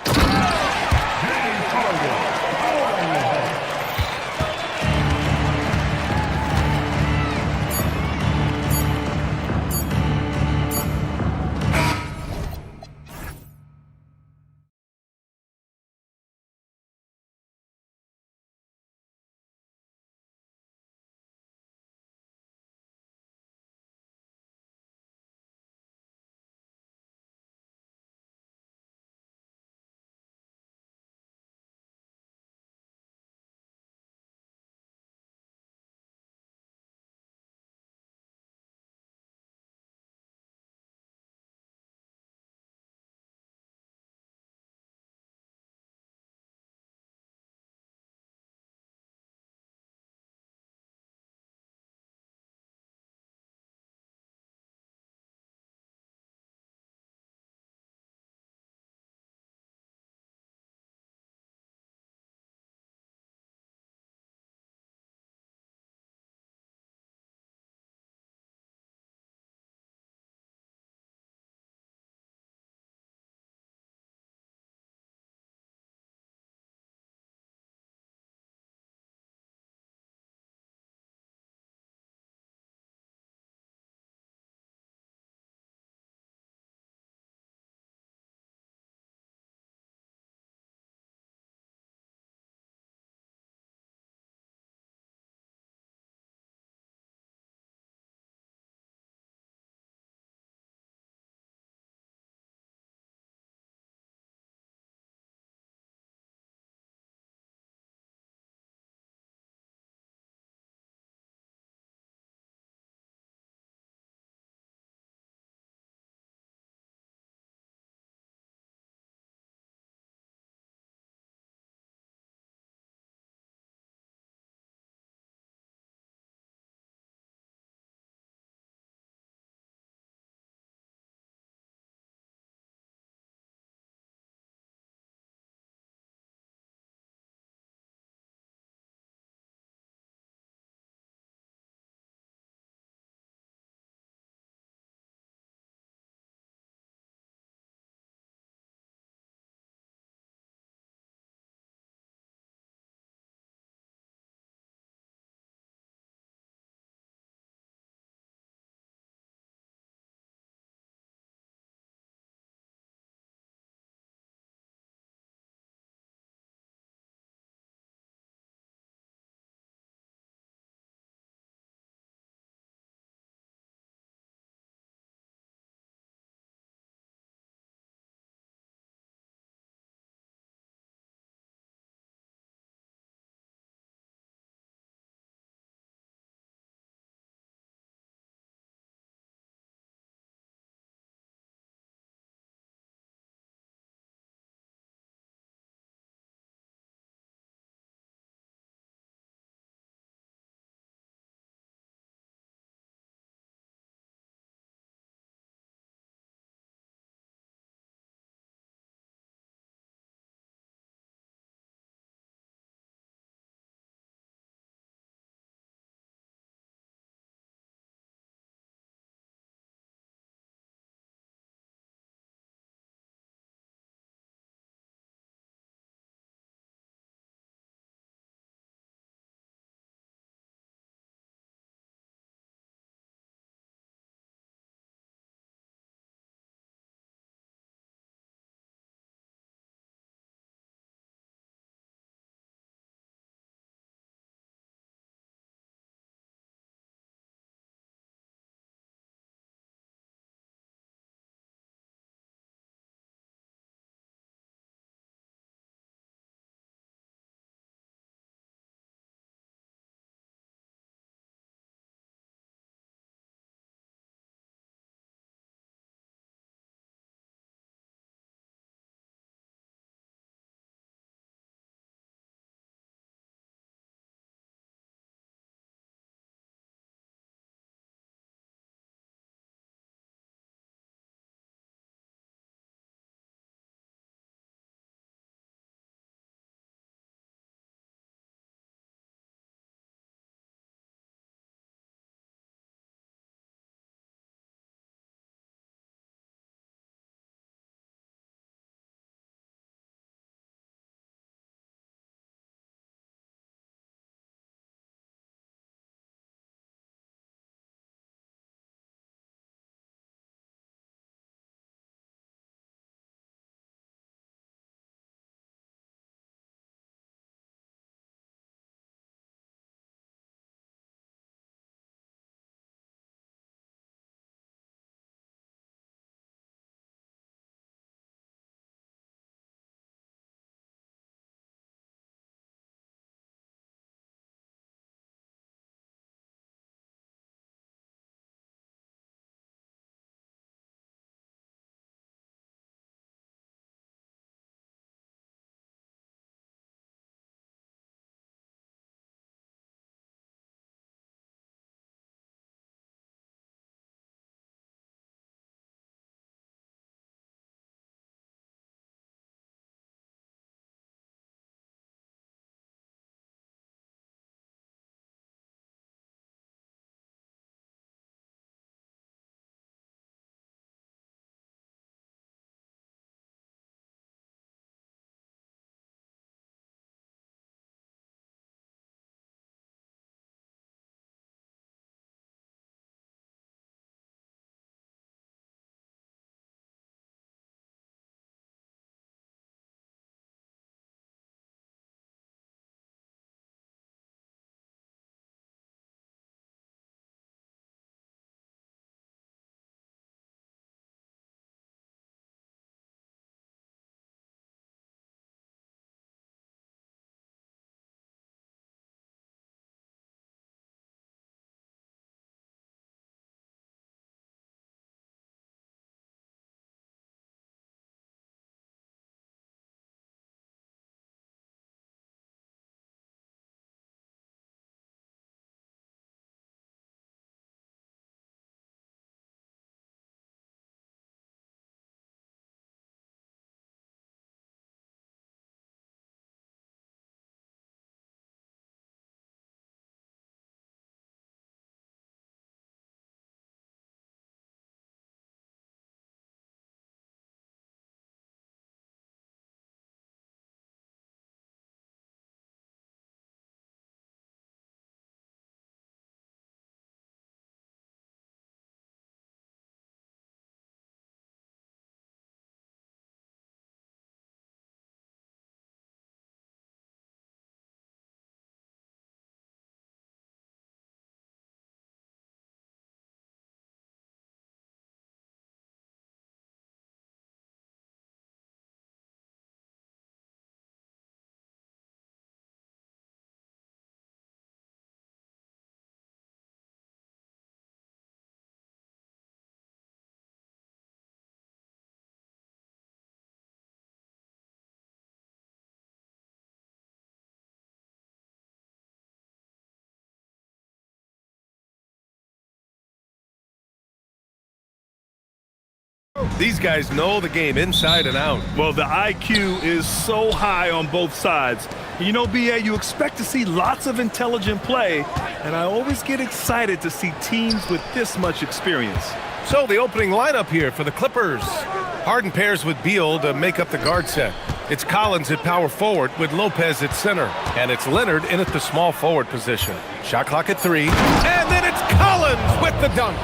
These guys know the game inside and out. Well, the IQ is so high on both sides. You know, BA, you expect to see lots of intelligent play, and I always get excited to see teams with this much experience. So the opening lineup here for the Clippers. Harden pairs with Beal to make up the guard set. It's Collins at power forward with Lopez at center. And it's Leonard in at the small forward position. Shot clock at 3. And then it's Collins with the dunk.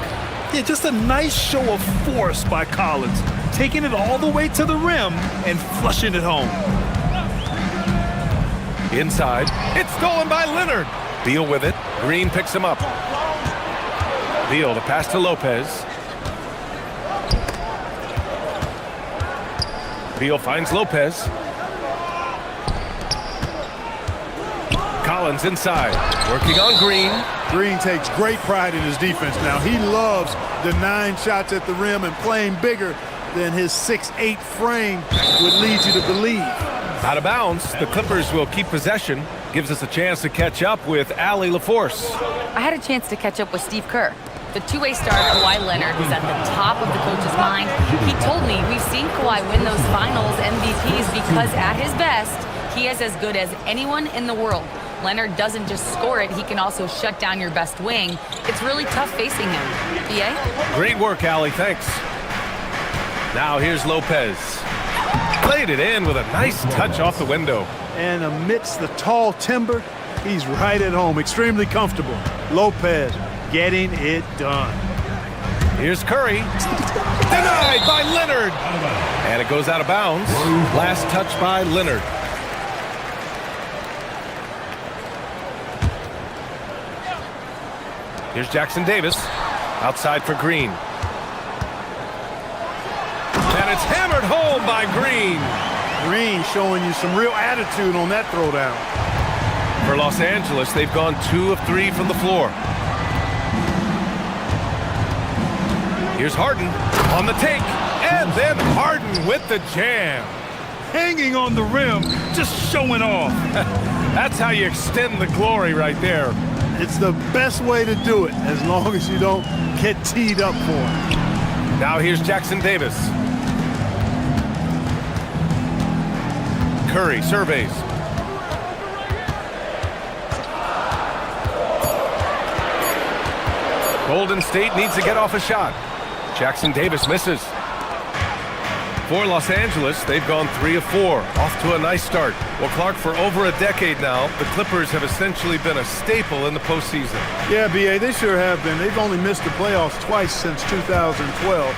Yeah, just a nice show of force by Collins, taking it all the way to the rim and flushing it home. Inside, it's stolen by Leonard. Beal with it. Green picks him up. Beal to pass to Lopez. Beal finds Lopez. Collins inside, working on Green. Green takes great pride in his defense now. He loves the 9 shots at the rim and playing bigger than his 6'8" frame would lead you to believe. Out of bounds, the Clippers will keep possession. Gives us a chance to catch up with Allie LaForce. I had a chance to catch up with Steve Kerr. The two-way star Kawhi Leonard is at the top of the coach's mind. He told me we've seen Kawhi win those finals MVPs because at his best, he is as good as anyone in the world. Leonard doesn't just score it, he can also shut down your best wing. It's really tough facing him. BA? Great work, Allie, thanks. Now here's Lopez. Played it in with a nice touch off the window. And amidst the tall timber, he's right at home, extremely comfortable. Lopez getting it done. Here's Curry. Denied by Leonard. And it goes out of bounds. Last touch by Leonard. Here's Jackson Davis. Outside for Green. And it's hammered home by Green. Green showing you some real attitude on that throwdown. For Los Angeles, they've gone 2 of 3 from the floor. Here's Harden on the take. And then Harden with the jam. Hanging on the rim, just showing off. That's how you extend the glory right there. It's the best way to do it, as long as you don't get teed up for it. Now here's Jackson Davis. Curry surveys. Golden State needs to get off a shot. Jackson Davis misses. For Los Angeles, they've gone 3 of 4, off to a nice start. Well, Clark, for over a decade now, the Clippers have essentially been a staple in the postseason. Yeah, BA, they sure have been. They've only missed the playoffs twice since 2012.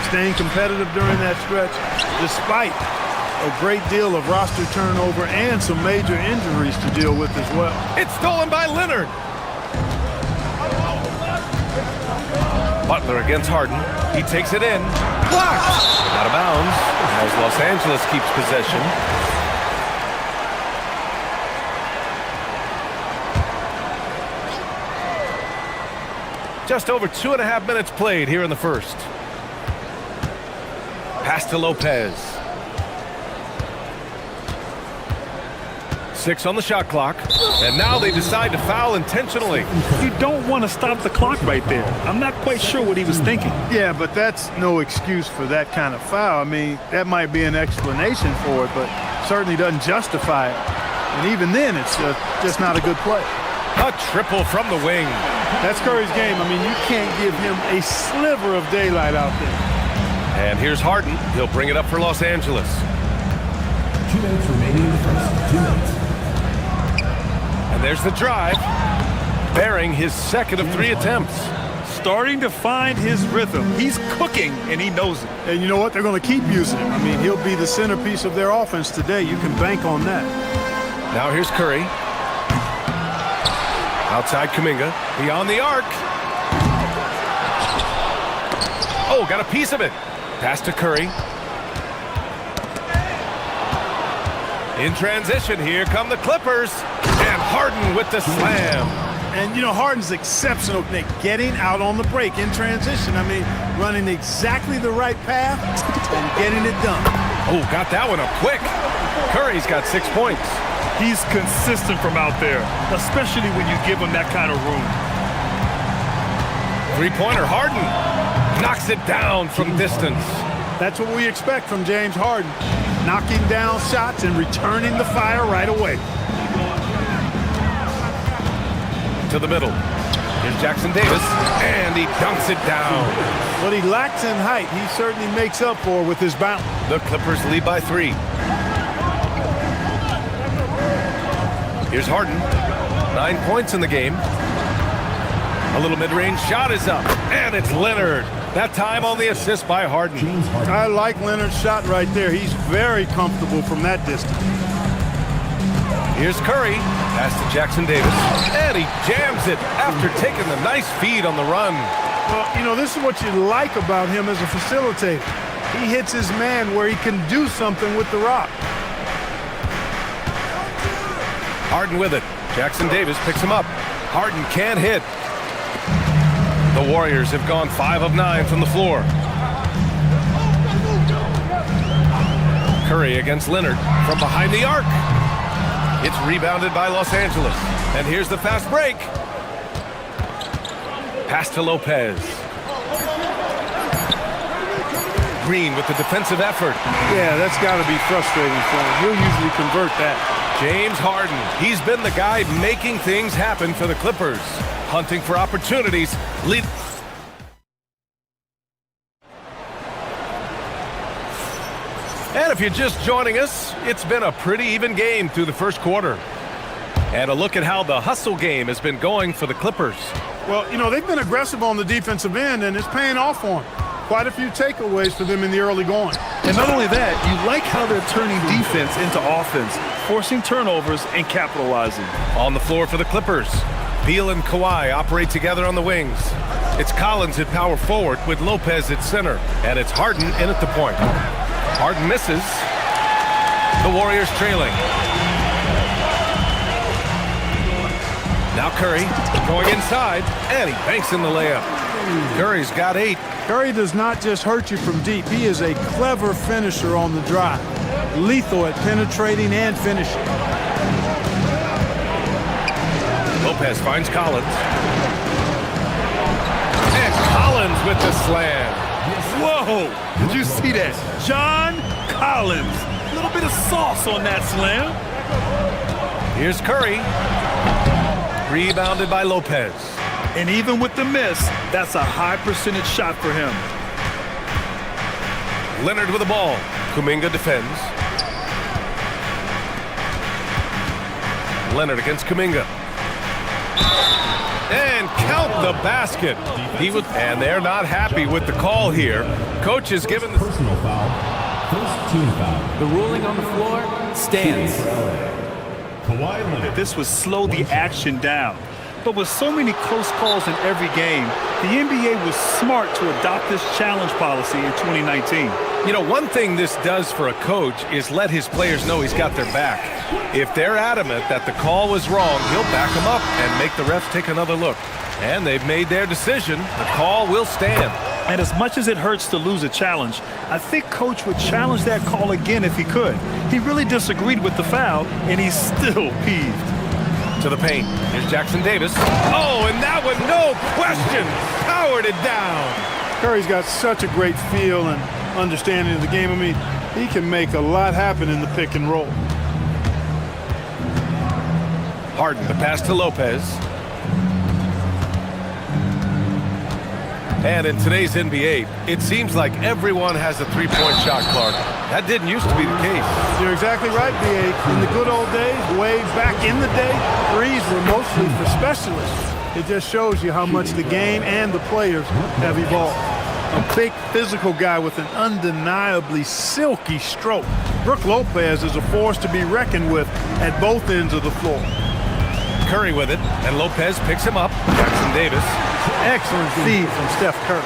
Staying competitive during that stretch, despite a great deal of roster turnover and some major injuries to deal with as well. It's stolen by Leonard. Butler against Harden. He takes it in. Blocked. Out of bounds as Los Angeles keeps possession. Just over 2.5 minutes played here in the first. Pass to Lopez. 6 on the shot clock, and now they decide to foul intentionally. You don't want to stop the clock right there. I'm not quite sure what he was thinking. Yeah, but that's no excuse for that kind of foul. I mean, that might be an explanation for it, but certainly doesn't justify it. And even then, it's just not a good play. A triple from the wing. That's Curry's game. I mean, you can't give him a sliver of daylight out there. And here's Harden. He'll bring it up for Los Angeles. 2 minutes remaining in the first. 2 minutes. And there's the drive, bearing his second of 3 attempts. Starting to find his rhythm. He's cooking, and he knows it. And you know what? They're going to keep using him. I mean, he'll be the centerpiece of their offense today. You can bank on that. Now here's Curry. Outside Kuminga. Beyond the arc. Oh, got a piece of it. Pass to Curry. In transition, here come the Clippers. And Harden with the slam. And, you know, Harden's exceptional at getting out on the break in transition. I mean, running exactly the right path and getting it done. Oh, got that one up quick. Curry's got 6 points. He's consistent from out there, especially when you give him that kind of room. 3-pointer Harden knocks it down from distance. That's what we expect from James Harden. Knocking down shots and returning the fire right away. To the middle. Here's Jackson Davis, and he dunks it down. What he lacks in height, he certainly makes up for with his bounce. The Clippers lead by 3. Here's Harden. 9 points in the game. A little mid-range shot is up, and it's Leonard. That time on the assist by Harden. I like Leonard's shot right there. He's very comfortable from that distance. Here's Curry. Pass to Jackson Davis, and he jams it after taking the nice feed on the run. Well, you know, this is what you like about him as a facilitator. He hits his man where he can do something with the rock. Harden with it. Jackson Davis picks him up. Harden can't hit. The Warriors have gone 5 of 9 from the floor. Curry against Leonard from behind the arc. It's rebounded by Los Angeles. And here's the fast break. Pass to Lopez. Green with the defensive effort. Yeah, that's got to be frustrating for him. He'll usually convert that. James Harden. He's been the guy making things happen for the Clippers. Hunting for opportunities. Lead. And if you're just joining us, it's been a pretty even game through the first quarter. And a look at how the hustle game has been going for the Clippers. Well, you know, they've been aggressive on the defensive end, and it's paying off for them. Quite a few takeaways for them in the early going. And not only that, you like how they're turning defense into offense, forcing turnovers and capitalizing. On the floor for the Clippers, Beal and Kawhi operate together on the wings. It's Collins at power forward with Lopez at center, and it's Harden in at the point. Harden misses. The Warriors trailing. Now Curry going inside, and he banks in the layup. Curry's got 8. Curry does not just hurt you from deep. He is a clever finisher on the drive. Lethal at penetrating and finishing. Lopez finds Collins. And Collins with the slam. Whoa! Did you see that? John Collins. A little bit of sauce on that slam. Here's Curry. Rebounded by Lopez. And even with the miss, that's a high percentage shot for him. Leonard with the ball. Kuminga defends. Leonard against Kuminga. And count the basket. And they're not happy with the call here. Coach has given the personal foul. First team foul. The ruling on the floor stands. This would slow the action down. But with so many close calls in every game, the NBA was smart to adopt this challenge policy in 2019. You know, one thing this does for a coach is let his players know he's got their back. If they're adamant that the call was wrong, he'll back them up and make the refs take another look. And they've made their decision. The call will stand. And as much as it hurts to lose a challenge, I think Coach would challenge that call again if he could. He really disagreed with the foul, and he's still peeved. To the paint. Here's Jackson Davis. Oh, and that one, no question, powered it down. Curry's got such a great feel and understanding of the game. I mean, he can make a lot happen in the pick and roll. Harden, the pass to Lopez. And in today's NBA, it seems like everyone has a three-point shot, Clark. That didn't used to be the case. You're exactly right, B.A. In the good old days, way back in the day, threes were mostly for specialists. It just shows you how much the game and the players have evolved. A big physical guy with an undeniably silky stroke. Brook Lopez is a force to be reckoned with at both ends of the floor. Curry with it, and Lopez picks him up. Jackson Davis. Excellent feed from Steph Curry.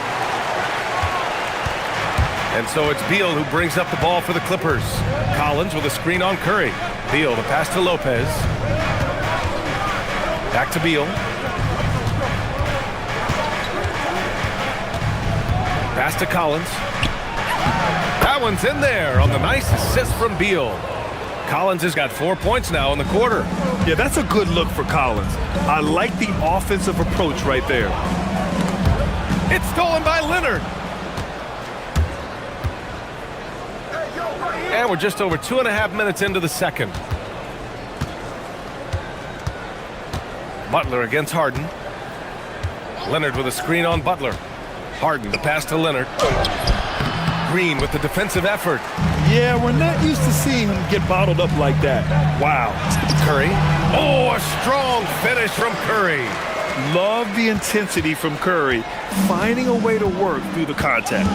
And so it's Beal who brings up the ball for the Clippers. Collins with a screen on Curry. Beal, the pass to Lopez. Back to Beal. Pass to Collins. That one's in there on the nice assist from Beal. Collins has got 4 points now in the quarter. Yeah, that's a good look for Collins. I like the offensive approach right there. It's stolen by Leonard. And we're just over 2.5 minutes into the second. Butler against Harden. Leonard with a screen on Butler. Harden, the pass to Leonard. Green with the defensive effort. Yeah, we're not used to seeing him get bottled up like that. Wow. Curry. Oh, a strong finish from Curry. Love the intensity from Curry, finding a way to work through the contact.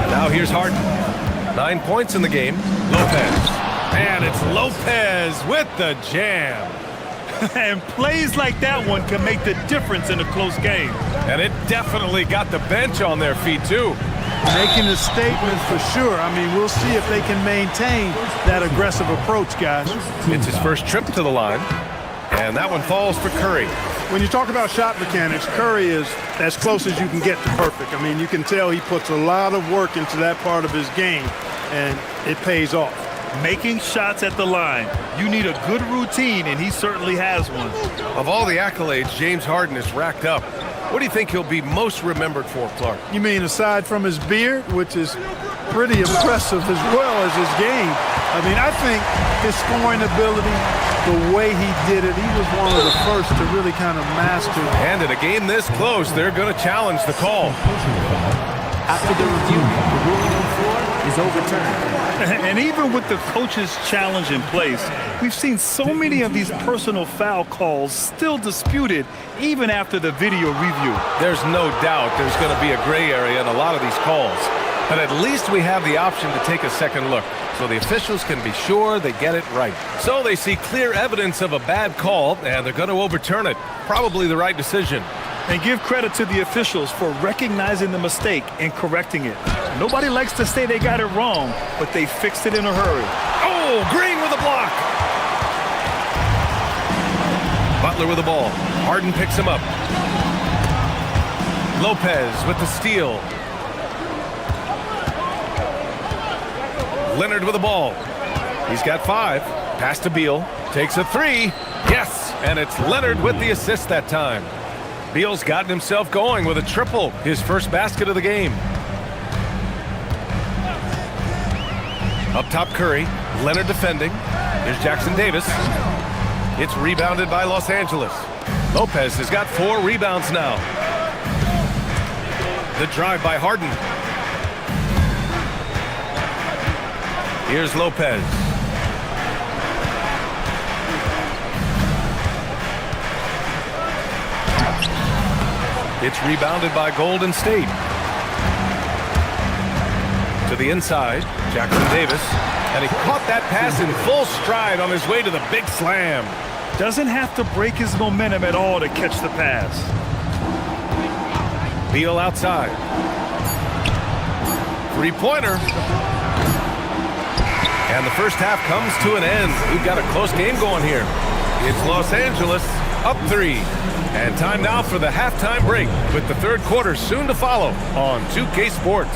Now here's Harden. 9 points in the game. Lopez. And it's Lopez with the jam. And plays like that one can make the difference in a close game. And it definitely got the bench on their feet, too. Making a statement for sure. I mean, we'll see if they can maintain that aggressive approach, guys. It's his first trip to the line. And that one falls for Curry. When you talk about shot mechanics, Curry is as close as you can get to perfect. I mean, you can tell he puts a lot of work into that part of his game, and it pays off. Making shots at the line. You need a good routine, and he certainly has one. Of all the accolades James Harden has racked up, what do you think he'll be most remembered for, Clark? You mean aside from his beard, which is pretty impressive as well as his game? I mean, I think his scoring ability, the way he did it, he was one of the first to really kind of master it. And in a game this close, they're going to challenge the call. After the review, the ruling on the floor is overturned. And even with the coach's challenge in place, we've seen so many of these personal foul calls still disputed even after the video review. There's no doubt there's going to be a gray area in a lot of these calls. But at least we have the option to take a second look, so the officials can be sure they get it right. So they see clear evidence of a bad call, and they're going to overturn it. Probably the right decision. And give credit to the officials for recognizing the mistake and correcting it. Nobody likes to say they got it wrong, but they fixed it in a hurry. Oh, Green with a block. Butler with the ball. Harden picks him up. Lopez with the steal. Leonard with the ball. He's got 5. Pass to Beal. Takes a 3. Yes, and it's Leonard with the assist that time. Beal's gotten himself going with a triple, his first basket of the game. Up top, Curry. Leonard defending. Here's Jackson Davis. It's rebounded by Los Angeles. Lopez has got 4 rebounds now. The drive by Harden. Here's Lopez. It's rebounded by Golden State. To the inside, Jackson Davis. And he caught that pass in full stride on his way to the big slam. Doesn't have to break his momentum at all to catch the pass. Beal outside. Three-pointer. And the first half comes to an end. We've got a close game going here. It's Los Angeles up 3. And time now for the halftime break, with the third quarter soon to follow on 2K Sports.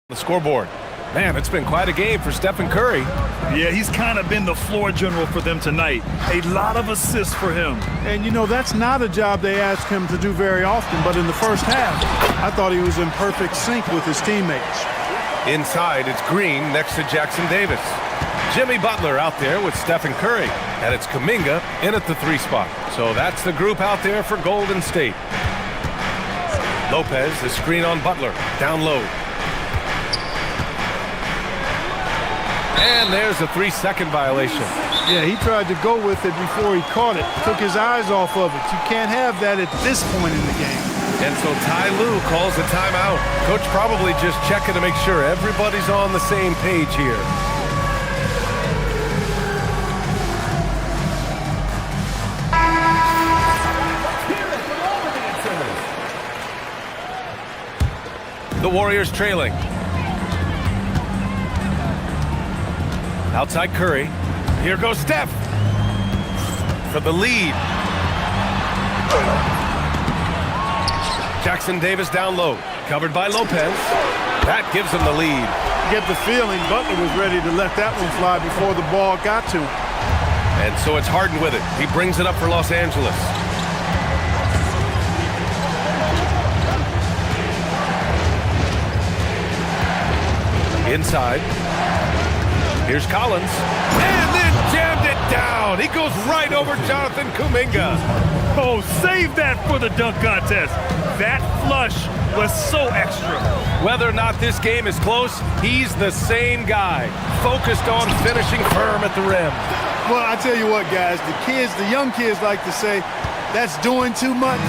The scoreboard. Man, it's been quite a game for Stephen Curry. Yeah, he's kind of been the floor general for them tonight. A lot of assists for him. And, you know, that's not a job they ask him to do very often, but in the first half, I thought he was in perfect sync with his teammates. Inside, it's Green next to Jackson Davis. Jimmy Butler out there with Stephen Curry, and it's Kuminga in at the 3 spot. So that's the group out there for Golden State. Lopez, the screen on Butler, down low. And there's a 3-second violation. Yeah, he tried to go with it before he caught it. Took his eyes off of it. You can't have that at this point in the game. And so Ty Lue calls a timeout. Coach probably just checking to make sure everybody's on the same page here. The Warriors trailing. Outside Curry. Here goes Steph for the lead. Jackson Davis down low. Covered by Lopez. That gives him the lead. Get the feeling Butler was ready to let that one fly before the ball got to him. And so it's Harden with it. He brings it up for Los Angeles. Inside. Here's Collins. And then jammed it down. He goes right over Jonathan Kuminga. Oh, save that for the dunk contest. That flush was so extra. Whether or not this game is close, he's the same guy, focused on finishing firm at the rim. Well, I tell you what, guys, the young kids like to say, that's doing too much.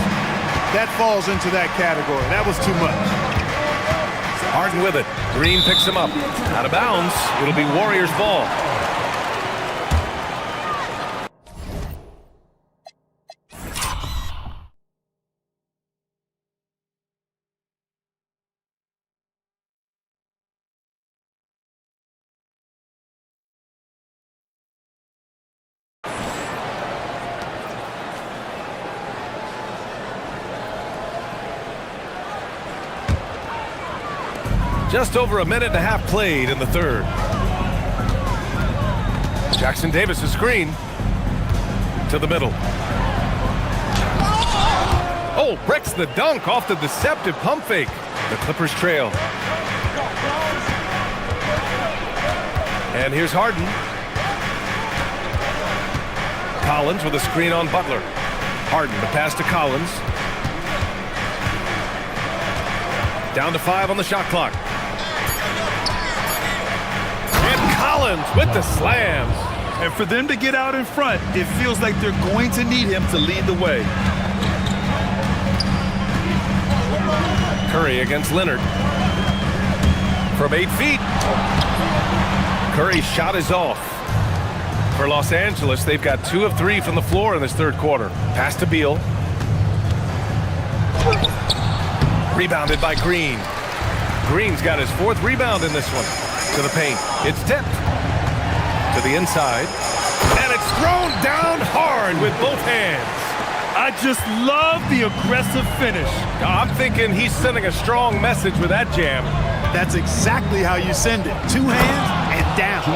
That falls into that category. That was too much. Harden with it. Green picks him up. Out of bounds. It'll be Warriors ball. Just over a minute and a half played in the third. Jackson Davis' screen to the middle. Oh, breaks the dunk off the deceptive pump fake. The Clippers trail. And here's Harden. Collins with a screen on Butler. Harden, the pass to Collins. Down to 5 on the shot clock. Collins with the slams. And for them to get out in front, it feels like they're going to need him to lead the way. Curry against Leonard. From 8 feet. Curry's shot is off. For Los Angeles, they've got 2 of 3 from the floor in this third quarter. Pass to Beal. Rebounded by Green. Green's got his 4th rebound in this one. To the paint. It's tipped. To the inside. And it's thrown down hard with both hands. I just love the aggressive finish. I'm thinking he's sending a strong message with that jam. That's exactly how you send it. 2 hands and down.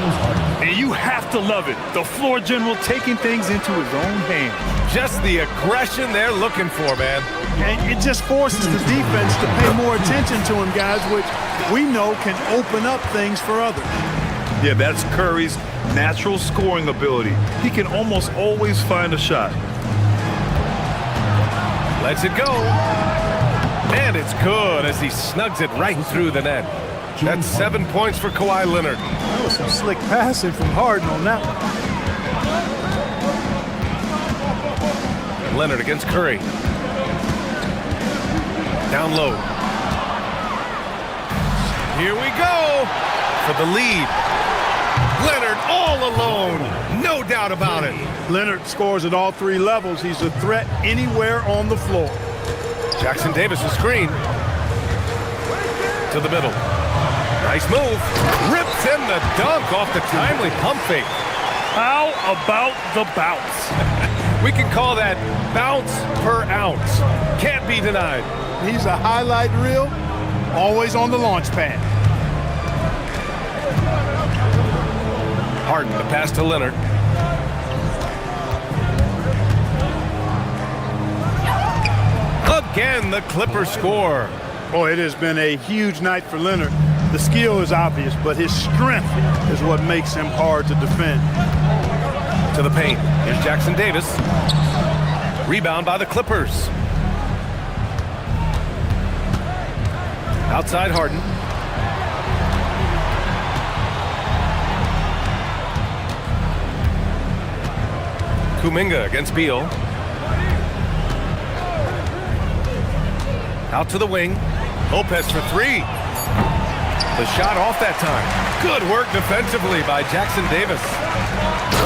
And you have to love it. The floor general taking things into his own hands. Just the aggression they're looking for, man. And it just forces the defense to pay more attention to him, guys, which we know can open up things for others. Yeah, that's Curry's natural scoring ability. He can almost always find a shot. Lets it go. And it's good as he snugs it right through the net. That's 7 points for Kawhi Leonard. That was some slick passing from Harden on that one. Leonard against Curry. Down low. Here we go for the lead. Leonard all alone. No doubt about it. Leonard scores at all 3 levels. He's a threat anywhere on the floor. Jackson Davis' screen. To the middle. Nice move. Rips in the dunk off the timely pump fake. How about the bounce? We can call that bounce per ounce. Can't be denied. He's a highlight reel, always on the launch pad. Harden, the pass to Leonard. Again, the Clippers score. Boy, it has been a huge night for Leonard. The skill is obvious, but his strength is what makes him hard to defend. To the paint. Here's Jackson Davis. Rebound by the Clippers. Outside Harden. Kuminga against Beal. Out to the wing. Lopez for three. The shot off that time. Good work defensively by Jackson Davis.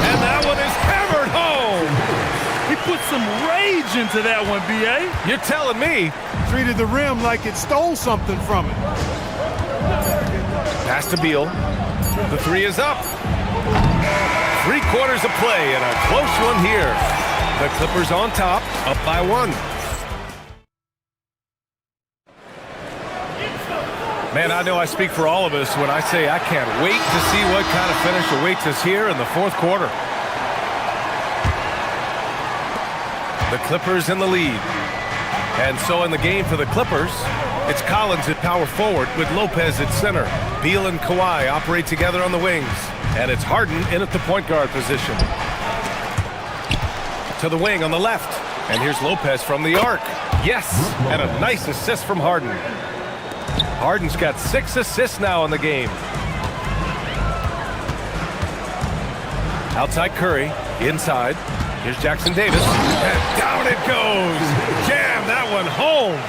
And that one is hammered home. He put some rage into that one, B.A. You're telling me. Treated the rim like it stole something from it. Pass to Beal. The three is up. 3 quarters of play and a close one here. The Clippers on top, up by 1. Man, I know I speak for all of us when I say I can't wait to see what kind of finish awaits us here in the 4th quarter. The Clippers in the lead. And so in the game for the Clippers, it's Collins at power forward with Lopez at center. Beal and Kawhi operate together on the wings. And it's Harden in at the point guard position. To the wing on the left. And here's Lopez from the arc. Yes, and a nice assist from Harden. Harden's got 6 assists now in the game. Outside Curry, inside. Here's Jackson Davis. And down it goes. Jam that one home.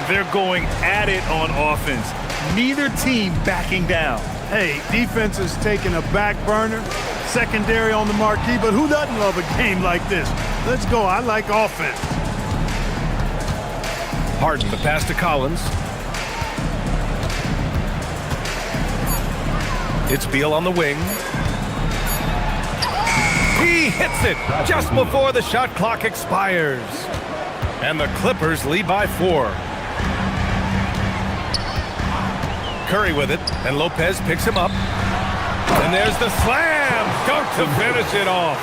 They're going at it on offense. Neither team backing down. Hey, defense is taking a back burner, secondary on the marquee, but who doesn't love a game like this? Let's go. I like offense. Harden, the pass to Collins. It's Beal on the wing. He hits it just before the shot clock expires. And the Clippers lead by 4. Curry with it, and Lopez picks him up. And there's the slam dunk to finish it off.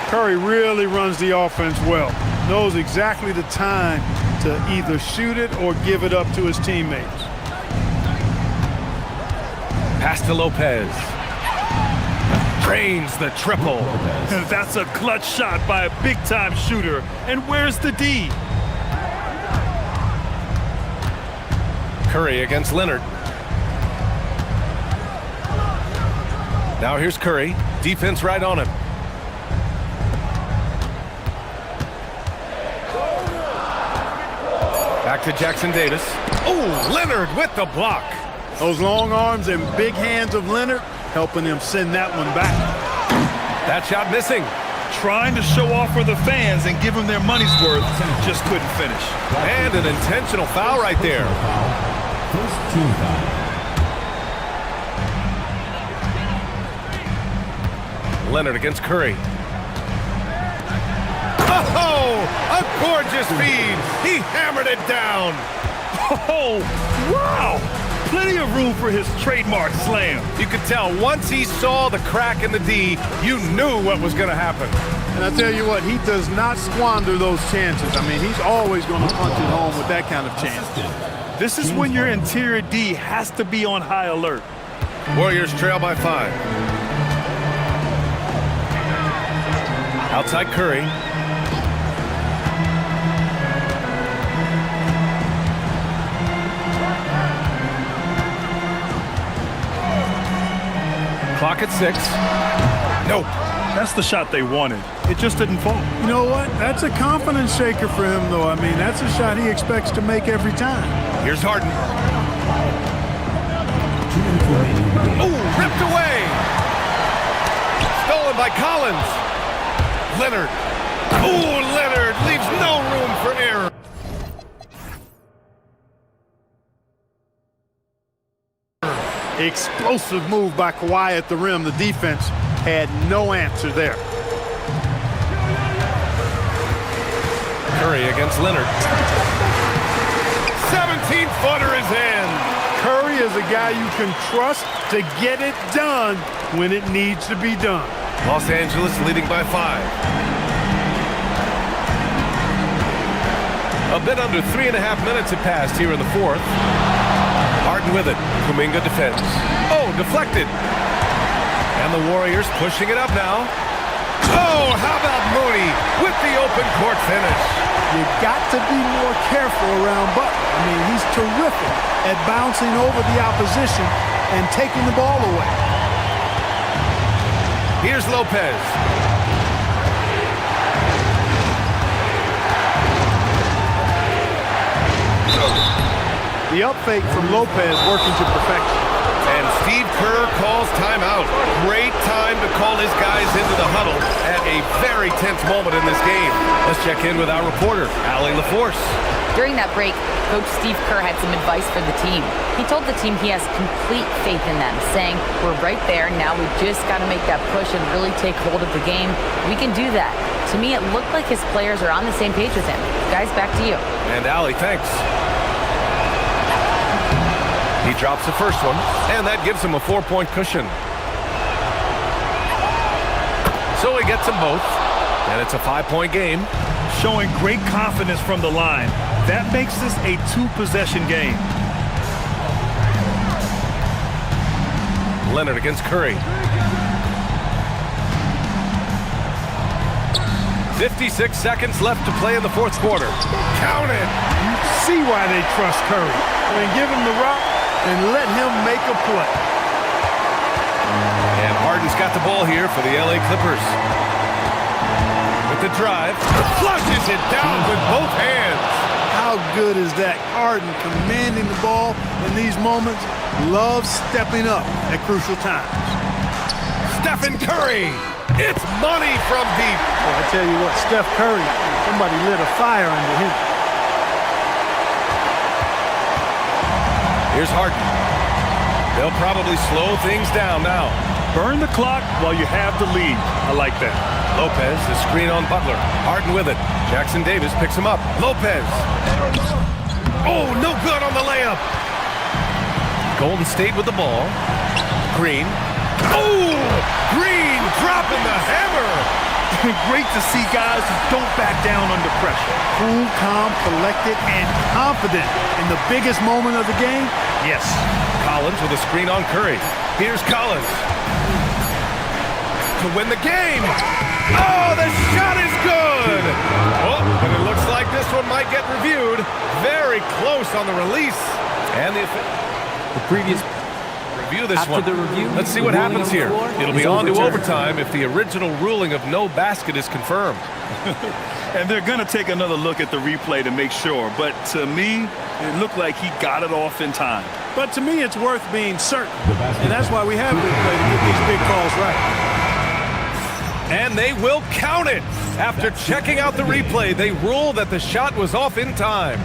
Curry really runs the offense well. Knows exactly the time to either shoot it or give it up to his teammates. Pass to Lopez. Drains the triple. That's a clutch shot by a big-time shooter. And where's the D? Curry against Leonard. Now here's Curry. Defense right on him. Back to Jackson Davis. Oh, Leonard with the block. Those long arms and big hands of Leonard helping him send that one back. That shot missing. Trying to show off for the fans and give them their money's worth. Just couldn't finish. And an intentional foul right there. First team foul. Leonard against Curry. Oh, a gorgeous feed. He hammered it down. Oh, wow. Plenty of room for his trademark slam. You could tell once he saw the crack in the D, you knew what was going to happen. And I tell you what, he does not squander those chances. I mean, he's always going to punch it home with that kind of chance. This is when your interior D has to be on high alert. Warriors trail by 5. Outside Curry. Clock at 6. Nope. That's the shot they wanted. It just didn't fall. You know what? That's a confidence shaker for him, though. I mean, that's a shot he expects to make every time. Here's Harden. Oh, ripped away. Stolen by Collins. Leonard. Oh, Leonard leaves no room for error. Explosive move by Kawhi at the rim. The defense had no answer there. Curry against Leonard. 17-footer is in. Curry is a guy you can trust to get it done when it needs to be done. Los Angeles leading by 5. A bit under 3.5 minutes have passed here in the fourth. Harden with it. Kuminga defends. Oh, deflected. And the Warriors pushing it up now. Oh, how about Moody with the open court finish? You got to be more careful around Butler. I mean, he's terrific at bouncing over the opposition and taking the ball away. Here's Lopez. The up fake from Lopez working to perfection. And Steve Kerr calls timeout. Great time to call his guys into the huddle at a very tense moment in this game. Let's check in with our reporter, Allie LaForce. During that break, Coach Steve Kerr had some advice for the team. He told the team he has complete faith in them, saying, we're right there, now we just got to make that push and really take hold of the game. We can do that. To me, it looked like his players are on the same page with him. Guys, back to you. And Allie, thanks. He drops the first one, and that gives him a 4-point cushion. So he gets them both, and it's a 5-point game. Showing great confidence from the line. That makes this a 2-possession game. Leonard against Curry. 56 seconds left to play in the fourth quarter. Count it! You see why they trust Curry. I mean, give him the rock and let him make a play. And Harden's got the ball here for the LA Clippers. With the drive, flushes it down with both hands. How good is that? Harden commanding the ball in these moments. Loves stepping up at crucial times. Stephen Curry. It's money from deep. Well, I tell you what, Steph Curry, somebody lit a fire under him. Here's Harden. They'll probably slow things down now. Burn the clock while you have the lead. I like that. Lopez, the screen on Butler. Harden with it. Jackson Davis picks him up. Lopez. Oh, no good on the layup. Golden State with the ball. Green. Oh, Green dropping the hammer. Great to see guys who don't back down under pressure. Cool, calm, collected, and confident in the biggest moment of the game. Yes. Collins with a screen on Curry. Here's Collins. To win the game. Oh, the shot is good. Oh, and it looks like this one might get reviewed. Very close on the release. And the previous review this after one. The review, let's see what happens here. It'll be on to overtime if the original ruling of no basket is confirmed. And they're going to take another look at the replay to make sure. But to me, it looked like he got it off in time. But to me, it's worth being certain. And that's why we have replay to get these big calls right. And they will count it. After checking out the replay, they rule that the shot was off in time.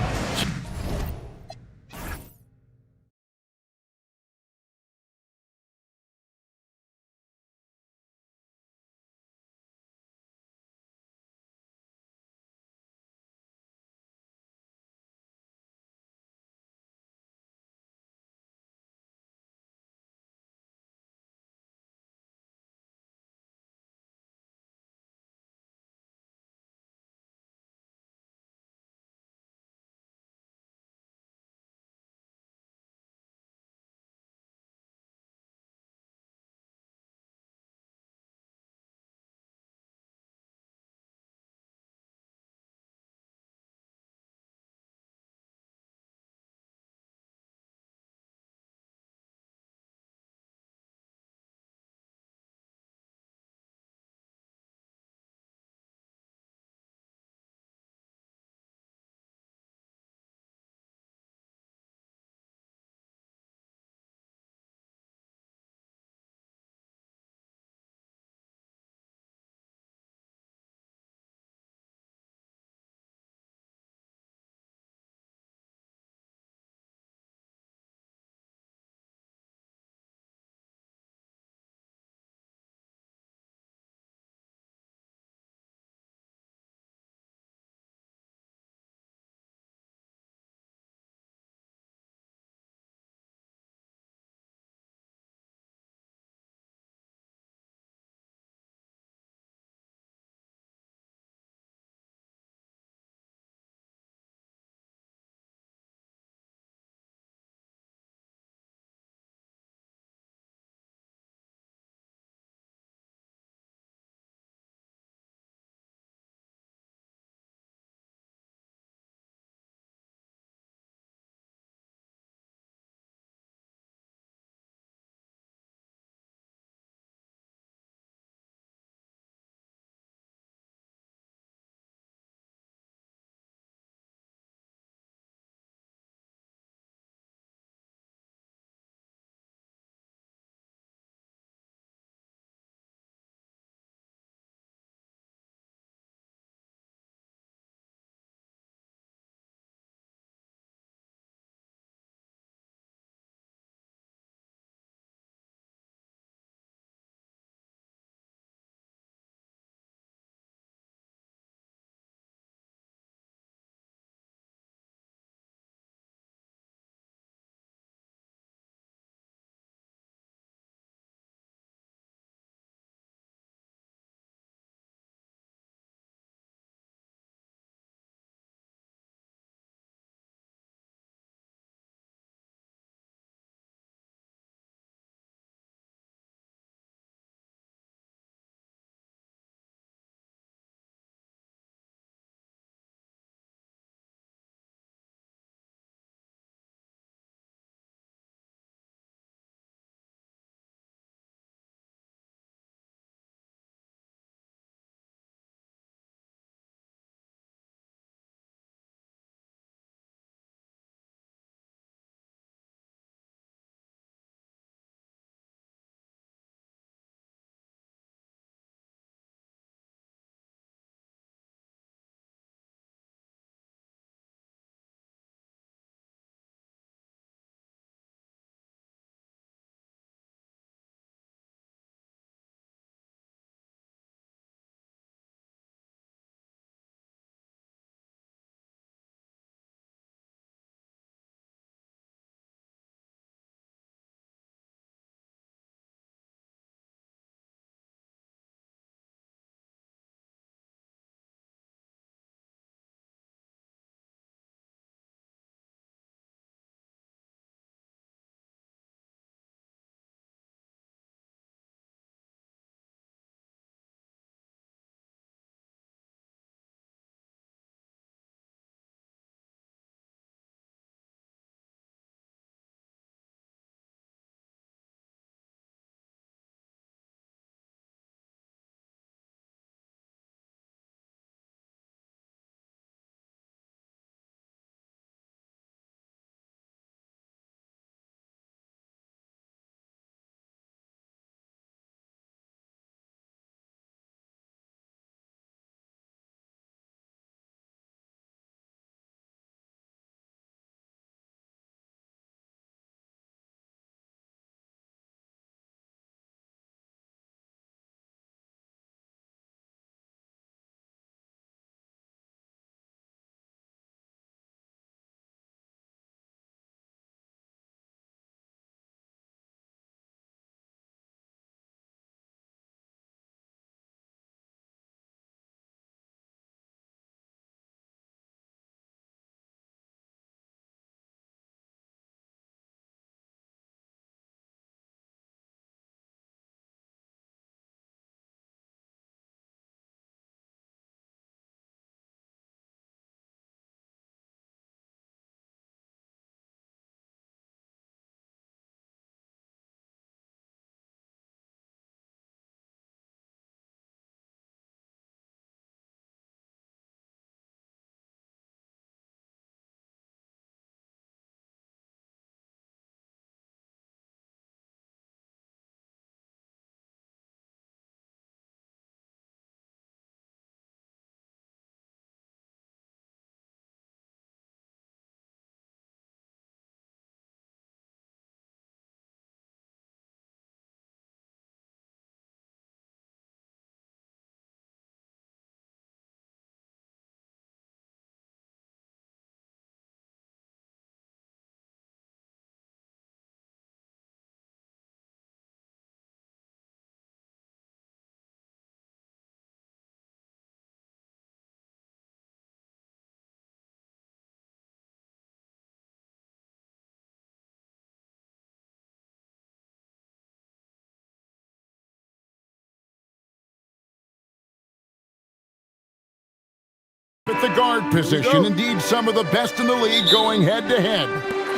At the guard position, indeed some of the best in the league going head-to-head.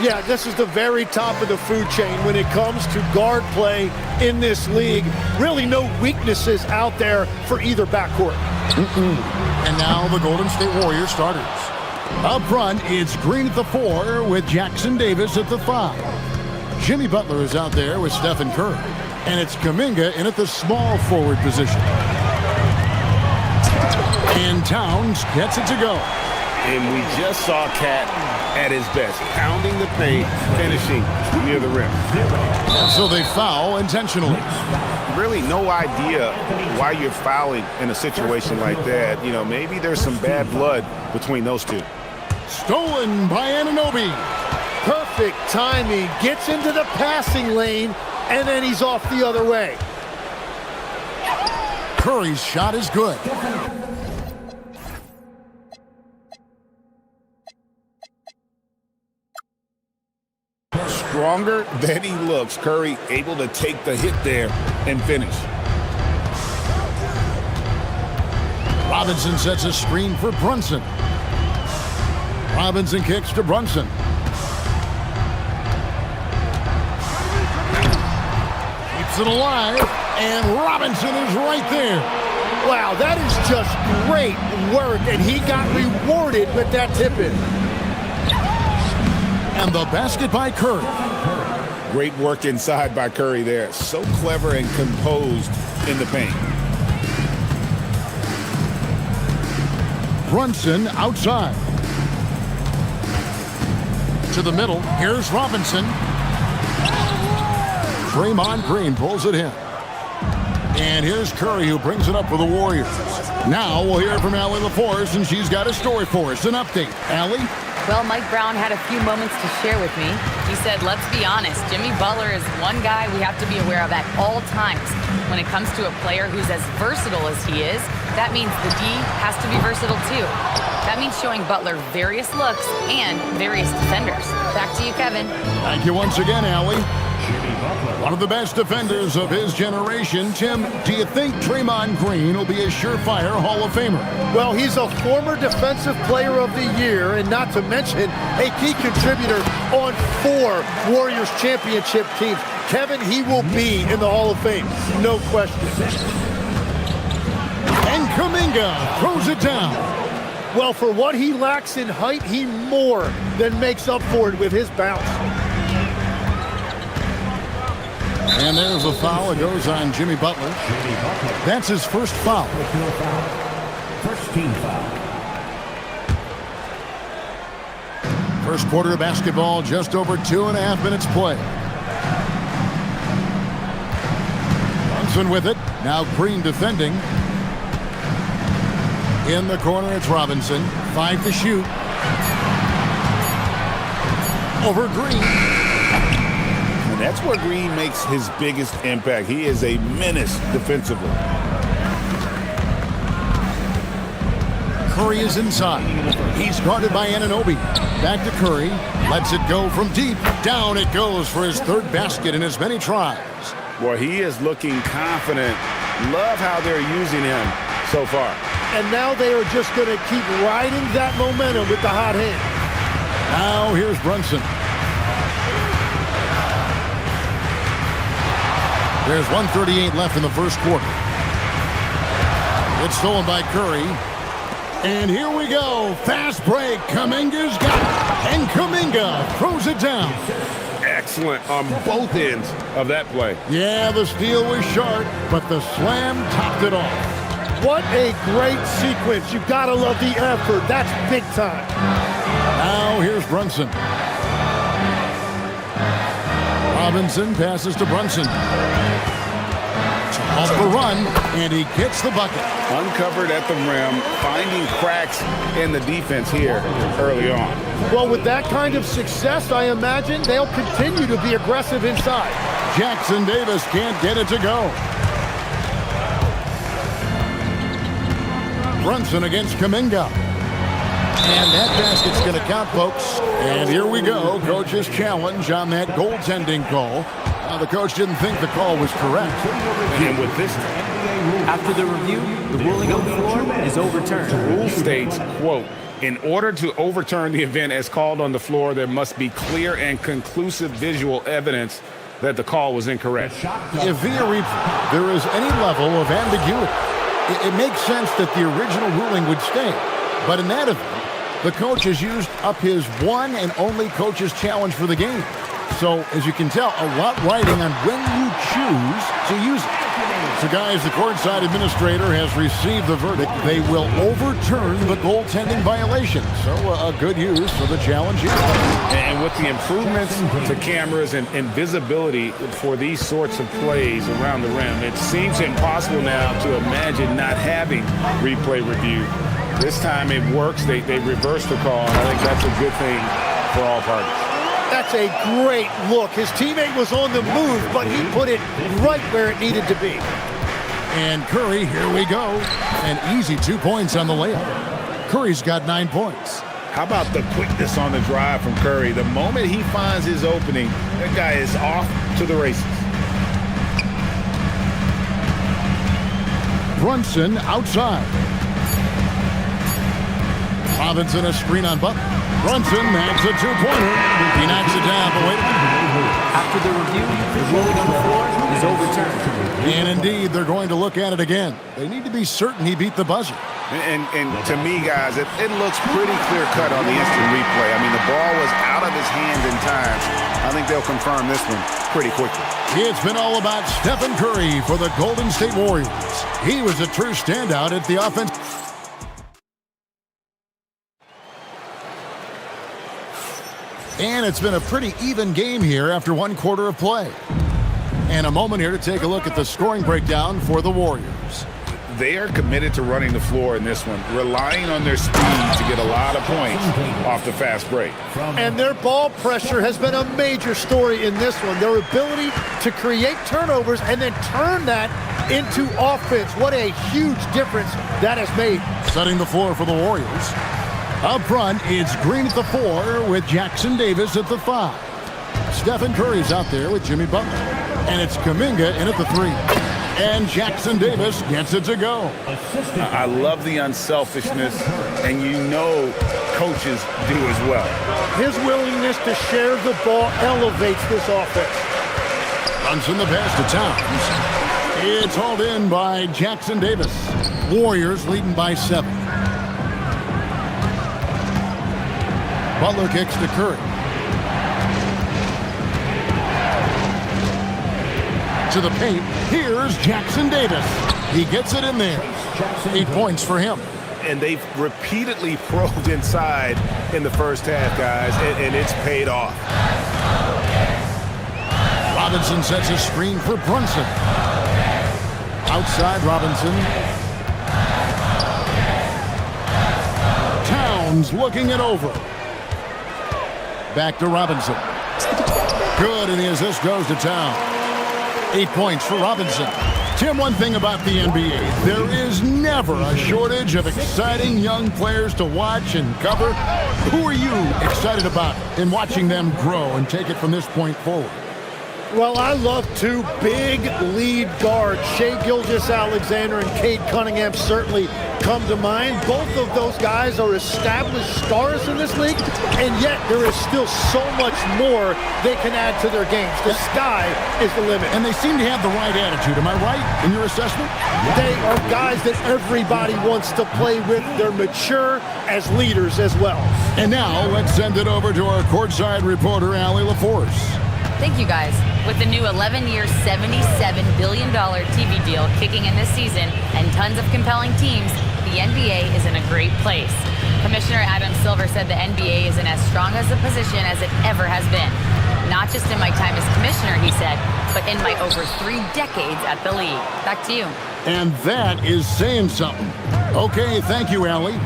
Yeah, this is the very top of the food chain when it comes to guard play in this league. Really no weaknesses out there for either backcourt. And now the Golden State Warriors starters. Up front, it's Green at the 4 with Jackson Davis at the 5. Jimmy Butler is out there with Stephen Curry. And it's Kuminga in at the small forward position. And Towns gets it to go. And we just saw Cat at his best, pounding the paint, finishing near the rim. And so they foul intentionally. Really no idea why you're fouling in a situation like that. You know, maybe there's some bad blood between those two. Stolen by Anunoby. Perfect timing, gets into the passing lane, and then he's off the other way. Curry's shot is good. Stronger than he looks. Curry able to take the hit there and finish. Robinson sets a screen for Brunson. Robinson kicks to Brunson. Keeps it alive, and Robinson is right there. Wow, that is just great work, and he got rewarded with that tip-in. And the basket by Curry. Great work inside by Curry there. So clever and composed in the paint. Brunson outside. To the middle. Here's Robinson. Draymond Green pulls it in. And here's Curry, who brings it up for the Warriors. Now we'll hear from Allie LaForce, and she's got a story for us. An update. Allie? Well, Mike Brown had a few moments to share with me. He said, let's be honest, Jimmy Butler is one guy we have to be aware of at all times. When it comes to a player who's as versatile as he is, that means the D has to be versatile too. That means showing Butler various looks and various defenders. Back to you, Kevin. Thank you once again, Allie. One of the best defenders of his generation. Tim, do you think Draymond Green will be a surefire Hall of Famer? Well, he's a former Defensive Player of the Year, and not to mention a key contributor on 4 Warriors championship teams. Kevin, he will be in the Hall of Fame, no question. And Kuminga throws it down. Well, for what he lacks in height, he more than makes up for it with his bounce. And there's a foul. It goes on Jimmy Butler. That's his first foul. First team foul. First quarter of basketball, just over 2.5 minutes play. Brunson with it. Now Green defending. In the corner, it's Robinson. 5 to shoot. Over Green. And that's where Green makes his biggest impact. He is a menace defensively. Curry is inside. He's guarded by Anunoby. Back to Curry. Lets it go from deep. Down it goes for his 3rd basket in as many tries. Well, he is looking confident. Love how they're using him so far. And now they are just going to keep riding that momentum with the hot hand. Now here's Brunson. There's 1:38 left in the first quarter. It's stolen by Curry. And here we go. Fast break. Kuminga's got it. And Kuminga throws it down. Excellent on both ends of that play. Yeah, the steal was sharp, but the slam topped it off. What a great sequence. You've got to love the effort. That's big time. Now here's Brunson. Robinson passes to Brunson. Off the run, and he gets the bucket. Uncovered at the rim, finding cracks in the defense here early on. Well, with that kind of success, I imagine they'll continue to be aggressive inside. Jackson Davis can't get it to go. Brunson against Kuminga. And that basket's going to count, folks. And here we go. Coach's challenge on that goaltending call. The coach didn't think the call was correct. And with this After the review, the ruling on the floor is overturned. The rule states, quote, in order to overturn the event as called on the floor, there must be clear and conclusive visual evidence that the call was incorrect. If via replay there is any level of ambiguity, it makes sense that the original ruling would stay. But in that event, the coach has used up his one and only coach's challenge for the game. So, as you can tell, a lot riding on when you choose to use it. So, guys, the courtside administrator has received the verdict. They will overturn the goaltending violation. So, a good use of the challenge here. And with the improvements to cameras and visibility for these sorts of plays around the rim, it seems impossible now to imagine not having replay review. This time it works. They reversed the call, and I think that's a good thing for all parties. That's a great look. His teammate was on the move, but he put it right where it needed to be. And Curry, here we go. An easy 2 points on the layup. Curry's got 9 points. How about the quickness on the drive from Curry? The moment he finds his opening, that guy is off to the races. Brunson outside. Robinson a screen on Butler. Brunson makes a two-pointer. He knocks it down, but wait a minute. After the review, the ruling on the floor is overturned. And indeed, they're going to look at it again. They need to be certain he beat the buzzer. And to me, guys, it looks pretty clear-cut on the instant replay. I mean, the ball was out of his hands in time. I think they'll confirm this one pretty quickly. It's been all about Stephen Curry for the Golden State Warriors. He was a true standout at the offense. And it's been a pretty even game here after one quarter of play. And a moment here to take a look at the scoring breakdown for the Warriors. They are committed to running the floor in this one, relying on their speed to get a lot of points off the fast break. And their ball pressure has been a major story in this one. Their ability to create turnovers and then turn that into offense. What a huge difference that has made. Setting the floor for the Warriors. Up front, it's Green at the 4 with Jackson Davis at the 5. Stephen Curry's out there with Jimmy Butler. And it's Kuminga in at the 3. And Jackson Davis gets it to go. I love the unselfishness, and you know coaches do as well. His willingness to share the ball elevates this offense. Brunson the pass to Towns. It's hauled in by Jackson Davis. Warriors leading by 7. Butler kicks to Curry. To the paint. Here's Jackson Davis. He gets it in there. 8 points for him. And they've repeatedly probed inside in the first half, guys, and it's paid off. Robinson sets a screen for Brunson. Outside Robinson. Towns looking it over. Back to Robinson. Good, and the assist goes to Towns. 8 points for Robinson. Tim, one thing about the NBA, there is never a shortage of exciting young players to watch and cover. Who are you excited about in watching them grow and take it from this point forward? Well, I love two big lead guards. Shai Gilgeous-Alexander and Cade Cunningham certainly come to mind. Both of those guys are established stars in this league, and yet there is still so much more they can add to their games. The sky is the limit. And they seem to have the right attitude. Am I right in your assessment? They are guys that everybody wants to play with. They're mature as leaders as well. And now let's send it over to our courtside reporter, Allie LaForce. Thank you, guys. With the new 11-year, $77 billion TV deal kicking in this season and tons of compelling teams, the NBA is in a great place. Commissioner Adam Silver said the NBA is in as strong as a position as it ever has been. Not just in my time as commissioner, he said, but in my over 3 decades at the league. Back to you. And that is saying something. Okay, thank you, Allie.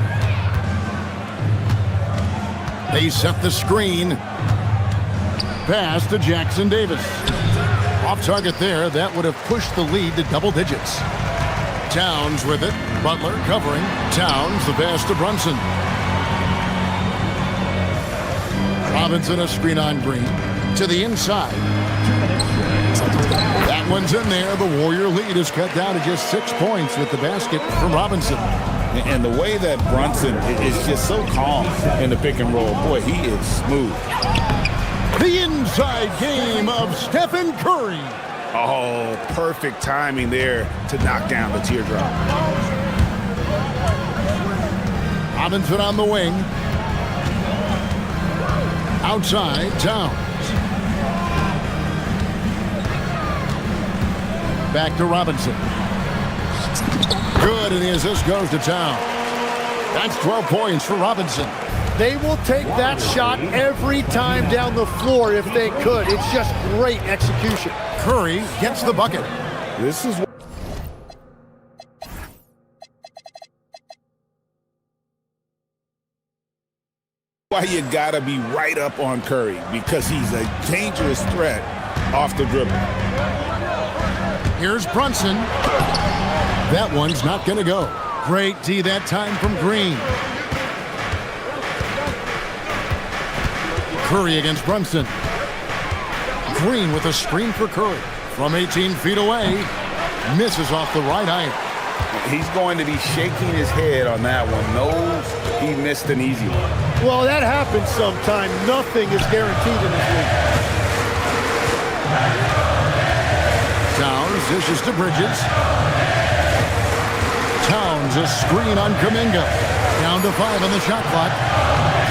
They set the screen. Pass to Jackson Davis. Off target there, that would have pushed the lead to double digits. Towns with it. Butler covering. Towns, the pass to Brunson. Robinson a screen on Green. To the inside. That That one's in there. The Warrior lead is cut down to just 6 points with the basket from Robinson. And the way that Brunson is just so calm in the pick and roll, boy, he is smooth. The inside game of Stephen Curry. Oh, perfect timing there to knock down the teardrop. Robinson on the wing. Outside, Towns. Back to Robinson. Good, and the assist goes to Towns. That's 12 points for Robinson. They will take that shot every time down the floor if they could. It's just great execution. Curry gets the bucket. This is why you gotta be right up on Curry, because he's a dangerous threat off the dribble. Here's Brunson. That one's not gonna go. Great D that time from Green. Curry against Brunson. Green with a screen for Curry. From 18 feet away. Misses off the right iron. He's going to be shaking his head on that one. Knows he missed an easy one. Well, that happens sometime. Nothing is guaranteed in this league. Towns dishes to Bridges. Towns a screen on Kuminga. Down to 5 on the shot clock.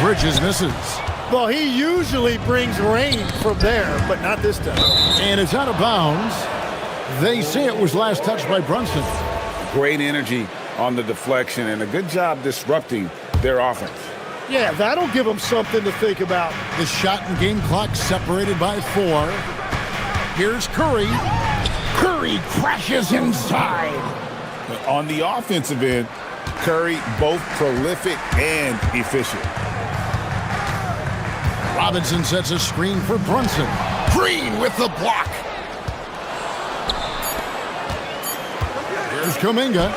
Bridges misses. Well, he usually brings rain from there, but not this time. And it's out of bounds. They say it was last touched by Brunson. Great energy on the deflection and a good job disrupting their offense. Yeah, that'll give them something to think about. The shot and game clock separated by 4. Here's Curry. Curry crashes inside. On the offensive end, Curry both prolific and efficient. Robinson sets a screen for Brunson. Green with the block. Here's Kuminga.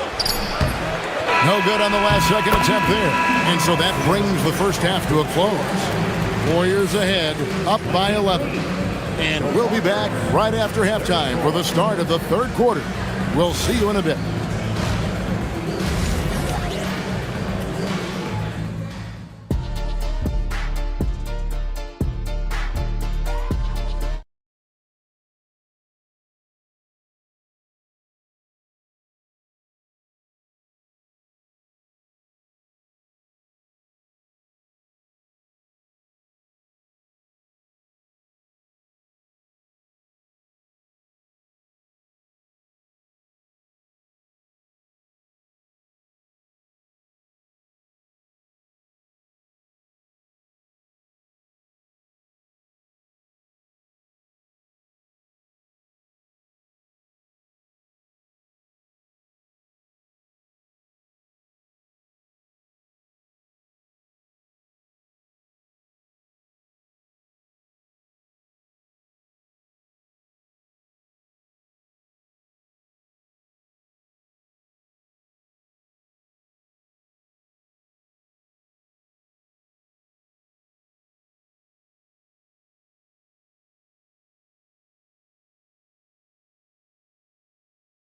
No good on the last second attempt there. And so that brings the first half to a close. Warriors ahead, up by 11. And we'll be back right after halftime for the start of the third quarter. We'll see you in a bit.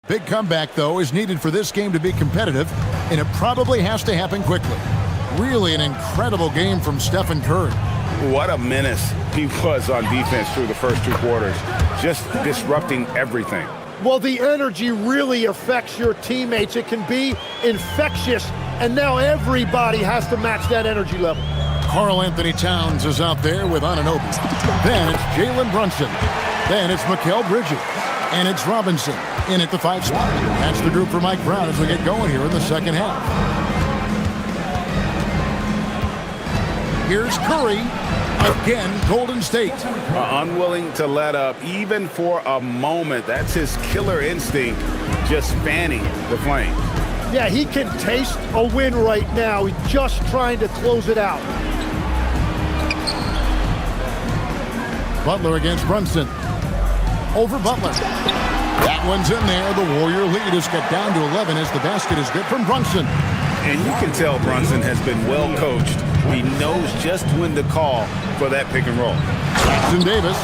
Big comeback, though, is needed for this game to be competitive, and it probably has to happen quickly. Really an incredible game from Stephen Curry. What a menace he was on defense through the first 2 quarters, just disrupting everything. Well, the energy really affects your teammates. It can be infectious, and now everybody has to match that energy level. Karl Anthony Towns is out there with Anunoby. Then it's Jalen Brunson. Then it's Mikal Bridges. And it's Robinson in at the 5 spot. That's the group for Mike Brown as we get going here in the second half. Here's Curry. Again, Golden State. Unwilling to let up even for a moment. That's his killer instinct, just fanning the flames. Yeah, he can taste a win right now. He's just trying to close it out. Butler against Brunson. Over Butler. That one's in there. The Warrior lead is cut down to 11 as the basket is good from Brunson. And you can tell Brunson has been well coached He knows just when to call for that pick and roll. Jackson Davis.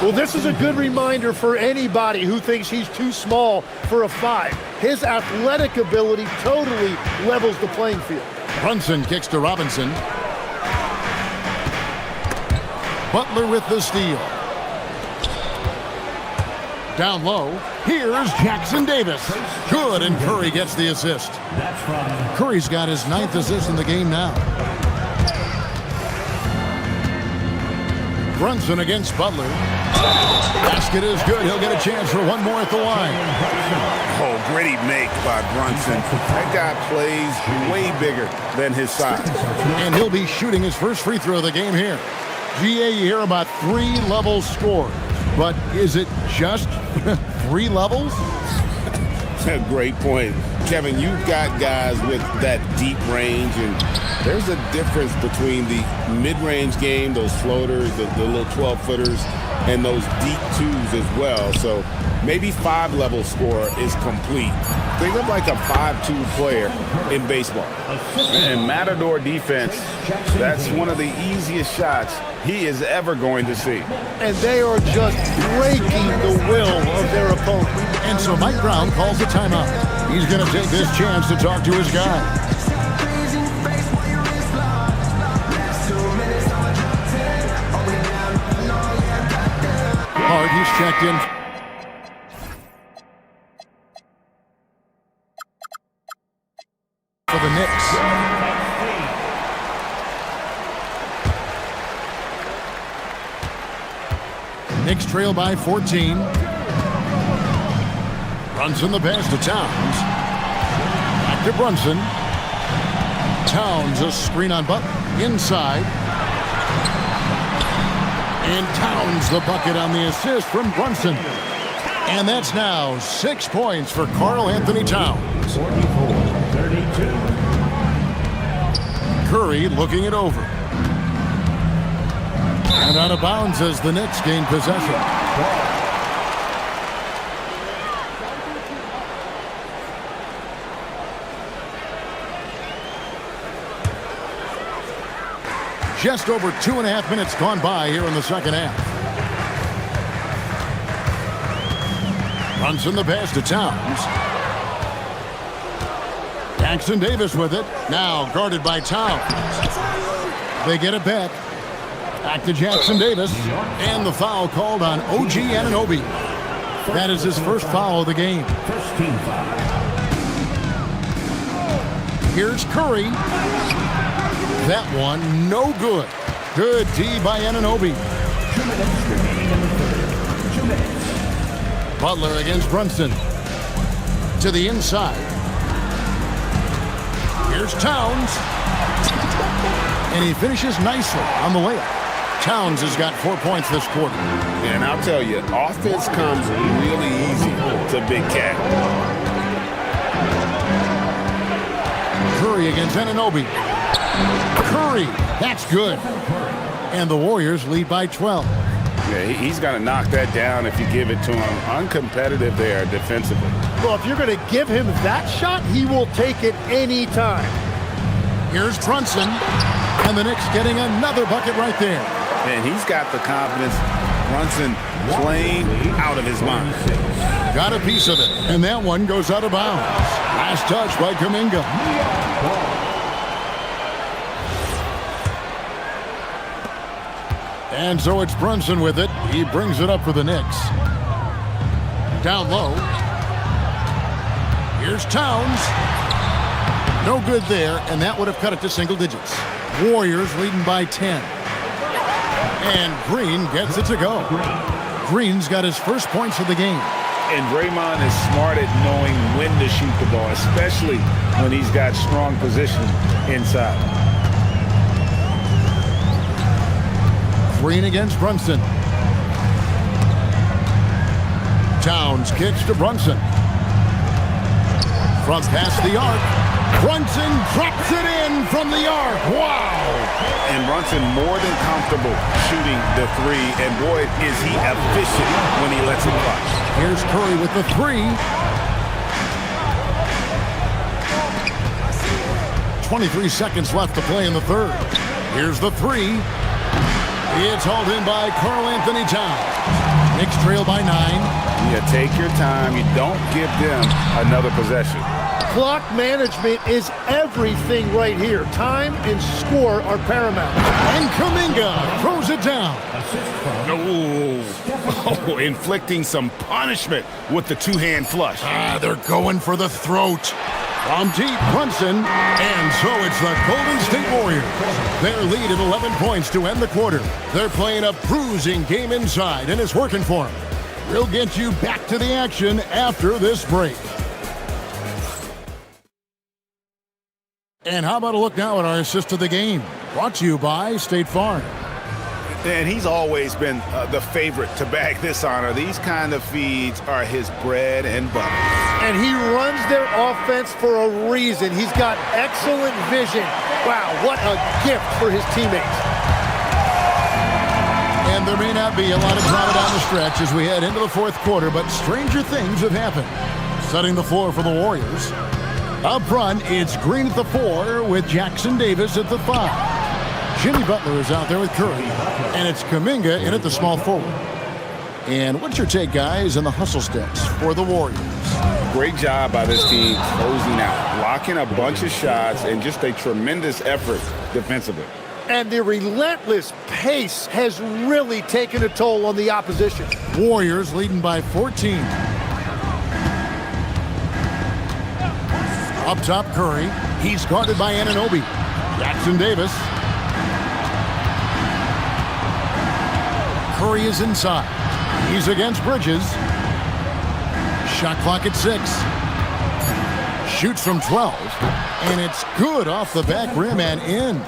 Well, this is a good reminder for anybody who thinks he's too small for a 5. His athletic ability totally levels the playing field. Brunson kicks to Robinson. Butler with the steal. Down low, here's Jackson Davis. Good, and Curry gets the assist. Curry's got his 9th assist in the game now. Brunson against Butler. Basket is good. He'll get a chance for one more at the line. Oh, gritty make by Brunson. That guy plays way bigger than his size. And he'll be shooting his first free throw of the game here. GA, you hear about 3 levels scored. But is it just 3 levels? Great point. Kevin, you've got guys with that deep range, and there's a difference between the mid-range game, those floaters, the little 12-footers, and those deep 2s as well. So maybe 5-level score is complete. Think of like a 5-2 player in baseball. And Matador defense, that's one of the easiest shots he is ever going to see. And they are just breaking the will of their opponent. And so Mike Brown calls a timeout. He's going to take this chance to talk to his guy. Hart, he's checked in. For the Knicks. Knicks trail by 14. Brunson the pass to Towns. Back to Brunson. Towns a screen on Butler. Inside. And Towns the bucket on the assist from Brunson. And that's now 6 points for Karl Anthony Towns. 32. Curry looking it over. And out of bounds as the Knicks gain possession. Just over 2.5 minutes gone by here in the second half. Brunson the pass to Towns. Jackson Davis with it. Now guarded by Towns. They get it back. Back to Jackson Davis. And the foul called on OG Anunoby. That is his first foul of the game. First team foul. Here's Curry. That one, no good. Good D by Anunoby. 2 minutes remaining in the third. 2 minutes. Butler against Brunson. To the inside. Here's Towns. And he finishes nicely on the layup. Towns has got 4 points this quarter. And I'll tell you, offense comes really easy to Big Cat. Curry against Anunoby. Curry, that's good. And the Warriors lead by 12. Yeah, he's got to knock that down if you give it to him. Uncompetitive there defensively. Well, if you're going to give him that shot, he will take it any time. Here's Brunson. And the Knicks getting another bucket right there. And he's got the confidence. Brunson playing out of his mind. Got a piece of it. And that one goes out of bounds. Last touch by Kuminga. And so it's Brunson with it. He brings it up for the Knicks. Down low. Here's Towns. No good there, and that would have cut it to single digits. Warriors leading by 10. And Green gets it to go. Green's got his first points of the game. And Draymond is smart at knowing when to shoot the ball, especially when he's got strong position inside. Green against Brunson. Towns kicks to Brunson. Front past the arc. Brunson drops it in from the arc. Wow! And Brunson more than comfortable shooting the three. And boy, is he efficient when he lets it fly. Here's Curry with the three. 23 seconds left to play in the third. Here's the three. It's hauled in by Karl Anthony Towns. Knicks trail by 9. Yeah, take your time. You don't give them another possession. Clock management is everything right here. Time and score are paramount. And Kuminga throws it down. Oh, inflicting some punishment with the two-hand flush. They're going for the throat. From deep, Brunson, and so it's the Golden State Warriors. Their lead at 11 points to end the quarter. They're playing a bruising game inside, and it's working for them. We'll get you back to the action after this break. And how about a look now at our assist of the game? Brought to you by State Farm. And he's always been the favorite to bag this honor. These kind of feeds are his bread and butter. And he runs their offense for a reason. He's got excellent vision. Wow, what a gift for his teammates. And there may not be a lot of drama down the stretch as we head into the fourth quarter, but stranger things have happened. Setting the floor for the Warriors. Up front, it's Green at the 4 with Jackson Davis at the 5. Jimmy Butler is out there with Curry. And it's Kuminga in at the small forward. And what's your take, guys, in the hustle steps for the Warriors? Great job by this team closing out, blocking a bunch of shots, and just a tremendous effort defensively. And the relentless pace has really taken a toll on the opposition. Warriors leading by 14. Up top, Curry. He's guarded by Anunoby. Jackson Davis. Curry is inside. He's against Bridges. Shot clock at 6. Shoots from 12. And it's good off the back rim and in.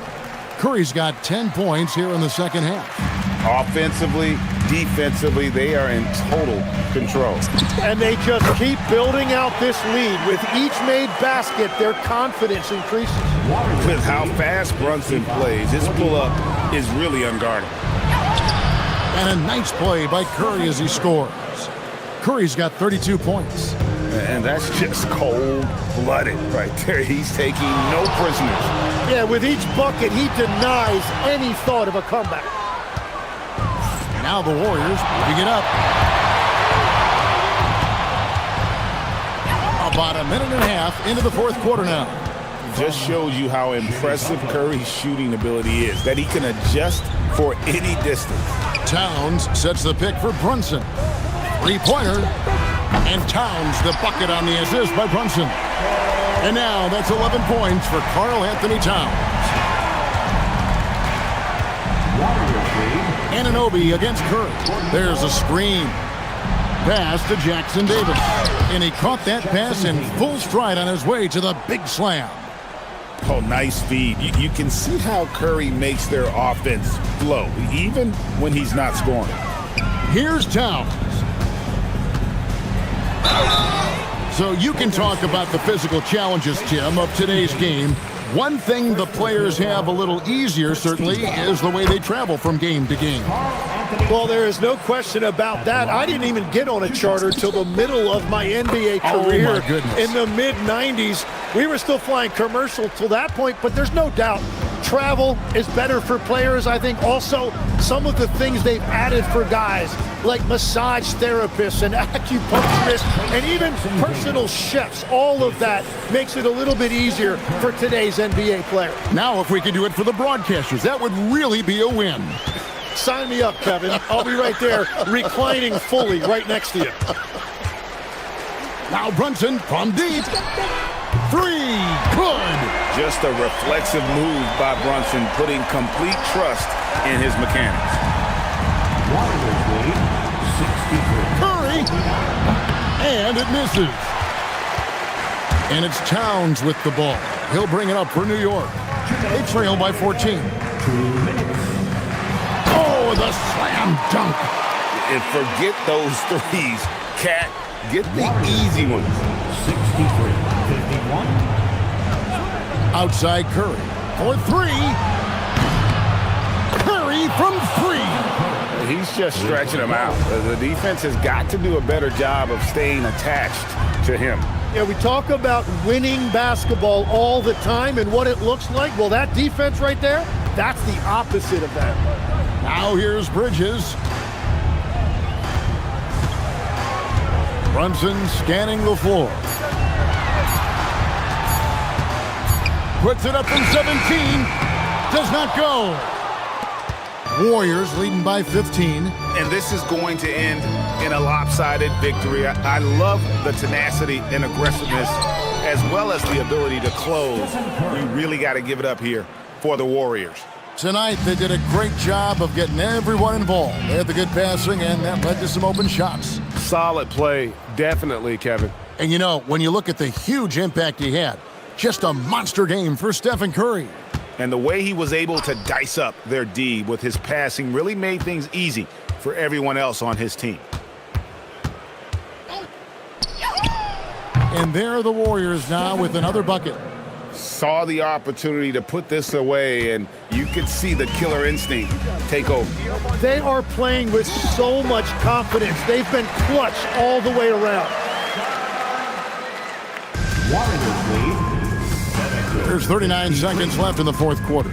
Curry's got 10 points here in the second half. Offensively, defensively, they are in total control. And they just keep building out this lead. With each made basket, their confidence increases. With how fast Brunson plays, his pull-up is really unguarded. And a nice play by Curry as he scores. Curry's got 32 points. And that's just cold-blooded right there. He's taking no prisoners. Yeah, with each bucket, he denies any thought of a comeback. Now the Warriors moving it up. About a minute and a half into the fourth quarter now. Just shows you how impressive Curry's shooting ability is, that he can adjust for any distance. Towns sets the pick for Brunson. Three-pointer. And Towns the bucket on the assist by Brunson. And now that's 11 points for Karl Anthony Towns. Anunoby against Curry. There's a screen. Pass to Jackson Davis. And he caught that pass in full stride on his way to the big slam. Oh, nice feed. You can see how Curry makes their offense flow, even when he's not scoring. Here's Towns. So you can talk about the physical challenges, Tim, of today's game. One thing the players have a little easier, certainly, is the way they travel from game to game. Well, there is no question about that. I didn't even get on a charter till the middle of my NBA career. Oh, my goodness. In the mid-90s. We were still flying commercial till that point, but there's no doubt travel is better for players. I think also some of the things they've added for guys, like massage therapists and acupuncturists and even personal chefs, all of that makes it a little bit easier for today's NBA player. Now, if we could do it for the broadcasters, that would really be a win. Sign me up, Kevin. I'll be right there, reclining fully right next to you. Now Brunson from deep. Three, good. Just a reflexive move by Brunson, putting complete trust in his mechanics. Curry, and it misses. And it's Towns with the ball. He'll bring it up for New York. They trail by 14. Oh, the slam dunk. And forget those threes, Cat. Get the easy ones. 63-51. Outside Curry for three. Curry from three. He's just stretching him out. The defense has got to do a better job of staying attached to him. Yeah, we talk about winning basketball all the time and what it looks like. Well, that defense right there, That's the opposite of that. Now here's Bridges. Brunson scanning the floor. Puts it up from 17. Does not go. Warriors leading by 15. And this is going to end in a lopsided victory. I love the tenacity and aggressiveness as well as the ability to close. We really got to give it up here for the Warriors. Tonight, they did a great job of getting everyone involved. They had the good passing, and that led to some open shots. Solid play, definitely, Kevin. And you know, when you look at the huge impact he had, just a monster game for Stephen Curry. And the way he was able to dice up their D with his passing really made things easy for everyone else on his team. And there are the Warriors now with another bucket. Saw the opportunity to put this away, and you could see the killer instinct take over. They are playing with so much confidence. They've been clutch all the way around. Warriors lead. There's 39 seconds left in the fourth quarter.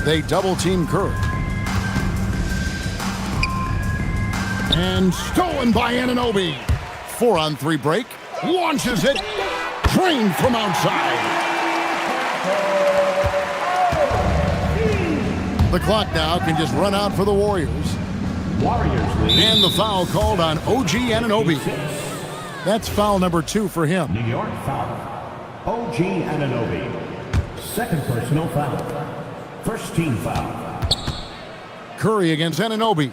They double-team Curry. And stolen by Anunoby. 4-on-3 break. Launches it. Drained from outside. The clock now can just run out for the Warriors. Warriors lead. And the foul called on OG Anunoby. That's foul number 2 for him. New York foul. OG Anunoby. Second personal foul. First team foul. Curry against Anunoby.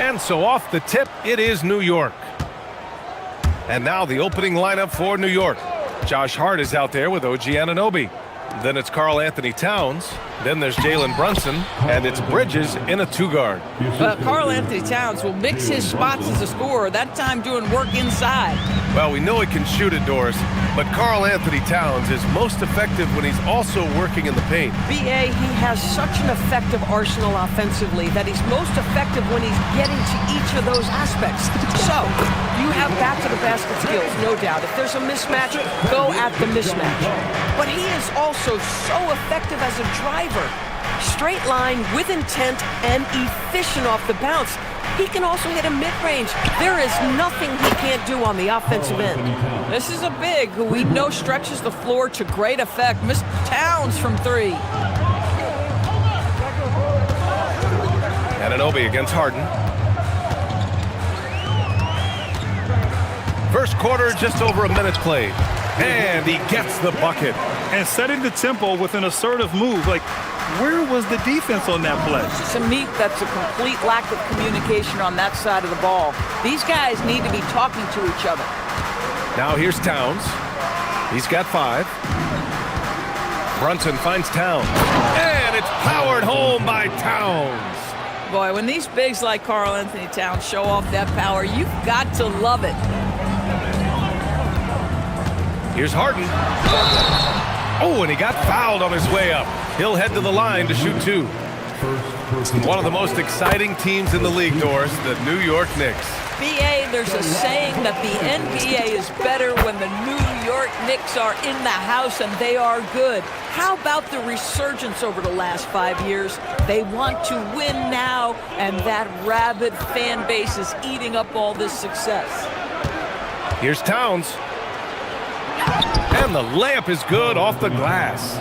And so off the tip, it is New York. And now the opening lineup for New York. Josh Hart is out there with OG Anunoby. Then it's Karl Anthony Towns. Then there's Jalen Brunson. And it's Bridges in a two-guard. Karl Anthony Towns will mix his spots as a scorer, that time doing work inside. Well, we know he can shoot it, Doris, but Karl Anthony Towns is most effective when he's also working in the paint. B.A., he has such an effective arsenal offensively that he's most effective when he's getting to each of those aspects. So, you have back-to-the-basket skills, no doubt. If there's a mismatch, go at the mismatch. But he is also so effective as a driver. Straight line, with intent, and efficient off the bounce. He can also hit a mid-range. There is nothing he can't do on the offensive end. This is a big who we know stretches the floor to great effect. Mr. Towns from three. Anunoby against Harden. First quarter, just over a minute played. And he gets the bucket. And setting the tempo with an assertive move. Like, where was the defense on that play? To me, that's a complete lack of communication on that side of the ball. These guys need to be talking to each other. Now here's Towns. He's got 5. Brunson finds Towns. And it's powered home by Towns. Boy, when these bigs like Karl Anthony Towns show off that power, you've got to love it. Here's Harden. Oh, and he got fouled on his way up. He'll head to the line to shoot 2. One of the most exciting teams in the league, Doris, the New York Knicks. B.A., there's a saying that the NBA is better when the New York Knicks are in the house and they are good. How about the resurgence over the last 5 years? They want to win now, and that rabid fan base is eating up all this success. Here's Towns. And the layup is good off the glass.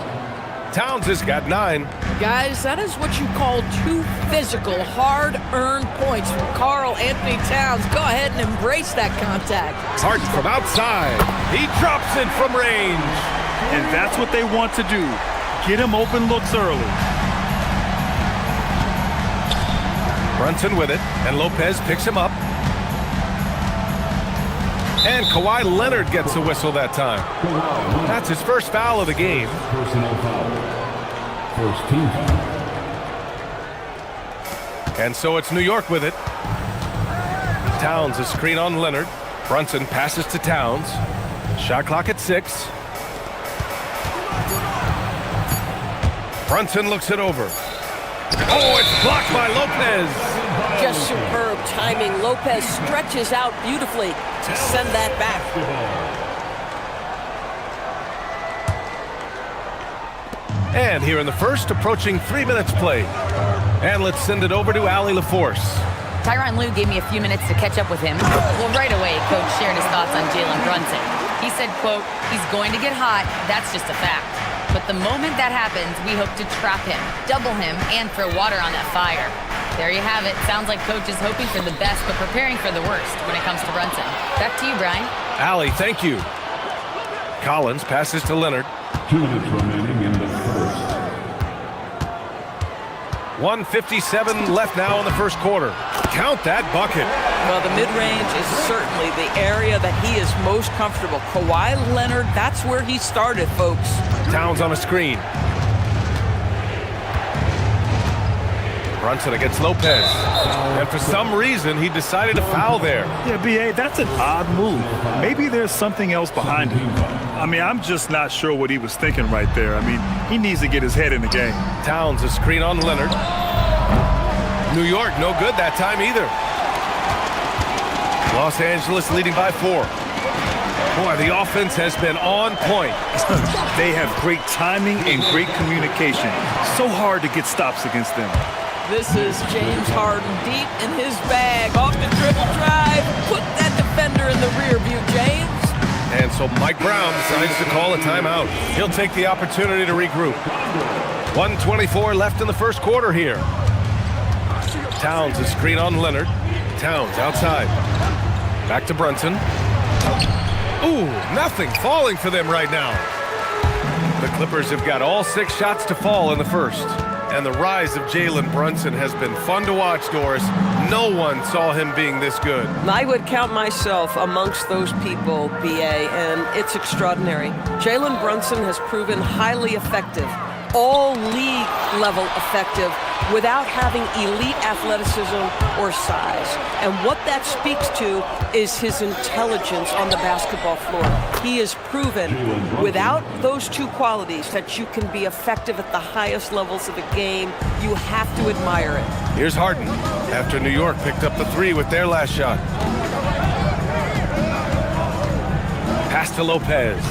Towns has got 9. Guys, that is what you call 2 physical, hard-earned points from Karl Anthony Towns. Go ahead and embrace that contact. Harden from outside. He drops it from range. And that's what they want to do. Get him open looks early. Brunson with it, and Lopez picks him up. And Kawhi Leonard gets a whistle that time. That's his first foul of the game. Personal foul. First team foul. And so it's New York with it. Towns a screen on Leonard. Brunson passes to Towns. Shot clock at 6. Brunson looks it over. Oh, it's blocked by Lopez. Just superb timing. Lopez stretches out beautifully to send that back. And here in the first, approaching 3 minutes played. And let's send it over to Allie LaForce. Tyronn Lue gave me a few minutes to catch up with him. Well, right away, Coach shared his thoughts on Jalen Brunson. He said, quote, he's going to get hot. That's just a fact. But the moment that happens, we hope to trap him, double him, and throw water on that fire. There you have it. Sounds like Coach is hoping for the best, but preparing for the worst when it comes to Brunson. Back to you, Brian. Allie, thank you. Collins passes to Leonard. 2 minutes remaining in the first. 1:57 left now in the first quarter. Count that bucket. Well, the mid-range is certainly the area that he is most comfortable. Kawhi Leonard, that's where he started, folks. Towns on a screen. Brunson against Lopez. And for some reason, he decided to foul there. Yeah, B.A., that's an odd move. Maybe there's something else behind it. I mean, I'm just not sure what he was thinking right there. I mean, he needs to get his head in the game. Towns a screen on Leonard. New York, no good that time either. Los Angeles leading by 4. Boy, the offense has been on point. They have great timing and great communication. So hard to get stops against them. This is James Harden deep in his bag. Off the dribble drive. Put that defender in the rear view, James. And so Mike Brown decides to call a timeout. He'll take the opportunity to regroup. 1:24 left in the first quarter here. Towns a screen on Leonard. Towns outside. Back to Brunson. Ooh, nothing falling for them right now. The Clippers have got all 6 shots to fall in the first. And the rise of Jalen Brunson has been fun to watch, Doris. No one saw him being this good. I would count myself amongst those people, BA, and it's extraordinary. Jalen Brunson has proven highly effective, all league level effective, without having elite athleticism or size. And what that speaks to is his intelligence on the basketball floor. He has proven without those two qualities that you can be effective at the highest levels of the game. You have to admire it. Here's Harden after New York picked up the three with their last shot. Pass to Lopez.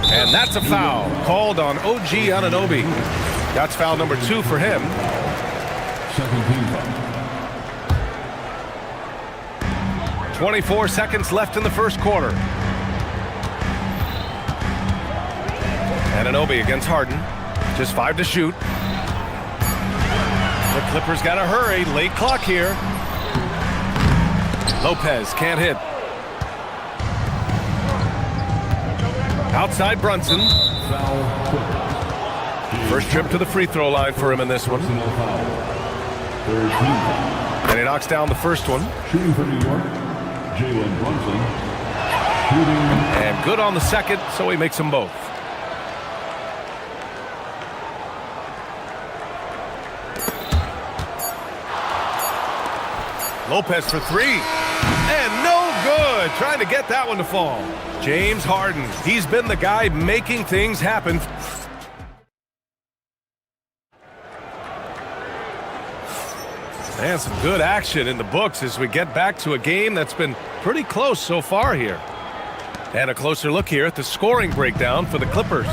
And that's a foul called on OG Anunoby. That's foul number 2 for him. 24 seconds left in the first quarter. Anunoby against Harden. Just 5 to shoot. The Clippers got to hurry. Late clock here. Lopez can't hit. Outside Brunson. First trip to the free throw line for him in this one. And he knocks down the first one. Shooting for New York, Jalen Brunson. Shooting. And good on the second, so he makes them both. Lopez for 3. And no good. Trying to get that one to fall. James Harden. He's been the guy making things happen. And some good action in the books as we get back to a game that's been pretty close so far here. And a closer look here at the scoring breakdown for the Clippers.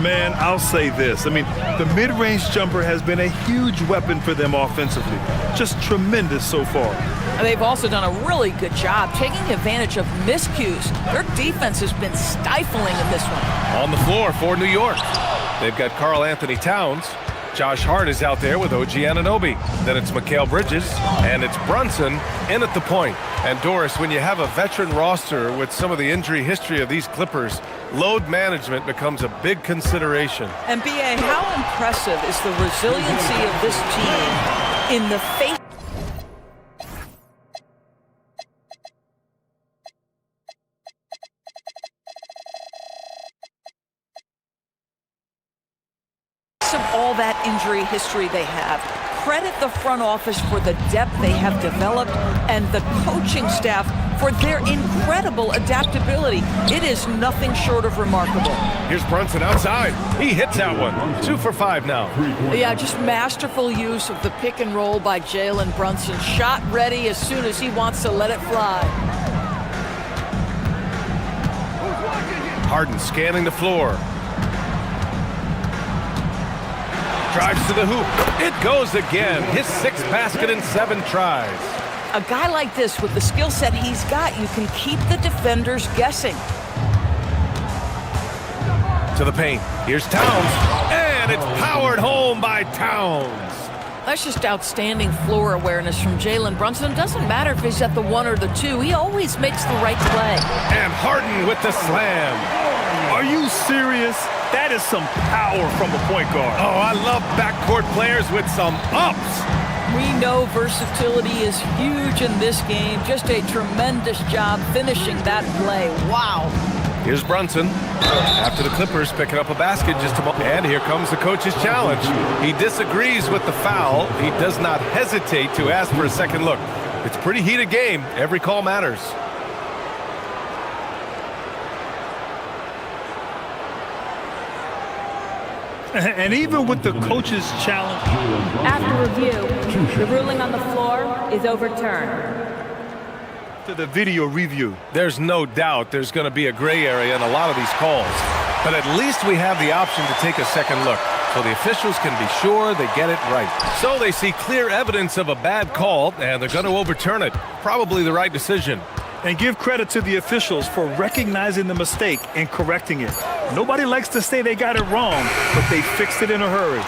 Man, I'll say this. I mean, the mid-range jumper has been a huge weapon for them offensively. Just tremendous so far. And they've also done a really good job taking advantage of miscues. Their defense has been stifling in this one. On the floor for New York, they've got Karl Anthony Towns. Josh Hart is out there with OG Anunoby. Then it's Mikal Bridges, and it's Brunson in at the point. And Doris, when you have a veteran roster with some of the injury history of these Clippers, load management becomes a big consideration. And BA, how impressive is the resiliency of this team in the face of all that injury history they have. Credit the front office for the depth they have developed and the coaching staff for their incredible adaptability. It is nothing short of remarkable. Here's Brunson outside. He hits that one. 2 for 5 now. Yeah, just masterful use of the pick and roll by Jalen Brunson. Shot ready as soon as he wants to let it fly. Harden scanning the floor. Drives to the hoop. It goes again. His 6th basket in 7 tries. A guy like this, with the skill set he's got, you can keep the defenders guessing. To the paint. Here's Towns. And it's powered home by Towns. That's just outstanding floor awareness from Jalen Brunson. It doesn't matter if he's at the 1 or the 2. He always makes the right play. And Harden with the slam. Are you serious? That is some power from a point guard. Oh, I love backcourt players with some ups. We know versatility is huge in this game. Just a tremendous job finishing that play. Wow. Here's Brunson. After the Clippers picking up a basket just a moment. And here comes the coach's challenge. He disagrees with the foul. He does not hesitate to ask for a second look. It's a pretty heated game. Every call matters. And even with the coach's challenge. After review, the ruling on the floor is overturned. To the video review. There's no doubt there's going to be a gray area in a lot of these calls. But at least we have the option to take a second look, so the officials can be sure they get it right. So they see clear evidence of a bad call, and they're going to overturn it. Probably the right decision. And give credit to the officials for recognizing the mistake and correcting it. Nobody likes to say they got it wrong, but they fixed it in a hurry.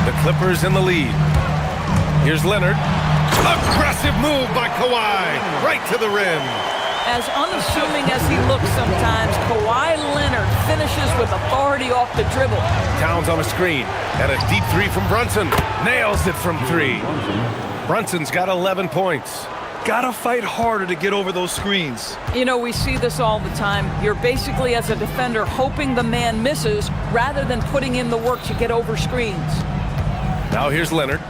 The Clippers in the lead. Here's Leonard. Aggressive move by Kawhi. Right to the rim. As unassuming as he looks sometimes, Kawhi Leonard finishes with authority off the dribble. Towns on a screen, and a deep three from Brunson. Nails it from three. Brunson's got 11 points. Gotta fight harder to get over those screens. You know, we see this all the time. You're basically, as a defender, hoping the man misses rather than putting in the work to get over screens. Now here's Leonard.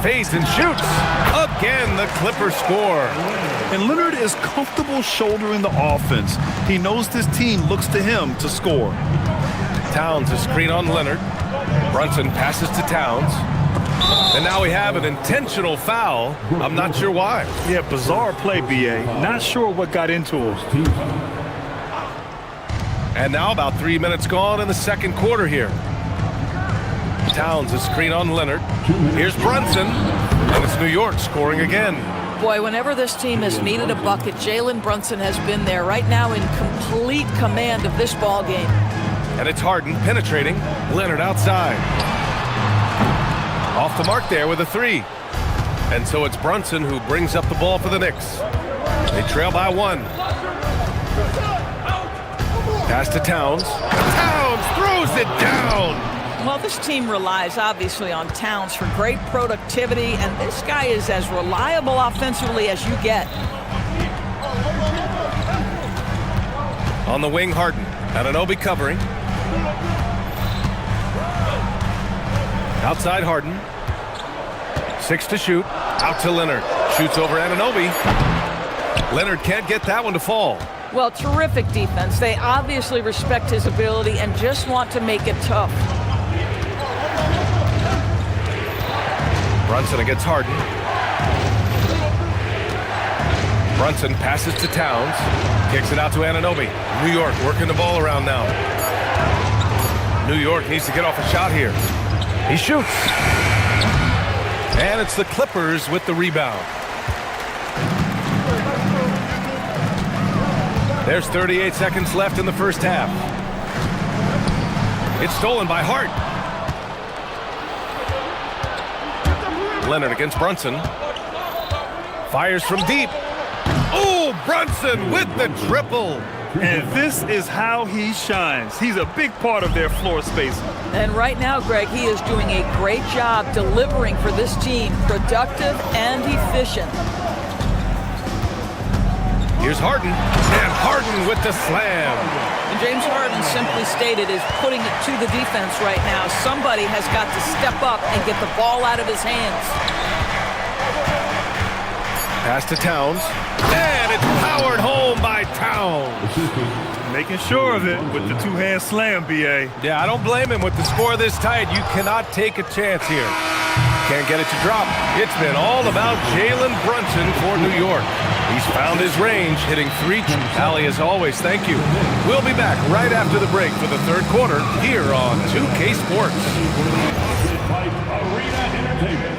Fades and shoots. Again, the Clippers score. And Leonard is comfortable shouldering the offense. He knows this team looks to him to score. Towns a screen on Leonard. Brunson passes to Towns. And now we have an intentional foul. I'm not sure why. Yeah, bizarre play, BA. Not sure what got into him. And now about 3 minutes gone in the second quarter here. Towns a screen on Leonard. Here's Brunson. And it's New York scoring again. Boy, whenever this team has needed a bucket, Jalen Brunson has been there, right now in complete command of this ball game. And it's Harden penetrating. Leonard outside. Off the mark there with a three. And so it's Brunson who brings up the ball for the Knicks. They trail by one. Pass to Towns. Towns throws it down. Well, this team relies obviously on Towns for great productivity, and this guy is as reliable offensively as you get. On the wing, Harden. Anunoby covering. Outside Harden. 6 to shoot. Out to Leonard. Shoots over Anunoby. Leonard can't get that one to fall. Well, terrific defense. They obviously respect his ability and just want to make it tough. Brunson against Harden. Brunson passes to Towns. Kicks it out to Anunoby. New York working the ball around now. New York needs to get off a shot here. He shoots. And it's the Clippers with the rebound. There's 38 seconds left in the first half. It's stolen by Hart. Leonard against Brunson. Fires from deep. Oh, Brunson with the triple. And this is how he shines. He's a big part of their floor spacing. And right now, Greg, he is doing a great job delivering for this team. Productive and efficient. Here's Harden. And Harden with the slam. And James Harden, simply stated, is putting it to the defense right now. Somebody has got to step up and get the ball out of his hands. Pass to Towns. And it's powered home by Towns. Making sure of it with the two-hand slam, BA. Yeah, I don't blame him with the score this tight. You cannot take a chance here. Can't get it to drop. It's been all about Jalen Brunson for New York. He's found his range, hitting three. Allie, as always, thank you. We'll be back right after the break for the third quarter here on 2K Sports. Arena Entertainment.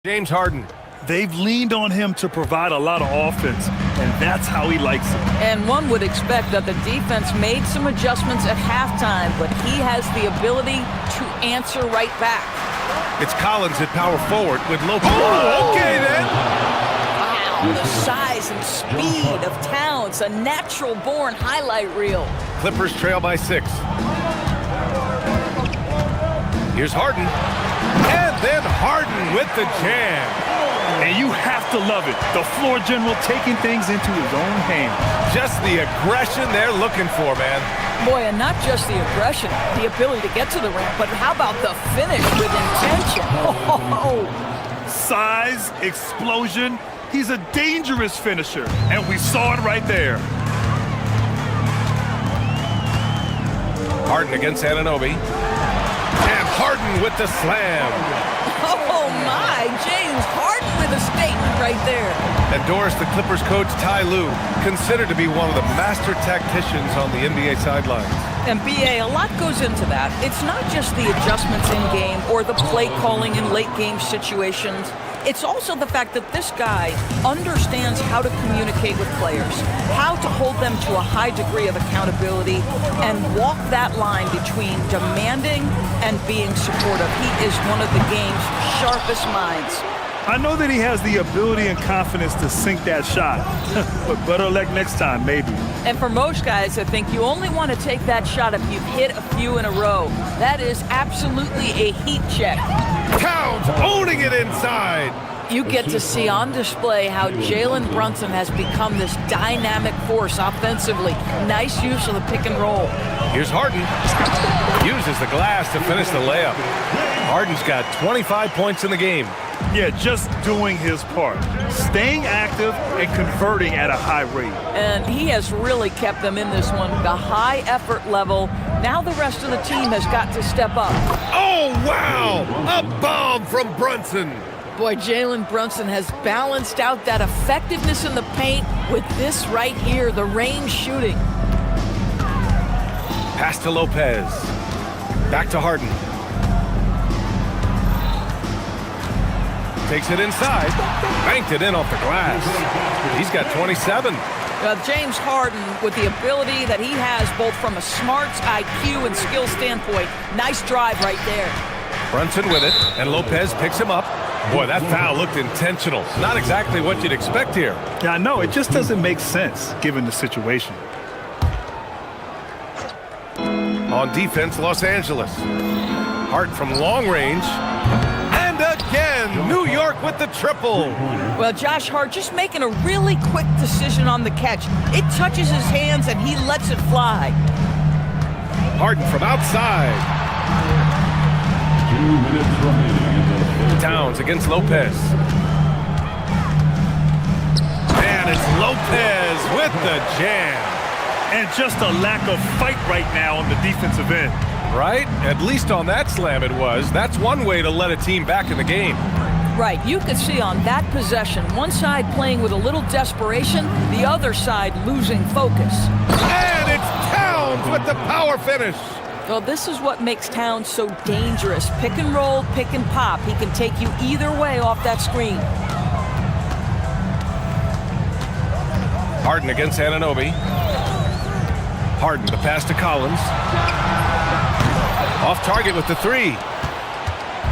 James Harden. They've leaned on him to provide a lot of offense, and that's how he likes it. And one would expect that the defense made some adjustments at halftime, but he has the ability to answer right back. It's Collins at power forward with low. Oh, okay then. Wow. Oh, the size and speed of Towns, a natural-born highlight reel. Clippers trail by 6. Here's Harden. And then Harden with the jam. And you have to love it. The floor general taking things into his own hands. Just the aggression they're looking for, man. Boy, and not just the aggression, the ability to get to the rim, but how about the finish with intention? Oh, size, explosion. He's a dangerous finisher, and we saw it right there. Harden against Anunoby. And Harden with the slam. Oh, my. James Harden with a statement right there. And Doris, the Clippers coach, Ty Lue, considered to be one of the master tacticians on the NBA sidelines. And BA, a lot goes into that. It's not just the adjustments in game or the play calling in late game situations. It's also the fact that this guy understands how to communicate with players, how to hold them to a high degree of accountability, and walk that line between demanding and being supportive. He is one of the game's sharpest minds. I know that he has the ability and confidence to sink that shot, but better luck next time, maybe. And for most guys, I think you only want to take that shot if you've hit a few in a row. That is absolutely a heat check. Towns owning it inside. You get to see on display how Jalen Brunson has become this dynamic force offensively. Nice use of the pick and roll. Here's Harden. Uses the glass to finish the layup. Harden's got 25 points in the game. Yeah, just doing his part. Staying active and converting at a high rate. And he has really kept them in this one. The high effort level. Now the rest of the team has got to step up. Oh, wow! A bomb from Brunson. Boy, Jalen Brunson has balanced out that effectiveness in the paint with this right here, the range shooting. Pass to Lopez. Back to Harden. Takes it inside. Banked it in off the glass. He's got 27. James Harden, with the ability that he has both from a smarts, IQ, and skill standpoint, nice drive right there. Brunson with it, and Lopez picks him up. Boy, that foul looked intentional. Not exactly what you'd expect here. Yeah, I know. It just doesn't make sense, given the situation. On defense, Los Angeles. Hart from long range. And again, New York with the triple. Well, Josh Hart just making a really quick decision on the catch. It touches his hands, and he lets it fly. Harden from outside. 2 minutes remaining. Towns against Lopez. And it's Lopez with the jam. And just a lack of fight right now on the defensive end. Right? At least on that slam it was. That's one way to let a team back in the game. Right. You could see on that possession, one side playing with a little desperation, the other side losing focus. And it's Towns with the power finish. Well, this is what makes Towns so dangerous. Pick and roll, pick and pop. He can take you either way off that screen. Harden against Anunoby. Harden, the pass to Collins. Off target with the three.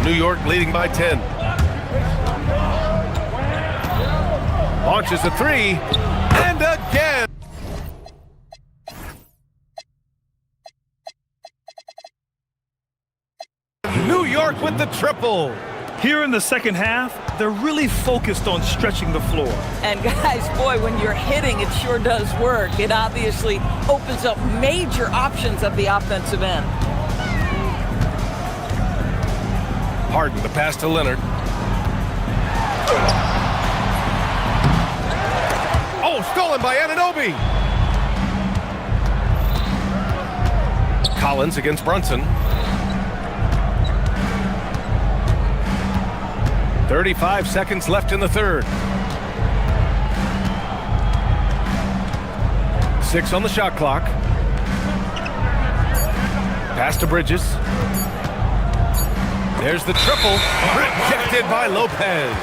New York leading by 10. Launches a three. And again. New York with the triple. Here in the second half, they're really focused on stretching the floor. And guys, boy, when you're hitting, it sure does work. It obviously opens up major options at the offensive end. Harden, the pass to Leonard. Oh, stolen by Anunoby. Collins against Brunson. 35 seconds left in the third. 6 on the shot clock. Pass to Bridges. There's the triple. Rejected by Lopez.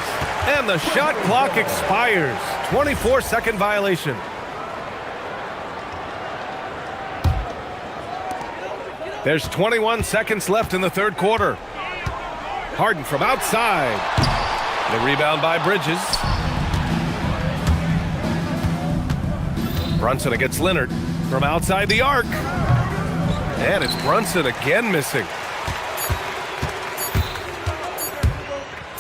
And the shot clock expires. 24-second violation. There's 21 seconds left in the third quarter. Harden from outside. The rebound by Bridges. Brunson against Leonard from outside the arc. And it's Brunson again missing.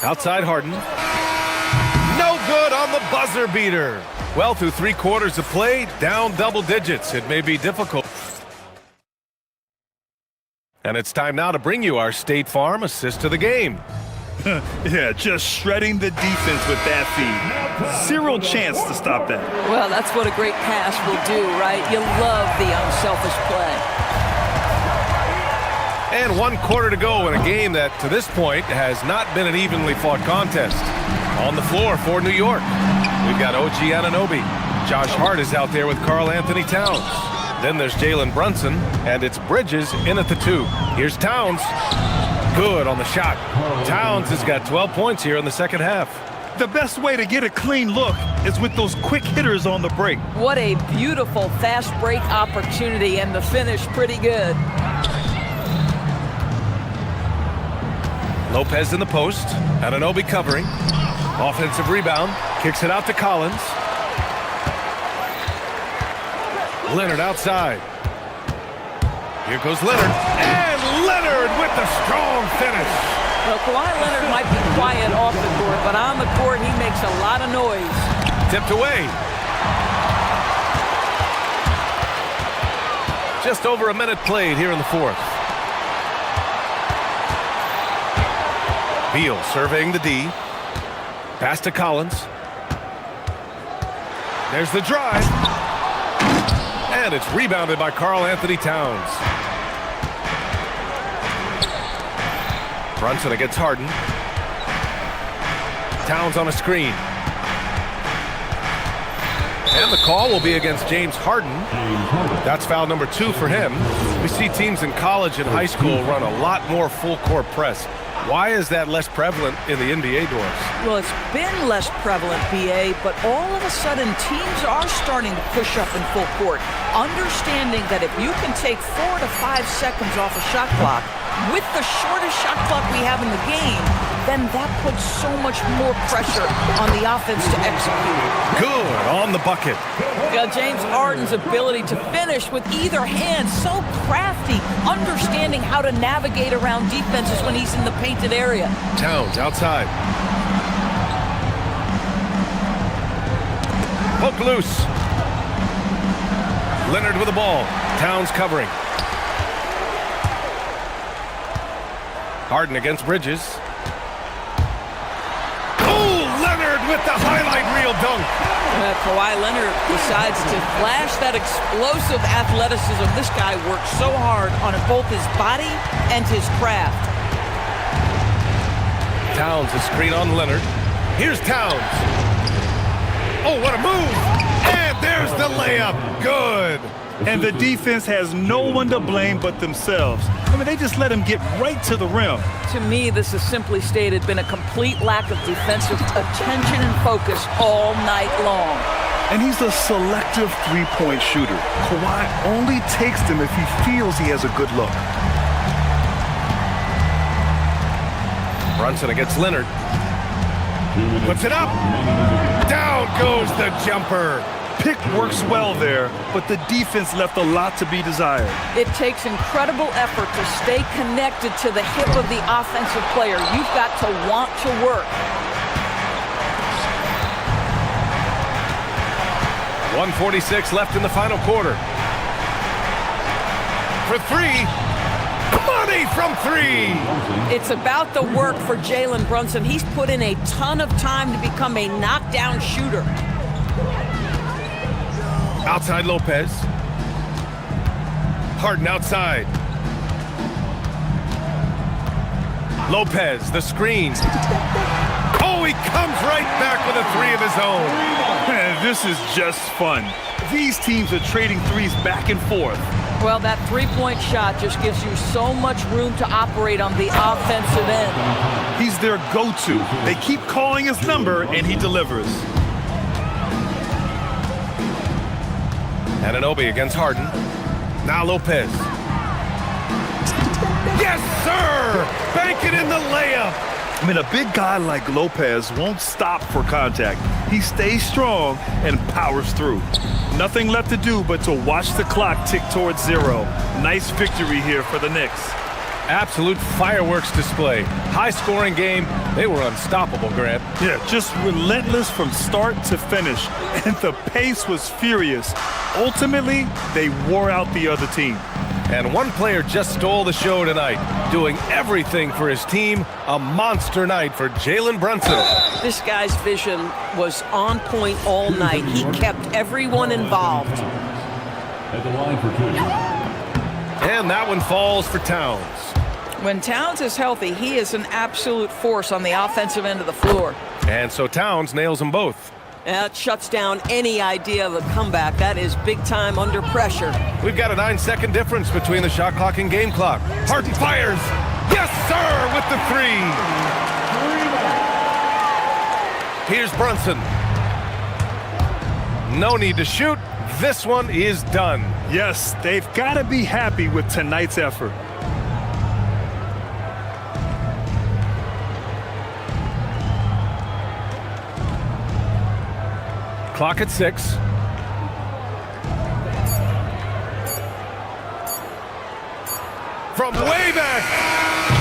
Outside Harden. No good on the buzzer beater. Well, through 3 quarters of play, down double digits. It may be difficult. And it's time now to bring you our State Farm assist to the game. Yeah, just shredding the defense with that feed. Zero chance to stop that. Well, that's what a great pass will do, right? You love the unselfish play. And 1 quarter to go in a game that, to this point, has not been an evenly fought contest. On the floor for New York, we've got OG Anunoby. Josh Hart is out there with Karl Anthony Towns. Then there's Jalen Brunson, and it's Bridges in at the 2. Here's Towns. Good on the shot. Towns has got 12 points here in the second half. The best way to get a clean look is with those quick hitters on the break. What a beautiful fast break opportunity, and the finish pretty good. Lopez in the post. Anunoby covering. Offensive rebound. Kicks it out to Collins. Leonard outside. Here goes Leonard. And Leonard with the strong finish. Well, Kawhi Leonard might be quiet off the court, but on the court he makes a lot of noise. Tipped away. Just over a minute played here in the 4th. Beal surveying the D. Pass to Collins. There's the drive. And it's rebounded by Karl Anthony Towns. Brunson against Harden. Towns on a screen. And the call will be against James Harden. That's foul number 2 for him. We see teams in college and high school run a lot more full court press. Why is that less prevalent in the NBA doors? Well, it's been less prevalent, BA, but all of a sudden teams are starting to push up in full court, understanding that if you can take 4 to 5 seconds off a shot clock, with the shortest shot clock we have in the game, then that puts so much more pressure on the offense to execute. Good on the bucket. Yeah, James Harden's ability to finish with either hand, so crafty, understanding how to navigate around defenses when he's in the painted area. Towns outside. Poke loose. Leonard with the ball. Towns covering. Harden against Bridges. Oh, Leonard with the highlight reel dunk. Kawhi Leonard decides to flash that explosive athleticism. This guy works so hard on both his body and his craft. Towns a screen on Leonard. Here's Towns. Oh, what a move. And there's the layup. Good. And the defense has no one to blame but themselves. I mean, they just let him get right to the rim. To me, this has simply stated been a complete lack of defensive attention and focus all night long. And he's a selective three-point shooter. Kawhi only takes them if he feels he has a good look. Brunson against Leonard. Puts it up. Down goes the jumper. Pick works well there, but the defense left a lot to be desired. It takes incredible effort to stay connected to the hip of the offensive player. You've got to want to work. 1:46 left in the final quarter. For 3. Money from 3. It's about the work for Jalen Brunson. He's put in a ton of time to become a knockdown shooter. Outside Lopez. Harden outside. Lopez, the screen. Oh, he comes right back with a 3 of his own. Man, this is just fun. These teams are trading threes back and forth. Well, that three-point shot just gives you so much room to operate on the offensive end. He's their go-to. They keep calling his number, and he delivers. Anunoby against Harden. Now Lopez. Yes, sir! Bank it in the layup. I mean, a big guy like Lopez won't stop for contact. He stays strong and powers through. Nothing left to do but to watch the clock tick towards 0. Nice victory here for the Knicks. Absolute fireworks display. High-scoring game. They were unstoppable, Grant. Yeah, just relentless from start to finish. And the pace was furious. Ultimately, they wore out the other team. And one player just stole the show tonight, doing everything for his team. A monster night for Jalen Brunson. This guy's vision was on point all night. He kept everyone involved. At the line for 2. And that one falls for Towns. When Towns is healthy, he is an absolute force on the offensive end of the floor. And so Towns nails them both. That shuts down any idea of a comeback. That is big time under pressure. We've got a 9-second difference between the shot clock and game clock. Hart fires. Yes, sir, with the 3. Here's Brunson. No need to shoot. This one is done. Yes, they've got to be happy with tonight's effort. Clock at 6. From way back.